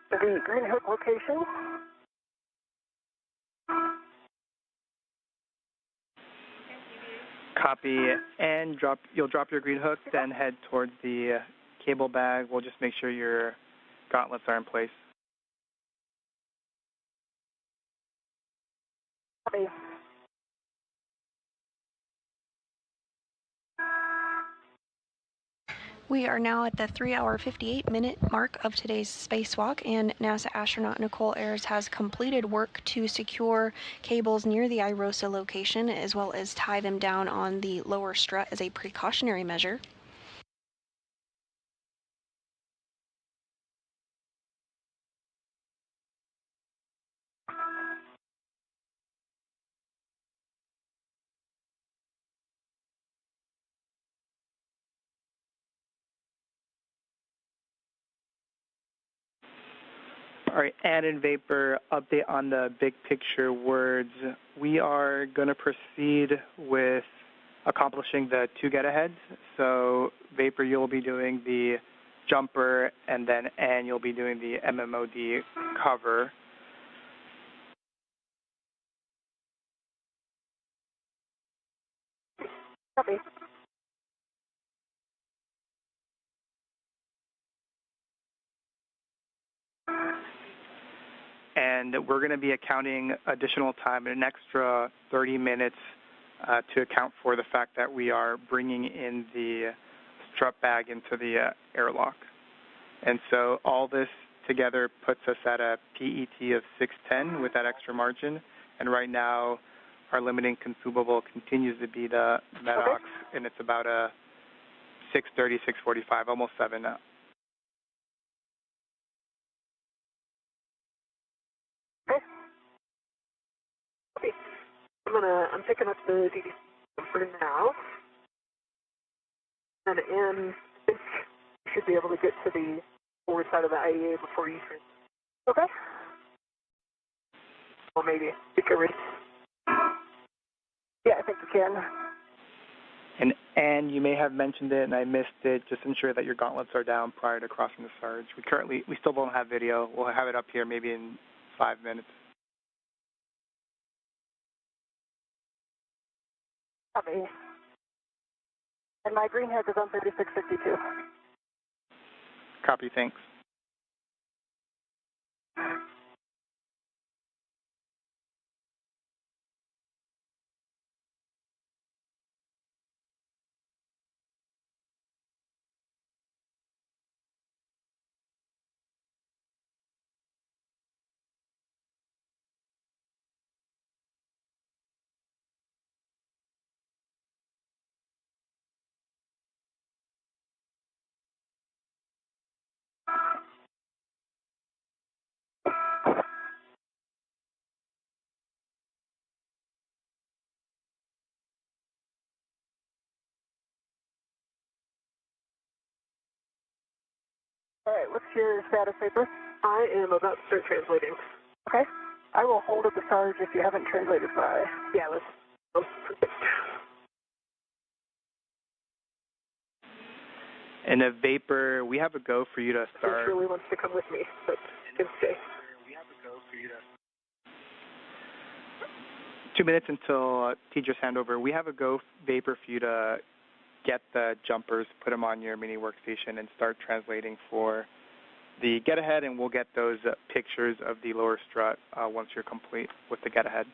S6: the Green Hook location.
S7: Copy, and you'll drop your green hook, then head towards the cable bag. We'll just make sure your gauntlets are in place.
S6: Copy.
S3: We are now at the 3-hour, 58-minute mark of today's spacewalk, and NASA astronaut Nichole Ayers has completed work to secure cables near the IROSA location, as well as tie them down on the lower strut as a precautionary measure.
S7: All right, and in Vapor, update on the big picture words. We are going to proceed with accomplishing the 2 get-aheads. So Vapor, you'll be doing the jumper, and then Ann, you'll be doing the MMOD cover.
S6: Copy.
S7: And we're going to be accounting additional time, an extra 30 minutes to account for the fact that we are bringing in the strut bag into the airlock. And so all this together puts us at a PET of 610 with that extra margin. And right now, our limiting consumable continues to be the MEDOX, and it's about a 630, 645, almost 7 now.
S6: Okay. I'm picking up the DD for now. And Ann, you should be able to get to the forward side of the IEA before you can. Okay. Or maybe you can read. Yeah, I think you can.
S7: And you may have mentioned it and I missed it. Just ensure that your gauntlets are down prior to crossing the surge. We still don't have video. We'll have it up here maybe in 5 minutes.
S6: Copy. And my green head is on 3652.
S7: Copy, thanks.
S6: All right, what's your status paper? I am about to start translating. Okay. I will hold up the charge if you haven't translated by. Yeah, let's.
S7: And a Vapor, we have a go for you to start.
S6: He really wants to come with me, but can stay.
S7: 2 minutes until teacher's handover. We have a Go Vapor for you to get the jumpers, put them on your mini workstation, and start translating for the get ahead, and we'll get those pictures of the lower strut once you're complete with the get ahead.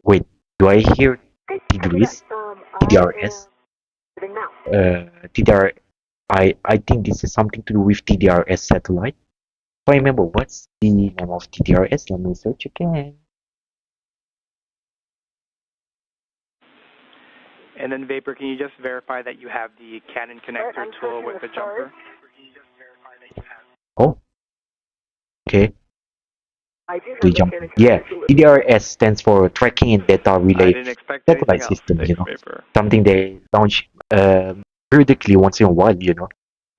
S1: Wait, do I hear TDRS? TDRS? I think this is something to do with TDRS satellite. If I remember, what's the name of TDRS? Let me search again.
S7: And then Vapor, can you just verify that you have the Canon connector tool with the jumper?
S1: Oh, okay. Yeah, TDRS stands for Tracking and Data Relay Satellite System, you know. Something they launch periodically once in a while, you know.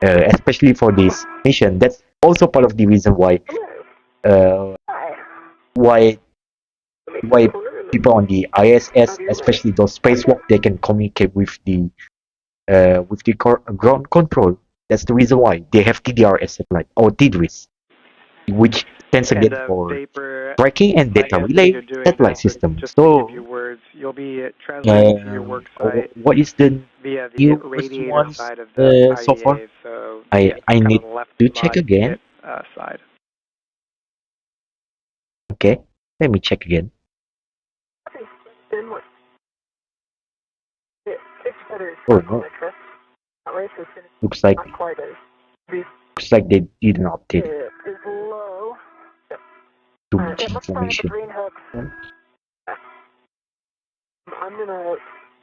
S1: Especially for this mission. That's also part of the reason why people on the ISS, especially those spacewalk, they can communicate with the ground control. That's the reason why they have TDRS satellite or TDRS, which stands again for Tracking and Data Relay Satellite System. So,
S7: you'll be translating to your work site
S1: what is the
S7: via the
S1: newest
S7: radiator
S1: ones
S7: side of the
S1: so far?
S7: IEA, so
S1: I need to check again.
S7: Side.
S1: Okay, let me check again. Oh no. Looks like they didn't update it. Too much information.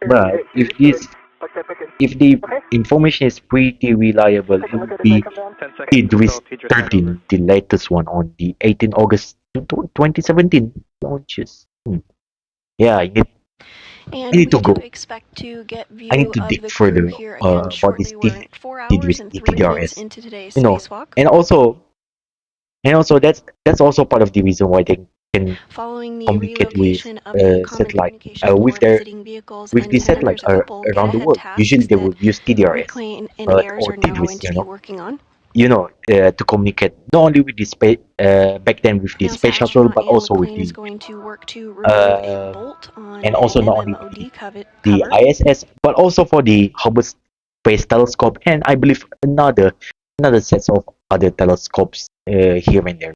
S1: But if the information is pretty reliable, it would be TDRS 13, the latest one on the 18 August 2017 launches. Yeah, I need to go.
S3: Expect to get view
S1: I need to
S3: of
S1: dig
S3: the
S1: further
S3: crew here again
S1: about
S3: shortly.
S1: this
S3: We're 4 hours and 3 minutes
S1: TDRS.
S3: into today's
S1: You know,
S3: spacewalk.
S1: and also that's also part of the reason why they can
S3: Following the
S1: communicate with
S3: relocation of the common
S1: satellite
S3: communications
S1: with
S3: for visiting vehicles
S1: the
S3: and
S1: satellite
S3: there's a couple
S1: around the
S3: get-ahead
S1: world. Usually
S3: tasks
S1: they
S3: that
S1: will use TDRS
S3: McClain and
S1: or
S3: Ayers are now
S1: TDRS,
S3: going to
S1: you
S3: be
S1: know.
S3: working on.
S1: You know, to communicate not only with the space back then with the
S3: NASA
S1: space shuttle,
S3: astronaut
S1: but
S3: Ann
S1: also with
S3: McClain is
S1: the
S3: going to work to remove a bolt on
S1: and
S3: an
S1: also not only
S3: MMOD cover.
S1: the ISS, but also for the Hubble Space Telescope, and I believe another sets of other telescopes here and there.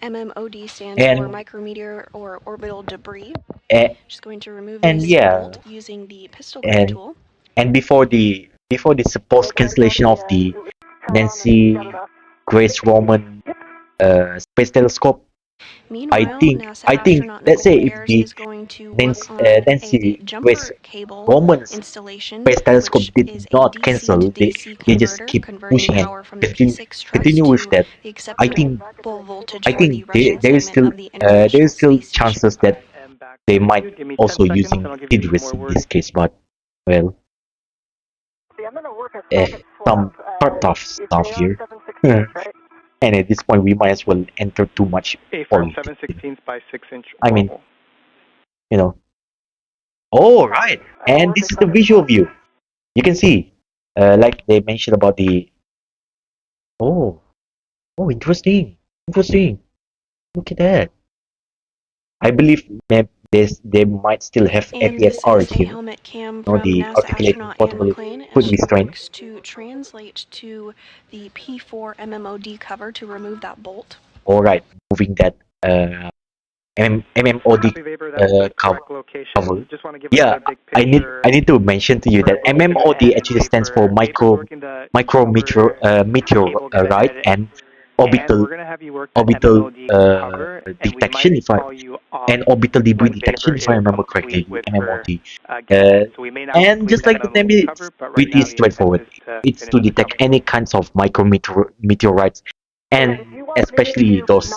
S3: MMOD stands for micrometeor or orbital debris. Just going to remove this bolt using the pistol grip tool.
S1: And before the supposed cancellation of the Nancy Grace Roman Space Telescope, I think let's say if the Nancy Grace Roman Space Telescope did not cancel, they just keep pushing and continue with that. I think there is still chances that they might also using TDRS in this case, but well, some tough stuff here. And at this point, we might as well enter too much politics.
S7: 7/16 by 6-inch.
S1: I mean, you know. Oh, right. And this is the visual view. You can see, like they mentioned about the. Oh, interesting. Look at that. I believe they might still have APFR here.
S3: Helmet cam
S1: Or
S3: from
S1: the
S3: NASA
S1: articulating
S3: astronaut
S1: portable
S3: Ann McClain
S1: foot
S3: as she
S1: restraint.
S3: works to translate to the P4 MMOD cover to remove that bolt.
S1: All right, moving that MMOD cover. Yeah, I need to mention to you that MMOD actually stands for meteorite and orbital detection, and orbital debris detection, if I remember correctly, MMOD. And just like the name, it's pretty straightforward. It's to detect any kinds of meteorites, and especially those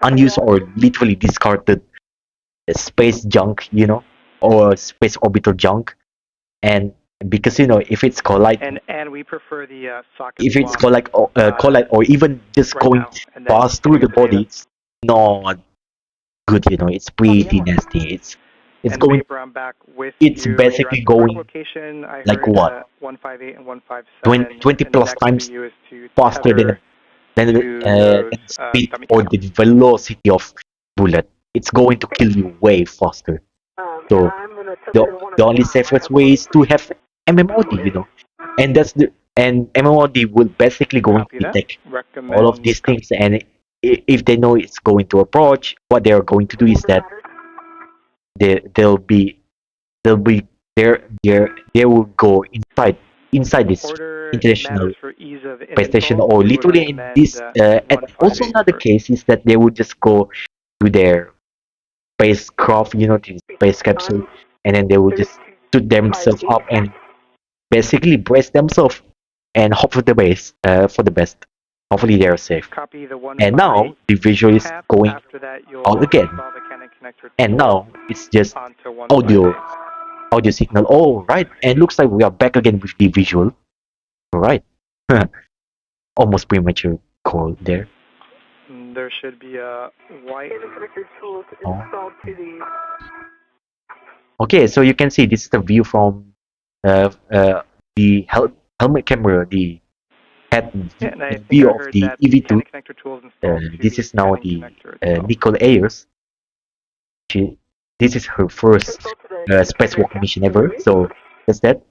S1: unused or literally discarded space junk, you know, or space orbital junk. And because you know, if it's collide,
S7: and we prefer the socket
S1: if it's collide or even just going past through the body, it's not good. You know, it's pretty nasty. It's going. It's basically going like what?
S7: 158 and 157.
S1: 20 plus times faster than then the speed or the velocity of bullet, it's going to kill you way faster. So the only safest way is to have MMOD, and MMOD will basically going to detect all of these things, and if they know it's going to approach, what they are going to do is that they'll be they will go inside this international space station, or literally in this. And also another case is that they would just go to their spacecraft, the space capsule, and then they will just suit themselves up and basically brace themselves and hope for the best. Hopefully they are safe. And now the visual is going out again, and now it's just audio signal. Oh, right, and looks like we are back again with the visual. All right, almost premature call there.
S7: There should be a white.
S1: Okay, so you can see this is the view from the helmet camera, the head view of the EV2. This is now the Nichole Ayers. This is her first spacewalk mission ever, so that's that.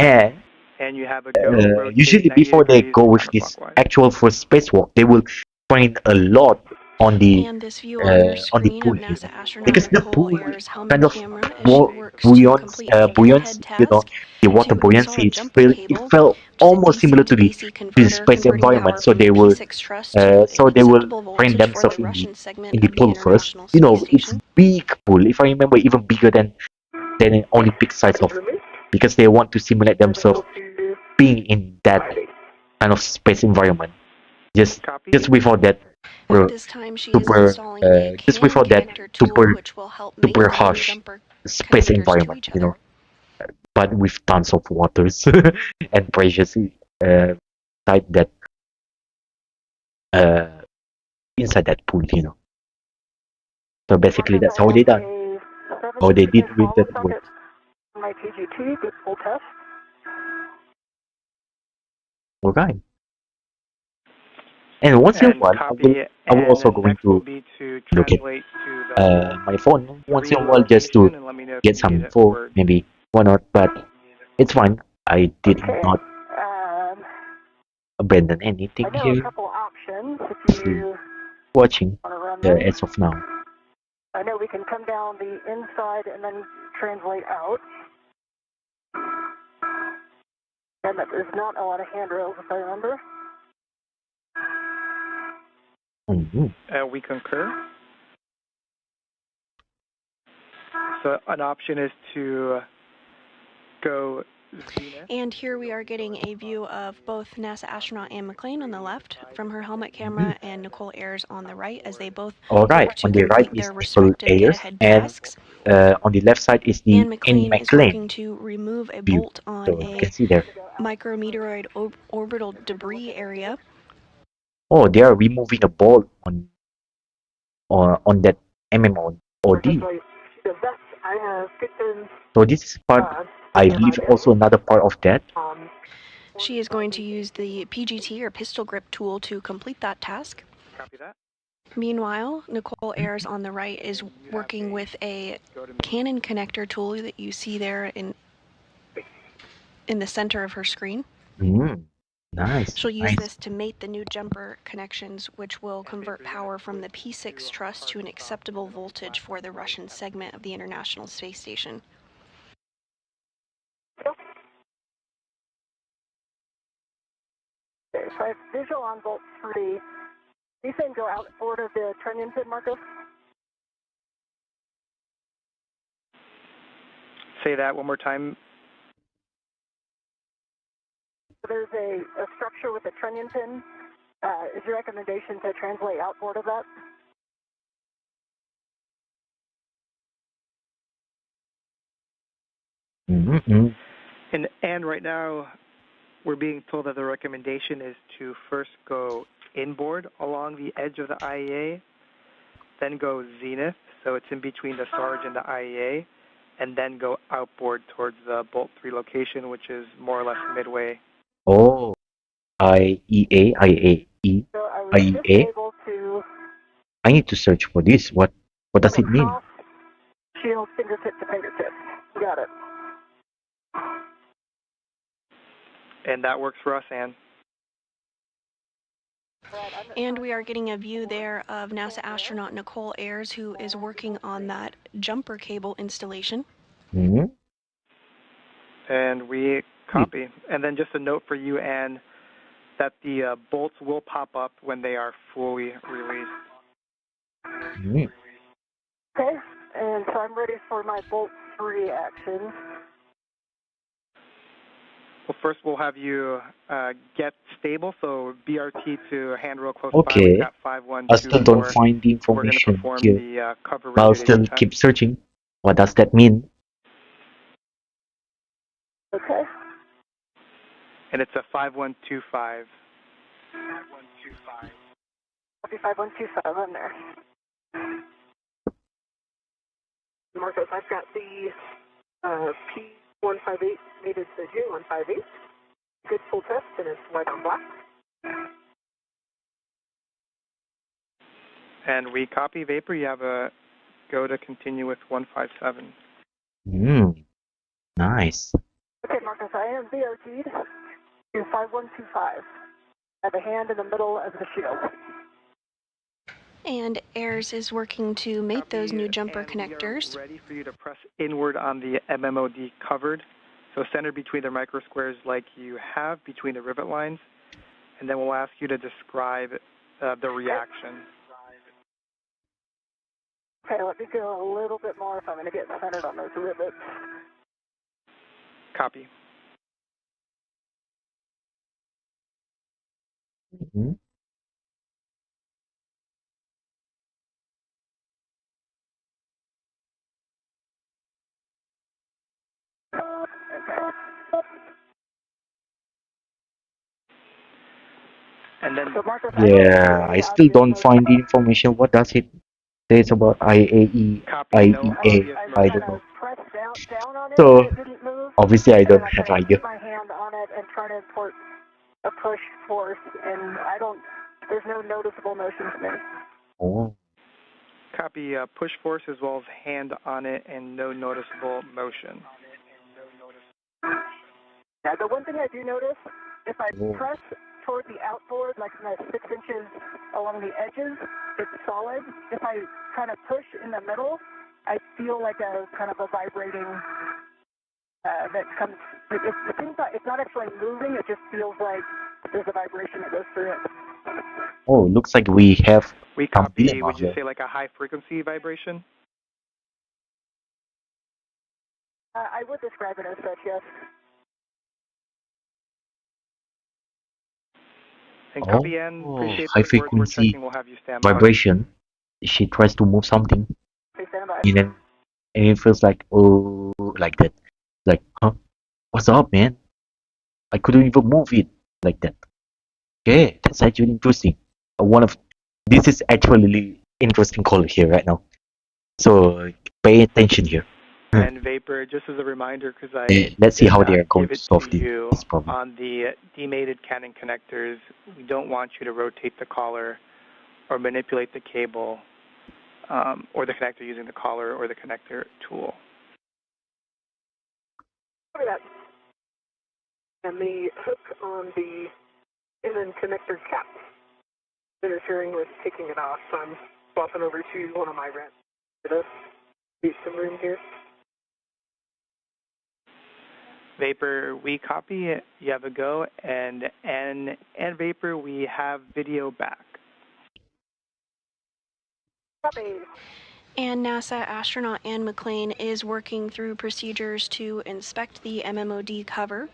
S1: And
S7: you have a go,
S1: usually before they go with this actual first spacewalk, they will train a lot on the
S3: And this view on your screen
S1: pool
S3: of
S1: here,
S3: NASA astronaut
S1: because the
S3: Nichole
S1: pool
S3: Ayers'
S1: kind
S3: helmet
S1: of
S3: camera as she works to complete a
S1: buoyancy,
S3: head task
S1: the water
S3: to
S1: buoyancy.
S3: install a jumper
S1: It
S3: cable,
S1: felt
S3: which is a
S1: almost
S3: DC
S1: similar
S3: to
S1: to
S3: AC
S1: the
S3: converter
S1: space
S3: converting
S1: environment.
S3: power
S1: So
S3: from the
S1: they will
S3: P6 truss to an acceptable
S1: train
S3: voltage for the
S1: themselves
S3: Russian
S1: in
S3: segment
S1: the
S3: of the
S1: pool first.
S3: International Space
S1: It's
S3: Station.
S1: big pool, if I remember, even bigger than an Olympic size of, because they want to simulate themselves being in that kind of space environment. Just without that
S3: At this time, she is installing a
S1: just
S3: CAN
S1: without that
S3: connector tool, which will help mate the new
S1: harsh
S3: jumper
S1: space
S3: connectors to
S1: environment,
S3: each other.
S1: but with tons of waters and pressures inside that uh, inside that pool, So basically, that's how they done. How they did with that work.
S6: My PGT, good full test.
S1: All right. And once in a while, I will also going to look at my phone once in a while just to get some info, maybe why not, but it's fine. I did not abandon anything
S6: I know
S1: here.
S6: a couple options if you
S1: Watching
S6: want to run them.
S1: as of now.
S6: I know we can come down the inside and then translate out. And that there's not a lot of handrails, if I remember.
S7: We concur. So an option is to go zenith.
S3: And here we are getting a view of both NASA astronaut Anne McClain on the left from her helmet camera and Nichole Ayers on the right as they both work to
S1: on the right
S3: complete their
S1: is
S3: respective
S1: Ayers,
S3: get-ahead tasks.
S1: on the left side is the
S3: Anne McClain is working to remove a bolt on
S1: So you
S3: a
S1: can see there.
S3: micrometeoroid orbital debris area.
S1: Oh, they are removing a bolt on that MMO or D. So this is part, I believe, also another part of that.
S3: She is going to use the PGT or pistol grip tool to complete that task.
S7: Copy that.
S3: Meanwhile, Nichole Ayers on the right is working with a Canon connector tool that you see there in the center of her screen.
S1: Nice.
S3: She'll use this to mate the new jumper connections, which will convert power from the P6 truss to an acceptable voltage for the Russian segment of the International Space Station.
S6: Okay, so I have visual on Bolt 3. These things go outboard of the trunnion pin, Marco?
S7: Say that one more time.
S6: There's a structure with a trunnion pin. Is your recommendation to translate outboard of that?
S7: And right now, we're being told that the recommendation is to first go inboard along the edge of the IEA, then go zenith, so it's in between the SARG and the IEA, and then go outboard towards the Bolt 3 location, which is more or less midway.
S1: Oh, IEA.
S6: So I was just
S1: IEA.
S6: able to
S1: I need to search for this. What does it mean?
S6: cross shield fingertip to fingertip. Got it.
S7: And that works for us, Anne.
S3: And we are getting a view there of NASA astronaut Nichole Ayers, who is working on that jumper cable installation.
S1: Hmm.
S7: And we copy. And then just a note for you, Anne, that the bolts will pop up when they are fully released.
S1: Hmm.
S6: Okay, and so I'm ready for my bolt 3 action.
S7: Well, first we'll have you get stable, so BRT to handrail close by.
S1: Okay.
S7: We've got 5124.
S1: I still don't find the
S7: We're going to
S1: information
S7: perform
S1: here.
S7: the cover
S1: I'll
S7: rigidity
S1: still
S7: test.
S1: keep searching. What does that mean?
S6: Okay.
S7: And it's a 5125.
S6: 5125 on there. Marcos, I've got the P158 mated to J158. Good full test, and it's white on black.
S7: And we copy Vapor. You have a go to continue with 157.
S1: Nice.
S6: Okay, Marcos, I am VRT'd to 5125. I have a hand in the middle of the shield.
S3: And Ayers is working to mate those new jumper
S7: and
S3: connectors.
S7: We are ready for you to press inward on the MMOD covered. So center between the micro squares like you have between the rivet lines. And then we'll ask you to describe the reaction.
S6: Okay, let me go a little bit more if I'm going to get centered on those rivets.
S7: Copy.
S1: Hmm.
S7: And then
S6: So Marcos,
S1: Yeah, I still don't find the information. What does it say about IAE,
S7: copy, no
S1: IEA?
S7: obvious
S1: I
S7: motion.
S1: don't know.
S6: pressed down on it,
S1: So,
S6: and it didn't move.
S1: Obviously, I
S6: And
S1: don't
S6: then I
S1: have
S6: kind of
S1: idea.
S6: keep my hand on it and try to import a push force, and there's no noticeable motion to me.
S1: Oh.
S7: Copy push force as well as hand on it and no noticeable motion.
S6: Yeah, the one thing I do notice, if I
S1: Oh.
S6: press toward the outboard, like 6 inches along the edges, it's solid. If I kind of push in the middle, I feel like a kind of a vibrating that comes. It's not actually moving. It just feels like there's a vibration that goes through it.
S1: Oh, looks like we have
S7: We
S1: some
S7: copy,
S1: dilemma
S7: would you
S1: here.
S7: say like a high frequency vibration?
S6: I would describe it as such, yes.
S7: And copy N, appreciate
S1: high
S7: the good words we're
S1: frequency
S7: checking. We'll have you stand by.
S1: vibration. She tries to move something,
S6: Please stand by.
S1: and it feels like, oh, like that. Like, huh? What's up, man? I couldn't even move it like that. Okay, that's actually interesting. This is actually interesting call here right now. So pay attention here.
S7: And Vapor, just as a reminder, because
S1: Let's see how they are
S7: give
S1: going to
S7: it
S1: solve
S7: you
S1: this problem.
S7: on the demated cannon connectors, we don't want you to rotate the collar or manipulate the cable or the connector using the collar or the connector tool.
S6: Look at that. And the hook on the inland connector cap interfering with taking it off. So I'm swapping over to one of my rats. Leave some room here.
S7: Vapor, we copy. You have a go, and Vapor, we have video back.
S6: Copy.
S3: And NASA astronaut Anne McClain is working through procedures to inspect the MMOD cover.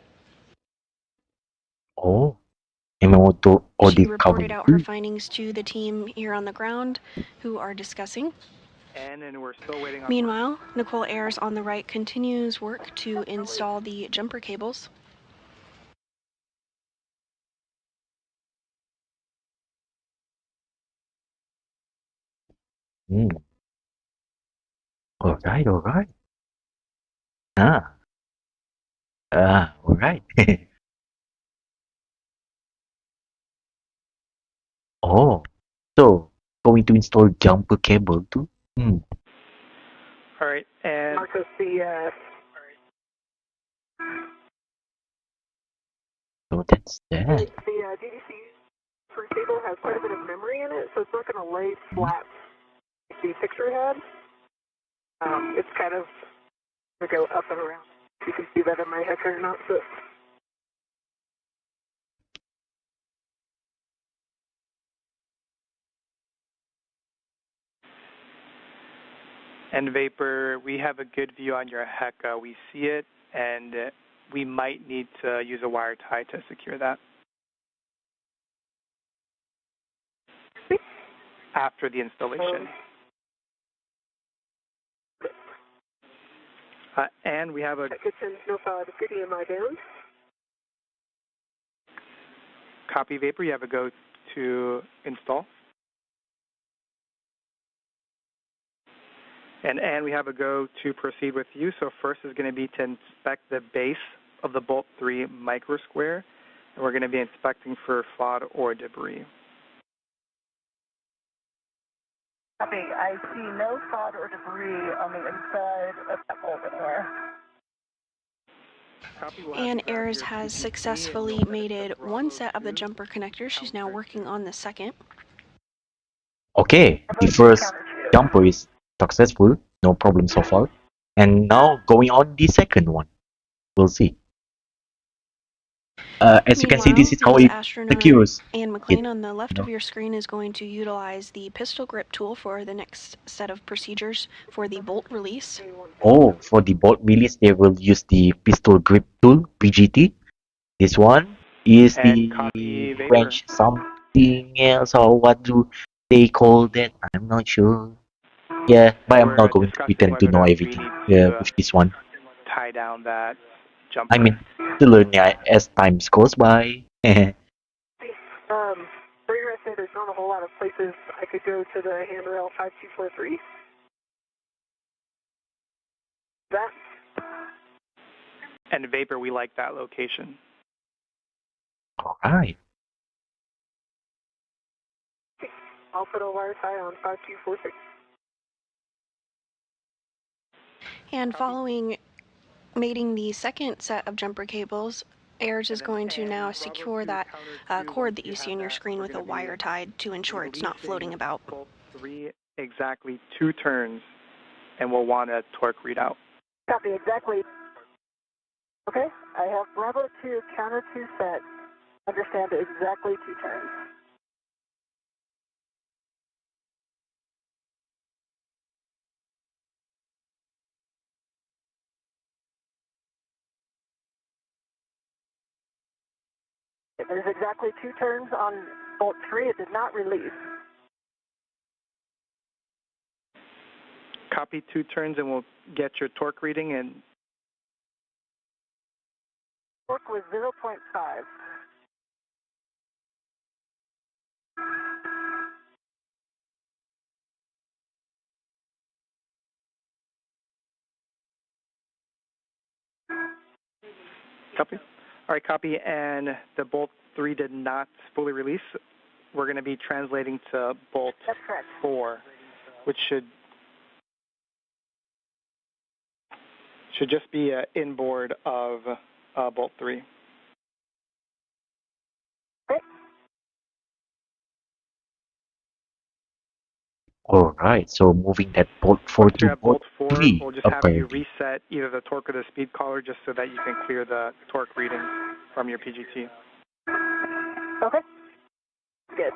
S1: Oh, MMO or
S3: She
S1: the
S3: reported
S1: cover.
S3: out her findings to the team here on the ground, who are discussing.
S7: And we're still waiting on.
S3: Meanwhile, Nichole Ayers on the right continues work to install the jumper cables.
S1: All right. All right. Oh, so going to install jumper cable too? Hmm.
S7: All right, and
S8: Marcus, the
S1: So that's that.
S8: the DDC for cable has quite a bit of memory in it, so it's not going to lay flat like the picture had. It's kind of going to go up and around. You can see that in my head or not, but
S7: and Vapor, we have a good view on your HECA. We see it, and we might need to use a wire tie to secure that after the installation. And we have a
S8: kitchen no the CDMI down.
S7: copy. Vapor. You have a go to install. And we have a go to proceed with you. So first is going to be to inspect the base of the Bolt 3 microsquare, and we're going to be inspecting for FOD or debris.
S6: Copy. I see no FOD or debris on the inside of that bolt anywhere.
S2: And Ayers has successfully mated one set of the jumper connectors. She's now working on the second.
S1: Okay, the first jumper is successful, no problem so far. And now going on the second one. We'll see. As you can see, this is how it secures.
S2: And McClain on the left of your screen is going to utilize the pistol grip tool for the next set of procedures for the bolt release.
S1: Oh, for the bolt release, they will use the pistol grip tool, PGT. This one is
S7: And
S1: the wrench something else, or what do they call that? I'm not sure. Yeah, but I'm not going to pretend to know everything with this one.
S7: Tie down that jumper.
S1: I mean, to learn as time goes by.
S8: For your essay, there's not a whole lot of places I could go to the handrail 5243. That.
S7: And Vapor, we like that location.
S1: Alright.
S8: I'll put a wire tie on 5246.
S2: And following mating the second set of jumper cables, Ayers is going to now secure that cord that you see on your screen with a wire tied to ensure it's not floating about.
S7: 3 exactly 2 turns, and we'll want a torque readout.
S6: Copy exactly. Okay, I have Bravo 2 counter 2 set. Understand exactly 2 turns. There's exactly 2 turns on bolt 3. It did not release.
S7: Copy 2 turns, and we'll get your torque reading. And
S6: Torque was 0.5.
S7: copy. All right, copy. And the bolt 3 did not fully release. We're going to be translating to bolt 4, which should just be inboard of bolt 3.
S1: Alright, so moving that bolt 4 to bolt 3.
S7: We'll just have you reset either the torque or the speed collar just so that you can clear the torque reading from your PGT.
S6: Okay. Good.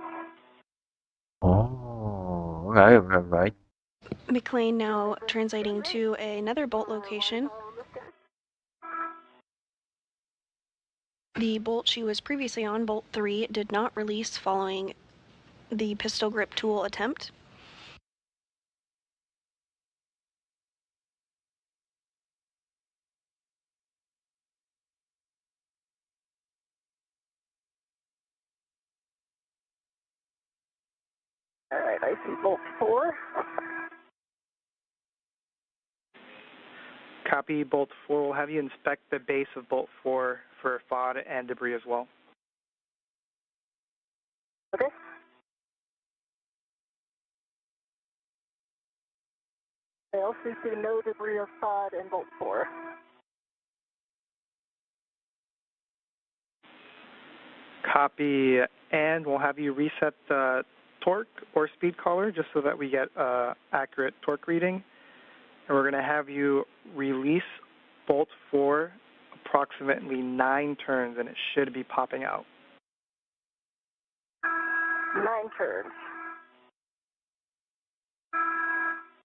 S1: Oh, right.
S2: McClain now translating to another bolt location. The bolt she was previously on, bolt 3, did not release following the pistol grip tool attempt.
S6: All right, I see bolt 4.
S7: Copy bolt 4. We'll have you inspect the base of bolt 4 for FOD and debris as well.
S6: Okay. I also see no debris or sod in bolt 4.
S7: Copy, and we'll have you reset the torque or speed collar just so that we get accurate torque reading. And we're going to have you release bolt 4 approximately 9 turns, and it should be popping out.
S6: 9 turns.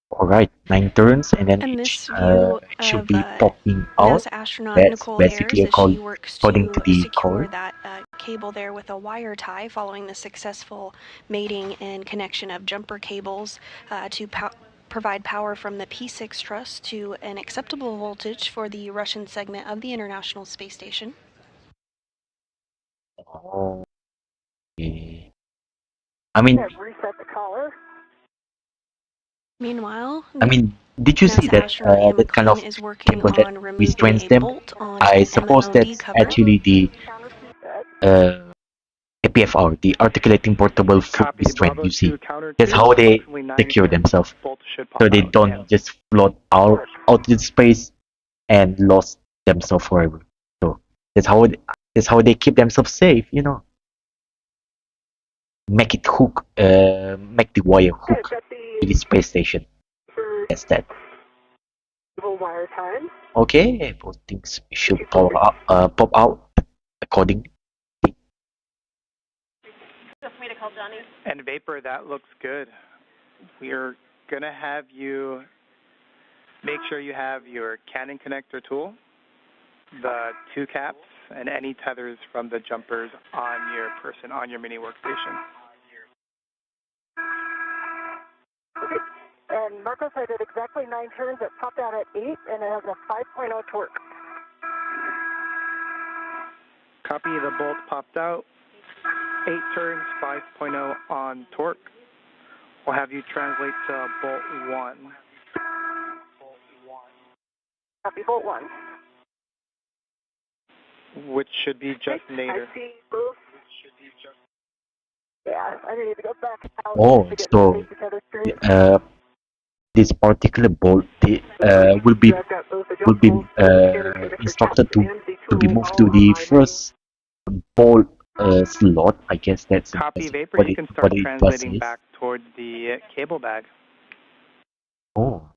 S1: All right, 9 turns, and then
S3: And
S1: it
S3: this view
S1: should
S3: of
S1: be popping out.
S3: NASA astronaut
S1: That's
S3: Nichole
S1: basically
S3: Ayers as she works
S1: according to
S3: to
S1: the
S3: secure
S1: code.
S3: that cable there with a wire tie following the successful mating and connection of jumper cables to provide power from the P6 truss to an acceptable voltage for the Russian segment of the International Space Station.
S1: Oh, okay. I mean,
S6: Reset the collar.
S3: Meanwhile,
S1: did you see
S3: NASA
S1: that
S3: astronaut Anne
S1: that kind of
S3: McClain is working
S1: cable that
S3: on removing
S1: restrains
S3: a
S1: them?
S3: bolt on
S1: I
S3: an
S1: suppose
S3: MOD
S1: that's
S3: cover.
S1: actually the APFR, the articulating portable foot
S7: Copy,
S1: restraint.
S7: Bravo
S1: You see,
S7: 2, counter
S1: that's
S7: 2,
S1: how they
S7: approximately 9
S1: secure
S7: turns.
S1: themselves,
S7: Bolt should pop
S1: so they
S7: out.
S1: don't just float out into space and lost themselves forever. So that's how they keep themselves safe. You know, make the wire hook to the space station. That's that.
S6: Wire time.
S1: Okay, both things should pop out accordingly.
S7: And Vapor, that looks good. We're going to have you make sure you have your Canon connector tool, the 2 caps, and any tethers from the jumpers on your person, on your mini workstation.
S6: Okay. And Marcos, I did exactly 9 turns. It popped out at 8, and it has a 5.0 torque.
S7: Copy, the bolt popped out. 8 turns, 5.0 on torque. We'll have you translate to bolt 1.
S6: Copy, bolt 1.
S7: Which should be just nadir.
S6: I see both. Yeah, I need to go back out.
S1: Oh,
S6: to get
S1: so
S6: the tether straight.
S1: this particular bolt will be instructed to be moved to the first bolt slot. I guess that's
S7: Copy, Vapor.
S1: what
S7: You
S1: it,
S7: can
S1: what
S7: start
S1: it
S7: translating
S1: does
S7: back towards the cable bag.
S1: Oh,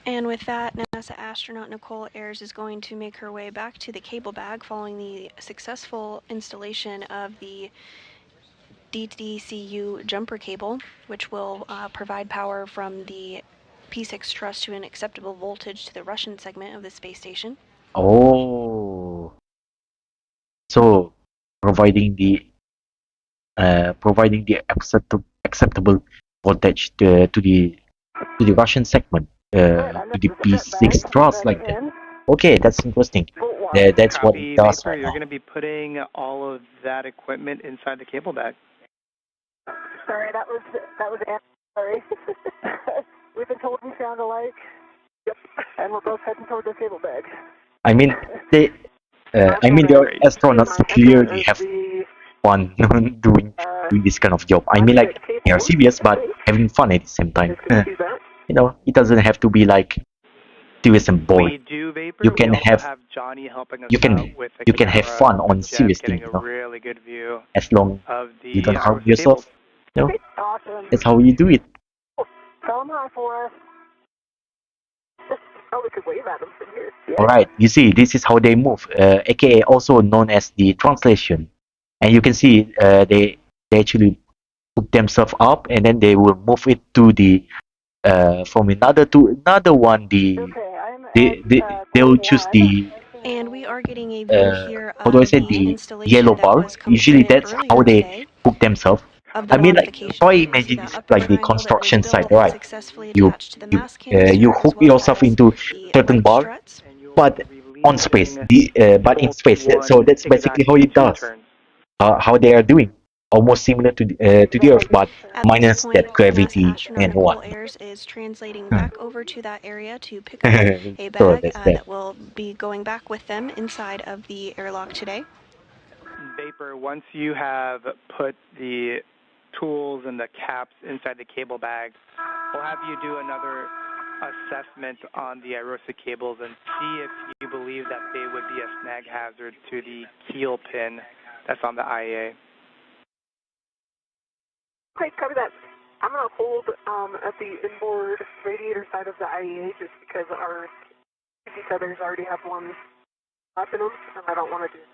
S3: And with that, NASA astronaut Nichole Ayers is going to make her way back to the cable bag following the successful installation of the DDCU jumper cable, which will provide power from the P6 truss to an acceptable voltage to the Russian segment of the space station.
S1: oh. So providing the acceptable voltage to the Russian segment, to the P6 truss like that. Okay, that's interesting. That's what it does
S7: Vapor,
S1: right
S7: you're
S1: now.
S7: going to be putting all of that equipment inside the cable bag.
S6: Sorry, that was Ann. Sorry. We've been told we sound alike. Yep. And we're both heading toward the cable bag.
S1: I mean, the astronauts clearly have fun doing this kind of job. I mean, like, they are serious, but having fun at the same time. You know, it doesn't have to be like serious and boring.
S7: We do, Vapor.
S1: You can
S7: we also
S1: have
S7: Johnny helping us
S1: you can
S7: out with the
S1: you can have
S7: camera,
S1: fun on
S7: the jet,
S1: serious
S7: getting
S1: things,
S7: a really good view
S1: as long
S7: of the
S1: you don't harm
S7: IROSA
S1: yourself.
S7: cables.
S1: You know,
S6: Awesome.
S1: that's how you do it.
S6: Tell them hi for us. Oh, we could wave at them from here. Yeah.
S1: All right, you see, this is how they move, aka also known as the translation. And you can see they actually hook themselves up, and then they will move it to the from another to another one. They will choose the
S3: And we are getting a view here
S1: how do I
S3: of
S1: say,
S3: the
S1: the
S3: installation
S1: yellow
S3: that
S1: bar.
S3: was
S1: Usually
S3: completed
S1: that's how
S3: earlier
S1: they
S3: today
S1: hook themselves.
S3: of the
S1: I mean, like,
S3: modification.
S1: try
S3: You see
S1: imagine
S3: that
S1: this
S3: upper
S1: like the
S3: triangle that was
S1: construction
S3: built
S1: site,
S3: and
S1: right?
S3: successfully
S1: You
S3: attached to the mass canister,
S1: you
S3: as
S1: hook
S3: well
S1: yourself
S3: as
S1: into
S3: the
S1: certain
S3: white
S1: bar,
S3: struts.
S1: but on space, but in space. So that's basically how it does. How they are doing, almost similar to the Earth, but
S3: At this
S1: minus
S3: point,
S1: that
S3: NASA
S1: gravity
S3: astronaut
S1: and
S3: Nichole
S1: what.
S3: Ayers is translating back over to that area to pick up a
S1: So
S3: bag
S1: that's that.
S3: that will be going back with them inside of the airlock today.
S7: Vapor, once you have put the tools and the caps inside the cable bag. We'll have you do another assessment on the IROSA cables and see if you believe that they would be a snag hazard to the keel pin that's on the IAA.
S8: Okay, copy that. I'm going to hold at the inboard radiator side of the IEA just because our PC tethers already have one up in them, and I don't want to do it.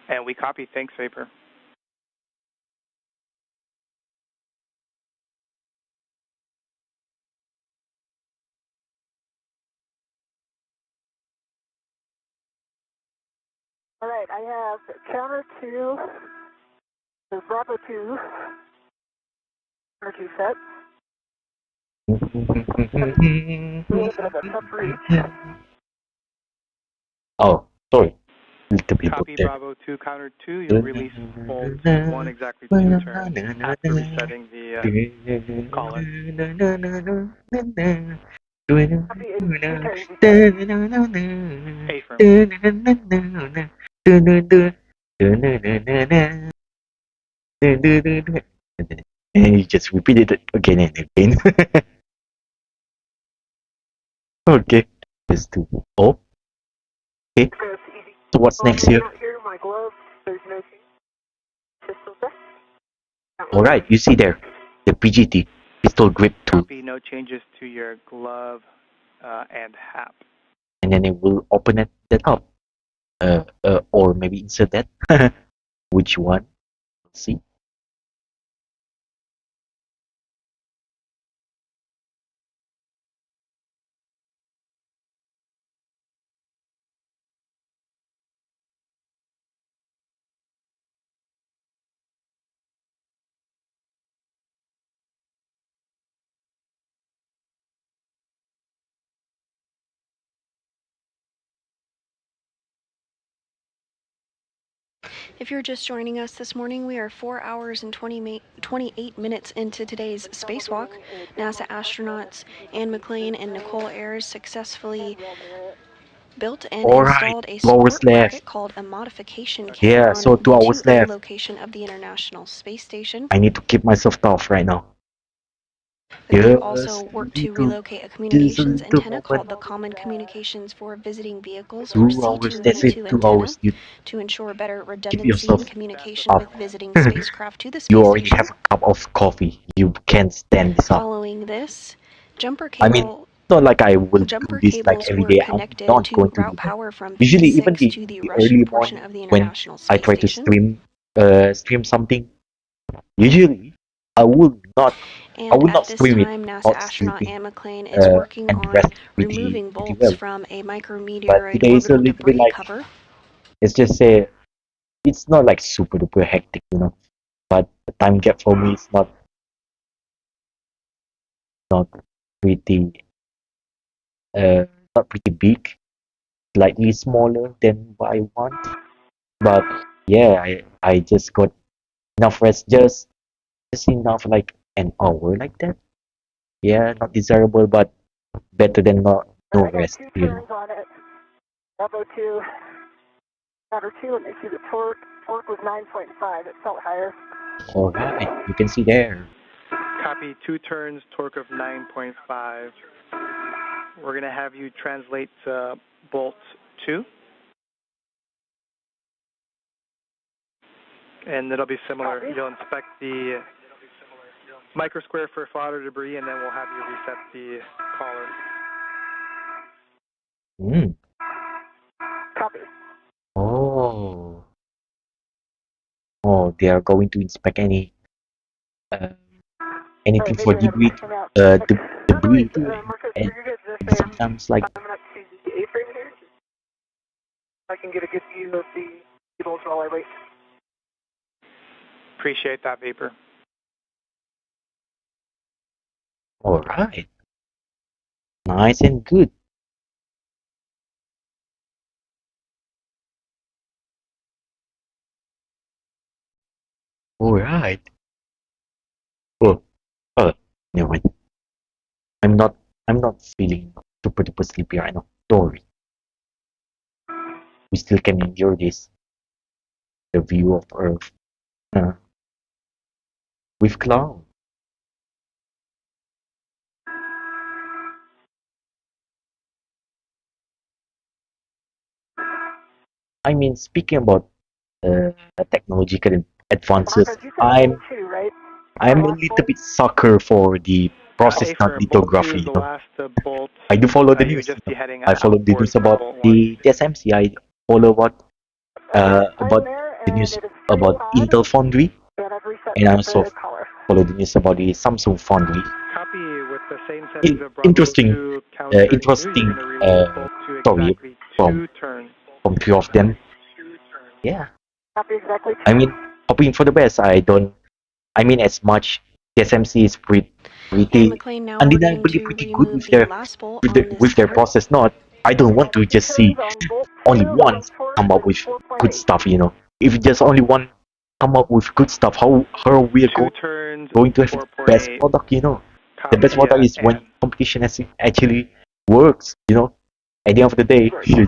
S7: And we copy. Thanks, Vapor.
S8: All right, I have counter 2, the Bravo 2, counter 2 set. A little bit of a tough reach.
S1: Oh, sorry. Little bit
S7: Copy
S1: there.
S7: Bravo 2, counter 2. You'll release bolt 1 exactly 2 turns after resetting the collar.
S8: Copy 2 turns.
S7: A-firm.
S1: And you just repeat it again and again. Okay, just do. Oh, okay. So what's next here?
S8: My glove, there's no pistol there.
S1: All right, you see there, the PGT pistol grip tool,
S7: Copy. No changes to your glove and hap.
S1: and then it will open it that up, or maybe insert that. Which one? Let's see.
S3: If you're just joining us this morning, we are 4 hours and 28 minutes into today's spacewalk. NASA astronauts Anne McClain and Nichole Ayers successfully built and installed a
S1: 2 hours
S3: sport
S1: left.
S3: rocket called a modification kit
S1: Yeah,
S3: on
S1: so 2
S3: the
S1: hours
S3: 2A
S1: left.
S3: location of the International Space Station.
S1: I need to keep myself tough right now.
S3: The crew
S1: Yes,
S3: also worked to
S1: little-
S3: relocate a communications
S1: just a little
S3: antenna
S1: moment.
S3: called the Common Communications for Visiting Vehicles,
S1: 2
S3: or
S1: hours. That's it.
S3: C2V2
S1: 2
S3: antenna,
S1: hours. You
S3: to ensure better
S1: keep
S3: redundancy
S1: yourself
S3: and communication
S1: up.
S3: with visiting spacecraft to the space
S1: You already
S3: station.
S1: have a cup of coffee. You can't stand this up.
S3: Following this, jumper
S1: I mean,
S3: cable
S1: it's not like I will do
S3: Jumper
S1: this like
S3: cables
S1: every
S3: were
S1: day. I'm
S3: connected
S1: not
S3: to
S1: going to do
S3: route
S1: that.
S3: power from
S1: Usually, even
S3: V6 to the
S1: the
S3: Russian
S1: early
S3: portion
S1: morning
S3: of the
S1: when
S3: International
S1: I
S3: Space
S1: try to
S3: Station.
S1: stream something, usually I would not
S3: And at this
S1: stream it
S3: time, NASA
S1: without
S3: astronaut
S1: sleeping
S3: Anne McClain is working
S1: and
S3: on
S1: rest
S3: removing
S1: pretty
S3: bolts
S1: well.
S3: from a
S1: But
S3: micrometeoroid
S1: today is a
S3: orbital
S1: little bit
S3: debris
S1: like,
S3: cover.
S1: let's just say, it's not like super duper hectic, But the time gap for me is not pretty not pretty big, slightly smaller than what I want. But yeah, I just got enough rest, just enough, like an hour like that. Yeah, not desirable, but better than no
S8: I got
S1: rest,
S8: 2 turns on it. Bravo 2, counter 2, and they see the torque. Torque was 9.5. It felt higher.
S1: All right, you can see there.
S7: Copy. 2 turns, torque of 9.5. We're going to have you translate bolt 2. And it'll be similar. You'll inspect the microsquare for fodder debris, and then we'll have you reset the collar.
S8: Copy.
S1: Oh, they are going to inspect anything for debris, debris too, and sometimes like.
S8: I'm going to see the A-frame here. I can get a good view of the cables while I wait.
S7: Appreciate that, Vapor.
S1: All right, nice and good. All right. Oh, never mind. I'm not feeling super duper sleepy right now. Don't worry. We still can endure this. The view of Earth. Uh, with cloud. I mean, speaking about technological advances,
S6: Marcos, you said bolt 2, right?
S1: I'm a little bit sucker for the process not
S7: Affirm. Bolt 2
S1: lithography,
S7: is the last bolt.
S1: I do follow the
S7: You would
S1: news.
S7: just be heading
S1: I follow the
S7: outboard
S1: news
S7: for
S1: about
S7: bolt 1.
S1: the TSMC. I follow about
S6: there,
S1: the
S6: and
S1: news
S6: it is
S1: about
S6: 3
S1: Intel Foundry,
S6: and I've reset
S1: and I
S6: the
S1: also
S6: color.
S1: follow the news about the Samsung Foundry.
S7: Copy with the same settings of Bravo
S1: Interesting,
S7: 2, counter 2.
S1: interesting
S7: You're going to relocate bolt 2
S1: story
S7: exactly
S1: from
S7: 2 turns.
S1: few of them. Yeah,
S6: Copy exactly.
S1: I mean, hoping for the best. I mean, as much TSMC is pretty
S3: And McClain, now we're going
S1: undeniably
S3: to
S1: pretty good
S3: remove
S1: with
S3: the
S1: their
S3: last bolt on this
S1: with their
S3: turn.
S1: process. Not, I don't want to just see only one come up with good stuff. If just only one come up with good stuff, how are we
S7: 2 turns,
S1: going to have the best
S7: 4.8.
S1: product? The
S7: Copy,
S1: best product is when
S7: and
S1: competition actually works. At the end of the day, you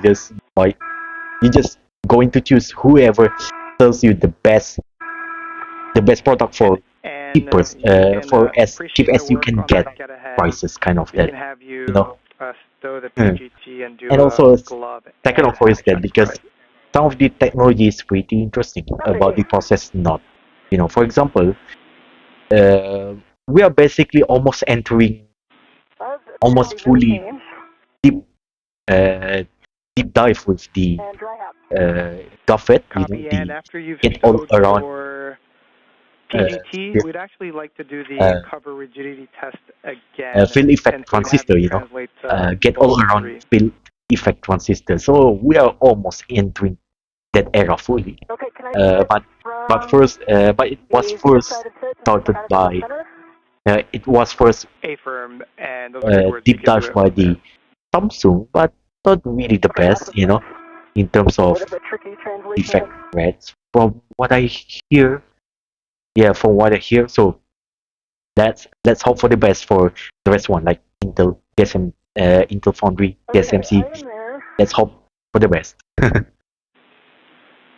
S1: just going to choose whoever sells you the best product for cheapest, for as cheap as you can get prices, kind of
S7: we
S1: that.
S7: can have you stow the
S1: Hmm.
S7: PGT and do
S1: And also,
S7: a glove
S1: second
S7: and
S1: of all is that
S7: access
S1: because
S7: price.
S1: some of the technology is pretty interesting about the process not. For example, we are basically almost entering almost fully deep deep dive with the GovFed,
S7: Copy, and after you've
S1: get all
S7: stowed
S1: around
S7: your PGT, we'd actually like to do the cover rigidity test again.
S1: field effect
S7: and so we'd have
S1: transistor,
S7: you translate to
S1: get all
S7: bolt
S1: around
S7: 3.
S1: field effect transistor. So we are almost entering that era fully.
S6: Okay, can I
S1: But it was first started by it was first
S7: Affirm, and those are good words to
S1: deep
S7: give
S1: dive
S7: to it.
S1: by the Samsung, but not really the best, in terms of
S6: tricky translation.
S1: effect rates. From what I hear, from what I hear, so let's hope for the best for the rest one, like Intel, Intel Foundry, TSMC. Let's hope for the best.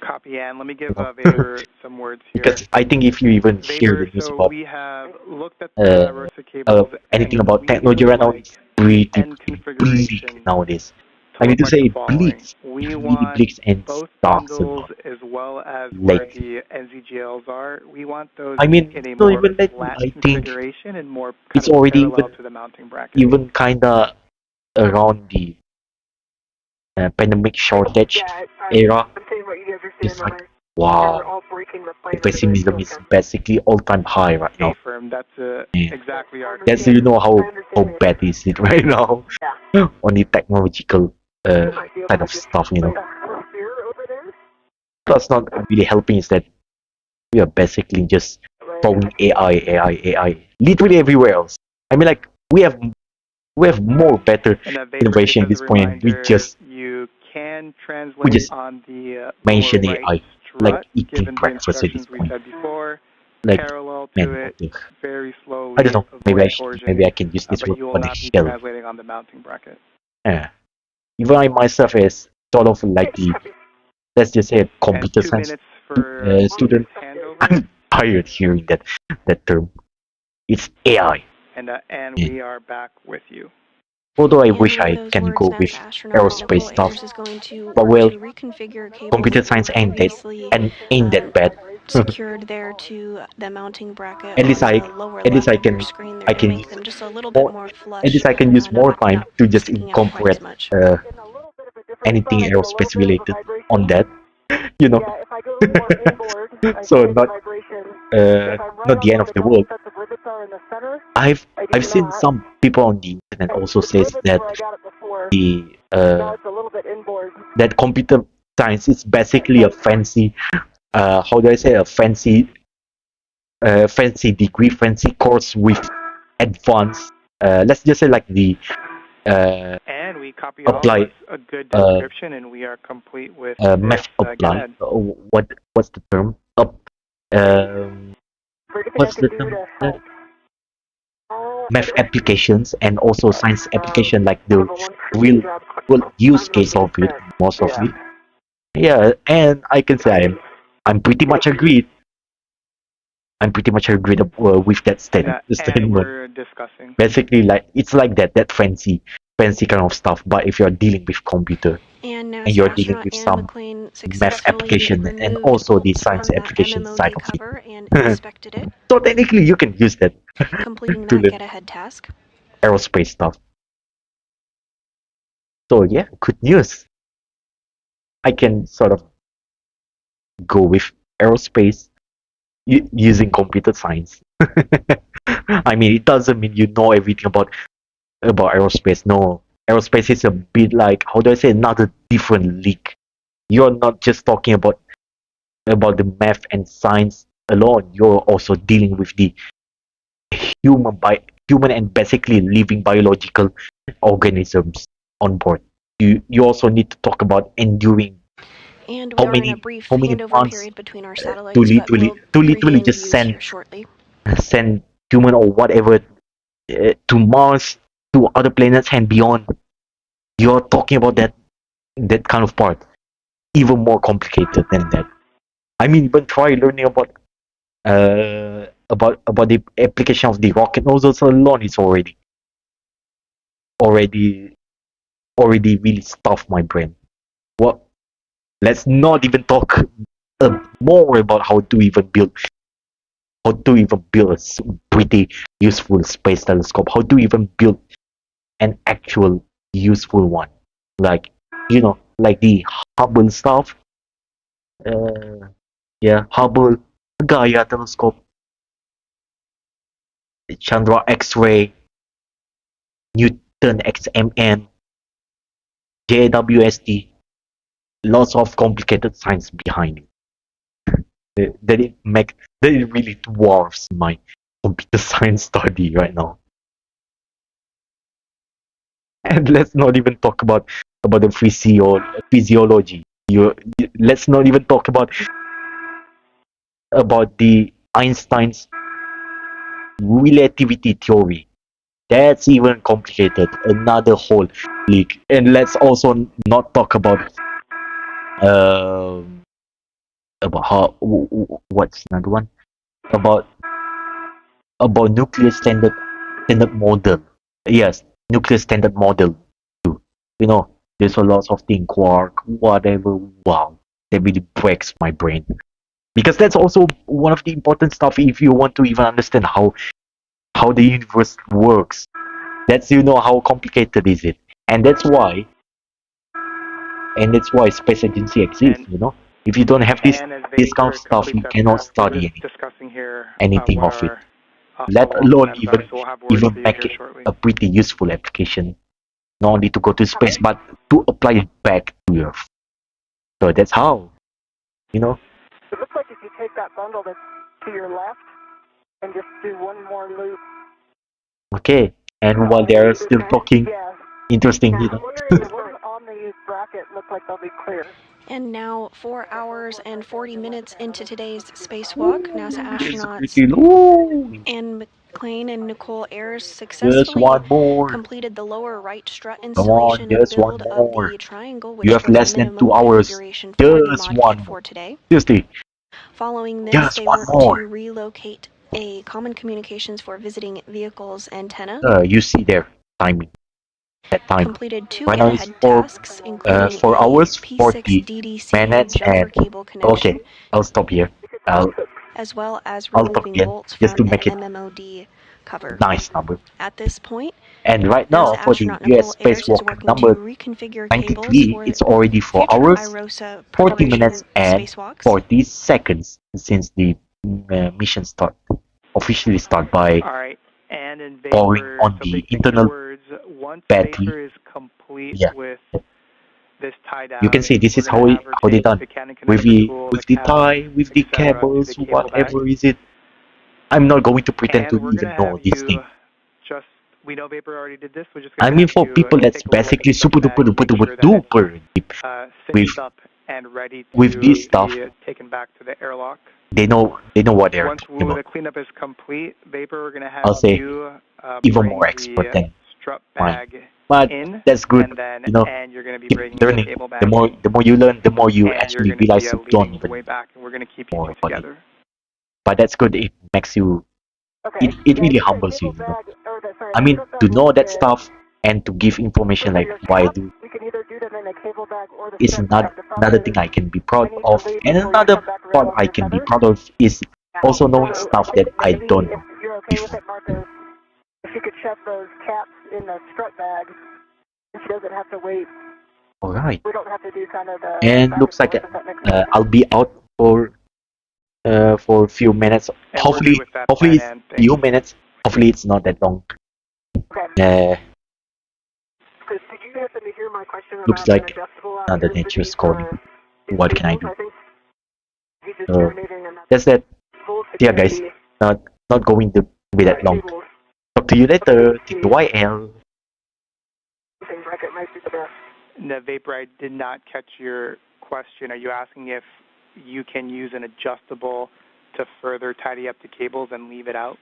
S7: Copy, and let me give Vader some words here.
S1: Because I think if you even hear
S7: Vader,
S1: the news
S7: so
S1: about
S7: we have looked at the IROSA cables
S1: anything
S7: and
S1: about
S7: we
S1: technology
S7: would
S1: right now,
S7: like
S1: it's pretty
S7: end
S1: bleak
S7: configuration
S1: nowadays.
S7: to
S1: I mean
S7: look
S1: to
S7: like
S1: say
S7: the following.
S1: bleaks,
S7: We
S1: really
S7: want
S1: bleaks and
S7: both
S1: darks
S7: bundles as well as where
S1: late.
S7: the NZGLs are. We want those
S1: I mean,
S7: in a
S1: not
S7: more
S1: even that.
S7: flat
S1: I think
S7: configuration and more kind
S1: it's
S7: of
S1: already
S7: parallel to the mounting bracket.
S1: even kinda around the pandemic shortage era.
S6: I'm saying what you guys are
S1: It's
S6: saying.
S1: like, wow,
S6: We're all breaking the
S1: the
S6: plane.
S1: pessimism is basically all-time high right now.
S7: Affirm, that's
S1: Yeah.
S7: exactly our
S1: That's how bad is it right now on the technological kind of stuff. Plus, not really helping is that we are basically just throwing AI literally everywhere else. I mean, like we have more better innovation at this point, and we just
S7: you can translate
S1: just
S7: on the
S1: mention
S7: lower right
S1: AI
S7: strut,
S1: like eating
S7: given the
S1: breakfast at this
S7: instructions we
S1: point.
S7: said before.
S1: Like,
S7: Parallel
S1: man,
S7: to it, very slowly.
S1: I don't know.
S7: Avoid torsion,
S1: Maybe I can use this
S7: but
S1: word.
S7: you will
S1: What the
S7: not be
S1: hell?
S7: translating on the mounting bracket.
S1: Yeah. Even I myself is sort of like the, let's just say, a computer
S7: And 2
S1: science
S7: minutes for
S1: student.
S7: handover.
S1: I'm tired hearing that term. It's AI.
S7: And we are back with you.
S1: Although I
S3: And
S1: wish
S3: with
S1: I
S3: those
S1: can
S3: words,
S1: go with
S3: NASA astronaut
S1: aerospace
S3: Nichole
S1: stuff,
S3: Ayers is going to
S1: but
S3: work
S1: well,
S3: to reconfigure cables
S1: computer
S3: that were
S1: science ain't
S3: previously
S1: that bad.
S3: secured there to the mounting bracket
S1: At least
S3: on
S1: I
S3: the lower
S1: at least
S3: left
S1: I
S3: of your
S1: can
S3: screen
S1: I
S3: there to
S1: can
S3: make them just a little bit
S1: more
S3: more
S1: at
S3: flush
S1: least I can use more
S3: not
S1: time to just
S3: sticking out quite as
S1: incorporate
S3: much.
S1: anything aerospace related on that. You know.
S6: Yeah, if I go more inboard,
S1: So
S6: I
S1: not
S6: vibration.
S1: not the end of the world.
S6: The rivets are in the center.
S1: I've seen some people on the internet also says that the
S6: Now it's a little bit inboard.
S1: that computer science is basically a fancy how do I say, a fancy degree, fancy course with advanced let's just say like the
S7: And we copy
S1: apply
S7: all a good description, and we are complete with
S1: math
S7: this. Go
S1: apply.
S7: ahead.
S1: What's the term? What's the term? Math applications and also science application, like the real use case of it, most of it. Yeah, and I can say I'm pretty much agreed. I'm pretty much agree with that
S7: Yeah, and
S1: statement.
S7: we're discussing.
S1: Basically, like it's like that fancy kind of stuff. But if you're dealing with computer
S3: And
S1: and
S3: NASA
S1: you're dealing
S3: astronaut
S1: with
S3: Anne
S1: some
S3: McClain
S1: math
S3: successfully
S1: application and
S3: removed
S1: also the
S3: bolts
S1: science
S3: from that
S1: application side
S3: MMOD
S1: of
S3: cover and
S1: it.
S3: inspected it,
S1: So technically, you can use that
S3: completing
S1: to
S3: that
S1: learn
S3: get-ahead task.
S1: aerospace stuff. So yeah, good news. I can sort of go with aerospace using computer science. I mean, it doesn't mean you know everything about aerospace. No, aerospace is a bit like, how do I say, another different league. You're not just talking about the math and science alone. You're also dealing with the human and basically living biological organisms on board. You also need to talk about enduring
S3: And we
S1: how
S3: are in a
S1: many
S3: brief
S1: how many
S3: handover
S1: months
S3: period between our
S1: to
S3: satellites, but
S1: literally
S3: we'll regain
S1: just
S3: views here shortly.
S1: send human or whatever to Mars, to other planets and beyond. You're talking about that kind of part, even more complicated than that. I mean, even try learning about the application of the rocket nozzles alone is already really stuffed my brain. Well, let's not even talk more about how to even build a pretty useful space telescope. How to even build an actual useful one, like like the Hubble stuff. Yeah, Hubble, Gaia telescope, Chandra X-ray, Newton XMN, JWST. Lots of complicated science behind it. That it really dwarfs my computer science study right now. And let's not even talk about the physiology. Let's not even talk about the Einstein's relativity theory. That's even complicated. Another whole league. And let's also not talk um how what's another one about nuclear standard model. Yes, nuclear standard model too. There's a lot of thing quark, whatever. Wow, that really breaks my brain. Because that's also one of the important stuff if you want to even understand how the universe works. That's how complicated is it. And that's why space agency exists, If you don't have this
S7: And as
S1: kind of
S7: Vapor
S1: stuff, you
S7: completes that
S1: cannot
S7: task, we're
S1: study
S7: just discussing here
S1: anything
S7: what
S1: of it.
S7: our
S1: Let
S7: follow-up
S1: alone
S7: plans are. So we'll have word for you
S1: make
S7: here
S1: it
S7: shortly.
S1: a pretty useful application. Not only to go to space, but to apply it back to Earth. So that's how,
S6: It looks like if you take that bundle that's to your left and just do one more loop.
S1: Okay. And while they're still talking,
S6: Yeah.
S1: interesting,
S6: I'm wondering if the ones on the bracket look like they'll be clear.
S3: And now, 4 hours and 40 minutes into today's spacewalk, NASA astronauts
S1: pretty low.
S3: Anne McClain and Nichole Ayers
S1: Just
S3: successfully
S1: one more.
S3: completed the lower right strut
S1: Come on,
S3: installation and
S1: just one
S3: build of
S1: more.
S3: the triangle,
S1: You
S3: which
S1: have
S3: was
S1: less
S3: the
S1: than 2
S3: minimum
S1: hours.
S3: configuration for the
S1: Just
S3: mod
S1: one
S3: kit
S1: more.
S3: for today.
S1: Seriously,
S3: Following this,
S1: just
S3: they
S1: one
S3: were
S1: more.
S3: to relocate a common communications for visiting vehicles antenna.
S1: You see there, timing. That time.
S3: Completed 2
S1: Right now it's
S3: get-ahead tasks, including
S1: 4
S3: a
S1: hours,
S3: P6
S1: 40
S3: DDC
S1: minutes,
S3: jumper
S1: and
S3: cable connection.
S1: okay, I'll stop here.
S3: As well as
S1: I'll stop
S3: removing
S1: again
S3: bolts
S1: just
S3: from
S1: to
S3: an
S1: make it
S3: MMOD cover.
S1: nice number.
S3: At this point,
S1: And right now
S3: NASA
S1: for the
S3: astronaut
S1: U.S.
S3: Nichole Ayers is
S1: spacewalk
S3: working
S1: number
S3: to reconfigure cables
S1: 93,
S3: for
S1: it's already 4
S3: future
S1: hours,
S3: IROSA
S1: 40 minutes,
S3: preparation
S1: and
S3: spacewalks.
S1: 40 seconds since the mission officially start by
S7: All right. And in
S1: powering
S7: Vapor,
S1: on
S7: some
S1: the
S7: big picture
S1: internal
S7: words. Once
S1: battery.
S7: Vapor is complete
S1: Yeah,
S7: with this tie down,
S1: you can see this
S7: we're
S1: is
S7: going to have her
S1: how they
S7: take
S1: done
S7: the Canon
S1: with
S7: connector tool, the cap,
S1: tie, with the
S7: etc., to
S1: cables,
S7: the cable
S1: whatever
S7: back.
S1: is it. I'm not going to pretend to
S7: And we're
S1: even
S7: going to
S1: know
S7: have
S1: this
S7: you
S1: thing.
S7: just, we know Vapor already did this, we're just
S1: I
S7: going to
S1: mean,
S7: have
S1: for
S7: you
S1: people that's
S7: take a look at
S1: basically
S7: the strut
S1: super
S7: bag,
S1: duper
S7: make
S1: duper
S7: sure that it's
S1: duper deep
S7: cinched up and ready
S1: with
S7: to
S1: this stuff.
S7: be taken back to the airlock.
S1: They know what they're
S7: Once
S1: talking about.
S7: the cleanup is complete, Vapor, we're going to have
S1: I'll say
S7: you
S1: even
S7: bring
S1: more expert
S7: the
S1: than
S7: strut
S1: mine.
S7: bag
S1: But
S7: in,
S1: that's good.
S7: and then and you're going to be
S1: Keep
S7: bringing the
S1: learning.
S7: cable back
S1: The more
S7: in,
S1: you learn, the more you
S7: and you're
S1: actually
S7: going to
S1: realize
S7: be
S1: you don't
S7: leading the
S1: even
S7: way back, and we're going to keep you
S1: more
S7: two
S1: about it.
S7: together.
S1: but that's good. It makes you,
S6: Okay.
S1: it really humbles you, you know. I mean, to know that stuff and to give information like why I do
S6: We can either do them in a cable bag or the
S1: is
S6: strip
S1: not
S6: bag. The problem
S1: another
S6: is
S1: thing I can be proud
S6: I need to
S1: of,
S6: leave
S1: and
S6: before you
S1: another
S6: come back around
S1: part
S6: on
S1: I
S6: your
S1: can be
S6: tether.
S1: proud of is also knowing
S6: So,
S1: stuff that I
S6: maybe
S1: don't
S6: if
S1: know.
S6: you're okay with it, Marcos, if you could shove those caps in the strut bag, and she doesn't have to wait.
S1: All right,
S6: We don't have to do kind of the
S1: and
S6: back
S1: looks
S6: and
S1: like
S6: forth, if that makes sense.
S1: I'll be out for a few minutes.
S7: And we're good with that
S1: Hopefully
S7: plan,
S1: it's
S7: Ann. Thanks.
S1: few minutes. Hopefully it's not that long.
S6: Okay. Chris, did you happen to hear my question
S1: Looks
S6: about
S1: like
S6: an adjustable
S1: another
S6: electricity
S1: nature's calling.
S6: for
S1: What can I
S6: cables?
S1: do?
S6: I think he's just terminating another
S1: That's that.
S6: voltage
S1: Yeah, guys. Not going to be that long.
S6: cables.
S1: Talk to you later. TYL.
S6: Things like it might be the best.
S7: No, Vapor, I did not catch your question. Are you asking if you can use an adjustable to further tidy up the cables and leave it out?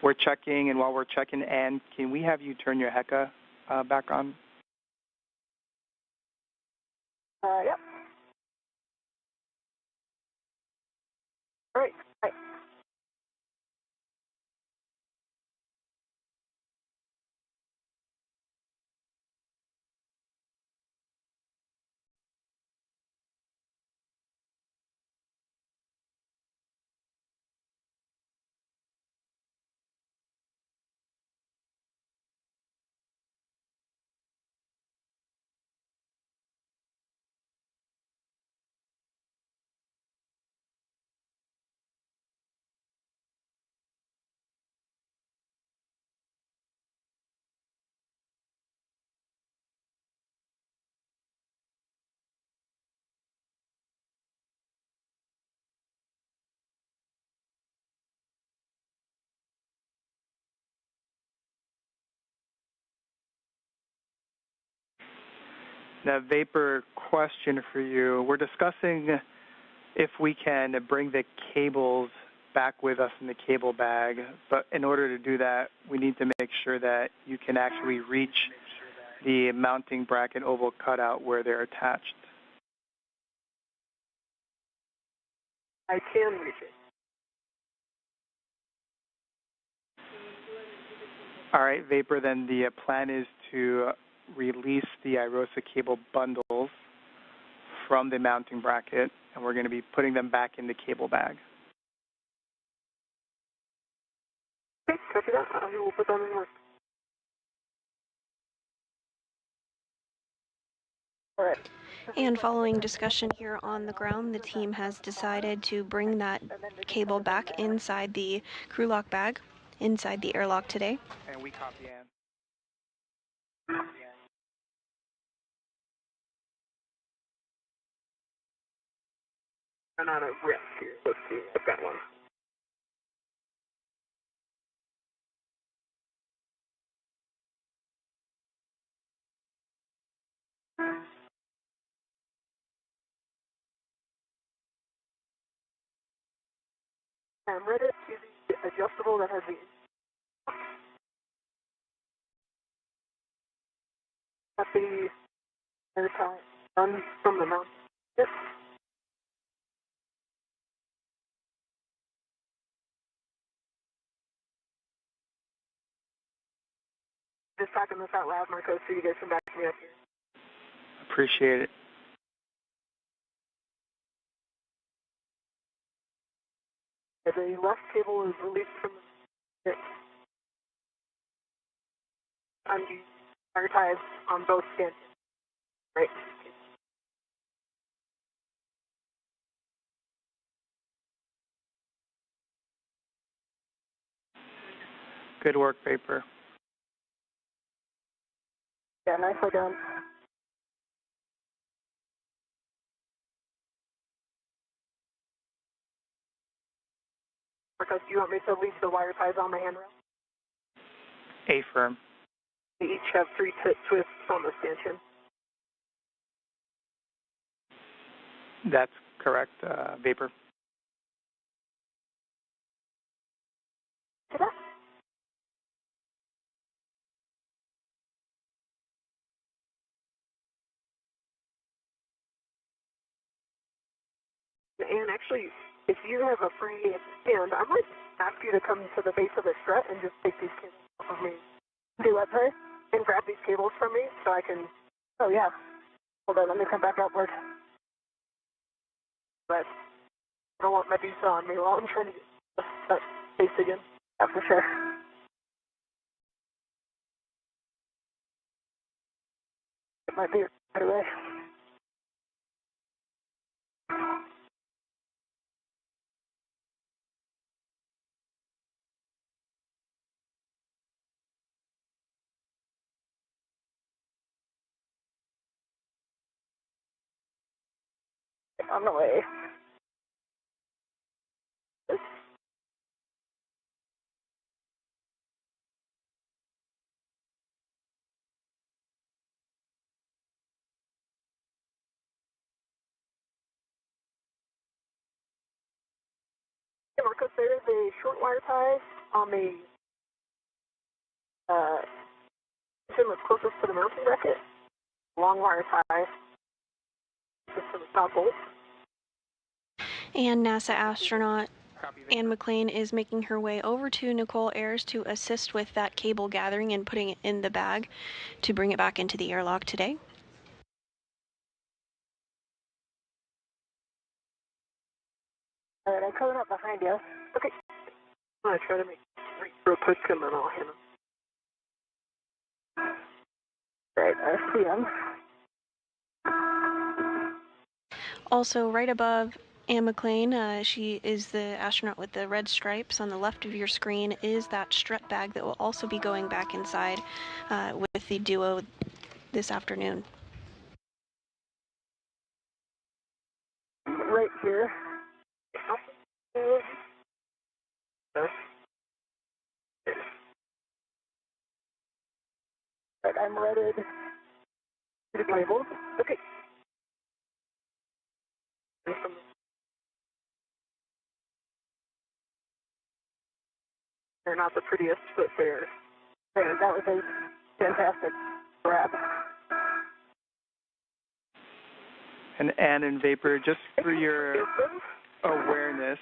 S7: We're checking, and while we're checking, Ann, can we have you turn your HECA back on?
S6: Yep. All right. Bye.
S7: Now, Vapor, question for you. We're discussing if we can bring the cables back with us in the cable bag, but in order to do that, we need to make sure that you can actually reach the mounting bracket oval cutout where they're attached.
S6: I can reach it.
S7: All right, Vapor, then the plan is to release the IROSA cable bundles from the mounting bracket, and we're going to be putting them back in the cable bag.
S6: Okay, copy that. I will put them in work. All right.
S3: And following discussion here on the ground, the team has decided to bring that cable back inside the crew lock bag, inside the airlock today.
S7: And we copy Ann.
S6: I'm not a risk here. Let's see. I've got one. I'm ready to the adjustable that has the air tie done from the mount. Yes. Just talking this out loud, Marcos, so you guys can back me up here.
S7: Appreciate it.
S6: The left cable is released from the on the wire ties on both stanchions. Right.
S7: Good work, Vapor.
S6: Yeah, nicely done. Marcos, do you want me to leave the wire ties on the handrail?
S7: A-firm.
S6: They each have 3 twists on the stanchion.
S7: That's correct, Vapor.
S6: Ta-da.
S8: and actually, if you have a free hand, I might ask you to come to the base of the strut and just take these cables off of me. Do what, sorry? And grab these cables from me so I can. Oh yeah. Hold on, let me come back outward. But I don't want Medusa on me while I'm trying to get that base again. Yeah, for sure. It might be right away. On the way. Hey Marcos, there is a short wire tie on the pin that's closest to the mounting bracket. Long wire tie just to the top bolt.
S3: And NASA astronaut Anne McClain is making her way over to Nichole Ayers to assist with that cable gathering and putting it in the bag to bring it back into the airlock today.
S8: All right, I'm coming up behind you. Okay. I'm going to try to make real quick and then I'll hit him. Right, I see him.
S3: Also, right above Anne McClain, she is the astronaut with the red stripes. On the left of your screen is that strut bag that will also be going back inside with the duo this afternoon.
S8: Right here. Right, I'm ready to the cables. Okay. They're not the prettiest, but they're. That was a fantastic grab.
S7: And Anne and Vapor, just for your awareness,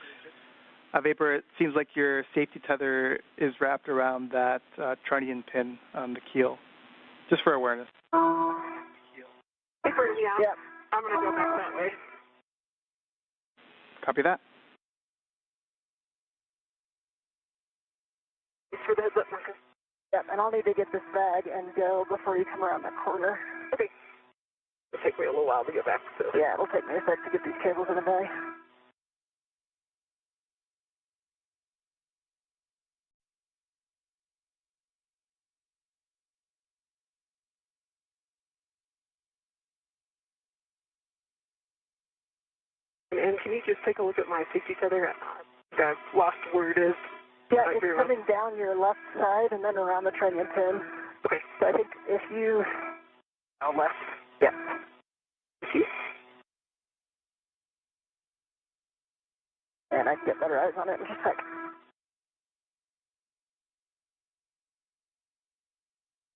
S7: Vapor, it seems like your safety tether is wrapped around that trunnion pin on the keel, just for awareness.
S8: Vapor, yeah. I'm going to go back that way.
S7: Copy that.
S8: Thanks for the heads up, Marcus. Yep, and I'll need to get this bag and go before you come around the corner. Okay. It'll take me a little while to get back. So. Yeah, it'll take me a sec to get these cables in the bag. And can you just take a look at my safety tether? I've lost where it is. Yeah, it's coming down your left side and then around the trunnion pin. Okay. So I think if you... Oh, left. Yeah. See? And I can get better eyes on it in just a sec.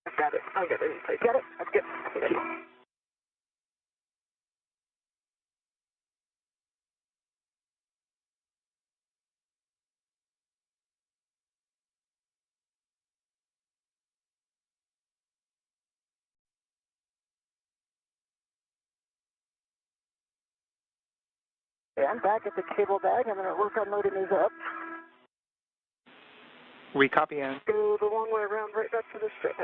S8: I've got it. I'll get it. Got it? That's good. Thank you. Okay, I'm back at the cable bag. I'm going to work on loading these up.
S7: We copy, Anne.
S8: Go the long way around right back to the strip.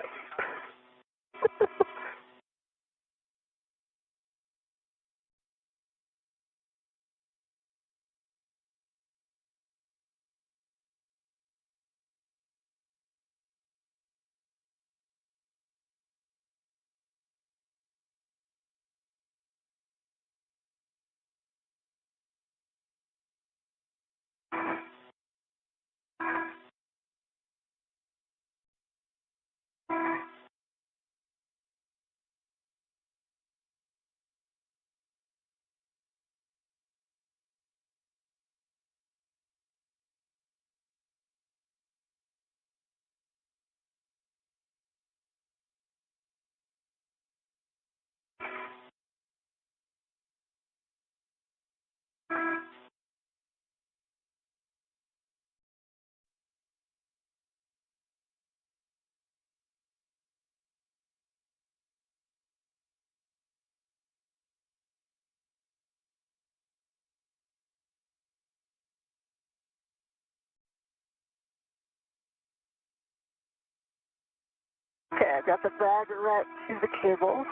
S6: Okay, I've got the bag wrapped to the cable.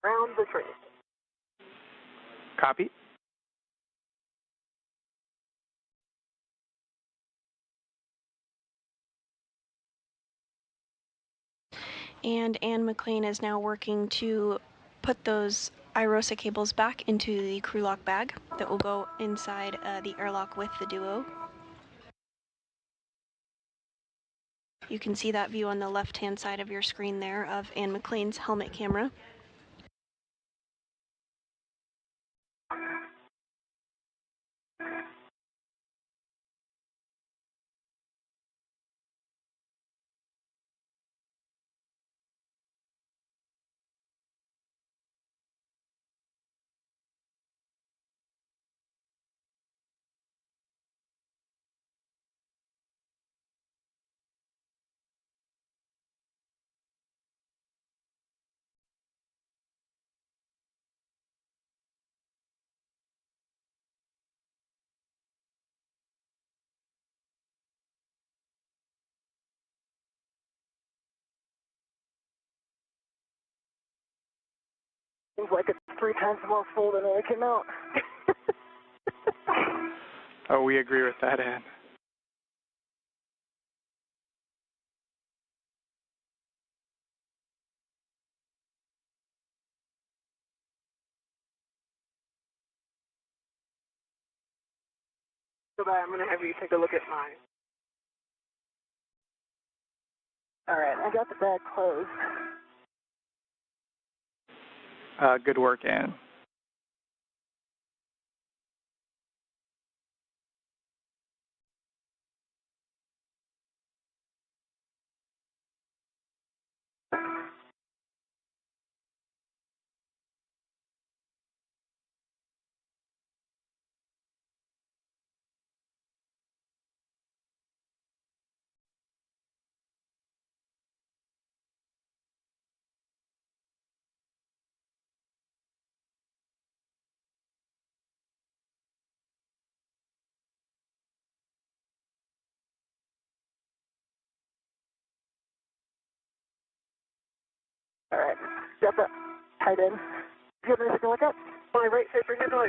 S6: Around the tree.
S7: Copy.
S3: And Ann McClain is now working to put those IROSA cables back into the crew lock bag that will go inside the airlock with the duo. You can see that view on the left-hand side of your screen there of Ann McClain's helmet camera.
S6: Seems like it's 3 times more full than when it came out.
S7: Oh, we agree with that, Ann.
S6: So I'm going to have you take a look at mine. All right, I got the bag closed.
S7: Good work, Ann.
S6: All right, got that tied in. You have anything to look at? My right safer handle. I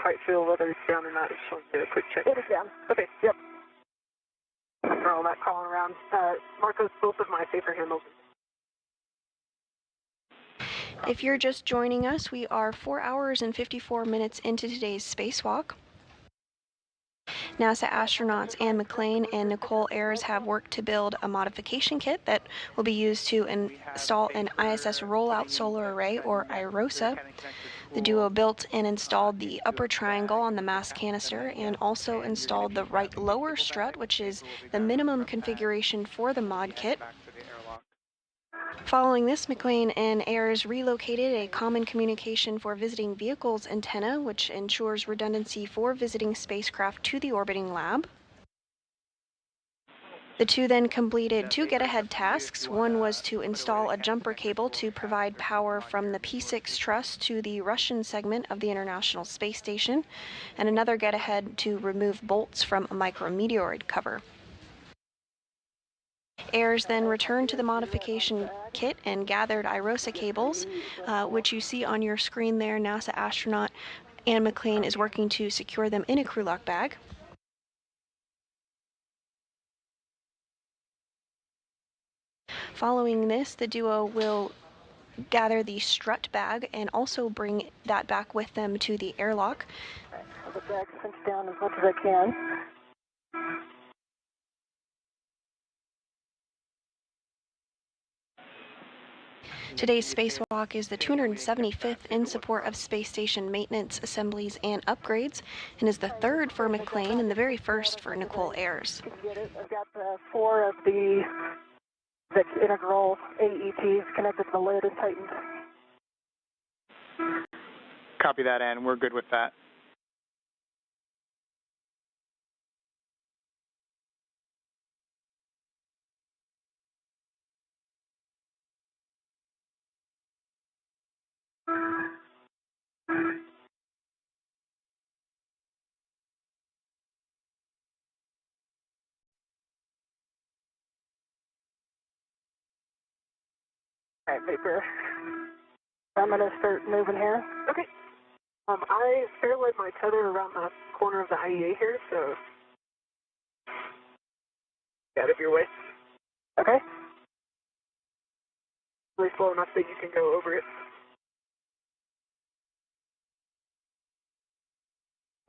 S6: quite feel whether it's down or not. I just want to do a quick check. It is down. Okay, yep. For all that calling around. Marco's both of my safer handles.
S3: If you're just joining us, we are 4 hours and 54 minutes into today's spacewalk. NASA astronauts Ann McClain and Nichole Ayers have worked to build a modification kit that will be used to install an ISS Rollout solar array, or IROSA. The duo built and installed the upper triangle on the mass canister and also installed the right lower strut, which is the minimum configuration for the mod kit. Following this, McClain and Ayers relocated a common communication for visiting vehicles antenna, which ensures redundancy for visiting spacecraft to the orbiting lab. The two then completed 2 get-ahead tasks. One was to install a jumper cable to provide power from the P6 truss to the Russian segment of the International Space Station, and another get-ahead to remove bolts from a micrometeoroid cover. Ayers then returned to the modification kit and gathered IROSA cables, which you see on your screen there. NASA astronaut Ann McClain is working to secure them in a crew lock bag. Following this, the duo will gather the strut bag and also bring that back with them to the airlock.
S6: The bag cinched down as much as I can.
S3: Today's spacewalk is the 275th in support of space station maintenance, assemblies, and upgrades, and is the third for McClain and the very first for Nichole Ayers.
S6: I've got 4 of the integral AETs connected to the lid and tightened.
S7: Copy that, Ann. We're good with that.
S6: All right, Vapor. I'm going to start moving here.
S8: Okay. I airlined my tether around the corner of the IEA here, so get out of your way.
S6: Okay.
S8: Really slow enough that you can go over it.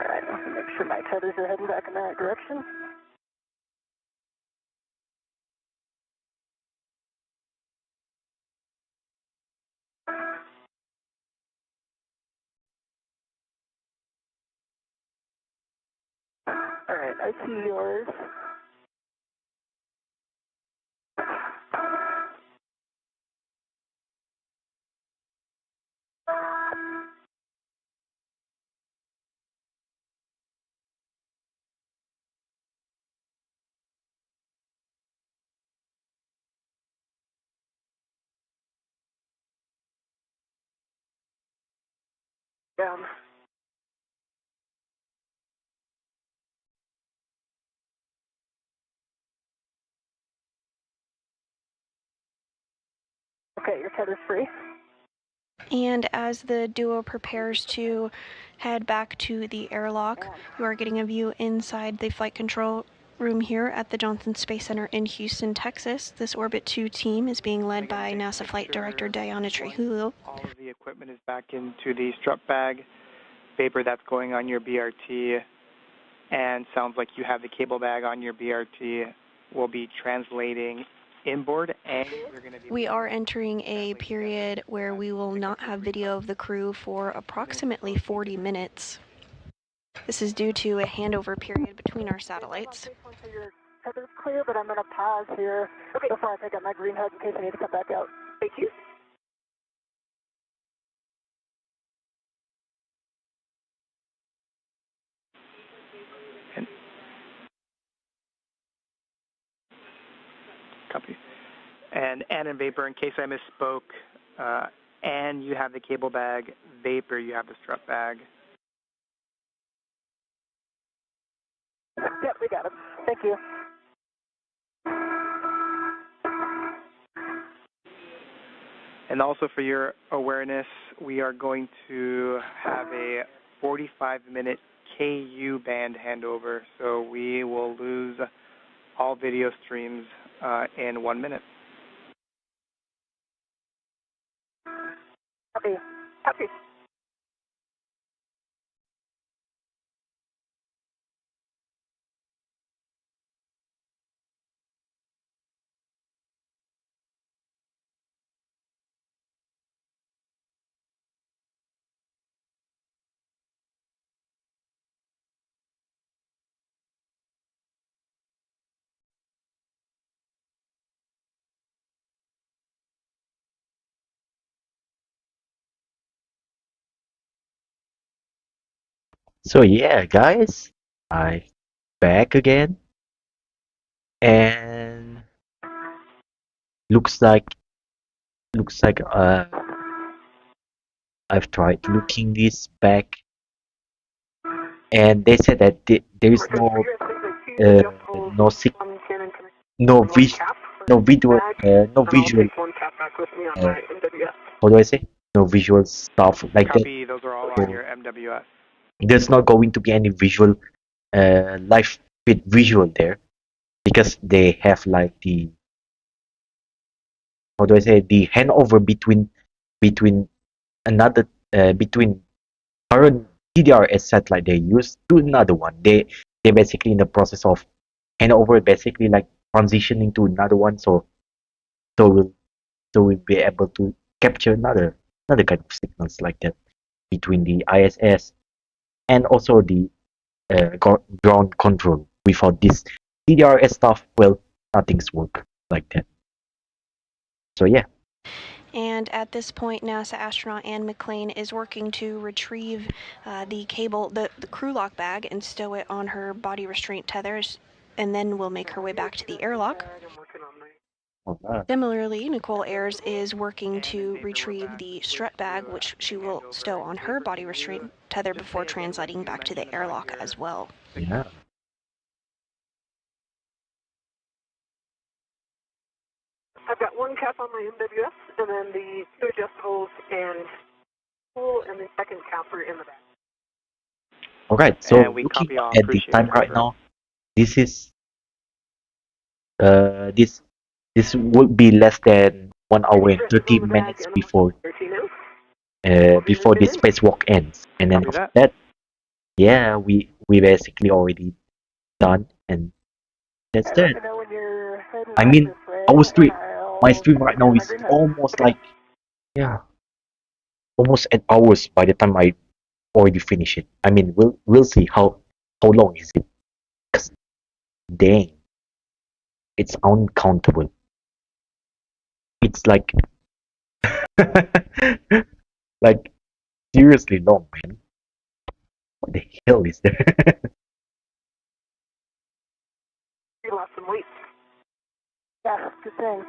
S6: All right, let me make sure my tethers are heading back in the right direction. All right, I see yours.
S8: Down.
S6: Okay, your tether's free.
S3: And as the duo prepares to head back to the airlock, you are getting a view inside the flight control room here at the Johnson Space Center in Houston, Texas. This Orbit 2 team is being led by NASA Flight Director Diana Trujillo.
S7: All of the equipment is back into the strut bag. Vapor, that's going on your BRT, and sounds like you have the cable bag on your BRT. We'll be translating inboard, and you're going to be...
S3: We are entering a period where we will not have video of the crew for approximately 40 minutes. This is due to a handover period between our satellites.
S6: Your tether's clear, but I'm going to pause here before I pick up my green hug in case I need to come back out.
S8: Thank you.
S7: Copy. And Ann and Vapor, in case I misspoke, Ann, you have the cable bag. Vapor, you have the strut bag.
S6: Yep, we got him. Thank you.
S7: And also for your awareness, we are going to have a 45-minute KU band handover, so we will lose all video streams in 1 minute.
S6: Copy. Copy.
S1: So yeah, guys, I'm back again, and looks like I've tried looking this back, and they said that there is no no sig no vis no video no visual how do I say no visual stuff like that.
S7: Copy, those are all on your MWS.
S1: There's not going to be any visual live fit visual there because they have like the how do I say the handover between another between current TDRS satellite they use to another one. They're basically in the process of handover, basically like transitioning to another one. So we'll be able to capture another kind of signals like that between the ISS and also the ground control. Without this TDRS stuff, well, nothing's work like that. So yeah.
S3: And at this point, NASA astronaut Ann McClain is working to retrieve the cable, the crew lock bag, and stow it on her body restraint tethers, and then will make her way back to the airlock. Similarly, Nichole Ayers is working to retrieve the strut bag, which she will stow on her body restraint tether before translating back to the airlock as well.
S1: Yeah.
S8: I've got one one cap on my MWS, and then the two adjustables and pool, and the second capper in the back.
S1: Alright, so
S7: we
S1: looking
S7: copy all.
S1: at the
S7: Appreciate
S1: time
S7: it.
S1: right now, this is this would be less than 1 hour and 30 minutes before before the spacewalk ends, and then
S7: Copy
S1: after
S7: that.
S1: that, yeah, we basically already done, and that's that. I mean, our stream, my stream right now is almost like, yeah, almost an hours by the time I already finish it. I mean, we'll see how long is it. 'Cause dang, it's uncountable. It's like like seriously long, man. What the hell is there?
S8: You lost some weight. Yeah, just saying.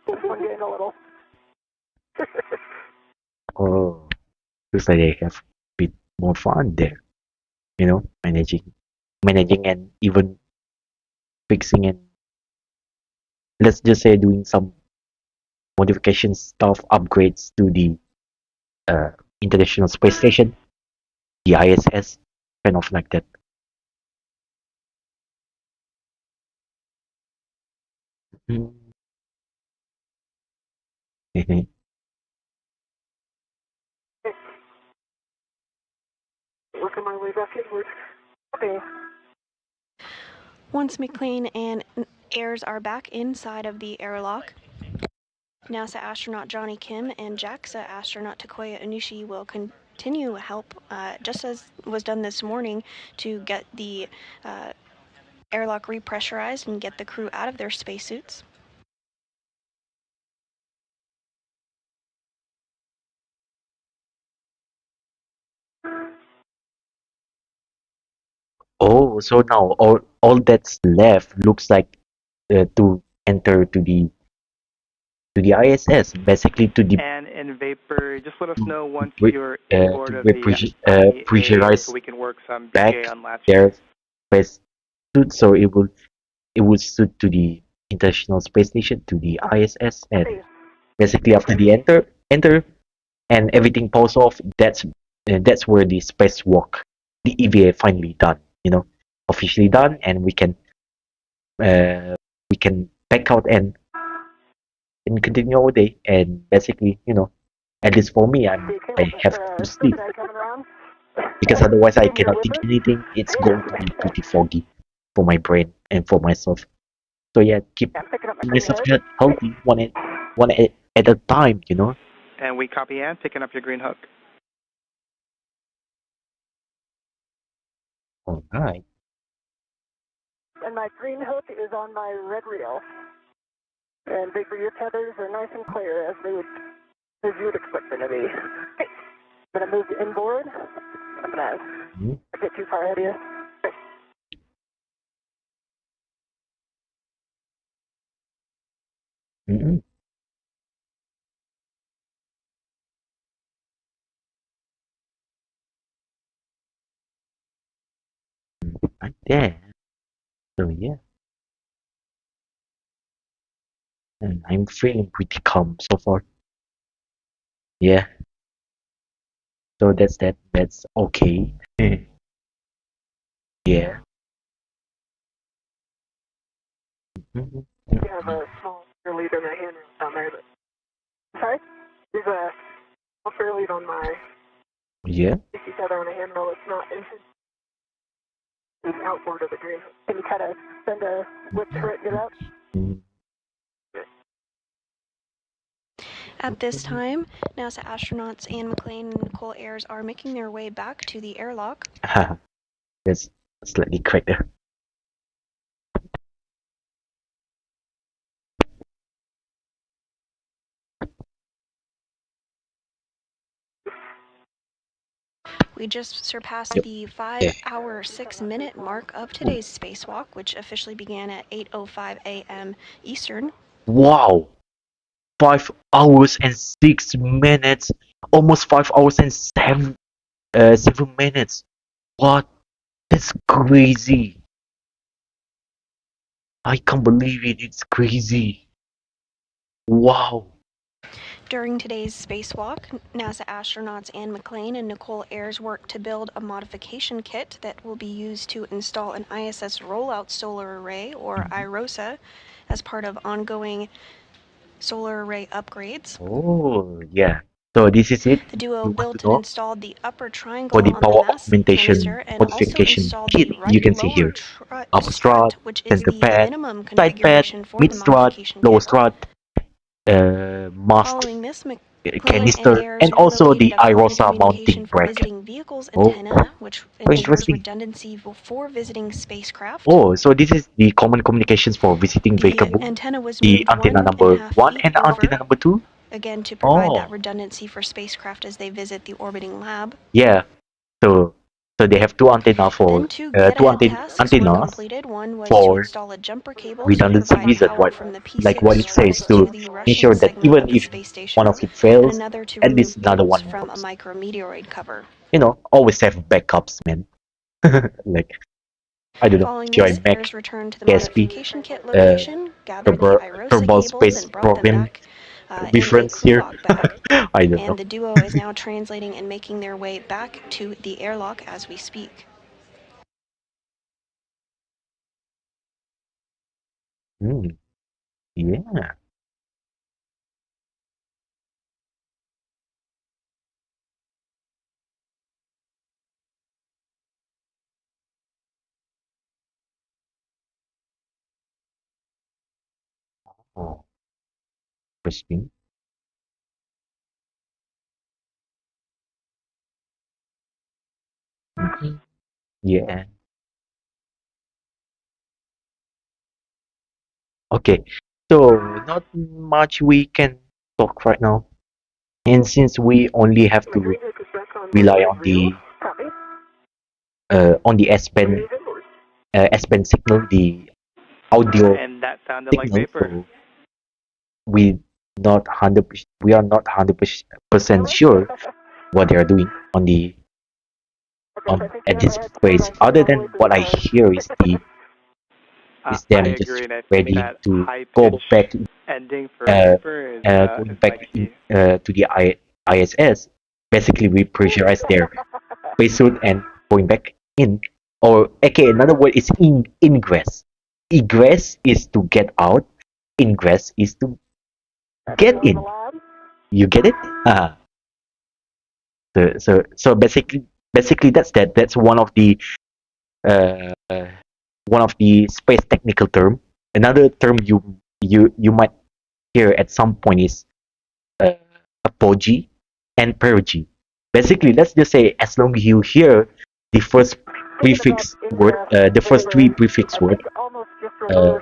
S8: This one getting a little.
S1: Oh, looks like they have a bit more fun there. You know, managing and even fixing and let's just say doing some modification stuff, upgrades to the International Space Station, the ISS, kind of like that. Mm.
S8: Working my way back inward. Okay.
S3: Once McClain and Ayers are back inside of the airlock, NASA astronaut Johnny Kim and JAXA astronaut Takoya Onishi will continue help, just as was done this morning, to get the airlock repressurized and get the crew out of their spacesuits.
S1: Oh, so now all that's left looks like to enter to the ISS, basically to the
S7: And in Vapor, just let us know once
S1: re-
S7: you're inboard
S1: to
S7: of the IAA
S1: pressurize
S7: so we can work some
S1: back
S7: BA unlatching.
S1: their space suit, so it will suit to the International Space Station, to the ISS, and basically after the enter and everything pulls off, that's where the spacewalk, the EVA finally done, you know, officially done, and we can back out and continue our day, and basically, you know, at least for me, I have to sleep because otherwise I cannot think anything. It's going to be pretty foggy for my brain and for myself. So yeah, keep myself healthy, one at a time, you know.
S7: And we copy and picking up your green hook.
S1: All right.
S8: And my green hook is on my red reel. And Vapor, your tethers are nice and clear as you would expect them to be. Okay. I'm gonna move inboard. I'm gonna get too far ahead of you.
S1: Mm-mm. Right there. So yeah. And I'm feeling pretty calm so far. Yeah. So that's that. That's okay. Yeah. Mhm.
S8: You have a small fair lead on the handrail down there. Sorry? There's a small fair lead on my
S1: Yeah.
S8: DC tether on a handrail. It's not intended. It's outboard of the green. Can you kind of send a whip to it, get out?
S1: Mm.
S3: At this time, NASA astronauts Anne McClain and Nichole Ayers are making their way back to the airlock.
S1: That's slightly cracked there.
S3: We just surpassed the 5-hour, 6-minute mark of today's spacewalk, which officially began at 8:05 a.m. Eastern.
S1: Wow. 5 hours and 6 minutes. Almost 5 hours and 7 minutes. What? That's crazy. I can't believe it. It's crazy. Wow.
S3: During today's spacewalk, NASA astronauts and McClain and Nichole Ayers worked to build a modification kit that will be used to install an ISS Rollout solar array, or IROSA, as part of ongoing solar array upgrades.
S1: Oh, yeah. So this is it.
S3: The duo
S1: You want to
S3: built and
S1: know
S3: installed the upper
S1: for
S3: triangle
S1: the
S3: on the
S1: power
S3: mass
S1: augmentation
S3: canister and also
S1: modification
S3: installed
S1: kit.
S3: the
S1: You
S3: right
S1: can see
S3: lower
S1: here upper strut,
S3: strut, which is
S1: center
S3: the
S1: pad,
S3: minimum
S1: side pad,
S3: configuration for
S1: mid
S3: the
S1: strut,
S3: modification
S1: lower
S3: kit.
S1: strut, mast
S3: Following this, McClain and
S1: canister,
S3: Ayers
S1: and also
S3: relocated
S1: the
S3: a common
S1: IROSA mounting
S3: communication for
S1: bracket.
S3: visiting vehicles
S1: Oh,
S3: antenna, which
S1: oh,
S3: ensures
S1: interesting.
S3: redundancy for visiting spacecraft.
S1: Oh, so this is the common communications for visiting
S3: The
S1: vehicle.
S3: antenna was
S1: The
S3: moved
S1: antenna
S3: 1.5
S1: number one
S3: feet
S1: and the antenna
S3: over,
S1: number two.
S3: again to provide that
S1: Oh,
S3: redundancy for spacecraft as they visit the orbiting lab.
S1: yeah. So they have two antenna for
S3: Then two get-ahead tasks were
S1: antennas
S3: completed. One was to
S1: for
S3: install a jumper cable to
S1: redundancy
S3: provide
S1: reason.
S3: power from the
S1: Like what
S3: P6
S1: it says
S3: source
S1: to
S3: to the
S1: ensure
S3: Russian
S1: that
S3: segment
S1: even
S3: of the
S1: if
S3: space
S1: one
S3: station,
S1: of it
S3: and
S1: fails,
S3: another to
S1: at least
S3: remove
S1: another
S3: cables
S1: one
S3: from a
S1: works.
S3: micrometeoroid cover.
S1: Always have backups, man. Like I don't know,
S3: Following
S1: if you're
S3: this,
S1: a Mac,
S3: Ayers returned to the
S1: KSP,
S3: modification kit
S1: uh,
S3: location, gathered the IROSA
S1: Kerbal
S3: cables,
S1: Space
S3: and brought them
S1: Program
S3: back in a
S1: reference here.
S3: Kuvok bag.
S1: I don't know.
S3: And the duo is now translating and making their way back to the airlock as we speak.
S1: Yeah. Oh, interesting. Mhm. Yeah. Okay. So not much we can talk right now. And since we only have to rely
S8: Copy.
S1: on the S-band signal, the audio
S7: And that sounded like
S1: signal,
S7: vapor.
S1: so we we are not 100% sure what they are doing on the at this place. Other than what I hear is is
S7: I
S1: them just
S7: agree, and I think
S1: ready
S7: that
S1: to
S7: high
S1: go
S7: pitch
S1: back
S7: ending for
S1: uh,
S7: vapor
S1: going
S7: is
S1: back
S7: mighty key.
S1: to the ISS. Basically, we pressurize their spacesuit and going back in. Or okay, another word is ingress. Egress is to get out. Ingress is to get in. You get it? So basically that's uh, one of the space technical term. Another term you might hear at some point is uh, apogee and perigee. Basically, let's just say as long as you hear the first prefix word, the first three prefix word, uh,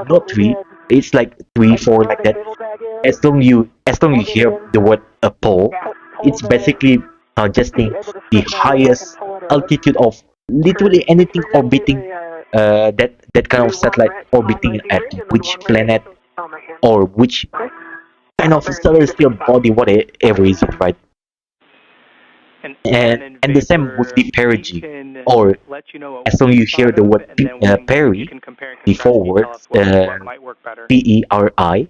S1: not three, it's like three, four, like that. As long you hear the word pole, it's basically suggesting the highest altitude of literally anything orbiting that kind of satellite orbiting at which planet or which kind of celestial body, whatever is it, right? And the same with the perigee, or
S7: Let you know what
S1: as long
S7: we
S1: as you
S7: just
S1: hear
S7: thought
S1: the
S7: of,
S1: word
S7: and then you
S1: peri,
S7: can compare and
S1: the
S7: contrast
S1: four
S7: and you tell us
S1: words,
S7: what might work better.
S1: PERI,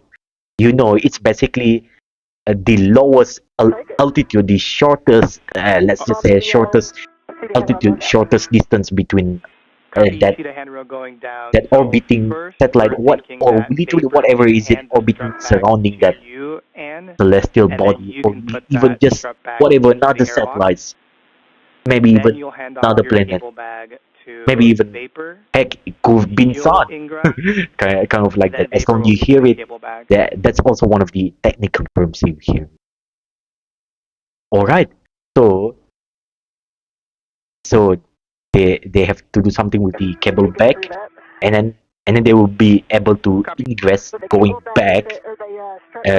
S1: you know it's basically the lowest altitude, the shortest, let's just say shortest altitude, shortest distance between
S7: Copy, you
S1: that
S7: see the handrail going down.
S1: that
S7: So
S1: orbiting
S7: first,
S1: satellite,
S7: we're
S1: what
S7: thinking
S1: or
S7: that
S1: literally
S7: vapor
S1: whatever
S7: can
S1: is it
S7: hand the
S1: orbiting
S7: strut bag
S1: surrounding
S7: to
S1: that
S7: you, Anne,
S1: celestial
S7: and then
S1: body,
S7: you
S1: or
S7: can put
S1: even
S7: that
S1: just
S7: strut bag
S1: whatever
S7: into
S1: another
S7: the airlock.
S1: satellites, maybe
S7: Then
S1: even
S7: you'll hand off
S1: another
S7: your
S1: planet,
S7: cable bag
S1: maybe
S7: to
S1: even
S7: vapor.
S1: heck, it could have been
S7: You'll
S1: sun,
S7: ingress,
S1: kind of like
S7: then
S1: that. As
S7: vapor
S1: long as
S7: will
S1: you
S7: into
S1: hear
S7: the
S1: it,
S7: cable bag.
S1: that's also one of the technical terms you hear. All right, so so they have to do something with the cable back, and then they will be able to ingress going back,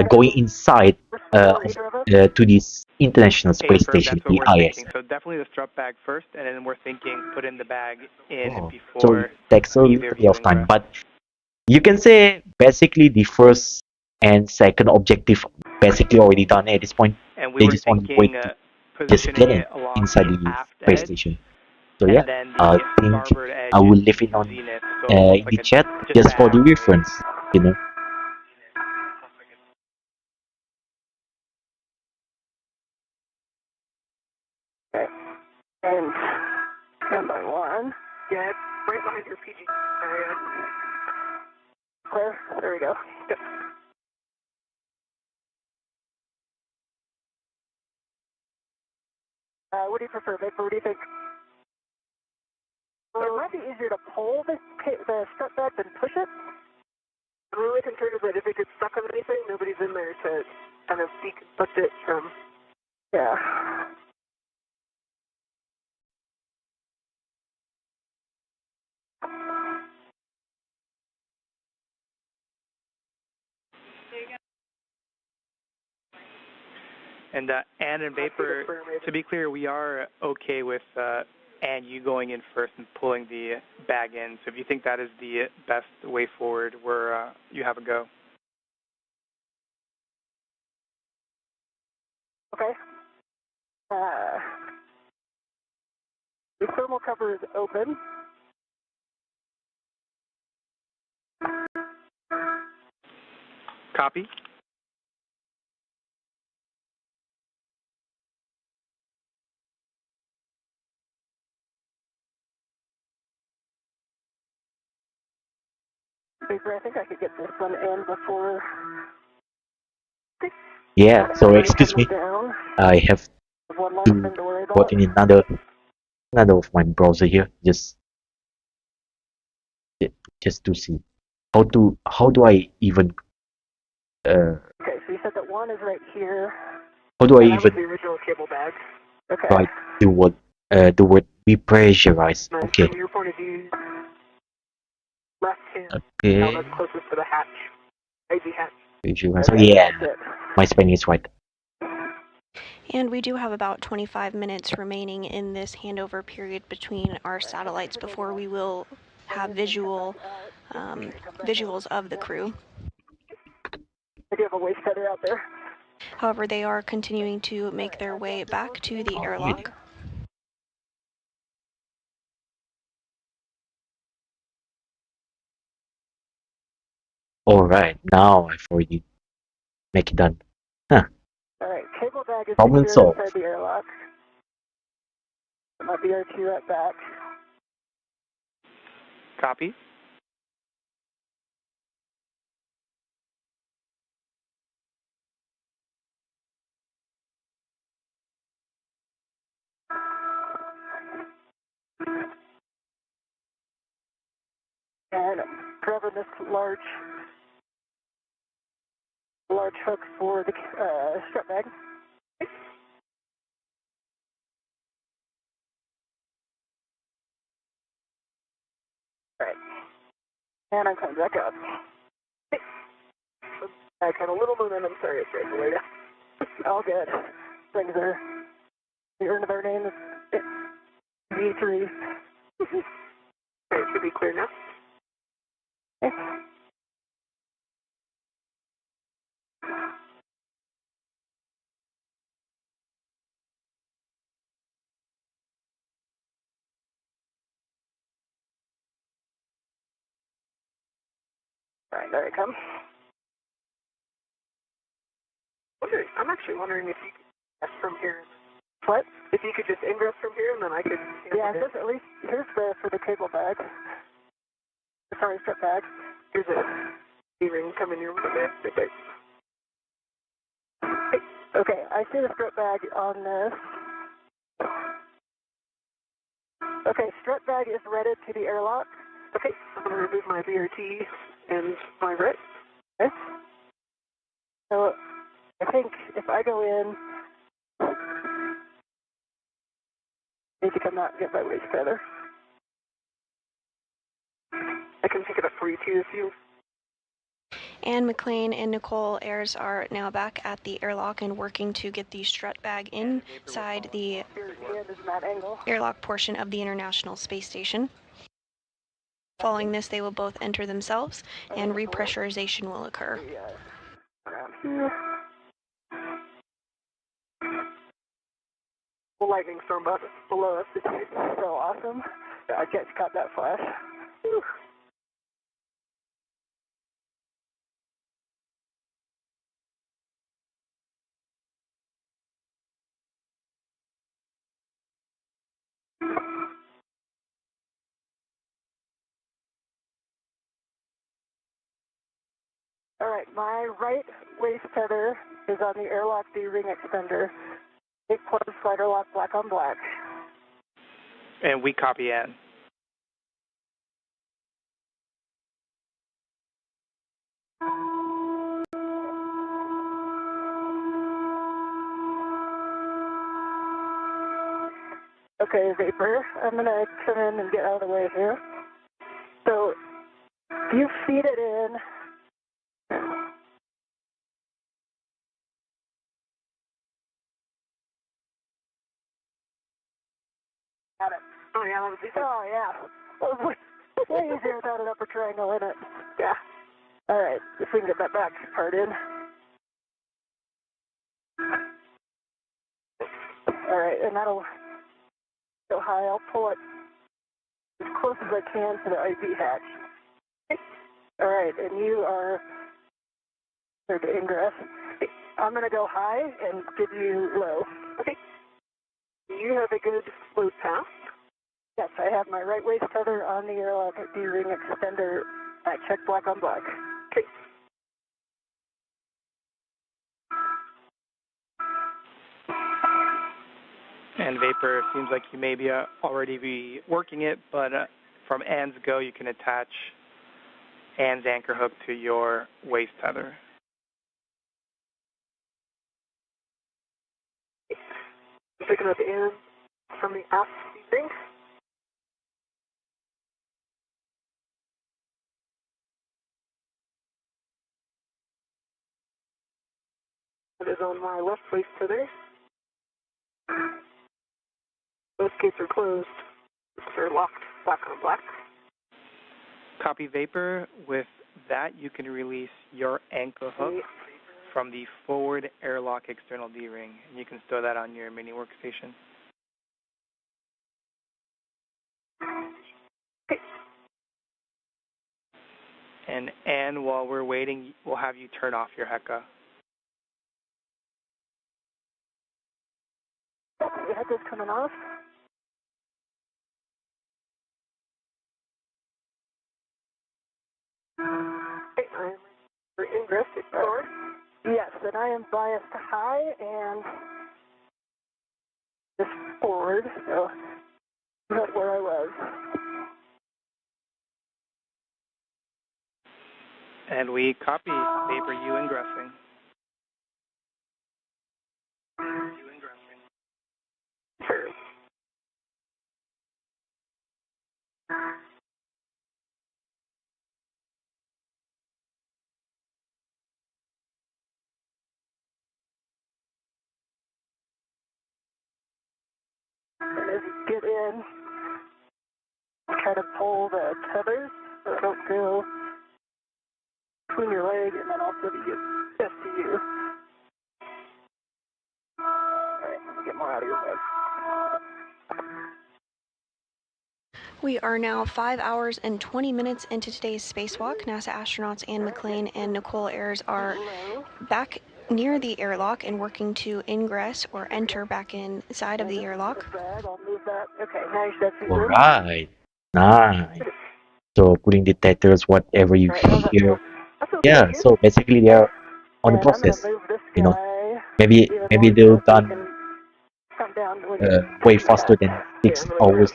S1: going inside to this International Space
S7: Perfect.
S1: Station,
S7: That's what
S1: the
S7: we're
S1: ISS.
S7: thinking. So definitely the strut bag first, and then we're thinking put in the bag in
S1: Oh, so
S7: before
S1: it takes a
S7: either
S1: little
S7: of
S1: bit
S7: you
S1: of time,
S7: ingress.
S1: but you can say basically the first and second objective basically already done at this point.
S7: And we
S1: They
S7: were
S1: just want to wait
S7: thinking
S1: to just
S7: positioning
S1: get in
S7: it along
S1: inside
S7: the
S1: the
S7: aft
S1: space
S7: edge,
S1: station. So yeah,
S7: and then
S1: I
S7: the
S1: think
S7: starboard edge
S1: I will
S7: is
S1: leave it on
S7: zenith, so almost
S1: in
S7: like
S1: the
S7: a
S1: chat
S7: just
S1: just for the
S7: halfway.
S1: reference, you know.
S6: Okay. And standby 1.
S8: Yeah, it's right behind your PG area.
S6: Clear? There we go.
S8: Yep.
S6: What do you prefer, Vapor? What do you think? It might be easier to pull the strut bag than push it.
S8: I'm really concerned that if it gets stuck on anything, nobody's in there to kind of deconstruct it from.
S6: Yeah.
S7: And Ann and Vapor, to be clear, we are okay with Ann, you going in first and pulling the bag in. So if you think that is the best way forward, you have a go.
S6: Okay. The thermal cover is open.
S7: Copy.
S6: Vapor, I think I could get this one in before.
S1: Yeah, so excuse me.
S6: Down.
S1: I have
S6: One less
S1: to
S6: thing to worry about.
S1: put in another of my browser here, just to see how do I even
S6: Okay, so you said that 1 is right here.
S1: how do I
S8: That was
S1: even
S8: the original cable bag.
S6: Okay.
S1: write the word depressurize?
S8: Nice.
S1: Okay.
S8: From your point of view, left hand.
S1: Okay.
S8: Now that's closest to the hatch. Crazy hatch.
S1: Pressurize. Oh, yeah, my spelling is right.
S3: And we do have about 25 minutes remaining in this handover period between our satellites before we will have visuals of the crew.
S6: I do have a waste feather out there.
S3: However, they are continuing to make their way back to the airlock.
S1: Alright, now I've already make it done. Huh.
S6: Alright, cable bag is
S1: Problem
S6: secure
S1: solved.
S6: inside the airlock. My BR2 at back.
S7: Copy.
S6: And grabbing this large hook for the strap bag. Alright. And I'm coming back up.
S8: I had a little momentum. Sorry, it's breaking later.
S6: All good. Things are, the earn of their name is V3.
S8: Okay, it should be clear now.
S6: Okay. Alright, there it comes.
S8: I'm actually wondering if you could ingress from here.
S6: What?
S8: If you could just ingress from here, and then I could.
S6: Yeah, it says at least, here's for the cable bag. Sorry, strap bag.
S8: Here's a E-ring coming your way. Okay.
S6: Okay, I see the strap bag on this. Okay, strap bag is ready to the airlock.
S8: Okay, I'm going to remove my BRT and my RET.
S6: Okay. So, I think if I go in, I need to come out and get my waste feather.
S8: I can pick it up for you too if you.
S3: And McClain and Nichole Ayers are now back at the airlock and working to get the strut bag inside the airlock portion of the International Space Station. Following this, they will both enter themselves and repressurization will occur.
S6: Around here.
S8: The lightning storm below us.
S6: It's so awesome. I just caught that flash. Whew. All right, my right waist tether is on the airlock D-ring extender. 8+ slider lock, black on black.
S7: And we copy Ann.
S6: Okay, Vapor, I'm going to come in and get out of the way here. So, you feed it in. Got it. Oh, yeah, that was easy. Oh, yeah. That was way easier without an upper triangle in it. Yeah. All right, if we can get that back part in. All right, and that'll go high. I'll pull it as close as I can to the IV hatch. All right, and you are there to ingress. I'm going to go high and give you low. Okay. Do you have a good float path? Yes, I have my right waist tether on the airlock D-ring extender at check black on black. Okay.
S7: And Vapor, seems like you may be already be working it, but from Ann's go, you can attach Ann's anchor hook to your waist tether.
S6: Picking up Ann from the aft ring. It is on my left waist tether. Both gates are closed. They're locked black on black.
S7: Copy Vapor. With that, you can release your anchor hook from the forward airlock external D-ring, and you can store that on your mini workstation. And Ann, while we're waiting, we'll have you turn off your HECA.
S6: The HECA's coming off. Okay, I'm for ingress forward. Yes, and I am biased high and just forward, so that's where I was.
S7: And we copy Vapor, you ingressing.
S6: Sure. And as you get in, try to pull the tethers so they don't go between your leg and then also to get STU. Alright, let me get more out of your way.
S3: We are now 5 hours and 20 minutes into today's spacewalk. NASA astronauts Ann McClain and Nichole Ayers are back near the airlock and working to ingress or enter back inside of the airlock.
S6: I'll move that. Okay, now you should see.
S1: Alright. Nice. So putting detectors, whatever you hear. Yeah, so basically they are on the process. You know, maybe they'll done way faster than 6 hours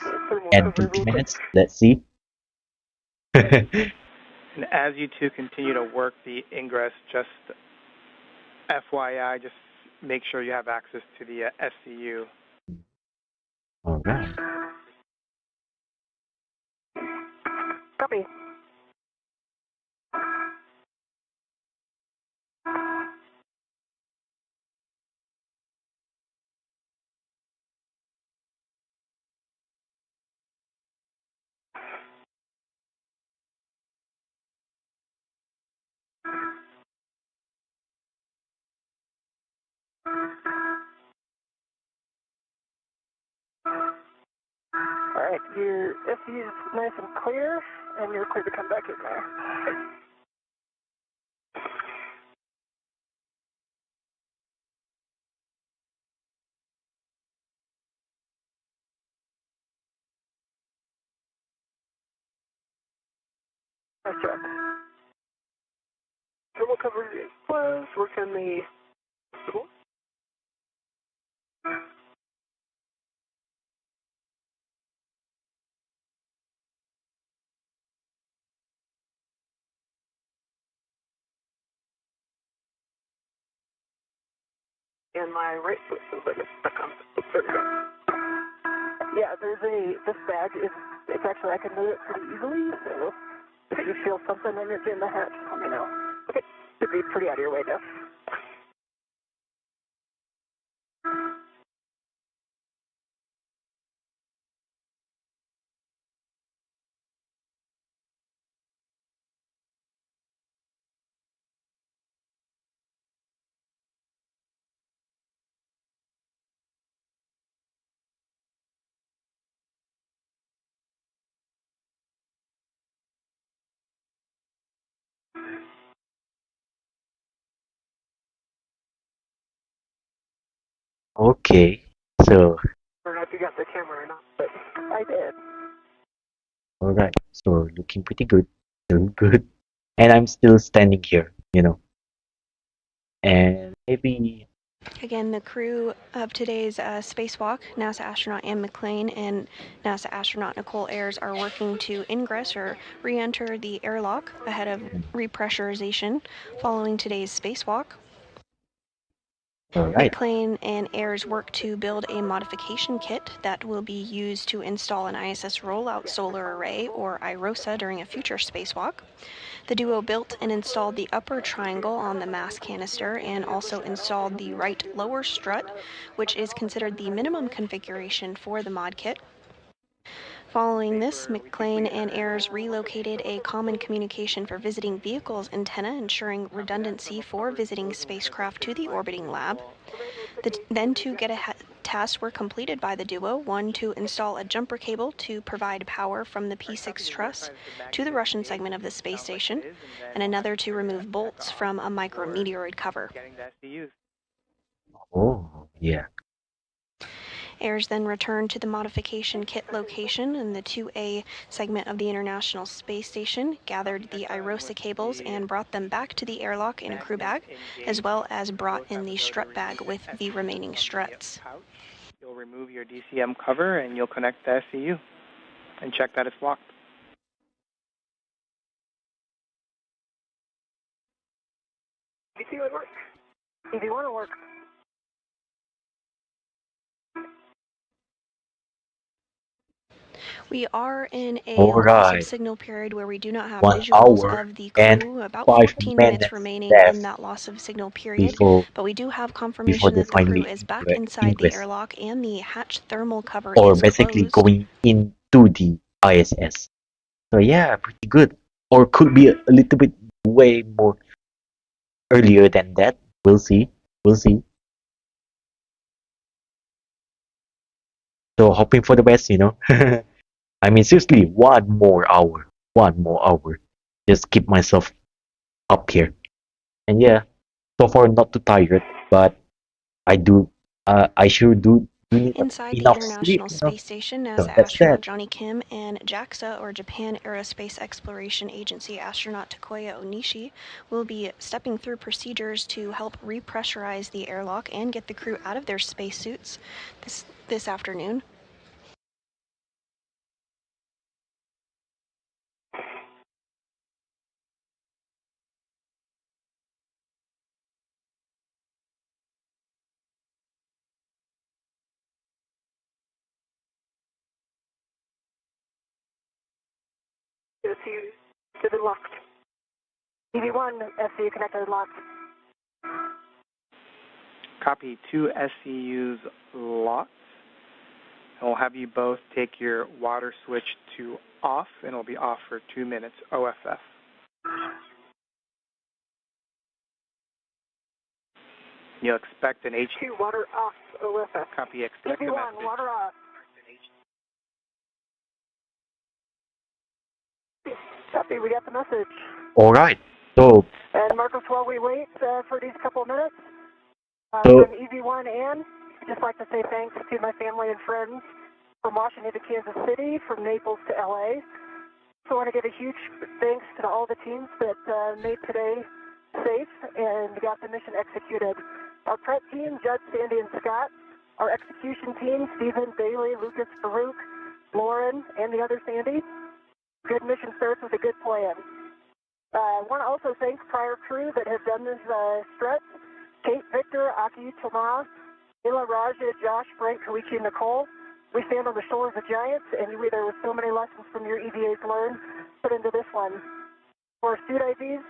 S1: and 20 minutes. Let's see.
S7: And as you two continue to work the ingress, just FYI, just make sure you have access to the SCU.
S1: All right.
S6: Copy. All right, your SU is nice and clear, and you're clear to come back in there. Nice job.
S8: thermal cover closed. Work on the tool. And my right foot feels like it's stuck on. There we go. Yeah, this bag it's actually, I can move it pretty easily, so if you feel something in the hatch, let me know. Okay, should be pretty out of your way now.
S1: Okay, so
S8: I don't know if you got the camera or not, but I did.
S1: alright, so looking pretty good, doing good, and I'm still standing here, and maybe
S3: Again, the crew of today's spacewalk, NASA astronaut Ann McClain and NASA astronaut Nichole Ayers, are working to ingress or re-enter the airlock ahead of repressurization following today's spacewalk.
S1: alright,
S3: McClain and Ayers work to build a modification kit that will be used to install an ISS Rollout solar array, or IROSA, during a future spacewalk. The duo built and installed the upper triangle on the mass canister and also installed the right lower strut, which is considered the minimum configuration for the mod kit. Following this, McClain and Ayers relocated a common communication for visiting vehicles antenna, ensuring redundancy for visiting spacecraft to the orbiting lab. Then two get-ahead tasks were completed by the duo, one to install a jumper cable to provide power from the P6 truss to the Russian segment of the space station, and another to remove bolts from a micrometeoroid cover.
S1: oh, yeah,
S3: Ayers then returned to the modification kit location in the 2A segment of the International Space Station, gathered the IROSA cables, and brought them back to the airlock in a crew bag, as well as brought in the strut bag with the remaining struts.
S7: You'll remove your DCM cover and you'll connect the SCU and check that it's locked.
S8: EV2 would work. EV1 will work.
S3: We are in a loss of
S1: alright,
S3: signal period where we do not have
S1: 1
S3: visuals
S1: hour
S3: of the
S1: and
S3: crew, about
S1: 5
S3: 14 minutes
S1: minutes
S3: remaining in
S1: left
S3: that loss of signal period,
S1: before
S3: but we do have
S1: before
S3: confirmation
S1: they
S3: that the crew
S1: finally
S3: is back inside the
S1: ingress,
S3: airlock and the hatch thermal cover
S1: or
S3: is
S1: basically
S3: closed.
S1: going into the ISS. So yeah, pretty good. Or could be a little bit way more earlier than that. We'll see. We'll see. So hoping for the best. I mean, seriously, 1 more hour. 1 more hour. Just keep myself up here. And yeah, so far not too tired, but I do. I sure do need
S3: Inside the
S1: enough sleep.
S3: International Space Station,
S1: So
S3: NASA
S1: that's
S3: astronaut
S1: that.
S3: Johnny Kim and JAXA, or Japan Aerospace Exploration Agency astronaut Takuya Onishi, will be stepping through procedures to help repressurize the airlock and get the crew out of their spacesuits this afternoon.
S8: SCU to the locked. EV1 SCU connected locked.
S7: Copy, 2 SCUs locked. And we'll have you both take your water switch to off, and it'll be off for 2 minutes, OFF. You'll expect an
S8: H2 water off, OFF.
S7: Copy, expect a
S8: EV1
S7: message.
S8: water off. Copy, we got the message.
S1: Alright. So
S8: And Marcus, while we wait for these couple of minutes,
S1: So-
S8: from EV1 and I'd just like to say thanks to my family and friends from Washington to Kansas City, from Naples to LA. So I want to give a huge thanks to all the teams that made today
S6: safe and got the mission executed. Our prep team, Judd, Sandy, and Scott. Our execution team, Stephen, Bailey, Lucas, Farouk, Lauren, and the other Sandy. Good mission starts with a good plan. I want to also thank prior crew that have done this stretch. Kate, Victor, Aki, Tomas, Ila, Raja, Josh, Frank, Koichi, and Nicole. We stand on the shoulders of giants, and there were so many lessons from your EVAs learned put into this one. For our suit IVs,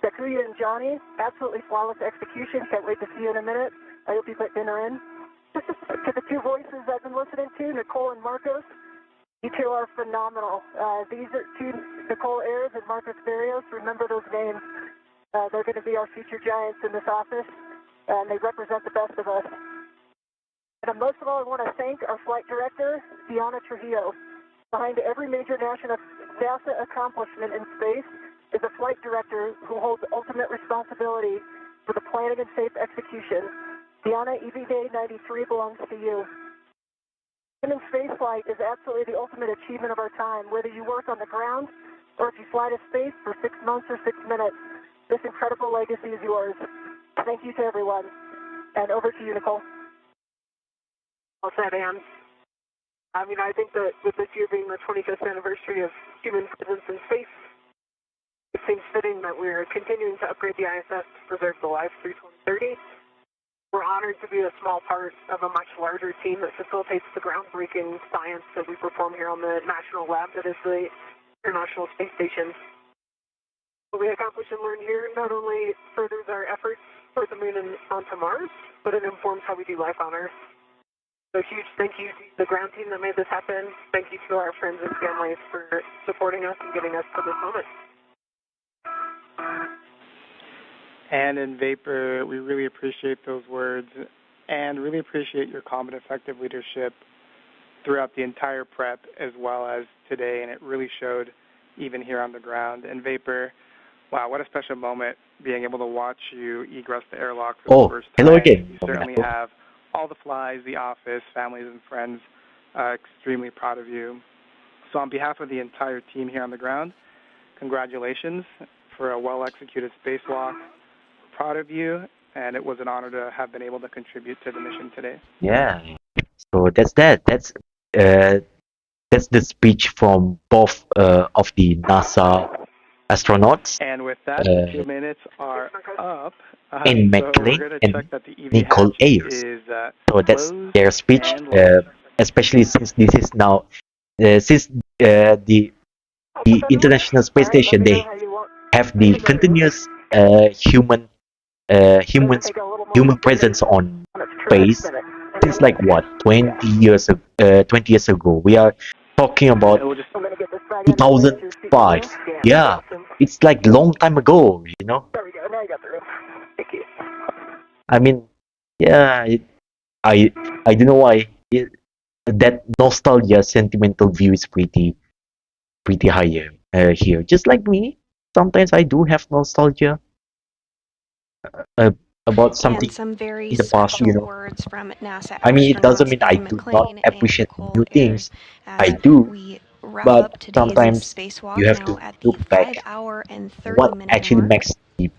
S6: Sakuya and Johnny, absolutely flawless execution. Can't wait to see you in a minute. I hope you put dinner in. To the two voices I've been listening to, Nicole and Marcos, you two are phenomenal. These are two, Nichole Ayers and Marcos Barrios. Remember those names. They're going to be our future giants in this office, and they represent the best of us. And most of all, I want to thank our flight director, Diana Trujillo. Behind every major NASA accomplishment in space is a flight director who holds ultimate responsibility for the planning and safe execution. Diana, EVA 93 belongs to you. Human spaceflight is absolutely the ultimate achievement of our time, whether you work on the ground or if you fly to space for 6 months or 6 minutes. This incredible legacy is yours. Thank you to everyone. And over to you, Nicole.
S8: Well said, Anne. I mean, I think that with this year being the 25th anniversary of human presence in space, it seems fitting that we're continuing to upgrade the ISS to preserve the lives through 2030. We're honored to be a small part of a much larger team that facilitates the groundbreaking science that we perform here on the national lab that is the International Space Station. What we accomplish and learn here not only furthers our efforts toward the moon and onto Mars, but it informs how we do life on Earth. So huge thank you to the ground team that made this happen. Thank you to our friends and families for supporting us and getting us to this moment.
S7: And in Vapor, we really appreciate those words and really appreciate your calm and effective leadership throughout the entire prep as well as today, and it really showed even here on the ground. And Vapor, wow, what a special moment being able to watch you egress the airlock for the first time.
S1: Hello again.
S7: You certainly have all the flies, the office, families and friends extremely proud of you. So on behalf of the entire team here on the ground, congratulations for a well-executed spacewalk. Proud of you, and it was an honor to have been able to contribute to the mission today.
S1: Yeah. So that's that. That's the speech from both of the NASA astronauts.
S7: And with that, the 2 minutes are up.
S1: And McClain and Nichole Ayers. So that's their speech, especially since this is now, since the International Space Station, they have the continuous human presence on space since like what 20 years ago. We are talking about 2005. Yeah, it's like long time ago, you know. I mean, yeah, I don't know why that nostalgia sentimental view is pretty high here. Just like me, sometimes I do have nostalgia about something
S3: some very
S1: in the past, you know.
S3: words from NASA
S1: I mean, it doesn't mean I do not appreciate new things. I do, but sometimes you have to look back what actually makes the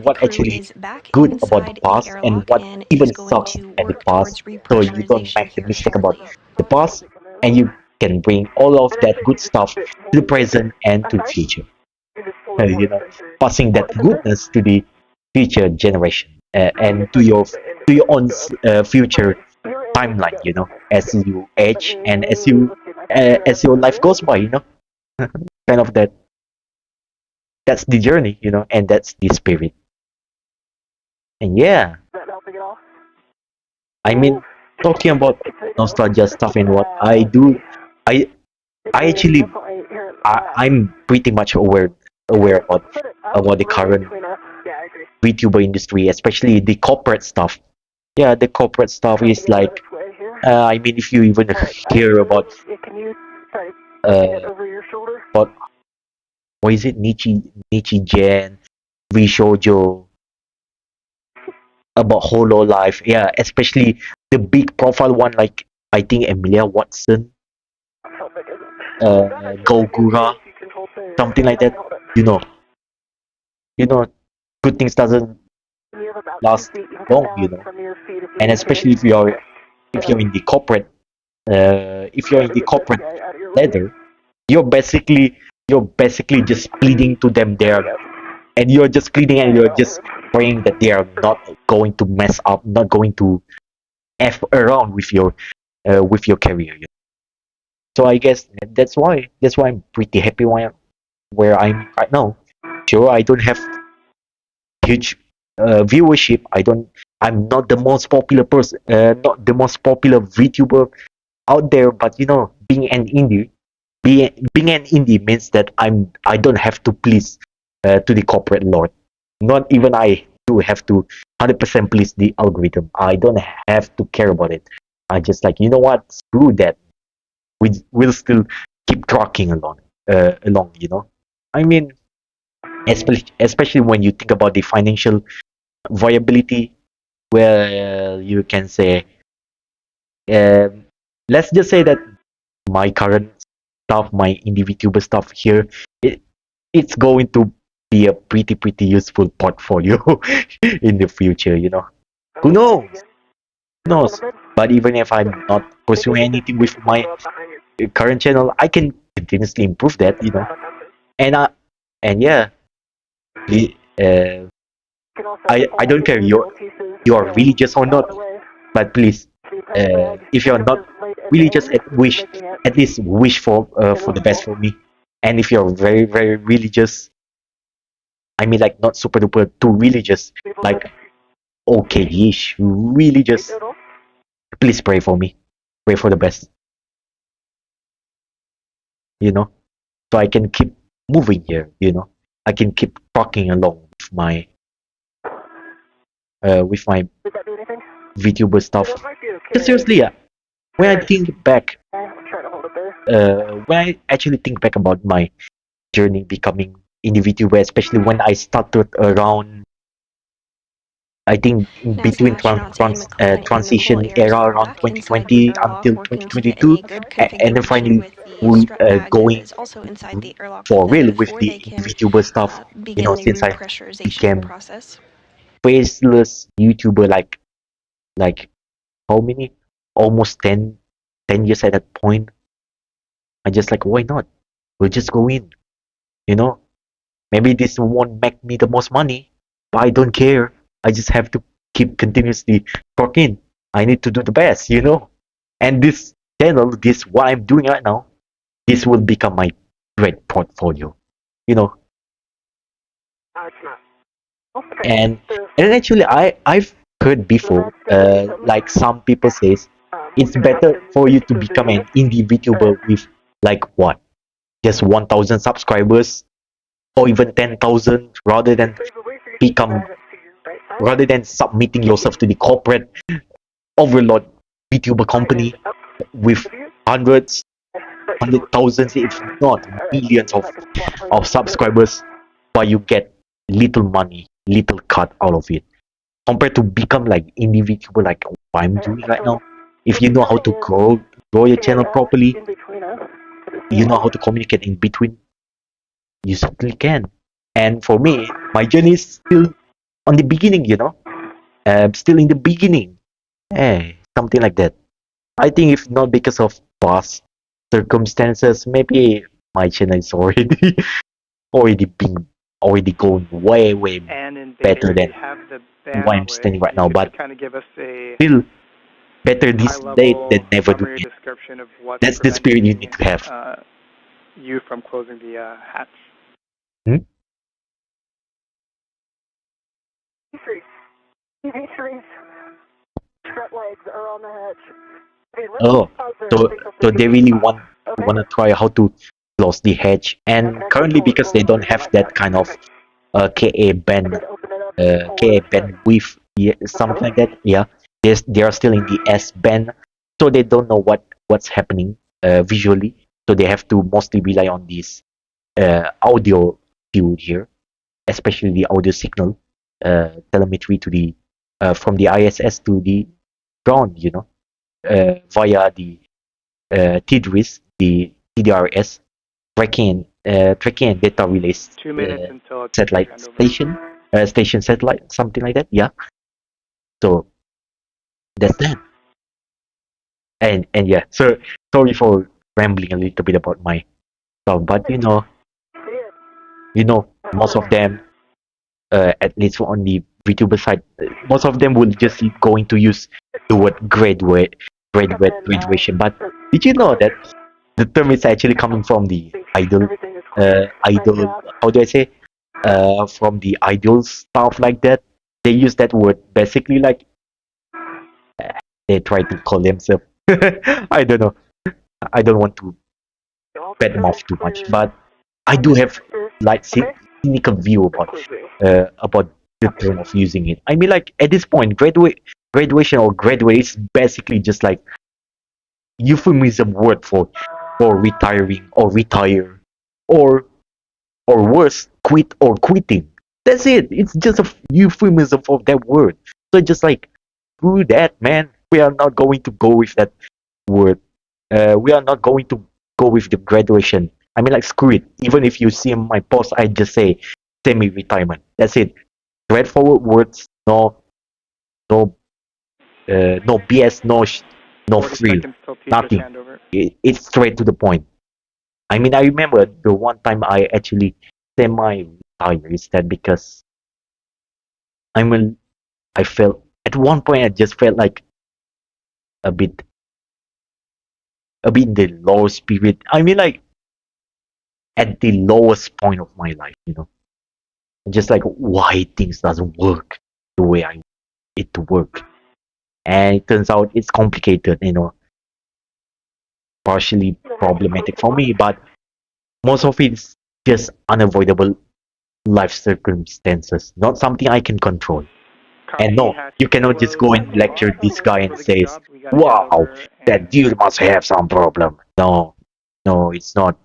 S1: what actually is good about the past and what even sucks at the past, so you don't make the mistake about the past, and you can bring all of that good stuff to the present and to the future. You know, passing that goodness to the future generation and to your own future timeline. You know, as you age and as your life goes by. You know, kind of that. That's the journey, you know, and that's the spirit. And yeah, I mean, talking about nostalgia stuff and what I do, I actually, I'm pretty much aware about the current VTuber industry, especially the corporate stuff. Yeah, the corporate stuff is like, I mean, if you even hear about what is it, Nichi-Gen, Vishojo, about Hololive, yeah, especially the big profile one, like I think Emilia Watson, Gogura, something like that. You know, good things doesn't
S6: You have about
S1: last
S6: 2 feet. You can
S1: long,
S6: come
S1: you
S6: down
S1: know.
S6: from your feet if you
S1: And
S6: need
S1: especially
S6: to.
S1: if you're in the corporate
S6: Guy out of your way.
S1: ladder, you're basically just pleading to them there, and you're just pleading and you're just praying that they are not going to mess up, not going to f around with your career. You know? So I guess that's why I'm pretty happy where I'm right now. Sure, I don't have huge viewership. I'm not the most popular person, not the most popular VTuber out there. But you know, being an indie means that I don't have to please to the corporate lord. Not even I do have to 100% please the algorithm. I don't have to care about it. I just like, you know what, screw that. We'll still keep trucking along. You know, I mean, especially when you think about the financial viability. Well, you can say, um, let's just say that my current stuff, my indie VTuber stuff here, it's going to be a pretty useful portfolio in the future. You know, who knows? Who knows? But even if I'm not pursuing anything with my current channel, I can continuously improve that. You know, and and yeah, the, I don't care you are religious or not, but please, if you're not religious, at least wish for the best for me. And if you're very religious, I mean like not super duper too religious, like okay-ish religious, please pray for me, pray for the best, you know, so I can keep moving here, you know, I can keep talking along with my VTuber stuff. Because seriously, yeah, when I think back, when I actually think back about my journey becoming indie VTuber, especially when I started around, I think in
S3: NASA
S1: between
S3: astronauts Ian McClain and
S1: transition
S3: Nichole Ayers
S1: era
S3: are
S1: around
S3: back inside the
S1: 2020
S3: airlock,
S1: until
S3: working to get in
S1: 2022,
S3: a good
S1: and then
S3: configuration
S1: finally
S3: with the strut bag that
S1: going
S3: is also inside the airlock with
S1: for
S3: them
S1: real with
S3: before
S1: the
S3: they can
S1: VTuber stuff, you
S3: begin
S1: know,
S3: the
S1: since I
S3: repressurization
S1: became
S3: process.
S1: faceless YouTuber like how many? Almost 10 years at that point. I just like, why not? We'll just go in, you know? Maybe this won't make me the most money, but I don't care. I just have to keep continuously talking. I need to do the best, you know? And this channel, this what I'm doing right now, this will become my great portfolio, you know?
S6: It's not.
S1: And actually I've heard before, like some people says, it's better for you to become an indie VTuber with like what? Just 1,000 subscribers or even 10,000 become rather than submitting yourself to the corporate overlord VTuber company with hundreds, 100,000s, if not millions of subscribers, but you get little money, little cut out of it. Compared to become like indie VTuber like what I'm doing right now. If you know how to grow your channel properly, you know how to communicate in between, you certainly can. And for me, my journey is still on the beginning, you know. Still in the beginning. Hey, something like that. I think if not because of past circumstances, maybe my channel is already already going way
S7: And in beta,
S1: better
S7: you
S1: than
S7: have the
S1: where I'm standing right
S7: bandwidth.
S1: now.
S7: You could
S1: But
S7: kind of give us a
S1: still better this late
S7: high-level
S1: than never doing
S7: summary
S1: it.
S7: description of what's
S1: That's the spirit you need
S7: preventing
S1: to have.
S7: you from closing the hatch.
S1: Hmm?
S6: TV3's strut legs are on the hatch. Okay, let's
S1: Oh,
S6: pause there.
S1: so
S6: I think
S1: so
S6: something
S1: they
S6: good.
S1: really
S6: Okay.
S1: want to try how to close the hedge, and currently because they don't have that kind of KA band
S6: Open it up.
S1: KA band with something like that. Yeah, they are still in the S band, so they don't know what's happening visually. So they have to mostly rely on this audio field here, especially the audio signal telemetry to the from the ISS to the ground. You know, via the TDRS, the TDRS tracking and data relays
S7: 2 minutes until it's
S1: satellite
S7: hand over.
S1: station. station satellite, something like that. Yeah. So that's that. And yeah. So sorry for rambling a little bit about my stuff, but most of them, at least on the VTuber side, most of them will just going to use the word graduation. But did you know that the term is actually coming from the idol? How do I say? From the idol stuff like that. They use that word basically like they try to call themselves. I don't know. I don't want to badmouth too much, but I do have like cynical view about the term of using it. I mean, like at this point, graduation or graduate is basically just like euphemism word for retiring or retire, or worse, quit or quitting. That's it. It's just a euphemism for that word. So just like screw that, man. We are not going to go with that word. We are not going to go with the graduation. I mean, like screw it. Even if you see my post, I just say semi-retirement. That's it. Straightforward words. No BS. No frill. Nothing. It's straight to the point. I mean, I remember the one time I actually semi-retired is that because I felt at one point I just felt like a bit in the low spirit. I mean, like at the lowest point of my life, just like why things doesn't work the way I want it to work, and it turns out it's complicated, partially problematic for me, but most of it is just unavoidable life circumstances, not something I can control. And no, you cannot just go and lecture this guy and say, wow, that dude must have some problem. No, it's not.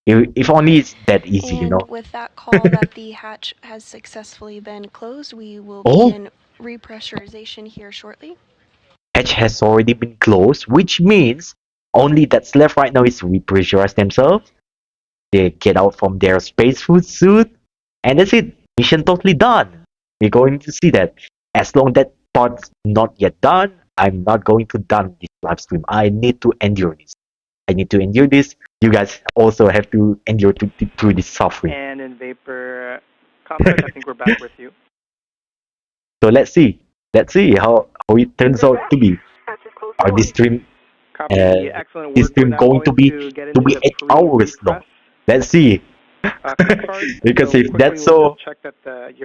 S1: If only it's that easy,
S3: And with that call that the hatch has successfully been closed, we will begin repressurization here shortly.
S1: Hatch has already been closed, which means only that's left right now is repressurize themselves. They get out from their spacesuit suit, and that's it. Mission totally done. We're going to see that. As long that part's not yet done, I'm not going to done this live stream. I need to endure this. You guys also have to endure through this suffering.
S7: And in Vapor Complex, I think we're back with you.
S1: So let's see how it turns out to be. Are this stream going to be 8 hours long? Let's see. Because if that's so,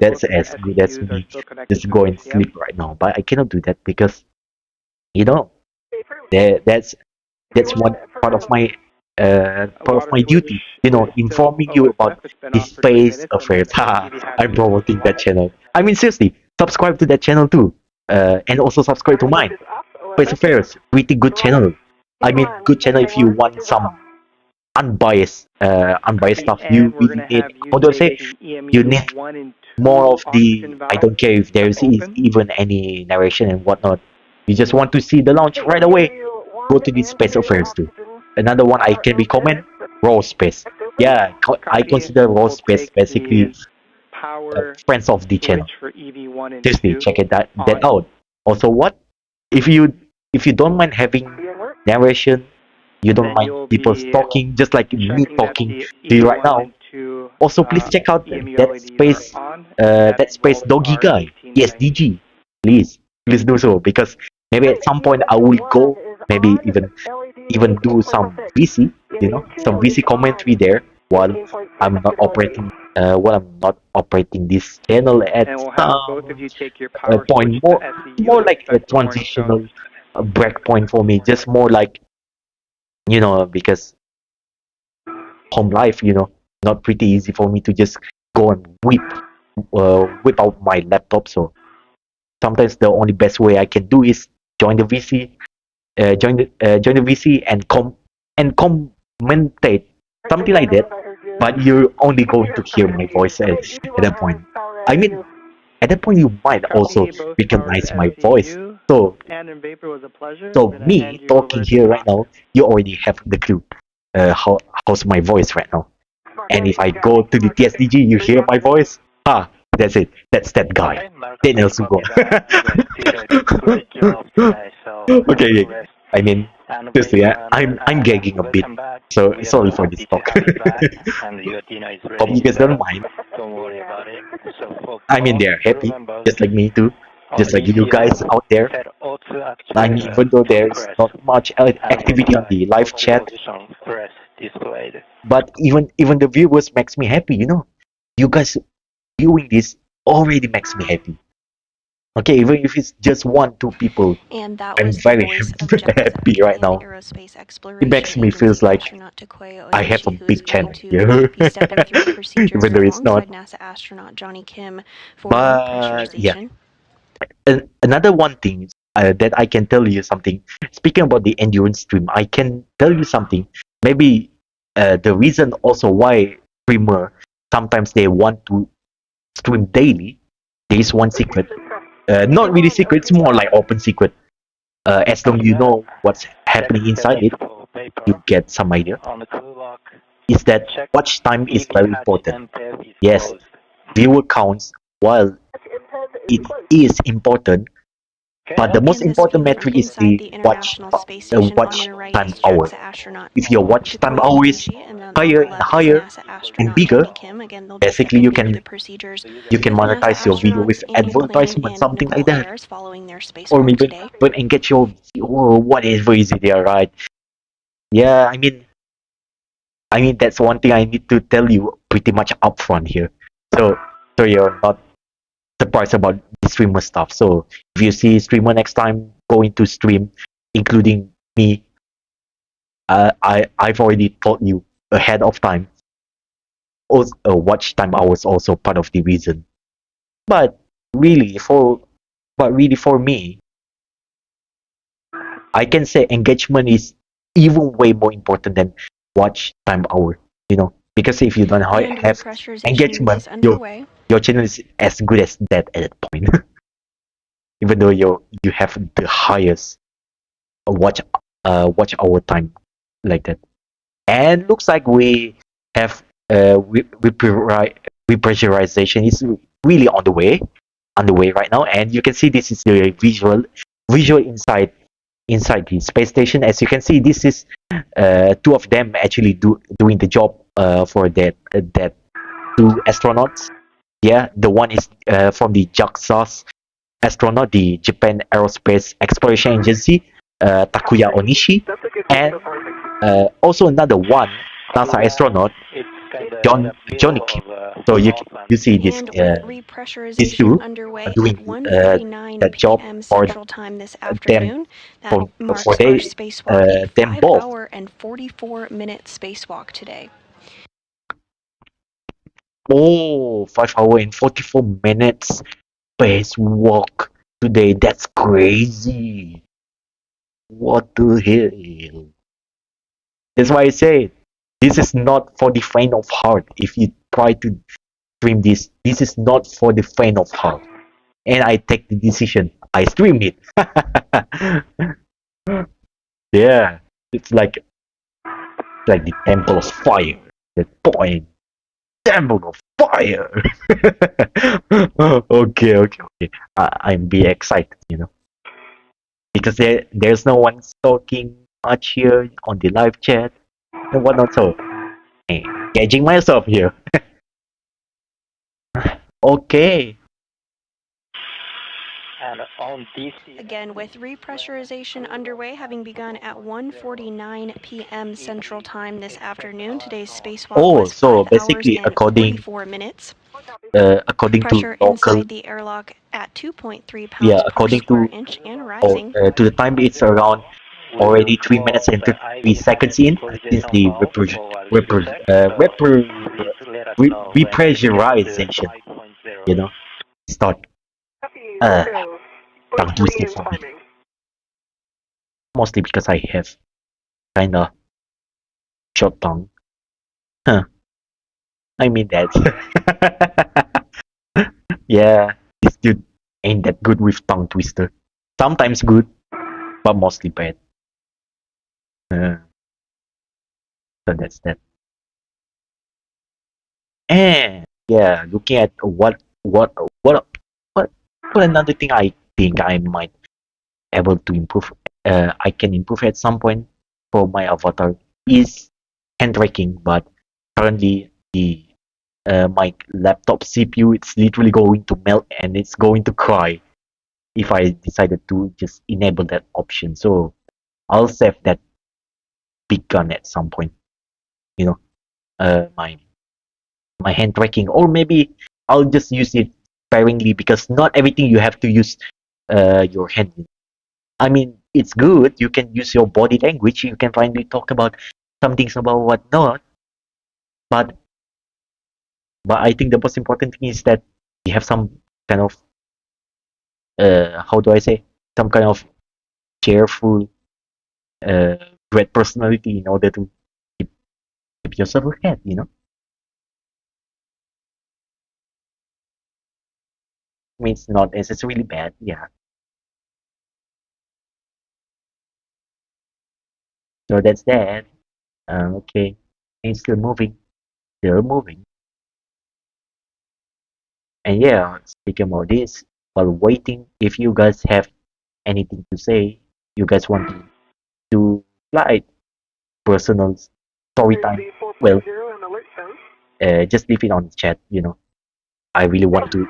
S1: that's as good as me just go and sleep right now. But I cannot do that because, that's one part of my duty. Informing you about the space affairs. I'm promoting that channel. I mean, seriously, subscribe to that channel too, and also subscribe to mine. Space affairs, pretty good channel. I mean, good channel if you want some unbiased stuff. You really need, how do I say, you need more of the, I don't care if there's even any narration and whatnot. You just want to see the launch right away, go to the space affairs too. Another one I can recommend, Raw Space. Yeah, I consider Raw Space basically friends of the channel. Seriously, check that out. Also, what if you don't mind having narration, you don't mind people talking, just like me talking to you right now. Also, please check out that space doggy guy, ESDG. Please do so, because maybe at some point I will go, maybe even do some VC, some VC commentary there while I'm not operating this channel at a point, more like a transitional break point for me, just more like, because home life, not pretty easy for me to just go and whip out my laptop. So sometimes the only best way I can do is join the VC, and commentate, something like that. But you're only going to hear my voice at that point. I mean, at that point you might also recognize my voice. So me talking here right now, you already have the clue how's my voice right now. And if I go to the TSDG, you hear my voice. That's it. That's that guy. Daniel Suguwa.
S4: Great job today. So
S1: Okay. I mean, seriously, I'm gagging a bit. So sorry for this talk.
S4: And your dinner is ready.
S1: Hope you guys don't mind.
S4: Don't worry about it. So for
S1: I mean, they're happy, just like me too. Just like you guys out there. I mean, even though there's not much activity on the live chat, but even the viewers makes me happy. You guys viewing this already makes me happy. Okay, even if it's just 1-2 people,
S3: And that
S1: I'm
S3: was the
S1: very
S3: voice of Jeff
S1: happy right now.
S3: Aerospace
S1: It
S3: Exploration
S1: makes me
S3: Agency
S1: feels like
S3: astronaut Takuya
S1: I have a
S3: Onishi, who
S1: big
S3: is going
S1: channel
S3: to
S1: here.
S3: be stepping through procedures
S1: Even though it's
S3: alongside
S1: not.
S3: NASA astronaut Johnny Kim for
S1: But yeah,
S3: repressurization.
S1: another one thing that I can tell you something. Speaking about the endurance stream, I can tell you something. Maybe the reason also why streamer sometimes they want to stream daily. There is one secret. Not really secret. It's more like open secret. As long you know what's happening inside it, you get some idea. Is that watch time is very important. Yes, viewer counts, while it is important, but the most
S3: And this
S1: important
S3: came from
S1: metric is
S3: inside
S1: the
S3: the International Space Station. On your right
S1: time
S3: is
S1: hour.
S3: JAXA astronaut
S1: If your watch time
S3: Takuya
S1: hour is
S3: Onishi, and then on
S1: higher
S3: the
S1: and
S3: left is
S1: higher
S3: NASA
S1: and
S3: astronaut
S1: bigger,
S3: Johnny Kim. Again, they'll be
S1: basically
S3: stepping through the procedures
S1: you can
S3: with NASA
S1: monetize your video with
S3: astronauts Amy McClain
S1: advertisement,
S3: and
S1: something like
S3: Nichole
S1: that,
S3: Ayers following their
S1: or
S3: spacewalk
S1: maybe
S3: today.
S1: even engage your whatever is it there, right? Yeah, I mean that's one thing I need to tell you pretty much upfront here. So you're not surprised about the streamer stuff. So if you see streamer next time going to stream, including me, I've already told you ahead of time. Also, watch time hours also part of the reason. But really for me, I can say engagement is even way more important than watch time hour. Because if you don't
S3: And
S1: have
S3: repressurization
S1: engagement,
S3: is underway.
S1: your channel is as good as dead at that point. Even though you have the highest watch hour time like that. And looks like we have repressurization is really on the way right now. And you can see this is the visual inside the space station. As you can see, this is two of them actually doing the job for that two astronauts. Yeah, the one is from the JAXA's astronaut, the Japan Aerospace Exploration Agency, Takuya Onishi, and also another one, NASA astronaut, Johnny Kim. So you see this
S3: And with
S1: these
S3: repressurization
S1: two
S3: underway
S1: are doing
S3: at 1:49
S1: that job
S3: p.m.
S1: for
S3: Central Time this
S1: them
S3: afternoon, that marks
S1: for
S3: our spacewalk a
S1: them both.
S3: 5-hour and 44-minute spacewalk today.
S1: Oh, 5 hour and 44 minutes spacewalk today. That's crazy. What the hell? That's why I say this is not for the faint of heart. If you try to stream this is not for the faint of heart. And I take the decision. I stream it. Yeah, it's like the temple of fire. The point. Temple of fire. Okay. I'm be excited, because there's no one talking much here on the live chat and whatnot. So, gauging myself here. Okay.
S4: And on this
S3: Again, with repressurization underway, having begun at 1:49 p.m. Central Time this afternoon, today's spacewalk was
S1: So
S3: 5
S1: basically,
S3: hours and 44 minutes.
S1: according to
S3: Pressure
S1: local,
S3: inside the airlock at 2.3 pounds per
S1: according
S3: square
S1: to
S3: inch and rising.
S1: to the time, it's around already 3 minutes and 33 seconds in since the repressurization, start tongue twisting for me. Mostly because I have kinda short tongue. Huh. I mean that. Yeah, this dude ain't that good with tongue twister. Sometimes good, but mostly bad. So that's that. And yeah, looking at what what what what what another thing I think I might able to improve. I can improve at some point for my avatar is hand tracking, but currently the my laptop CPU it's literally going to melt and it's going to cry if I decided to just enable that option. So I'll save that big gun at some point. You know, my hand tracking, or maybe I'll just use it sparingly because not everything you have to use your hand. I mean, it's good. You can use your body language. You can finally talk about some things about what not. But I think the most important thing is that you have some kind of how do I say, some kind of cheerful, uh, great personality in order to keep, keep yourself ahead. I mean, it's not necessarily bad. Yeah. So that's that. Okay. It's still moving. Still moving. And yeah, speaking about this, while waiting, if you guys have anything to say, you guys want to do like personal story time, well, just leave it on the chat. I really want to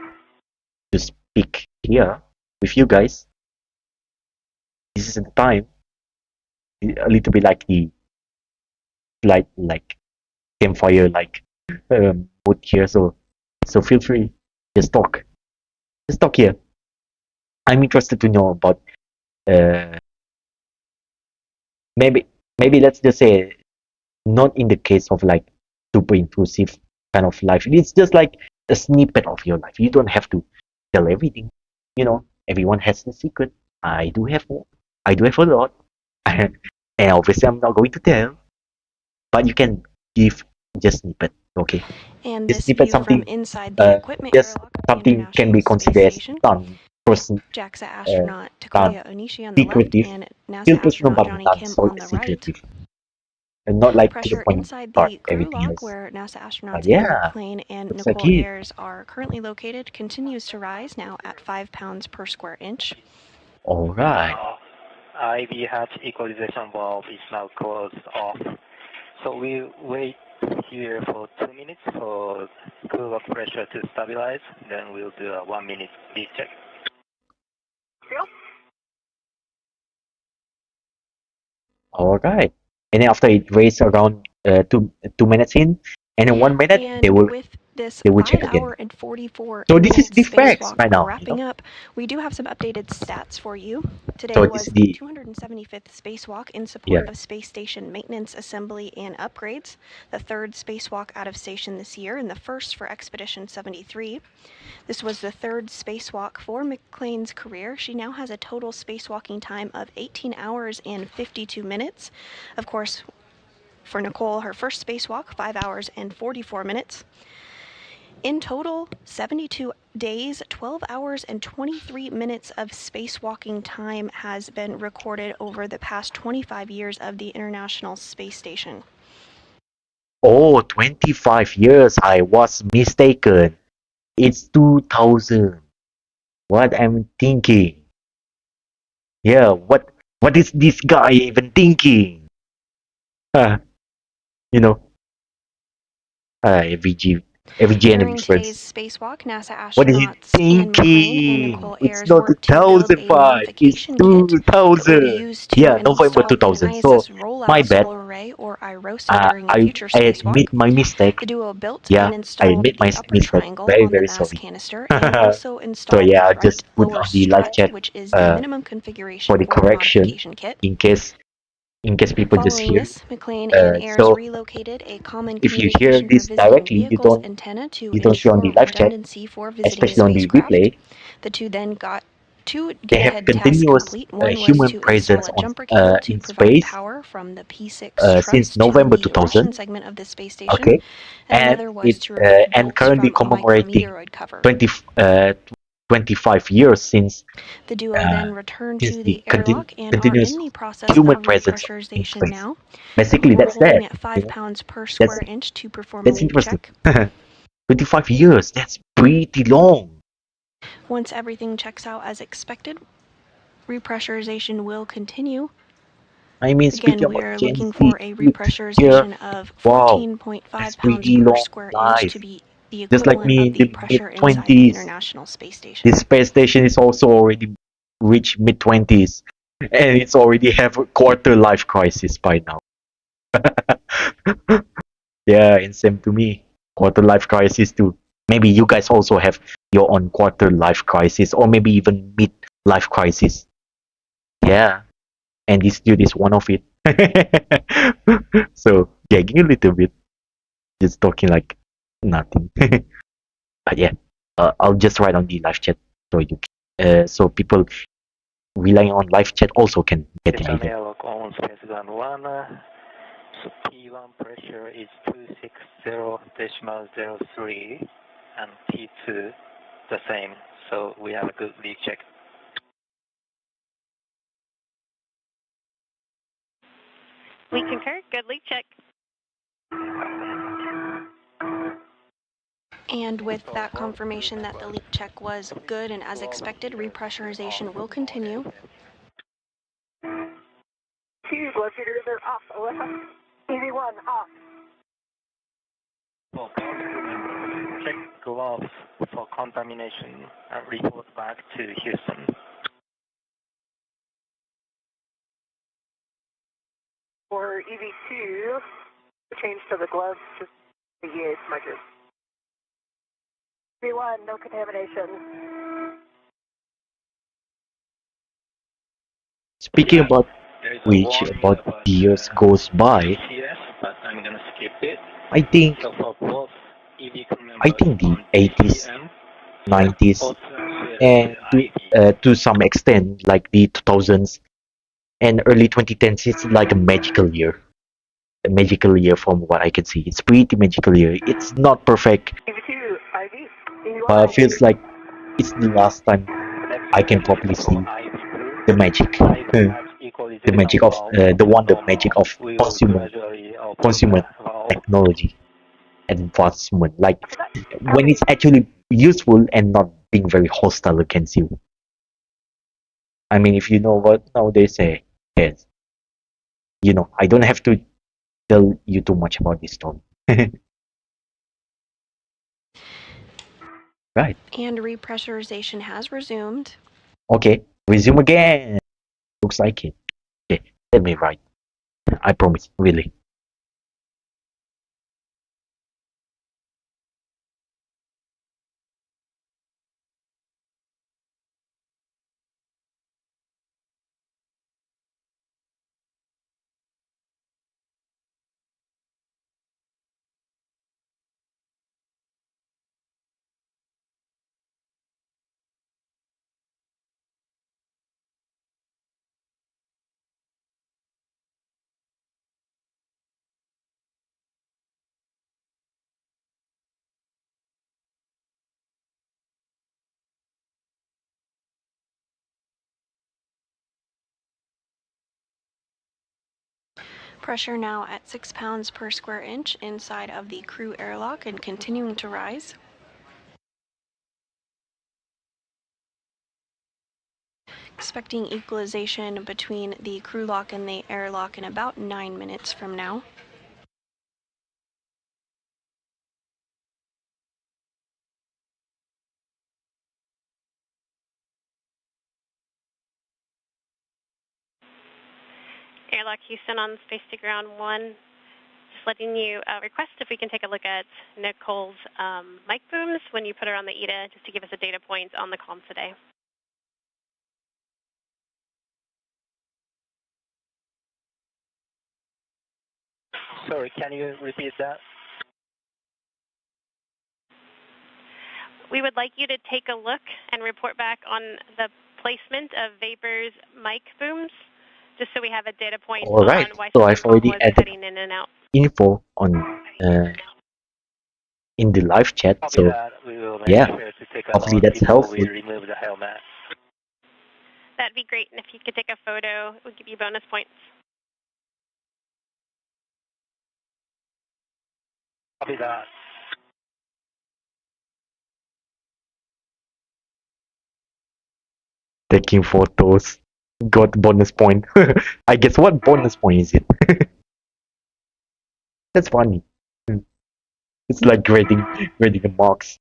S1: speak here with you guys. This is the time, a little bit like the like campfire mood here. So feel free, just talk here. I'm interested to know about uh maybe let's just say not in the case of like super intrusive kind of life. It's just like a snippet of your life. You don't have to tell everything. Everyone has a secret. I do have a lot. And obviously I'm not going to tell, but you can give just snippet, okay?
S3: And
S1: Just
S3: this
S1: snippet
S3: view
S1: something,
S3: from inside the equipment
S1: just
S3: airlock of the
S1: something can be
S3: International Space
S1: considered as
S3: Station.
S1: person
S3: JAXA astronaut
S1: done
S3: Takuya Onishi on the left
S1: secretive,
S3: and
S1: still
S3: NASA
S1: personal
S3: astronaut
S1: but
S3: Johnny
S1: done
S3: Kim
S1: so
S3: on the right.
S1: secretive. And not like to the
S3: Pressure
S1: point
S3: inside
S1: part
S3: the crew
S1: everything
S3: lock,
S1: else.
S3: where NASA astronauts
S1: But yeah,
S3: McClain and
S1: looks like
S3: Nichole
S1: it.
S3: Ayers are currently located, continues to rise, now at 5 pounds per square inch.
S1: Alright.
S4: IV hatch equalization valve is now closed off. So we wait here for 2 minutes for crew lock pressure to stabilize. Then we'll do a 1 minute beat check.
S1: Alright. And then after it raises around 2 minutes in, and in 1 minute
S3: And
S1: they will
S3: this
S1: check
S3: 5
S1: again.
S3: hour and 44
S1: So this is
S3: minute
S1: the facts
S3: spacewalk
S1: right now.
S3: wrapping up, we do have some updated stats for you. Today
S1: So
S3: was
S1: this is
S3: the
S1: the
S3: 275th spacewalk in support of space station maintenance, assembly, and upgrades, the third spacewalk out of station this year, and the first for Expedition 73. This was the third spacewalk for McClain's career. She now has a total spacewalking time of 18 hours and 52 minutes. Of course, for Nichole, her first spacewalk, 5 hours and 44 minutes. In total, 72 days, 12 hours, and 23 minutes of spacewalking time has been recorded over the past 25 years of the International Space Station.
S1: Oh, 25 years. I was mistaken. It's 2000. What I'm thinking. Yeah, what is this guy even thinking? You know, every GN
S3: During today's
S1: difference.
S3: spacewalk, NASA
S1: What is he
S3: astronauts Anne McClain and
S1: thinking?
S3: Nichole
S1: It's
S3: Ayers
S1: not
S3: worked to build a
S1: 2005. It's
S3: modification kit that will be
S1: 2000.
S3: used to
S1: Yeah, November
S3: install the
S1: 2000.
S3: ISS
S1: So, my
S3: Rollout
S1: bad.
S3: solar array, or IROSA, during a future
S1: I
S3: spacewalk.
S1: admit my mistake.
S3: The duo built
S1: Yeah,
S3: and
S1: I
S3: installed
S1: admit my
S3: the upper
S1: mistake.
S3: triangle
S1: Very,
S3: on the
S1: very
S3: mass
S1: sorry.
S3: canister, and also
S1: So
S3: installed
S1: yeah, I'll
S3: the
S1: just
S3: right
S1: put
S3: lower
S1: on the live
S3: strut,
S1: chat
S3: which is the minimum
S1: for
S3: configuration
S1: the
S3: for the
S1: correction
S3: modification kit.
S1: in case people just
S3: Following
S1: hear.
S3: this, McClain and Ayers
S1: So
S3: relocated a common
S1: if you hear
S3: communication for
S1: this
S3: visiting
S1: directly,
S3: vehicles antenna to
S1: you don't see on the
S3: ensure
S1: live chat,
S3: redundancy for visiting
S1: especially on the
S3: spacecraft.
S1: replay.
S3: The two then got two
S1: They have
S3: get-ahead tests
S1: continuous
S3: complete. One was
S1: human
S3: to install
S1: presence
S3: a
S1: on
S3: jumper cable to
S1: in
S3: provide
S1: space
S3: power from the P6 truss
S1: since
S3: to
S1: November
S3: the
S1: 2000.
S3: Russian segment of the space station,
S1: Okay,
S3: and
S1: and
S3: another was
S1: it
S3: to remove
S1: and
S3: bolts
S1: currently
S3: from a
S1: commemorating
S3: micrometeoroid cover.
S1: 25 years since
S3: The duo then returned to
S1: the
S3: the airlock and are
S1: continuous
S3: in the process
S1: human
S3: of
S1: presence in
S3: repressurization
S1: space.
S3: now.
S1: Basically,
S3: Before
S1: that's
S3: holding
S1: that.
S3: at 5 pounds per square inch to perform a
S1: That's
S3: leak
S1: interesting.
S3: check.
S1: 25 years, that's pretty long.
S3: Once everything checks out as expected, repressurization will continue.
S1: I mean,
S3: Again,
S1: speaking
S3: we
S1: about
S3: are
S1: Gen
S3: looking
S1: Z
S3: for a
S1: youth here,
S3: repressurization of
S1: wow,
S3: 14.5
S1: that's
S3: pounds
S1: pretty
S3: per
S1: long
S3: square inch
S1: life.
S3: to be the
S1: Just like
S3: equivalent
S1: me
S3: of
S1: in
S3: the
S1: the mid
S3: pressure inside the
S1: 20s,
S3: International Space Station.
S1: this space station is also already reached mid 20s, and it's already have a quarter life crisis by now. Yeah, and same to me. Quarter life crisis too. Maybe you guys also have your own quarter life crisis, or maybe even mid life crisis. Yeah, and this dude is one of it. So gagging a little bit, just talking like nothing. But yeah, I'll just write on the live chat so so people relying on live chat also can get the idea.
S4: Airlock on Space Ground 1. So P1 pressure is 260.03 and P2 the same. So we have a good leak check.
S5: We concur. Good leak check.
S3: And with that confirmation that the leak check was good and as expected, repressurization will continue.
S8: Two blood feeders are off. OSS. EV1 off.
S4: Check gloves for contamination and report back to Houston.
S8: For EV2, change to the gloves, just the EA smudges. EV1, no contamination.
S1: Speaking about which, about the years goes by,
S4: Yes, but I'm gonna skip it.
S1: I think
S4: So for both EV crew
S1: I
S4: members
S1: think the
S4: on
S1: 80s,
S4: DCM,
S1: 90s,
S4: both
S1: and to some extent like the 2000s and early 2010s, it's like a magical year. A magical year from what I can see. It's pretty magical year. It's not perfect,
S8: EV2, IV,
S1: but
S8: EV1.
S1: it feels like it's the last time I can properly see the magic. The magic of the magic of consumer technology advancement. Like when it's actually useful and not being very hostile against you. I mean, if you know what nowadays say, yes, I don't have to tell you too much about this story. Right.
S3: And repressurization has resumed.
S1: Okay. Resume again. Looks like it. Okay. Let me write. I promise. Really.
S3: Pressure now at 6 pounds per square inch inside of the crew airlock and continuing to rise. Expecting equalization between the crew lock and the airlock in about 9 minutes from now.
S5: Airlock Houston on Space to Ground 1. Just letting you request if we can take a look at Nichole's mic booms when you put her on the ETA, just to give us a data point on the comm today.
S4: Sorry, can you repeat that?
S5: We would like you to take a look and report back on the placement of Vapor's mic booms, just so we have a data point
S1: All right.
S5: on why
S1: So
S5: such a
S1: I've
S5: comm
S1: already
S5: was
S1: added
S5: cutting in and out.
S1: info on in the live chat. So yeah, hopefully that's helpful.
S4: We remove the helmet.
S5: That'd be great, and if you could take a photo, we'll give you bonus points.
S4: Copy that.
S1: taking photos. Got bonus point. I guess what bonus point is it? That's funny. It's like grading the marks.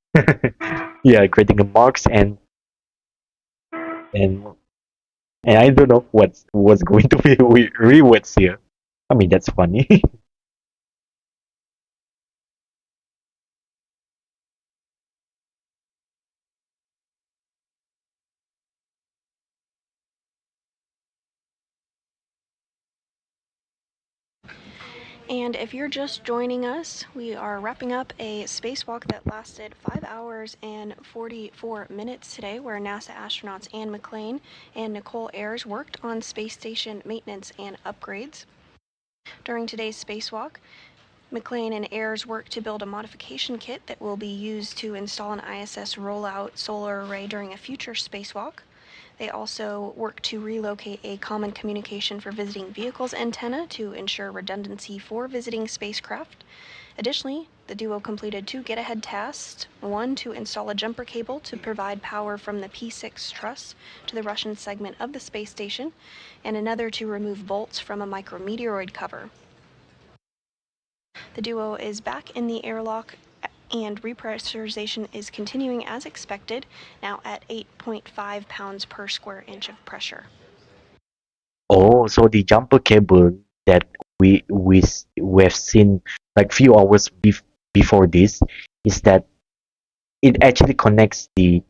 S1: Yeah, grading the marks and and I don't know what's going to be rewards here. I mean that's funny.
S3: And if you're just joining us, we are wrapping up a spacewalk that lasted 5 hours and 44 minutes today, where NASA astronauts Anne McClain and Nichole Ayers worked on space station maintenance and upgrades. During today's spacewalk, McClain and Ayers worked to build a modification kit that will be used to install an ISS Rollout solar array during a future spacewalk. They also worked to relocate a common communication for visiting vehicles antenna to ensure redundancy for visiting spacecraft. Additionally, the duo completed 2 get-ahead tasks, one to install a jumper cable to provide power from the P6 truss to the Russian segment of the space station, and another to remove bolts from a micrometeoroid cover. The duo is back in the airlock and repressurization is continuing as expected, now at 8.5 pounds per square inch of pressure.
S1: Oh, so the jumper cable that we've seen like few hours before this is that it actually connects the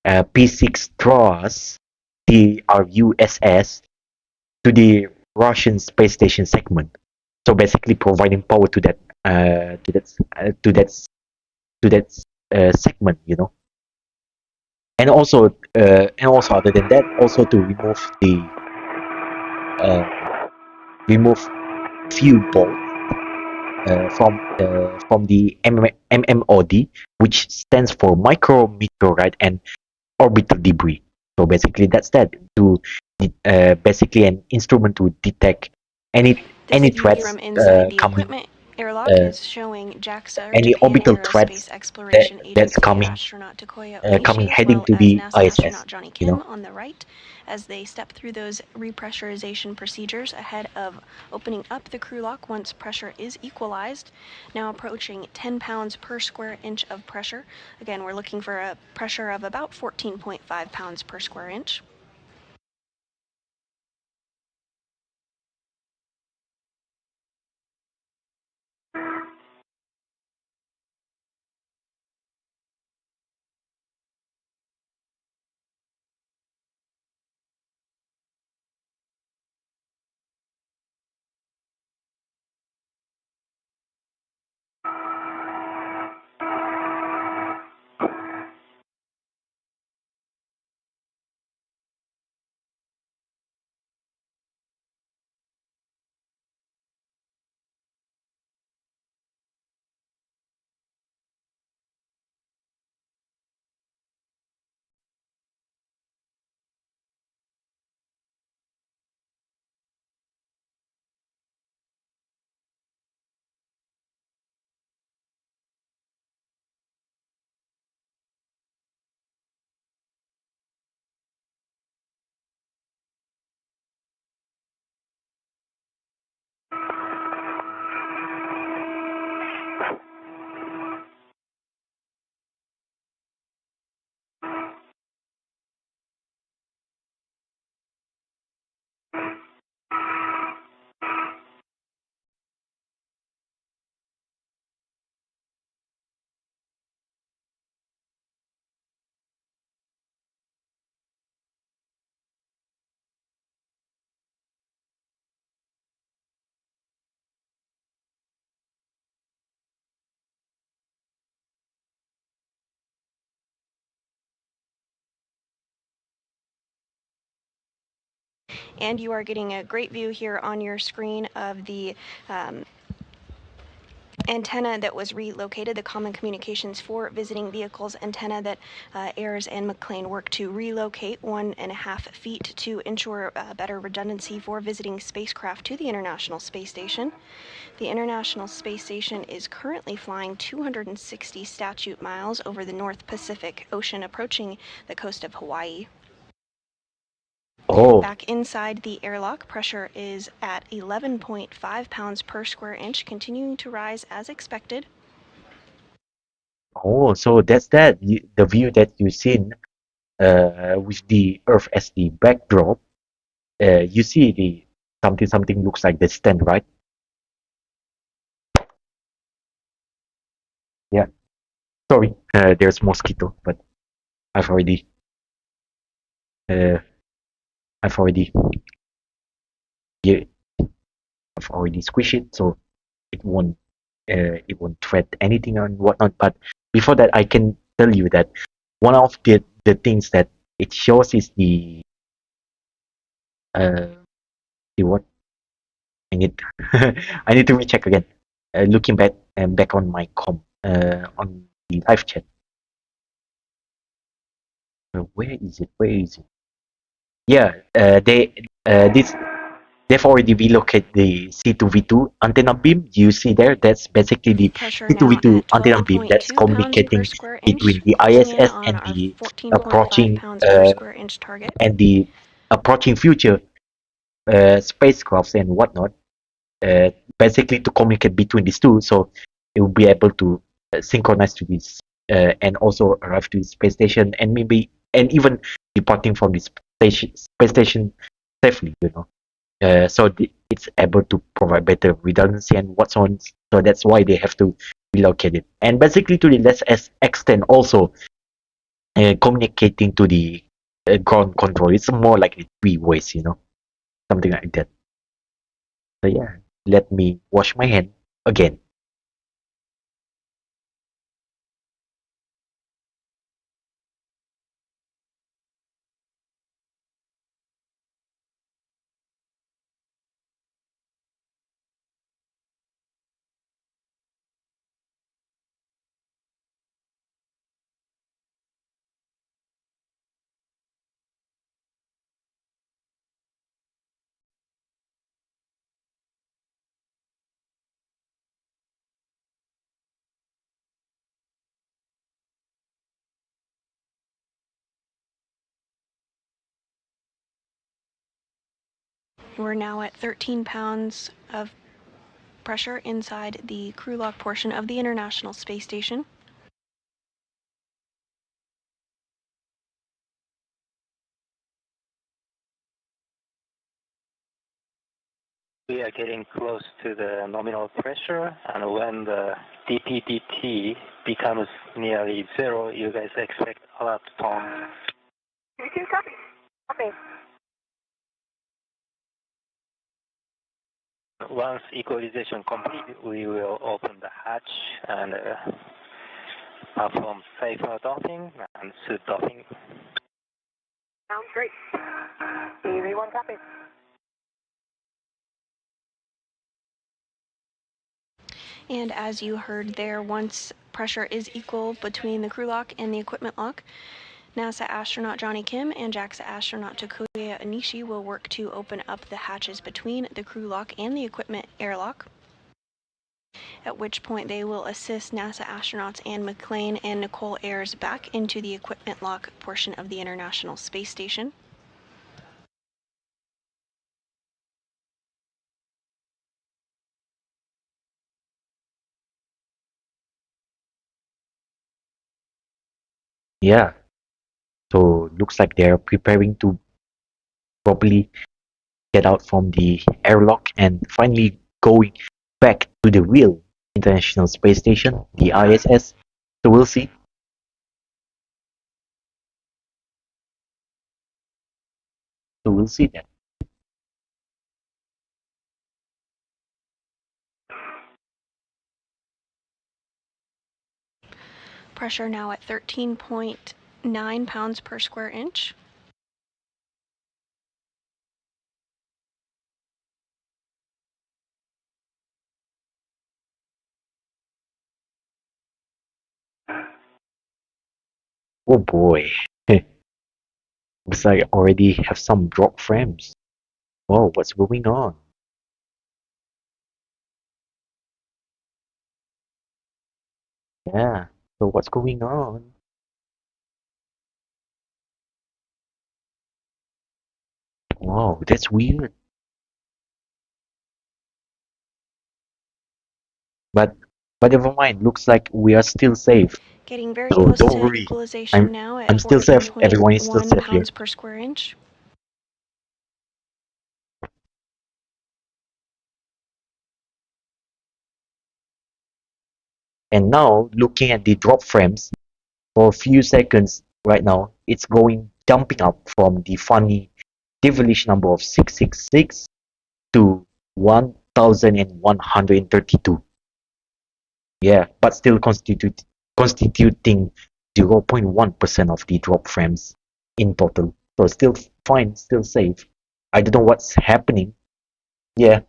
S1: P6 truss, the RUSS, to the Russian space station segment. So basically providing power to that segment, you know. And also other than that, also to remove few bolts from the MMOD, which stands for micrometeorite and orbital debris. So basically, that's that. To basically an instrument to detect any threats
S3: from inside the
S1: coming.
S3: Equipment airlock is showing JAXA,
S1: Any
S3: Japan
S1: orbital threats
S3: Aerospace Exploration
S1: that's
S3: Agency
S1: coming
S3: astronaut Takoya Onishi, as
S1: heading
S3: well
S1: to
S3: as
S1: the
S3: NASA
S1: ISS.
S3: astronaut Johnny
S1: You
S3: Kim
S1: know.
S3: on the right, as they step through those repressurization procedures ahead of opening up the crew lock once pressure is equalized. Now approaching 10 pounds per square inch of pressure. Again, we're looking for a pressure of about 14.5 pounds per square inch. And you are getting a great view here on your screen of the antenna that was relocated, the Common Communications for Visiting Vehicles antenna that Ayers and McClain worked to relocate 1.5 feet to ensure better redundancy for visiting spacecraft to the International Space Station. The International Space Station is currently flying 260 statute miles over the North Pacific Ocean, approaching the coast of Hawaii.
S1: Oh.
S3: Back inside the airlock, pressure is at 11.5 pounds per square inch, continuing to rise as expected.
S1: Oh, so that's the view that you've seen with the Earth as the backdrop. You see the something looks like the stand, right? Yeah. Sorry, there's mosquito, but I've already uh, I've already yeah, I've already squished it, so it won't threat anything and whatnot. But before that, I can tell you that one of the things that it shows is uh the what I need I need to recheck again. Looking back on my on the live chat. Where is it? Where is it? Yeah, they've already relocated the C2V2 antenna beam. You see there, that's basically the
S3: Pressure now
S1: C2V2
S3: at
S1: antenna beam that's
S3: 12.2 pounds per
S1: communicating
S3: square
S1: between
S3: inch,
S1: the
S3: closing in
S1: ISS
S3: on our 14.5
S1: approaching
S3: pounds per square inch target.
S1: and the approaching future spacecrafts and whatnot. Basically to communicate between these two, so it will be able to synchronize to this and also arrive to the space station and maybe and even departing from the space station safely. So it's able to provide better redundancy and what's on. So that's why they have to relocate it. And basically, to the less extent, also communicating to the ground control. It's more like three ways, something like that. So yeah, let me wash my hand again.
S3: We're now at 13 pounds of pressure inside the crew lock portion of the International Space Station.
S4: We are getting close to the nominal pressure, and when the DPDT becomes nearly zero, you guys expect alert tone.
S8: Copy. Copy.
S4: Once equalization complete, we will open the hatch and perform safer docking and suit docking.
S8: Sounds great. EV1 copy.
S3: And as you heard there, once pressure is equal between the crew lock and the equipment lock, NASA astronaut Johnny Kim and JAXA astronaut Takuya Anishi will work to open up the hatches between the crew lock and the equipment airlock, at which point they will assist NASA astronauts and McClain and Nichole Ayers back into the equipment lock portion of the International Space Station.
S1: Yeah. So looks like they're preparing to probably get out from the airlock and finally going back to the real International Space Station, the ISS. So we'll see. So we'll see that.
S3: Pressure now at 13.9 pounds per square inch.
S1: Oh boy. Looks like I already have some drop frames. Whoa, what's going on? Yeah. So what's going on? Wow, that's weird. But never mind. Looks like we are still safe.
S3: Getting very
S1: So
S3: close
S1: don't
S3: to
S1: worry.
S3: equalization now at
S1: I'm still safe. Everyone is still
S3: 14.1
S1: safe here.
S3: pounds per square inch.
S1: And now looking at the drop frames for a few seconds right now, it's going jumping up from the funny devilish number of 666 to 1132. Yeah, but still constituting 0.1% of the drop frames in total. So still fine, still safe. I don't know what's happening. Yeah,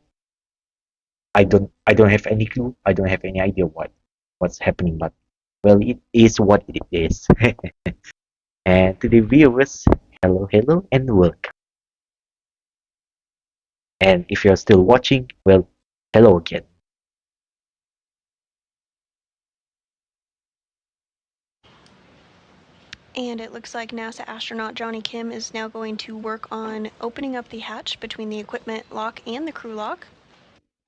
S1: I don't have any clue. I don't have any idea what's happening, but well, it is what it is. And to the viewers, hello and welcome. And if you're still watching, well, hello again.
S3: And it looks like NASA astronaut Johnny Kim is now going to work on opening up the hatch between the equipment lock and the crew lock.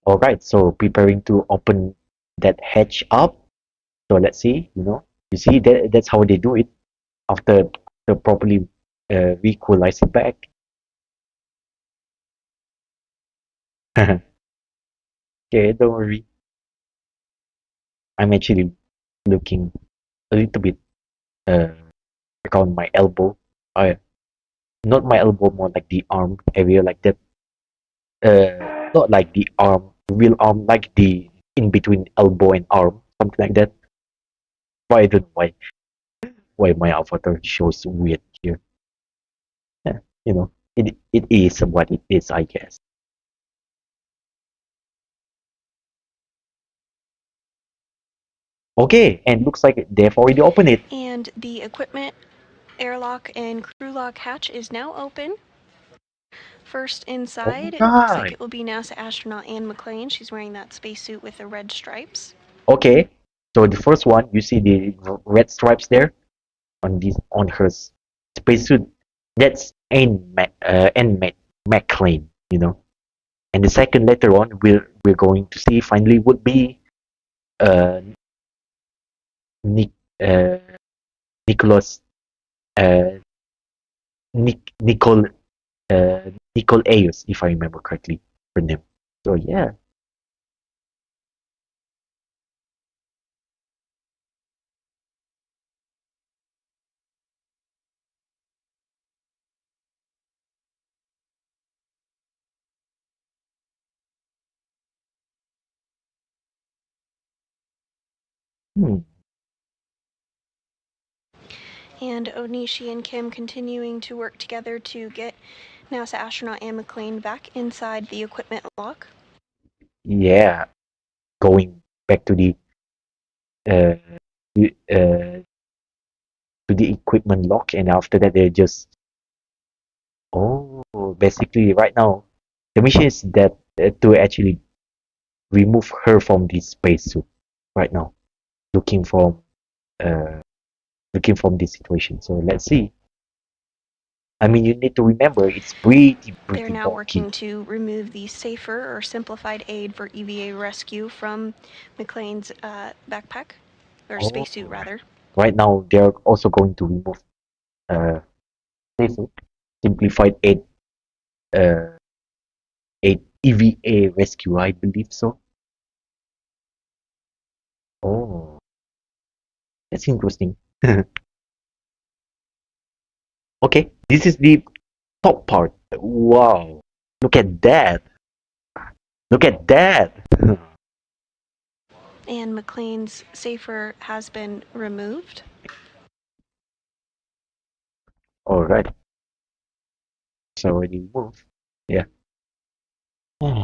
S1: All right, so preparing to open that hatch up. So let's see, you see that's how they do it after the properly equalize it back. Okay, don't worry. I'm actually looking a little bit around my elbow. Not my elbow, more like the arm area, like that. Not like the arm, real arm, like the in between elbow and arm, something like that. But I don't know why my avatar shows weird here. Yeah, it is what it is, I guess. Okay, and looks like they've already opened it.
S3: And the equipment airlock and crew lock hatch is now open. First inside, it looks like it will be NASA astronaut Anne McClain. She's wearing that spacesuit with the red stripes.
S1: Okay, so the first one, you see the red stripes there on her spacesuit. That's Anne McClain, And the second later on, we're going to see finally would be uh Nick Nicholas Nichole Nichole Ayers, if I remember correctly her name. So yeah. Hmm.
S3: And Onishi and Kim continuing to work together to get NASA astronaut Anne McClain back inside the equipment lock.
S1: Yeah, going back to the uh, uh to the equipment lock, and after that they're just basically right now the mission is that to actually remove her from the spacesuit right now, looking from uh looking from this situation. So let's see. I mean, you need to remember it's
S3: They're
S1: pretty
S3: now
S1: bulky.
S3: working to remove the safer or simplified aid for EVA rescue from McClain's backpack, or spacesuit rather.
S1: Right now they're also going to remove uh safer simplified uh 8 EVA rescue, I believe so. Oh, that's interesting. Okay, this is the top part. Wow, look at that! Look at that!
S3: And McClain's safer has been removed.
S1: All right, it's already moved. Yeah.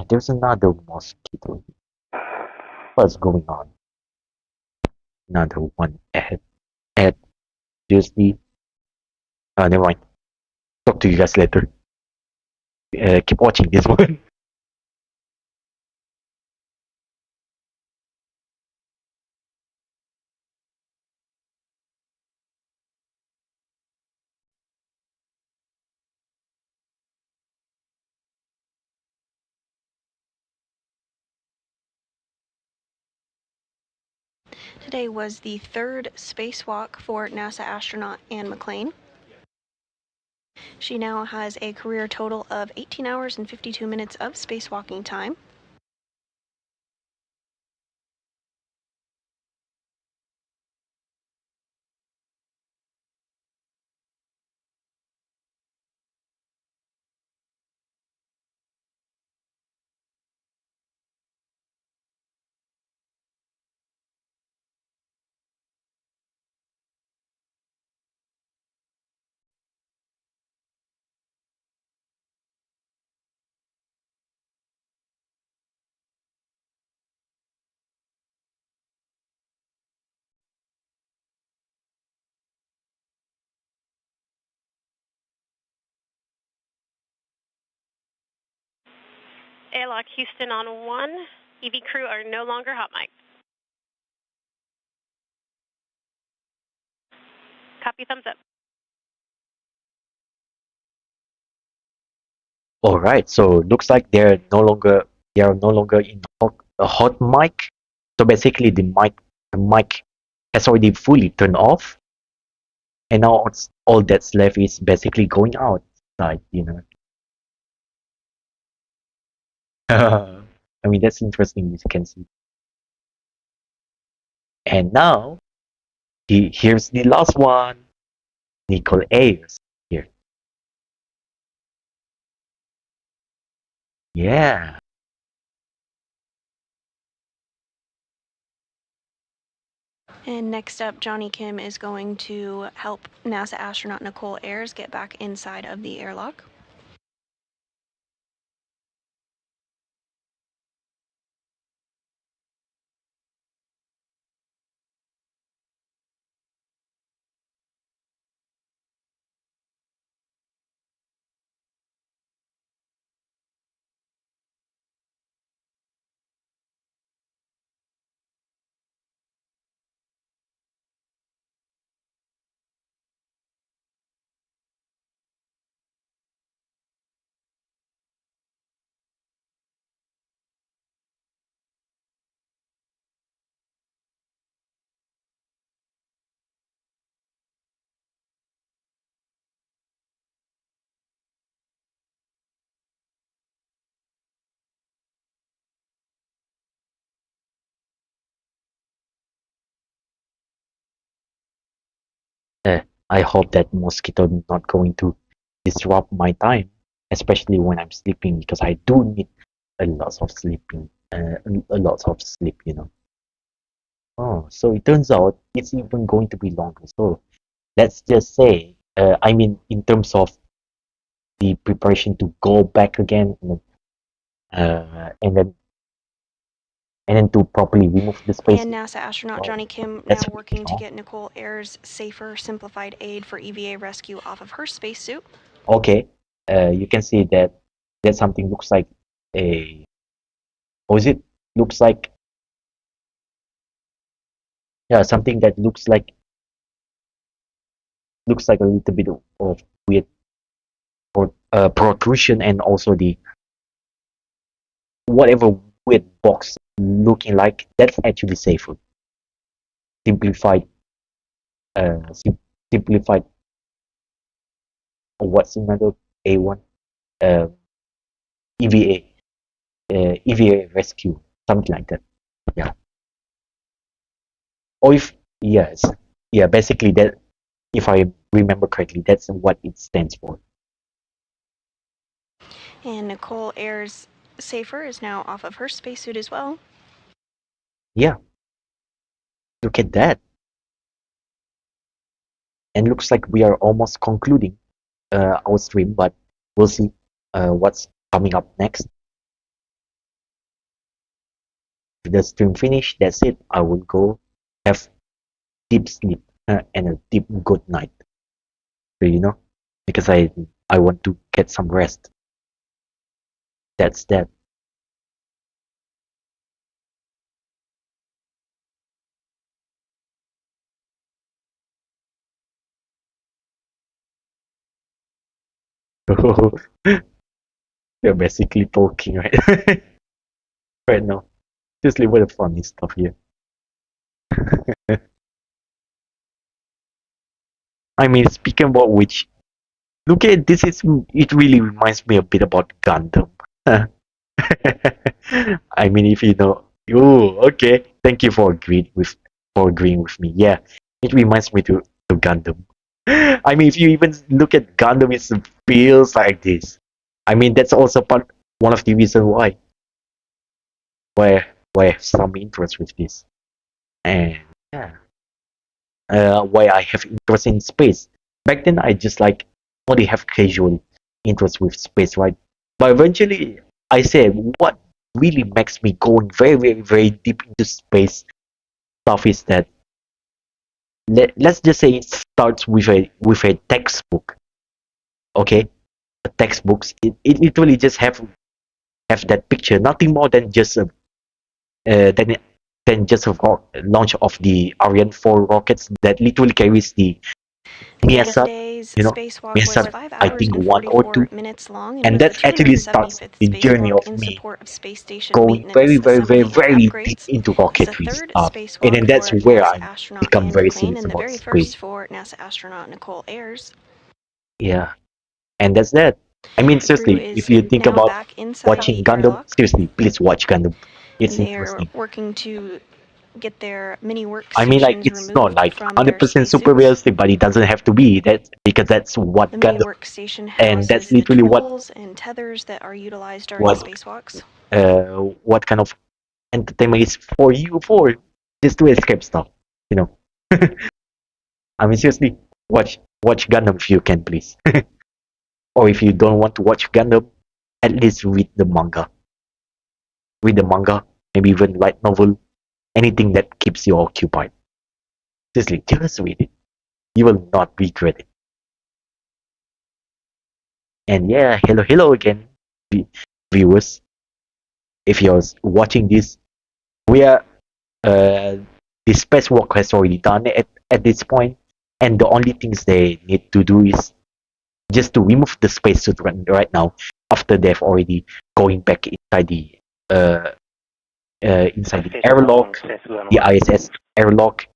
S1: There's another mosquito. What's going on? Another one ahead. Ahead. Seriously. Never mind. Talk to you guys later. Keep watching this one.
S3: Today was the third spacewalk for NASA astronaut Anne McClain. She now has a career total of 18 hours and 52 minutes of spacewalking time.
S5: Airlock Houston on 1. EV crew are no longer hot mic. Copy, thumbs up.
S1: All right, so looks like they are no longer in a hot mic. So basically, the mic has already fully turned off, and now all that's left is basically going outside. I mean, that's interesting, as you can see. And now, here's the last one, Nichole Ayers here. Yeah.
S3: And next up, Johnny Kim is going to help NASA astronaut Nichole Ayers get back inside of the airlock.
S1: I hope that mosquito not going to disrupt my time, especially when I'm sleeping, because I do need a lot of sleeping, a lot of sleep. Oh, so it turns out it's even going to be longer. So let's just say, I mean, in terms of the preparation to go back again, uh, and then and then to properly remove the space.
S3: And NASA astronaut
S1: Well,
S3: Johnny Kim now
S1: that's
S3: working to
S1: all.
S3: get Nichole Ayers safer, simplified aid for EVA rescue off of her spacesuit.
S1: Okay, you can see that something looks like a, or is it looks like, yeah, something that looks like a little bit of weird or protrusion, and also the whatever weird box looking like, that's actually safer. Simplified, simplified. What's another A1? Uh, EVA rescue, something like that. Yeah. Or if yes, yeah, basically that. If I remember correctly, that's what it stands for.
S3: And Nichole Ayers safer is now off of her spacesuit as well.
S1: Yeah. Look at that. And looks like we are almost concluding our stream, but we'll see what's coming up next. If the stream finish, that's it. I will go have deep sleep and a deep good night. So, because I want to get some rest. That's that. We're basically talking right right now. Just leave with the funny stuff here. I mean, speaking about which, look at this. It really reminds me a bit about Gundam. I mean, if you know, oh, okay. Thank you for agreeing with me. Yeah, it reminds me to Gundam. I mean, if you even look at Gundam, it feels like this. I mean, that's also one of the reasons why why I have some interest with this, and yeah, why I have interest in space. Back then, I just like only have casual interest with space, right? But eventually, I said, what really makes me going very, very, very deep into space stuff is that let's just say it starts with a textbook, okay? A textbooks. It literally just have that picture, nothing more than just a than just a launch of the Ariane 4 rockets that literally carries the Miasat,
S3: Today's
S1: you know,
S3: spacewalk was
S1: Miasat,
S3: 5
S1: I
S3: hours
S1: think
S3: and
S1: one or
S3: 44
S1: two,
S3: minutes long and
S1: and
S3: was the
S1: that actually starts
S3: 275th
S1: the journey
S3: spacewalk
S1: of
S3: in
S1: me
S3: support of space station
S1: going very,
S3: maintenance,
S1: very, very,
S3: assembly, and
S1: very deep
S3: upgrades.
S1: into
S3: It's the
S1: rocketry
S3: third
S1: stuff, and
S3: spacewalk
S1: then that's
S3: for
S1: where
S3: NASA
S1: I
S3: astronaut
S1: become
S3: Ann
S1: very
S3: McClain
S1: serious
S3: and the
S1: about
S3: very
S1: space.
S3: first for NASA astronaut Nichole Ayers.
S1: Yeah, and that's that. I mean,
S3: Crew
S1: seriously, if
S3: is
S1: you think
S3: now
S1: about
S3: back inside
S1: watching
S3: the
S1: Gundam,
S3: airlock.
S1: seriously, please watch Gundam. It's
S3: They're
S1: interesting.
S3: working to get their mini
S1: I mean, like,
S3: workstations
S1: it's not
S3: removed
S1: like
S3: from their
S1: 100% super
S3: spacesuits.
S1: realistic, but it doesn't have to be that because that's what
S3: The mini
S1: Gundam,
S3: workstation
S1: and that's
S3: houses the
S1: literally
S3: tools and tethers that are utilized during
S1: what
S3: spacewalks.
S1: what kind of entertainment is for you for just to escape stuff, you know. I mean, seriously, watch Gundam if you can, please. Or if you don't want to watch Gundam, at least read the manga. Read the manga, maybe even light novel, anything that keeps you occupied. Seriously, just read it. You will not regret it. And yeah, hello again, viewers. If you're watching this, we are the spacewalk has already done at this point, and the only things they need to do is just to remove the spacesuit right now after they've already going back uh, inside the airlock, the ISS airlock,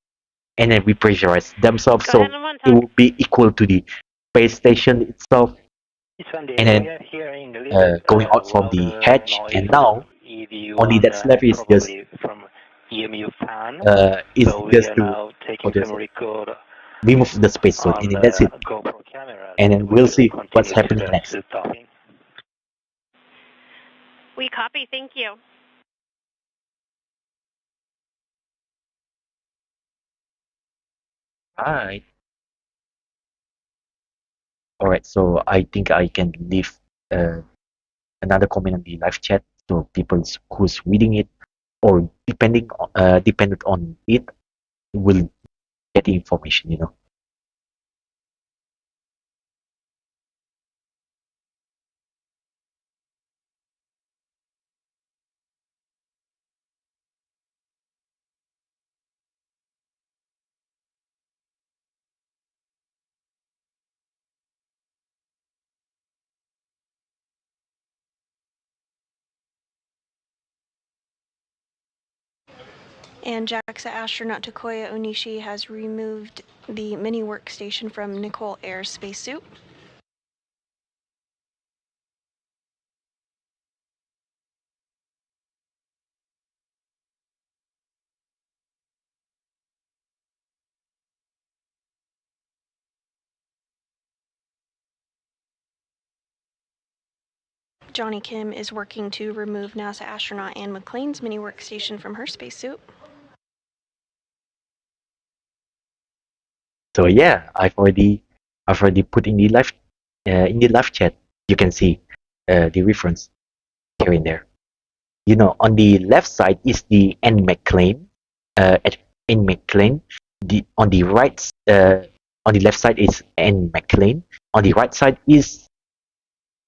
S1: and then repressurize themselves
S5: Go
S1: so
S5: ahead and one
S1: it
S5: talk.
S1: will be equal to the space station itself, and then going out from the hatch, and now only that's left is just to how do I say, remove the spacesuit, and then that's it. And then we'll see what's happening next.
S5: We copy. Thank you.
S1: Alright. Alright, so I think I can leave uh, another comment on the live chat so people who's reading it or dependent on it will get the information, you know.
S3: And JAXA astronaut Takuya Onishi has removed the mini workstation from Nichole Ayers' spacesuit. Johnny Kim is working to remove NASA astronaut Ann McClain's mini workstation from her spacesuit.
S1: So yeah, I've already put in the live chat. You can see the reference here and there. You know, on the left side is the Anne McClain. At Anne McClain. On the right, on the left side is Anne McClain. On the right side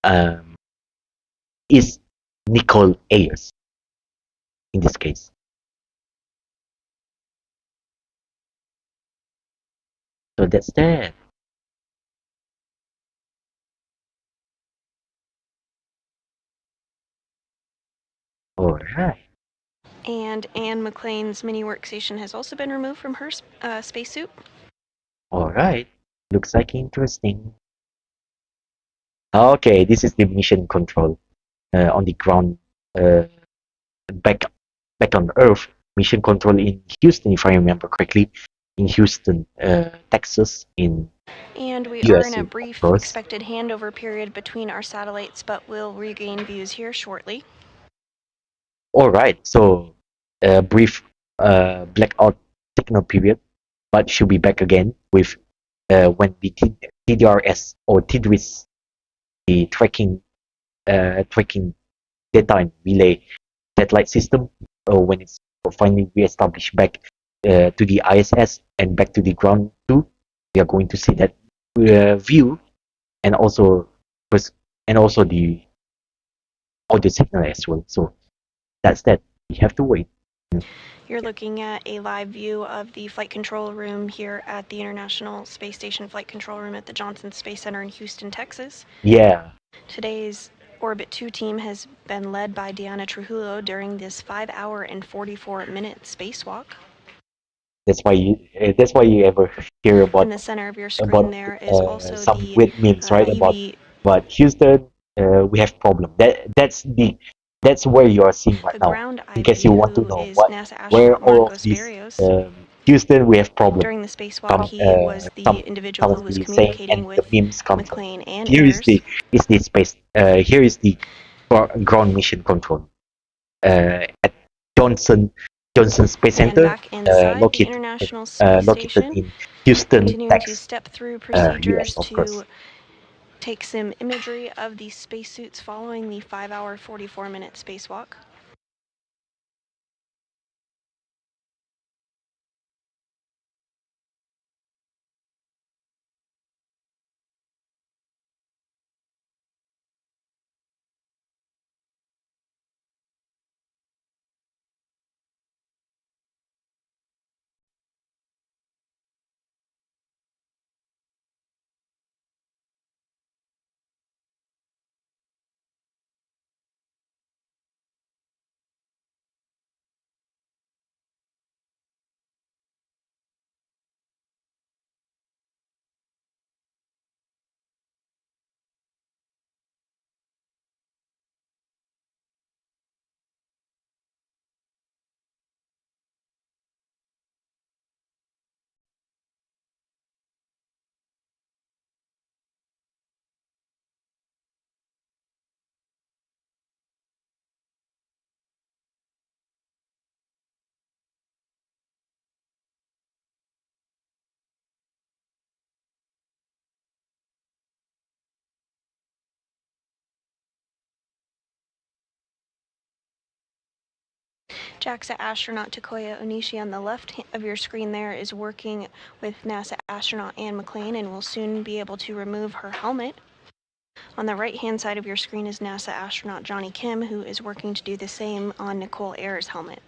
S1: um, is Nichole Ayers in this case. So that's that. Alright.
S3: And Anne McClain's mini workstation has also been removed from her spacesuit.
S1: Alright, looks like interesting. Okay, this is the mission control on the ground, back on Earth. Mission control in Houston, if I remember correctly, in Houston, Texas, in
S3: And we are in
S1: USA,
S3: a
S1: of
S3: brief
S1: course.
S3: expected handover period between our satellites, but we'll regain views here shortly.
S1: Alright, so brief blackout signal period, but she'll be back again with when the TDRS or TDRS, the tracking data and relay satellite system, when it's finally reestablished back to the ISS and back to the ground too. We are going to see that view, and also the audio signal as well. So that's that. We have to wait.
S3: You're looking at a live view of the flight control room here at the International Space Station Flight Control Room at the Johnson Space Center in Houston, Texas.
S1: Yeah.
S3: Today's Orbit 2 team has been led by Diana Trujillo during this 5-hour and 44-minute spacewalk.
S1: That's why you ever hear about
S3: In the center of your screen there is also
S1: some
S3: the
S1: weird memes, right?
S3: EV.
S1: But Houston, we have problem. That's where you are seeing right
S3: The
S1: now.
S3: ground
S1: In
S3: IV,
S1: case you want to
S3: who
S1: know
S3: is NASA
S1: where
S3: astronaut
S1: all of
S3: Marcos
S1: these
S3: Barrios.
S1: Houston, we have problem.
S3: During the spacewalk, he was the individual who was
S1: Constantly saying,
S3: communicating
S1: and
S3: with
S1: the memes come from.
S3: McClain and
S1: Here is
S3: Ayers.
S1: the space. Here is the ground mission control at Johnson Space
S3: And
S1: Center,
S3: back inside the
S1: located
S3: International Space
S1: located
S3: Station,
S1: in Houston,
S3: continuing to
S1: Texas,
S3: step through
S1: US,
S3: procedures
S1: of course.
S3: to take some imagery of the spacesuits following the 5-hour, 44-minute spacewalk. JAXA astronaut Takoya Onishi on the left of your screen there is working with NASA astronaut Anne McClain and will soon be able to remove her helmet. On the right-hand side of your screen is NASA astronaut Johnny Kim, who is working to do the same on Nichole Ayers' helmet.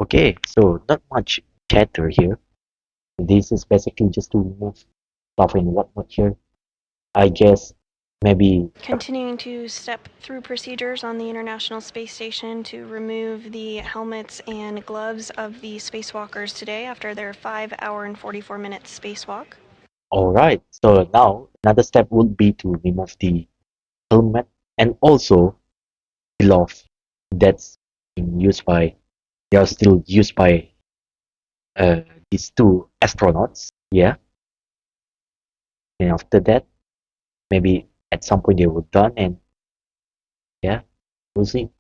S1: Okay, so not much chatter here. This is basically just to remove stuff and whatnot here. I guess maybe
S3: Continuing to step through procedures on the International Space Station to remove the helmets and gloves of the spacewalkers today after their 5-hour and 44-minute spacewalk.
S1: alright. So now another step would be to remove the helmet and also glove that's being used by they are still used by uh, these two astronauts. Yeah. And after that, maybe at some point they were done and yeah, we'll see.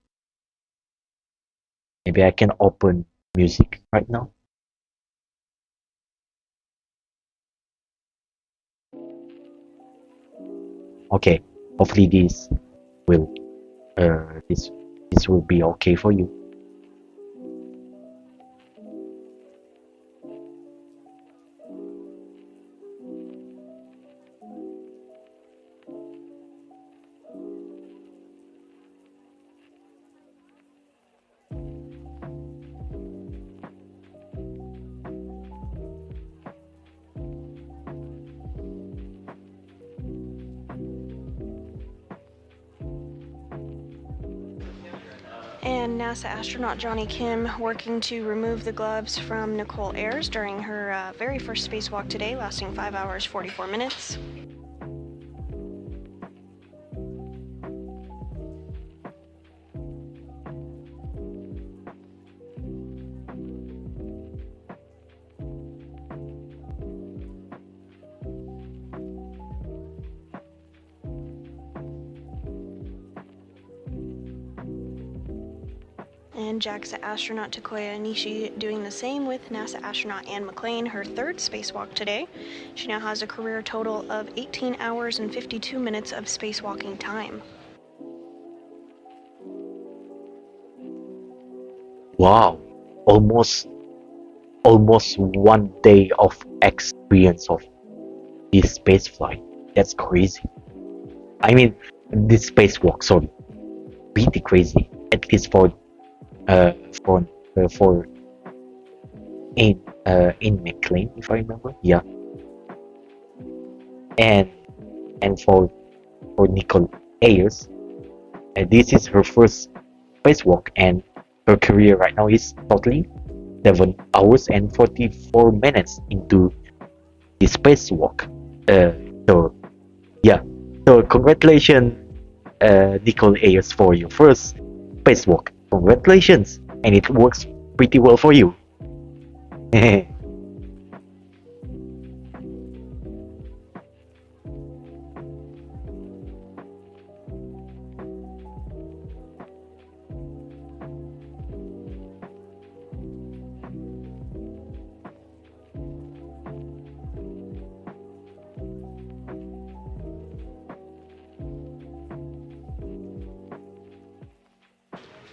S1: Maybe I can open music right now. Okay, hopefully will this will be okay for you.
S3: And NASA astronaut Johnny Kim working to remove the gloves from Nichole Ayers during her very first spacewalk today, lasting 5 hours 44 minutes. And JAXA astronaut Takoya Nishi doing the same with NASA astronaut Anne McClain, her third spacewalk today. She now has a career total of 18 hours and 52 minutes of spacewalking time.
S1: Wow, almost 1 day of experience of this space flight. That's crazy. I mean, this spacewalk. Sorry, pretty crazy. At least uh for for in McClain, if I remember. Yeah, and for Nichole Ayers, this is her first spacewalk, and her career right now is totally 7 hours and 44 minutes into the spacewalk. So yeah, so congratulations, Nichole Ayers, for your first spacewalk. Congratulations, and it works pretty well for you.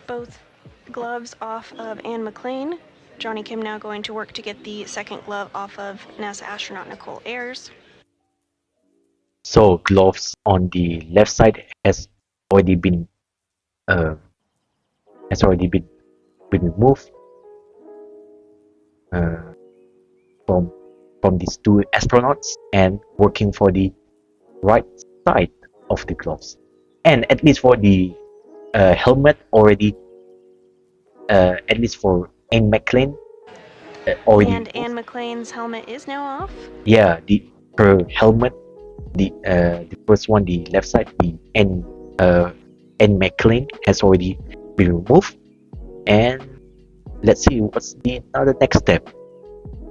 S3: Both gloves off of Anne McClain. Johnny Kim now going to work to get the second glove off of NASA astronaut Nichole Ayers.
S1: So gloves on the left side already been uh, has already been removed uh, from these two astronauts and working for the right side of the gloves. And at least for the helmet already, at least for Anne McClain, already
S3: And
S1: removed.
S3: Anne McClain's helmet is now off.
S1: Yeah, her helmet, the first one, the left side, the Anne McClain has already been removed. And let's see what's the another next step.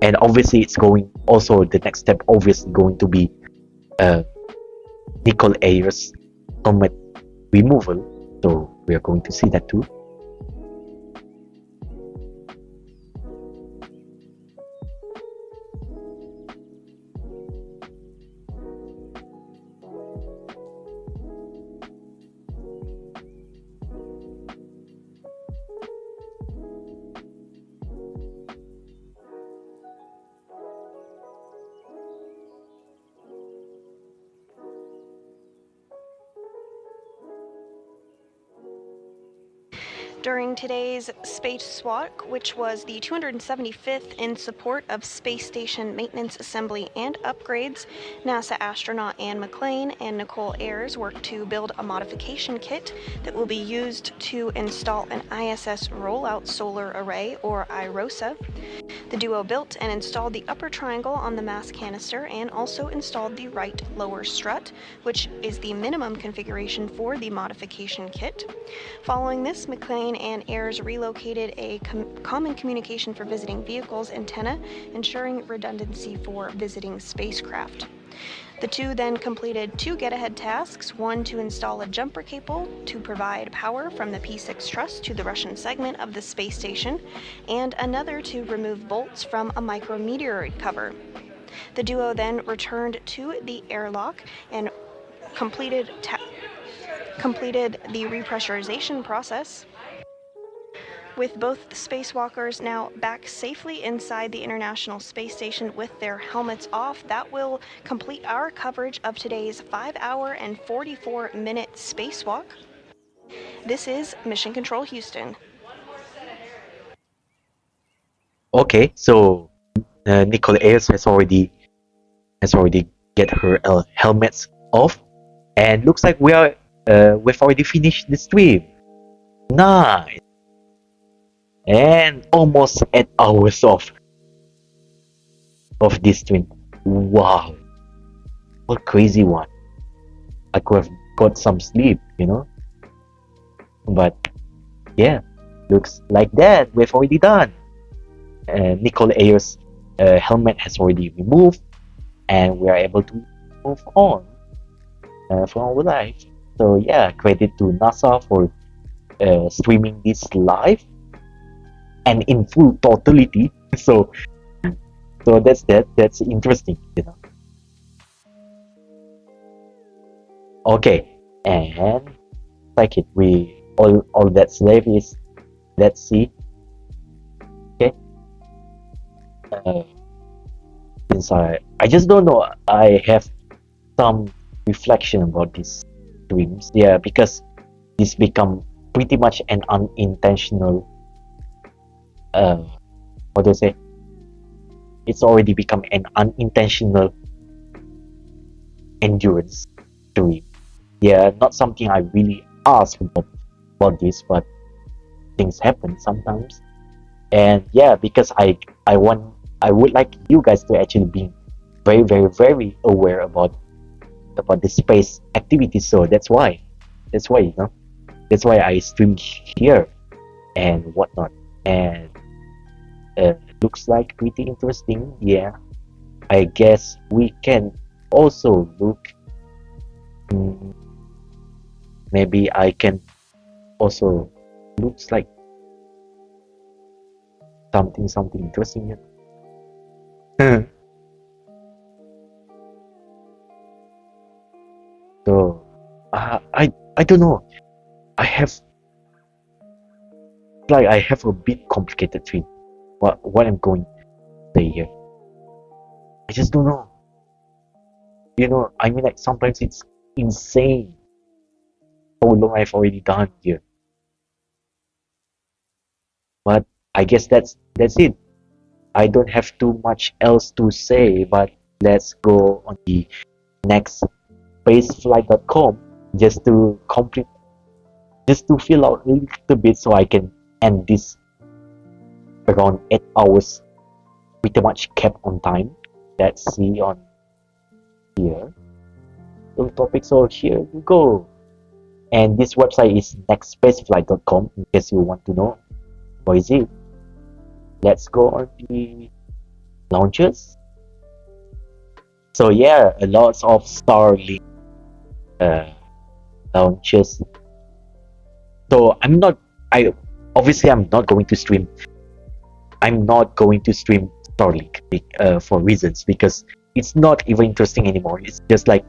S1: And obviously, it's going also the next step. Obviously, going to be Nichole Ayers helmet removal. So we are going to see that too.
S3: During today's Spacewalk, which was the 275th in support of space station maintenance, assembly, and upgrades, NASA astronaut McClain and Nichole Ayers worked to build a modification kit that will be used to install an ISS Rollout solar array, or IROSA. The duo built and installed the upper triangle on the mass canister and also installed the right lower strut, which is the minimum configuration for the modification kit. Following this, McClain and Ayers relocated a common communication for visiting vehicles antenna, ensuring redundancy for visiting spacecraft. The two then completed two get-ahead tasks, one to install a jumper cable to provide power from the P6 truss to the Russian segment of the space station, and another to remove bolts from a micrometeoroid cover. The duo then returned to the airlock and completed the repressurization process. With both spacewalkers now back safely inside the International Space Station with their helmets off, that will complete our coverage of today's 5-hour and 44-minute spacewalk. This is Mission Control Houston.
S1: Okay, so Nichole Ayers has already get her helmets off, and looks like we've already finished the stream. Nice. And almost 8 hours of this stream. Wow, what a crazy one. I could have got some sleep, but yeah, looks like that we've already done. Nichole Ayers' helmet has already removed, and we are able to move on from our life. So yeah, credit to NASA for streaming this live and in full totality. So that's interesting, Okay, and like it, we all that's left is, let's see. Okay, since I just don't know, I have some reflection about these streams. Yeah, because this become pretty much an unintentional what do I say? It's already become an unintentional endurance stream. Yeah, not something I really asked about this, but things happen sometimes. And yeah, because I would like you guys to actually be very, very, very aware about the space activities. So that's why that's why I stream here and whatnot. And looks like pretty interesting. Yeah, I guess we can also look. Maybe I can also looks like something interesting here. So I don't know. I have a bit complicated thing. What I'm going to say here. I just don't know. I mean, like, sometimes it's insane how long I've already done here. But I guess that's it. I don't have too much else to say, but let's go on the next spaceflight.com just to fill out a little bit so I can end this around 8 hours, pretty much kept on time. Let's see on here. The topics, so here we go. And this website is nextspaceflight.com in case you want to know. What is it? Let's go on the launches. So yeah, a lot of Starlink launches. So I'm not going to stream. I'm not going to stream Starlink for reasons, because it's not even interesting anymore. It's just like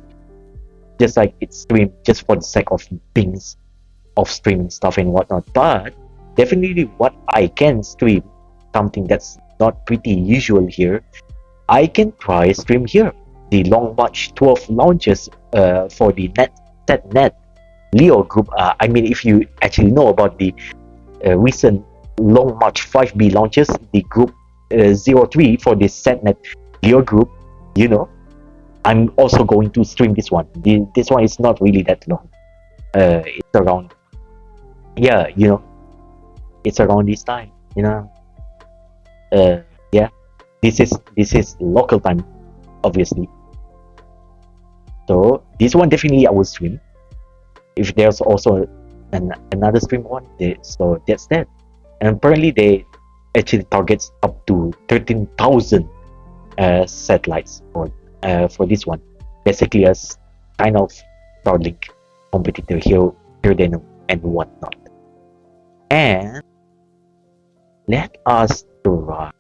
S1: it's streamed just for the sake of things, of streaming stuff and whatnot. But definitely, what I can stream, something that's not pretty usual here, I can try stream here. The Long March 12 launches for the NetNet Leo group. I mean, if you actually know about the recent Long March 5B launches, the Group 03 for the SatNet Leo group, I'm also going to stream this one. This one is not really that long. It's around, it's around this time, This is local time, obviously. So this one definitely I will stream. If there's also another stream one, so that's that. And apparently they actually targets up to 13,000 satellites for this one. Basically a kind of Starlink competitor here then and whatnot. And let us try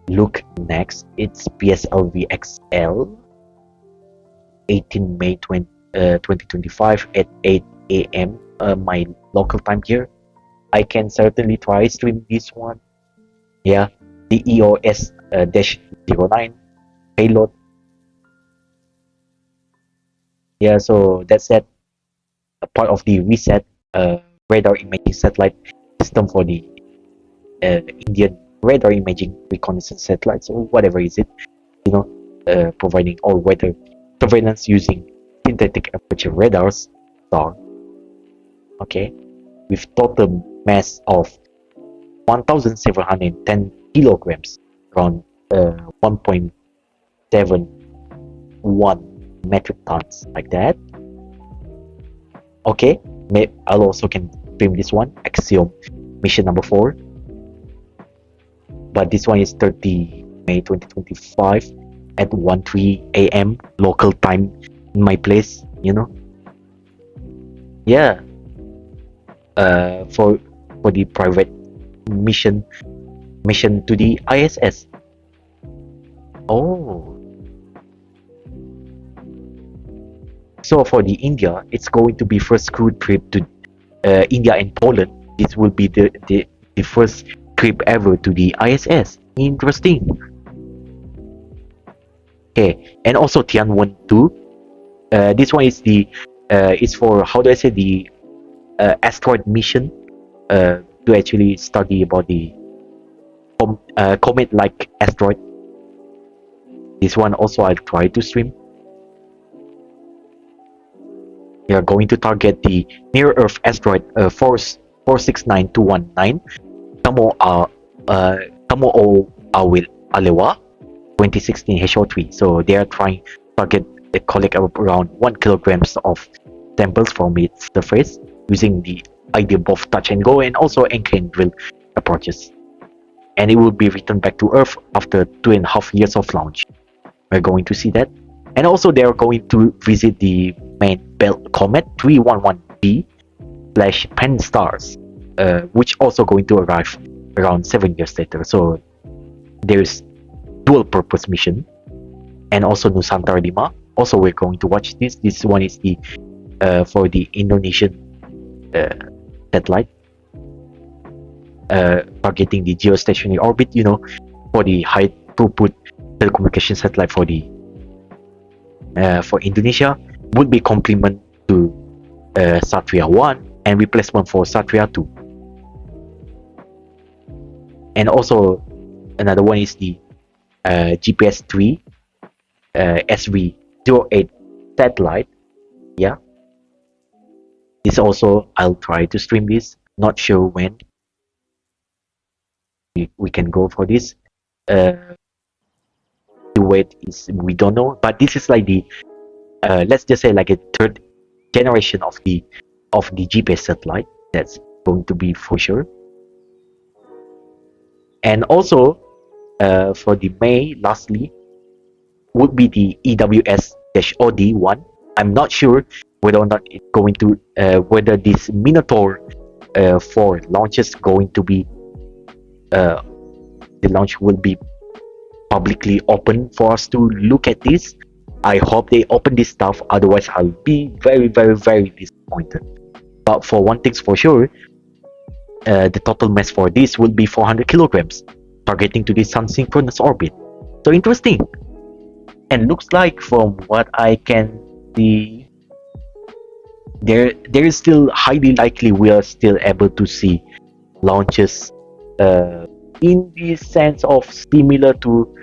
S1: look next. It's PSLV XL 18 May 2025 at 8 a.m. My local time here. I can certainly try stream this one. Yeah, the EOS -09 payload. Yeah, so that's that. A part of the reset radar imaging satellite system for the Indian radar imaging reconnaissance satellites, or whatever is it, providing all weather surveillance using synthetic aperture radars. Okay, with total mass of 1,710 kilograms, around 1.71 metric tons, like that. Okay, I'll also can stream this one, Axiom mission number 4. But this one is 30 May 2025 at 1:03 a.m. local time in my place, Yeah. For the private mission to the ISS. Oh. So for the India, it's going to be first crew trip to India and Poland. This will be the first trip ever to the ISS. Interesting. Okay, and also Tianwen 2. This one is is for, how do I say, the asteroid mission to actually study about the comet-like asteroid. This one also I'll try to stream. We are going to target the near-Earth asteroid 469219 Tamo Alewa 2016 HO3. So they are trying to target collect around 1 kilograms of samples from its surface using the idea both touch and go and also anchor and drill approaches. And it will be returned back to Earth after 2.5 years of launch. We're going to see that. And also they are going to visit the main belt comet 311b/Pan-STARRS, which also going to arrive around 7 years later. So there's dual purpose mission. And also Nusantara 5. Also we're going to watch this. This one is the for the Indonesian satellite targeting the geostationary orbit, for the high throughput telecommunication satellite for the for Indonesia, would be complement to Satria 1 and replacement for Satria 2. And also another one is the GPS 3 SV08 satellite. Yeah, this also I'll try to stream this. Not sure when we can go for this. The weight is, we don't know, but this is like the let's just say like a third generation of the GPS satellite. That's going to be for sure. And also for the May, lastly, would be the EWS-OD1. I'm not sure whether or not it's going to whether this Minotaur 4 launch is going to be the launch will be publicly open for us to look at this. I hope they open this stuff, otherwise I'll be very, very, very disappointed. But for one thing's for sure, the total mass for this will be 400 kilograms, targeting to the sun synchronous orbit. So interesting. And looks like from what I can see, there is still highly likely we are still able to see launches in the sense of similar to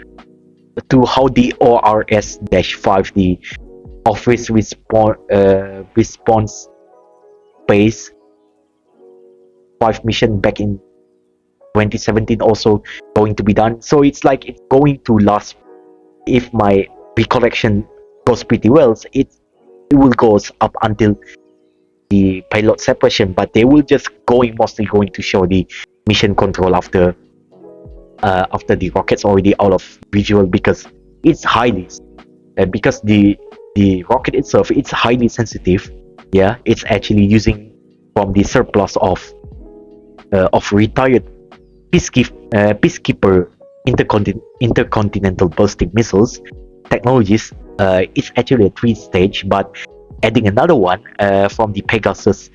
S1: how the ORS-5, the Office Response Space 5 mission back in 2017 also going to be done. So it's like it's going to last, if my recollection goes pretty well, it will go up until the payload separation, but they will just mostly going to show the mission control after the rocket's already out of visual, because it's highly because the rocket itself, it's highly sensitive. Yeah, it's actually using from the surplus of retired peacekeeper intercontinental ballistic missiles technologies. It's actually a 3-stage, but adding another one from the Pegasus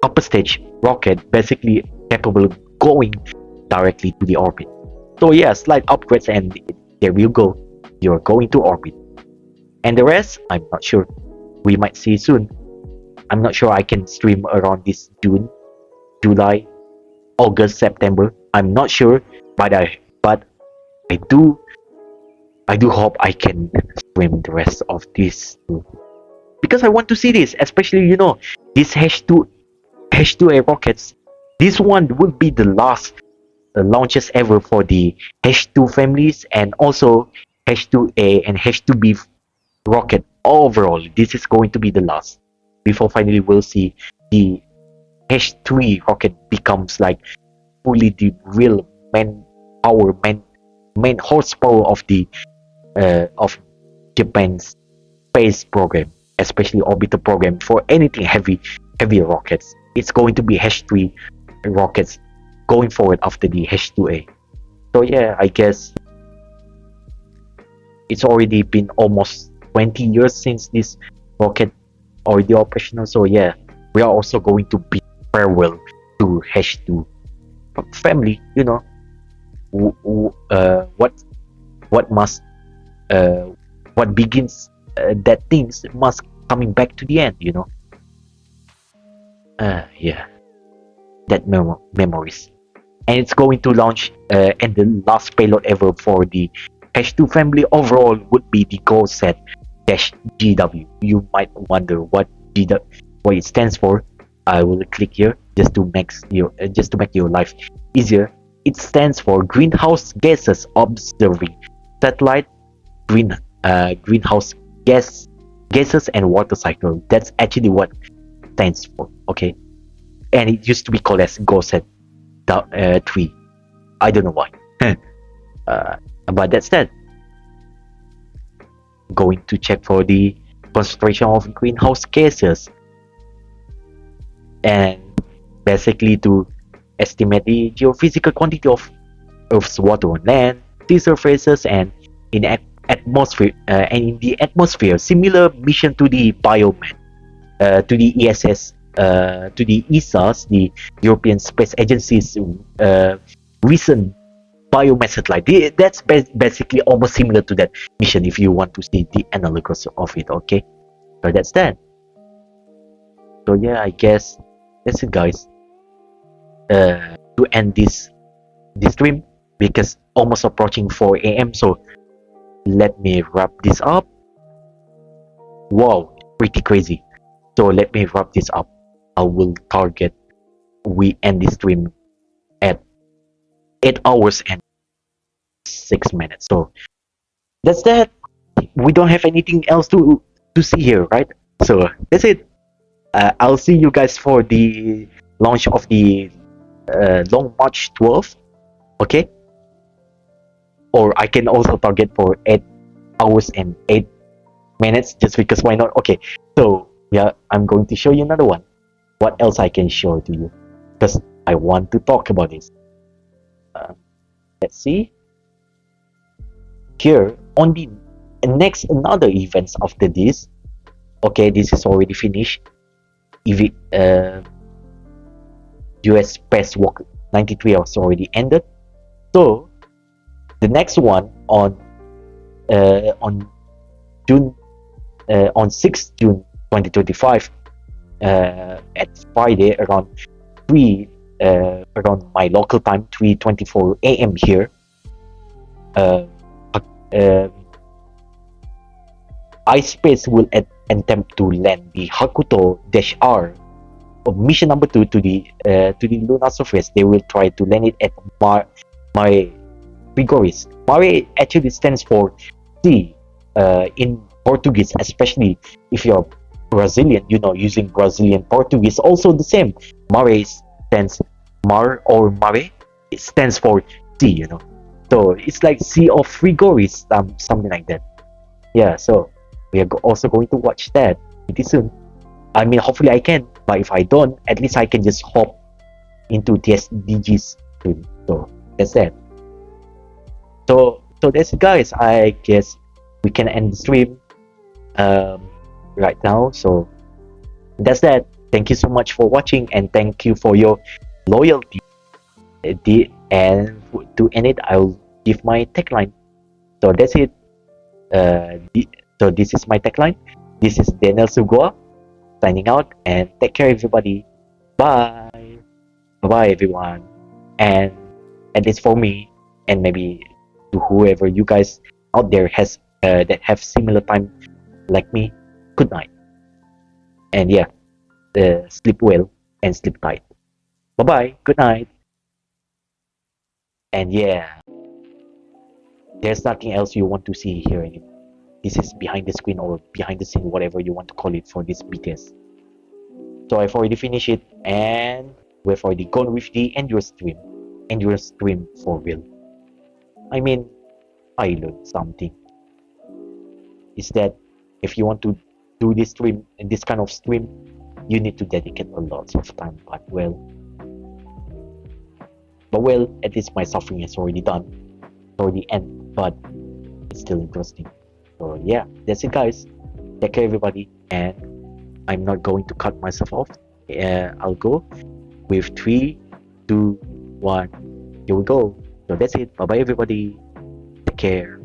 S1: upper stage rocket, basically capable of going directly to the orbit. So yeah, slight upgrades and there you go, you're going to orbit. And the rest, I'm not sure. We might see soon. I'm not sure I can stream around this June, July, August, September. I'm not sure, but I do hope I can stream the rest of this too, because I want to see this, especially this H2A rockets. This one will be the last launches ever for the H2 families, and also H2A and H2B rocket overall. This is going to be the last before finally we'll see the H3 rocket becomes like fully the real main horsepower of the of Japan's space program, especially orbital program. For anything heavy rockets, it's going to be H3 rockets going forward after the H2A. So yeah, I guess it's already been almost 20 years since this rocket already operational. So yeah, we are also going to bid farewell to H2 family. What begins that things must coming back to the end. Yeah, that memories. And it's going to launch, and the last payload ever for the H2 family overall would be the GOSAT-GW. You might wonder what it stands for. I will click here just to make your life easier. It stands for Greenhouse Gases Observing Satellite Greenhouse Gases and Water Cycle. That's actually what it stands for. Okay, and it used to be called as GOSAT 3. I don't know why. But that's that. Going to check for the concentration of greenhouse gases, and basically to estimate the geophysical quantity of Earth's water on land, sea surfaces, and in atmosphere. And in the atmosphere, similar mission to the biomed, to the ESS. To the ESA's, the European Space Agency's recent biomed satellite. That's basically almost similar to that mission if you want to see the analogs of it. Okay, so that's that. So yeah, I guess that's it, guys. To end this stream, because almost approaching 4 a.m. So let me wrap this up. Wow, pretty crazy. So let me wrap this up. I will target we end this stream at 8 hours and 6 minutes. So that's that. We don't have anything else to see here, right? So that's it. I'll see you guys for the launch of the Long March 12. Okay, or I can also target for 8 hours and 8 minutes, just because why not? Okay, so yeah, I'm going to show you another one. What else I can show to you, because I want to talk about this. Let's see here on the next another events after this. Okay, this is already finished. US Spacewalk 93 was already ended. So the next one on 6th June 2025, at Friday around around my local time, 3:24 a.m. here. iSpace will attempt to land the Hakuto-R of mission number 2 to the lunar surface. They will try to land it at Mare Frigoris. Mare actually stands for sea in Portuguese, especially if you're Brazilian, using Brazilian Portuguese. Also the same. Mare stands mare. It stands for sea, So it's like Sea of Frigoris, something like that. Yeah, so we are also going to watch that pretty soon. I mean, hopefully I can, but if I don't, at least I can just hop into TSDG's stream. So that's that. So that's it, guys. I guess we can end the stream right now. So that's that. Thank you so much for watching, and thank you for your loyalty. And to end it, I'll give my tagline. So that's it. So this is my tagline. This is Daniel Suguwa signing out, and take care, everybody. Bye. Bye, everyone. And at least for me, and maybe to whoever you guys out there has that have similar time like me, good night. And yeah, sleep well and sleep tight. Bye bye. Good night. And yeah, there's nothing else you want to see here anymore. This is behind the screen or behind the scene, whatever you want to call it for this BTS. So I've already finished it, and we've already gone with the endurance stream for real. I mean, I learned something. Is that if you want to do this stream, in this kind of stream, you need to dedicate a lot of time. But well, at least my suffering is already done. It's already end, but it's still interesting. So yeah, that's it, guys. Take care, everybody, and I'm not going to cut myself off. I'll go with 3, 2, 1. Here we go. So that's it. Bye bye, everybody. Take care.